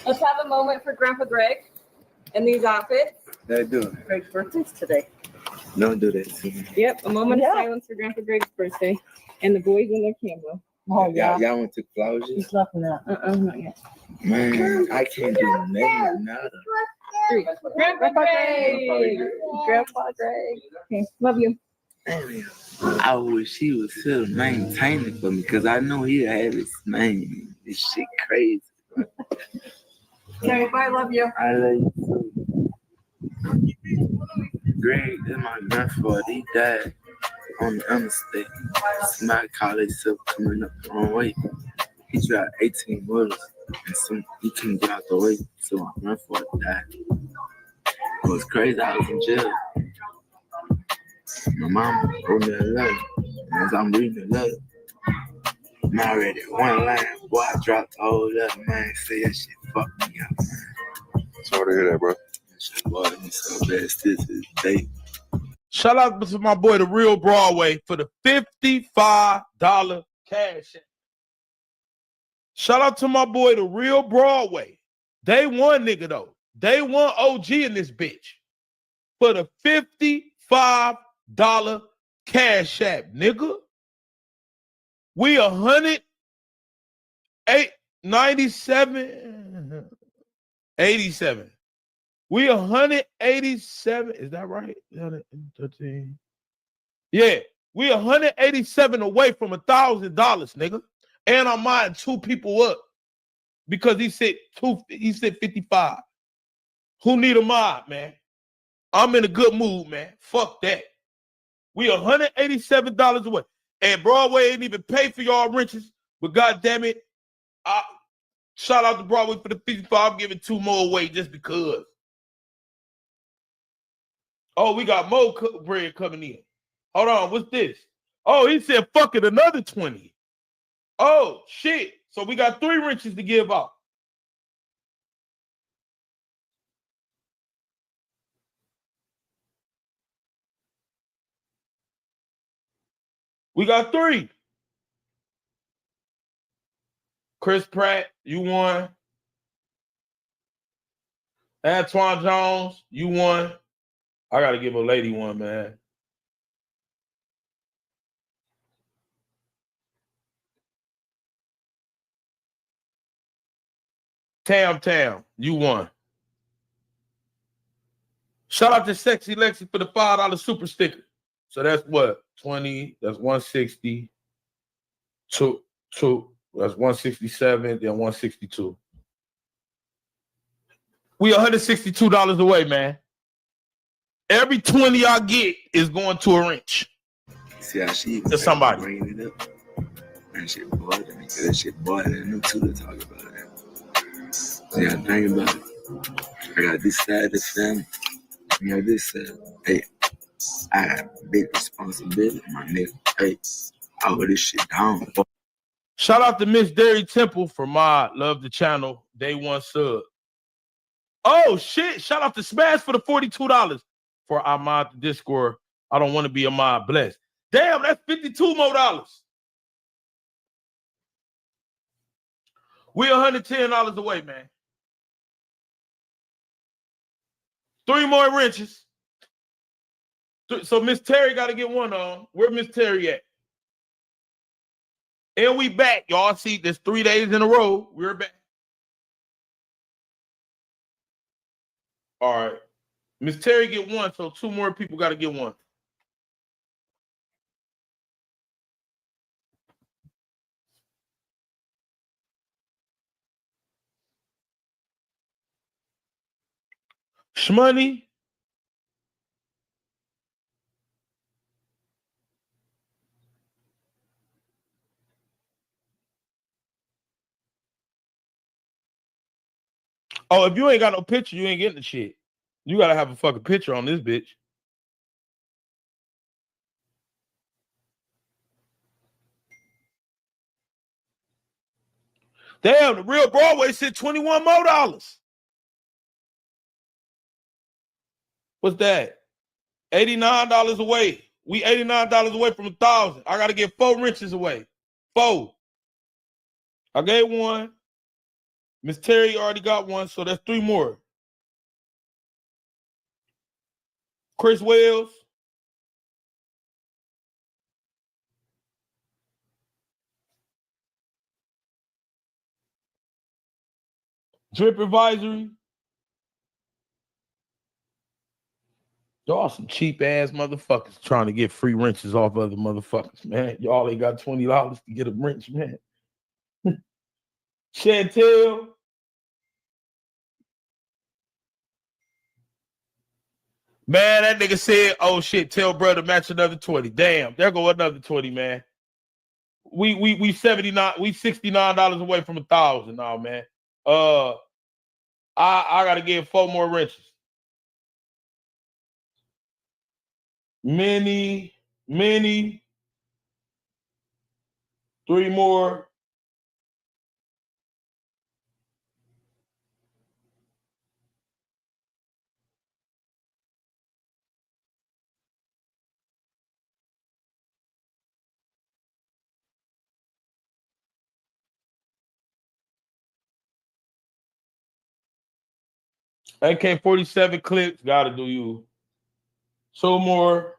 [SPEAKER 18] Let's have a moment for Grandpa Greg in these outfits.
[SPEAKER 9] They do.
[SPEAKER 18] Greg's birthday's today.
[SPEAKER 9] Don't do that to me.
[SPEAKER 18] Yep, a moment of silence for Grandpa Greg's birthday. And the boys in their camera. Oh, yeah.
[SPEAKER 9] Y'all went to flowers?
[SPEAKER 18] He's left now. Not yet.
[SPEAKER 9] Man, I can't do nothing. Nada.
[SPEAKER 18] Grandpa Greg. Grandpa Greg. Okay, love you.
[SPEAKER 9] Damn. I wish he was still maintaining for me because I know he'll have his man. This shit crazy.
[SPEAKER 18] Okay, bye, love you.
[SPEAKER 9] I love you too. Greg, that's my grandfather. He died on the interstate. Somebody called himself coming up the wrong way. He drive 18 wheelers and he couldn't get out the way, so my grandfather died. It was crazy. I was in jail. My mom wrote me a letter. And as I'm reading the letter, man, I read it one line. Boy, I dropped the whole letter, man. Say that shit fucked me up, man. Sorry to hear that, bro. Boy, he's so bad still to this day.
[SPEAKER 11] Shout out to my boy, The Real Broadway, for the $55 cash. Shout out to my boy, The Real Broadway. They won, nigga, though. They won OG in this bitch for the $55 cash app, nigga. We 197, 87. We 187. Is that right? 113. Yeah, we 187 away from $1,000, nigga. And I'm modding 2 people up because he said 55. Who need a mod, man? I'm in a good mood, man. Fuck that. We $187 away. And Broadway ain't even pay for y'all wrenches, but goddamn it, shout out to Broadway for the 55. I'm giving 2 more away just because. Oh, we got more bread coming in. Hold on, what's this? Oh, he said fuck it, another 20. Oh, shit. So we got 3 wrenches to give out. We got 3. Chris Pratt, you won. Antoine Jones, you won. I got to give a lady one, man. Tam, you won. Shout out to Sexy Lexi for the $5 super sticker. So that's what? 20, that's 160. Two, that's 167, then 162. We $162 away, man. Every 20 I get is going to a wrench.
[SPEAKER 9] See how she
[SPEAKER 11] to somebody.
[SPEAKER 9] Bringing it up. That shit bothered me. That shit bothered me too to talk about it. See, I think about it. I got this side of the family. You know, this side. Hey, I got big responsibility, my nigga. Hey, I hold this shit down.
[SPEAKER 11] Shout out to Miss Derry Temple for Mod. Love the channel. Day 1 sub. Oh, shit. Shout out to Smash for the $42 for our mod the Discord. I don't want to be a mod blessed. Damn, that's $52 more. We're $110 away, man. 3 more wrenches. So Miss Terry got to get one on. Where Miss Terry at? And we back. Y'all see, there's 3 days in a row. We're back. All right. Miss Terry get one, so 2 more people got to get one. Shmoney. Oh, if you ain't got no picture, you ain't getting the shit. You got to have a fucking picture on this bitch. Damn, the real Broadway said $21 more. What's that? $89 away. We $89 away from 1,000. I got to get 4 wrenches away. 4. I gave 1. Miss Terry already got 1, so that's 3 more. Chris Wells. Drip Advisory. Y'all some cheap ass motherfuckers trying to get free wrenches off other motherfuckers, man. Y'all ain't got $20 to get a wrench, man. Chantel. Man, that nigga said, oh shit, tell brother match another 20. Damn, there go another 20, man. We 79, we $69 away from 1,000 now, man. I gotta get 4 more wrenches. Many, 3 more. AK-47 clips, gotta do you. 2 more.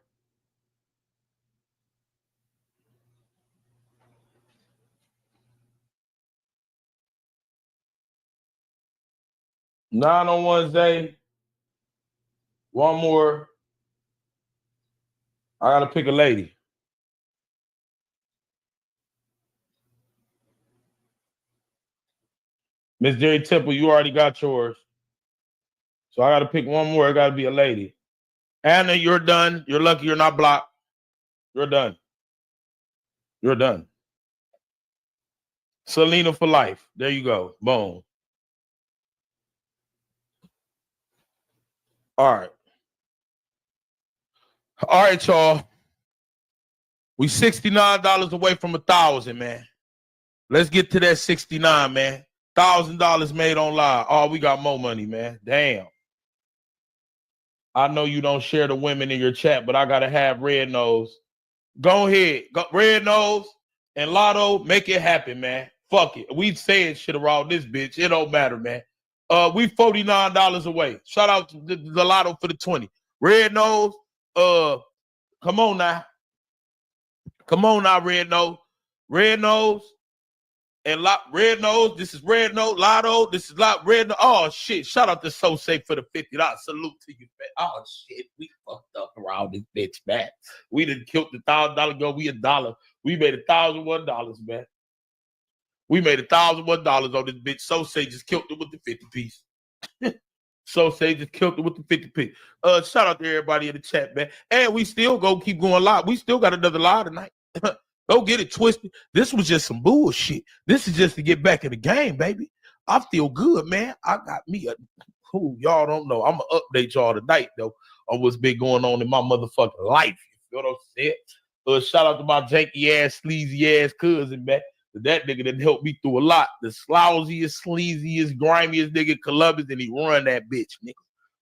[SPEAKER 11] Nine on 1 Zay. One more. I gotta pick a lady. Miss Jerry Temple, you already got yours. So I gotta pick one more. It gotta be a lady. Anna, you're done. You're lucky you're not blocked. You're done. You're done. Selena for life. There you go. Boom. All right. All right, y'all. We $69 away from 1,000, man. Let's get to that 69, man. $1,000 made online. Oh, we got more money, man. Damn. I know you don't share the women in your chat, but I gotta have Red Nose. Go ahead. Go, Red Nose and Lotto, make it happen, man. Fuck it. We saying shit around this bitch. It don't matter, man. We $49 away. Shout out to the Lotto for the 20. Red Nose, come on now. Come on now, Red Nose. Red Nose and Red Nose. This is Red Nose. Lotto. This is Red Nose. Oh, shit. Shout out to So Safe for the $50. Salute to you, man. Oh, shit. We fucked up around this bitch, man. We done killed the $1,000 go. We $1. We made $1,001, man. We made $1,001 on this bitch. So Safe just killed it with the 50 piece. So Safe just killed it with the 50 piece. Shout out to everybody in the chat, man. And we still go keep going live. We still got another live tonight. Don't get it twisted. This was just some bullshit. This is just to get back in the game, baby. I feel good, man. I got me a y'all don't know. I'm gonna update y'all tonight though on what's been going on in my motherfucking life. You know what I'm saying? Shout out to my janky ass, sleazy ass cousin, man. That nigga done helped me through a lot. The slousiest, sleaziest, grimiest nigga in Columbus, and he run that bitch, nigga.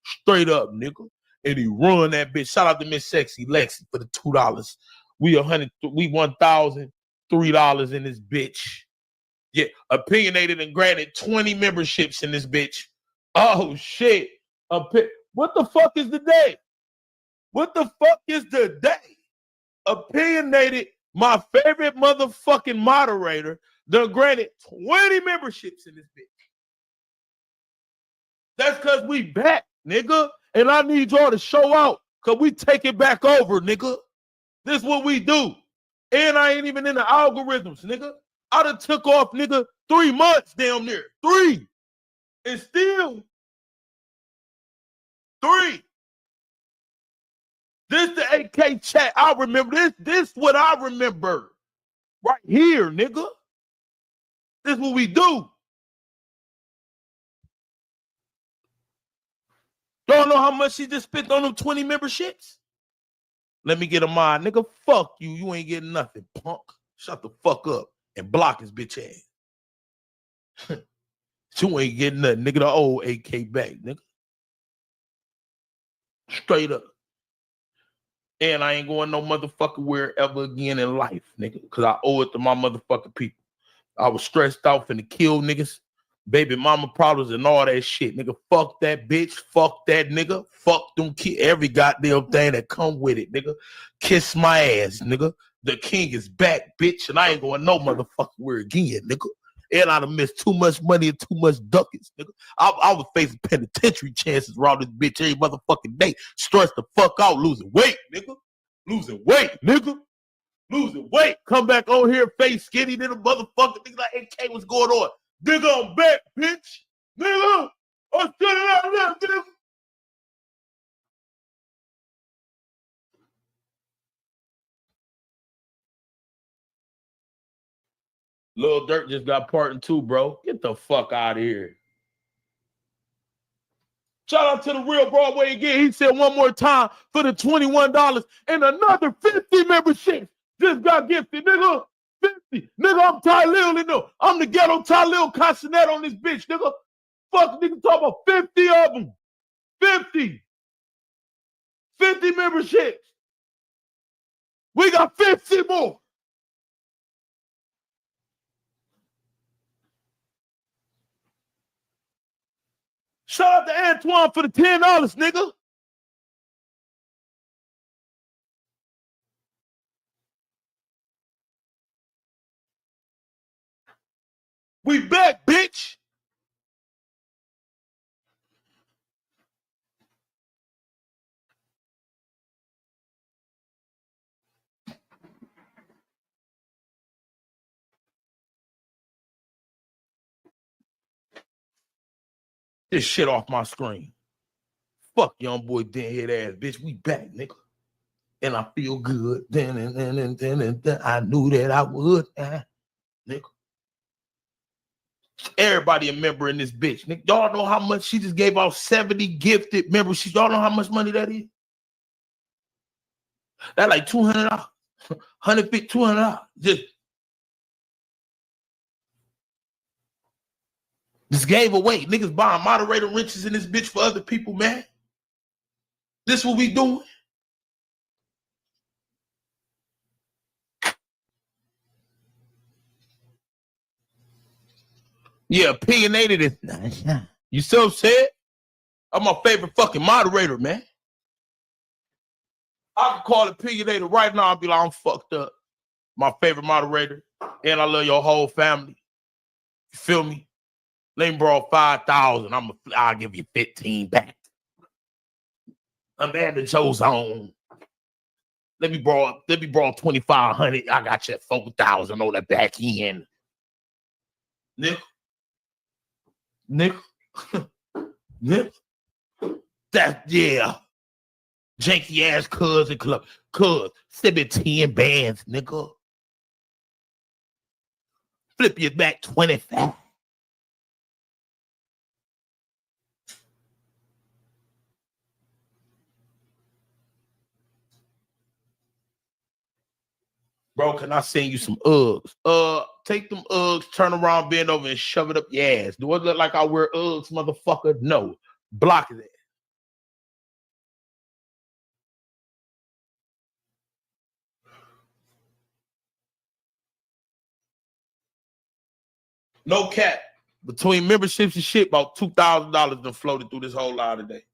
[SPEAKER 11] Straight up, nigga. And he run that bitch. Shout out to Miss Sexy Lexi for the $2. We $1,003 in this bitch. Yeah, opinionated and granted 20 memberships in this bitch. Oh shit. What the fuck is the day? What the fuck is the day? Opinionated, my favorite motherfucking moderator, done granted 20 memberships in this bitch. That's because we back, nigga. And I need y'all to show out because we take it back over, nigga. This is what we do. And I ain't even in the algorithms, nigga. I done took off, nigga, 3 months damn near. 3. And still 3. This the AK chat. I remember this. This what I remember. Right here, nigga. This what we do. Y'all know how much she just spent on them 20 memberships? Let me get a mind. Nigga, fuck you. You ain't getting nothing, punk. Shut the fuck up and block his bitch ass. You ain't getting nothing, nigga. The old AK back, nigga. Straight up. And I ain't going no motherfucker wherever again in life, nigga, because I owe it to my motherfucking people. I was stressed out finna kill niggas, baby mama problems and all that shit, nigga. Fuck that bitch. Fuck that nigga. Fuck them kids. Every goddamn thing that come with it, nigga. Kiss my ass, nigga. The king is back, bitch, and I ain't going no motherfucker where again, nigga. And I done missed too much money and too much ducats, nigga. I was facing penitentiary chances around this bitch every motherfucking day. Stressed the fuck out, losing weight, nigga. Losing weight, nigga. Losing weight. Come back on here, face skinny, nigga, motherfucker. Nigga like AK, what's going on? Nigga, I'm back, bitch. Nigga, I'm still out there, nigga. Lil Durk just got part 2, bro. Get the fuck out of here. Shout out to the Real Broadway again. He said one more time for the $21 and another 50 memberships just got gifted, nigga. 50. Nigga, I'm Ty Lil, you know. I'm the ghetto Ty Lil Castanet on this bitch, nigga. Fuck, nigga, talk about 50 of them. 50. 50 memberships. We got 50 more. Shout out to Antoine for the $10, nigga. We back, bitch. this shit off my screen. Fuck young boy, dead head ass bitch. We back, nigga. And I feel good. Then I knew that I would, nigga. Everybody a member in this bitch, nigga. Y'all know how much she just gave out 70 gifted memberships. Y'all know how much money that is? That like $200, $150, $200. Just gave away. Niggas buying moderator wrenches in this bitch for other people, man. This what we doing? Yeah, opinionated is nice. You see what I'm saying? I'm my favorite fucking moderator, man. I can call opinionated right now and be like, I'm fucked up. My favorite moderator. And I love your whole family. You feel me? Let me borrow 5,000. I'll give you 15 back. Amanda Joe's on. Let me borrow 2,500. I got you 4,000 on the back end. Nick. That, yeah. Janky ass cousin club. Cuz 17 bands, nigga. Flip you back 25. Bro, can I send you some Uggs? Take them Uggs, turn around, bend over, and shove it up your ass. Do it look like I wear Uggs, motherfucker? No. Block it. No cap. Between memberships and shit, about $2,000 done floated through this whole line today.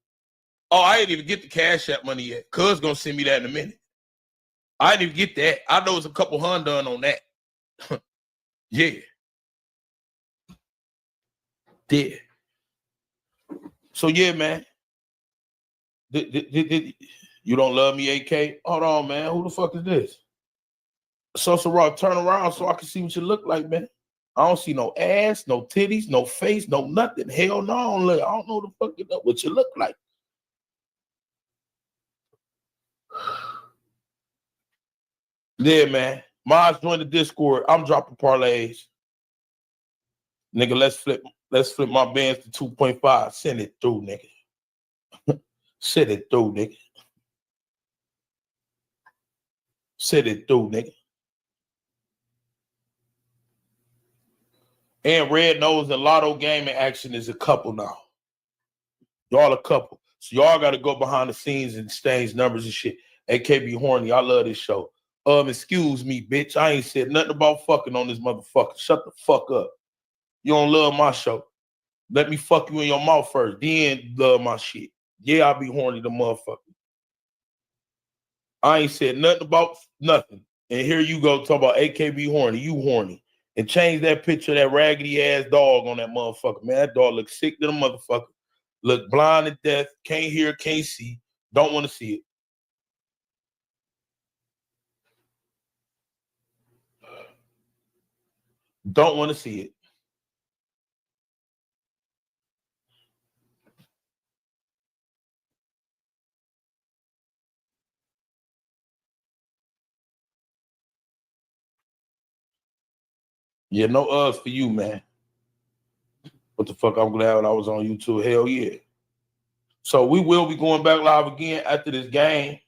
[SPEAKER 11] Oh, I didn't even get the Cash App money yet. Cuz gonna send me that in a minute. I didn't even get that. I know it's a couple $100 on that. Yeah. Yeah. So yeah, man. You don't love me, AK? Hold on, man. Who the fuck is this? So Raw, turn around so I can see what you look like, man. I don't see no ass, no titties, no face, no nothing. Hell no, I don't know the fuck what you look like. Yeah, man. Maz join the Discord. I'm dropping parlays. Nigga, let's flip my bands to 2.5. Send it through, nigga. Send it through, nigga. Send it through, nigga. And Red Nose and Lotto Gaming Action is a couple now. Y'all a couple. So y'all got to go behind the scenes and exchange numbers and shit. AKB Horny, I love this show. Excuse me, bitch. I ain't said nothing about fucking on this motherfucker. Shut the fuck up. You don't love my show. Let me fuck you in your mouth first. Then love my shit. Yeah, I be horny the motherfucker. I ain't said nothing about nothing. And here you go talk about AKB Horny. You horny. And change that picture of that raggedy ass dog on that motherfucker. Man, that dog looks sick to the motherfucker. Look blind to death. Can't hear, can't see. Don't want to see it. Don't want to see it. Yeah, no Uggs for you, man. What the fuck? I'm glad I was on YouTube. Hell yeah. So we will be going back live again after this game.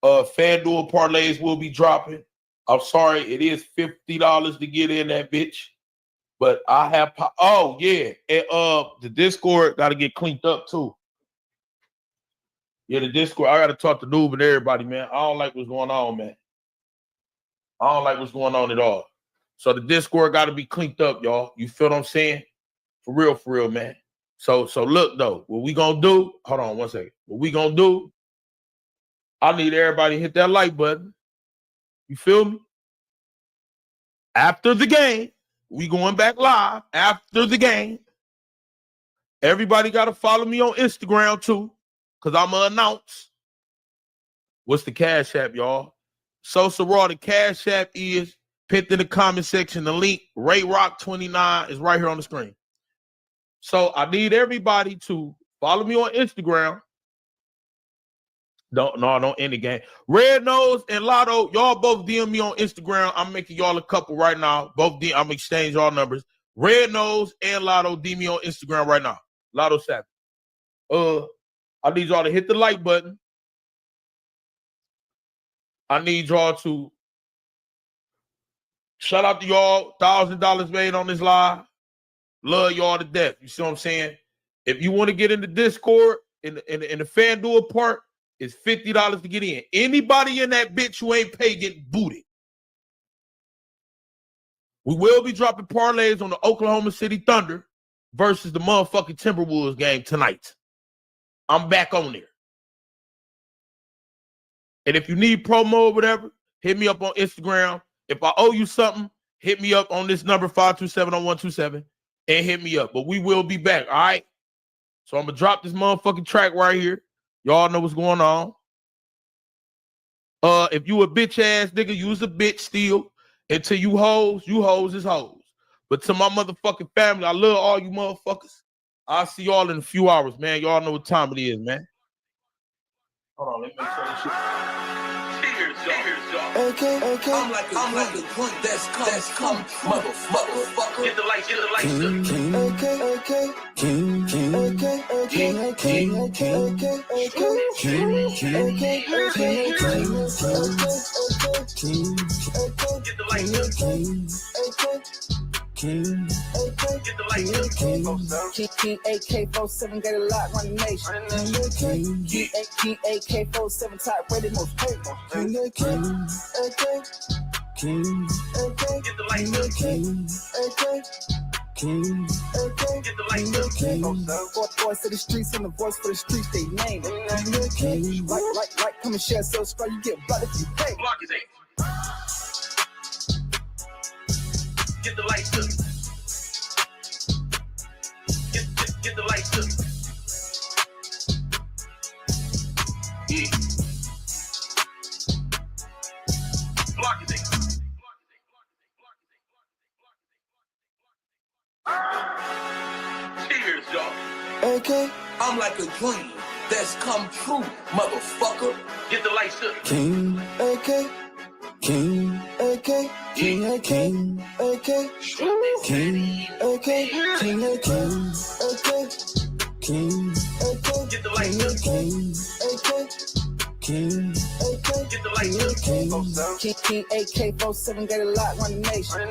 [SPEAKER 11] FanDuel parlays will be dropping. I'm sorry, it is $50 to get in that bitch. But I have oh yeah. And the Discord gotta get cleaned up too. Yeah, the Discord. I gotta talk to Noob and everybody, man. I don't like what's going on, man. I don't like what's going on at all. So the Discord gotta be cleaned up, y'all. You feel what I'm saying? For real, man. So look though, what we gonna do? Hold on one second. What we gonna do? I need everybody to hit that like button. You feel me? After the game, we going back live after the game. Everybody got to follow me on Instagram too, because I'm going to announce. What's the Cash App, y'all? Sosa Raw, the Cash App is pinned in the comment section. The link, Ray Rock 29, is right here on the screen. So I need everybody to follow me on Instagram. Don't end the game. Red Nose and Lotto, y'all both DM me on Instagram. I'm making y'all a couple right now. I'm exchange y'all numbers. Red Nose and Lotto, DM me on Instagram right now. Lotto Savage. I need y'all to hit the like button. I need y'all to shout out to y'all. $1,000 made on this live. Love y'all to death. You see what I'm saying? If you want to get in the Discord, in the FanDuel part, it's $50 to get in. Anybody in that bitch who ain't paid getting booted. We will be dropping parlays on the Oklahoma City Thunder versus the motherfucking Timberwolves game tonight. I'm back on there. And if you need promo or whatever, hit me up on Instagram. If I owe you something, hit me up on this number 527-0127 and hit me up. But we will be back, all right? So I'm going to drop this motherfucking track right here. Y'all know what's going on. If you a bitch ass nigga, use a bitch still. And to you hoes is hoes. But to my motherfucking family, I love all you motherfuckers. I'll see y'all in a few hours, man. Y'all know what time it is, man. Hold on, let me make sure this shit.
[SPEAKER 17] Okay.
[SPEAKER 13] I'm like a drink that's come, motherfucker. Get the light,
[SPEAKER 17] King AK-47 got a lot running nation. King AK-47 top rated most paid. Fourth voice of the streets and the voice for the streets, they name it. Like, come and share, subscribe, you get blood if you pay.
[SPEAKER 13] Get the lights to me. Get the lights to me. Yeah. Block it. Cheers, y'all.
[SPEAKER 17] Okay.
[SPEAKER 13] I'm like a dream that's come true, motherfucker. Get the lights to me.
[SPEAKER 17] King AK. King AK. King AK. King AK. King AK. King AK. King AK.
[SPEAKER 13] Get the lights to me.
[SPEAKER 17] King AK.
[SPEAKER 13] Get the lights to me.
[SPEAKER 17] King AK-47 got a lot running nation.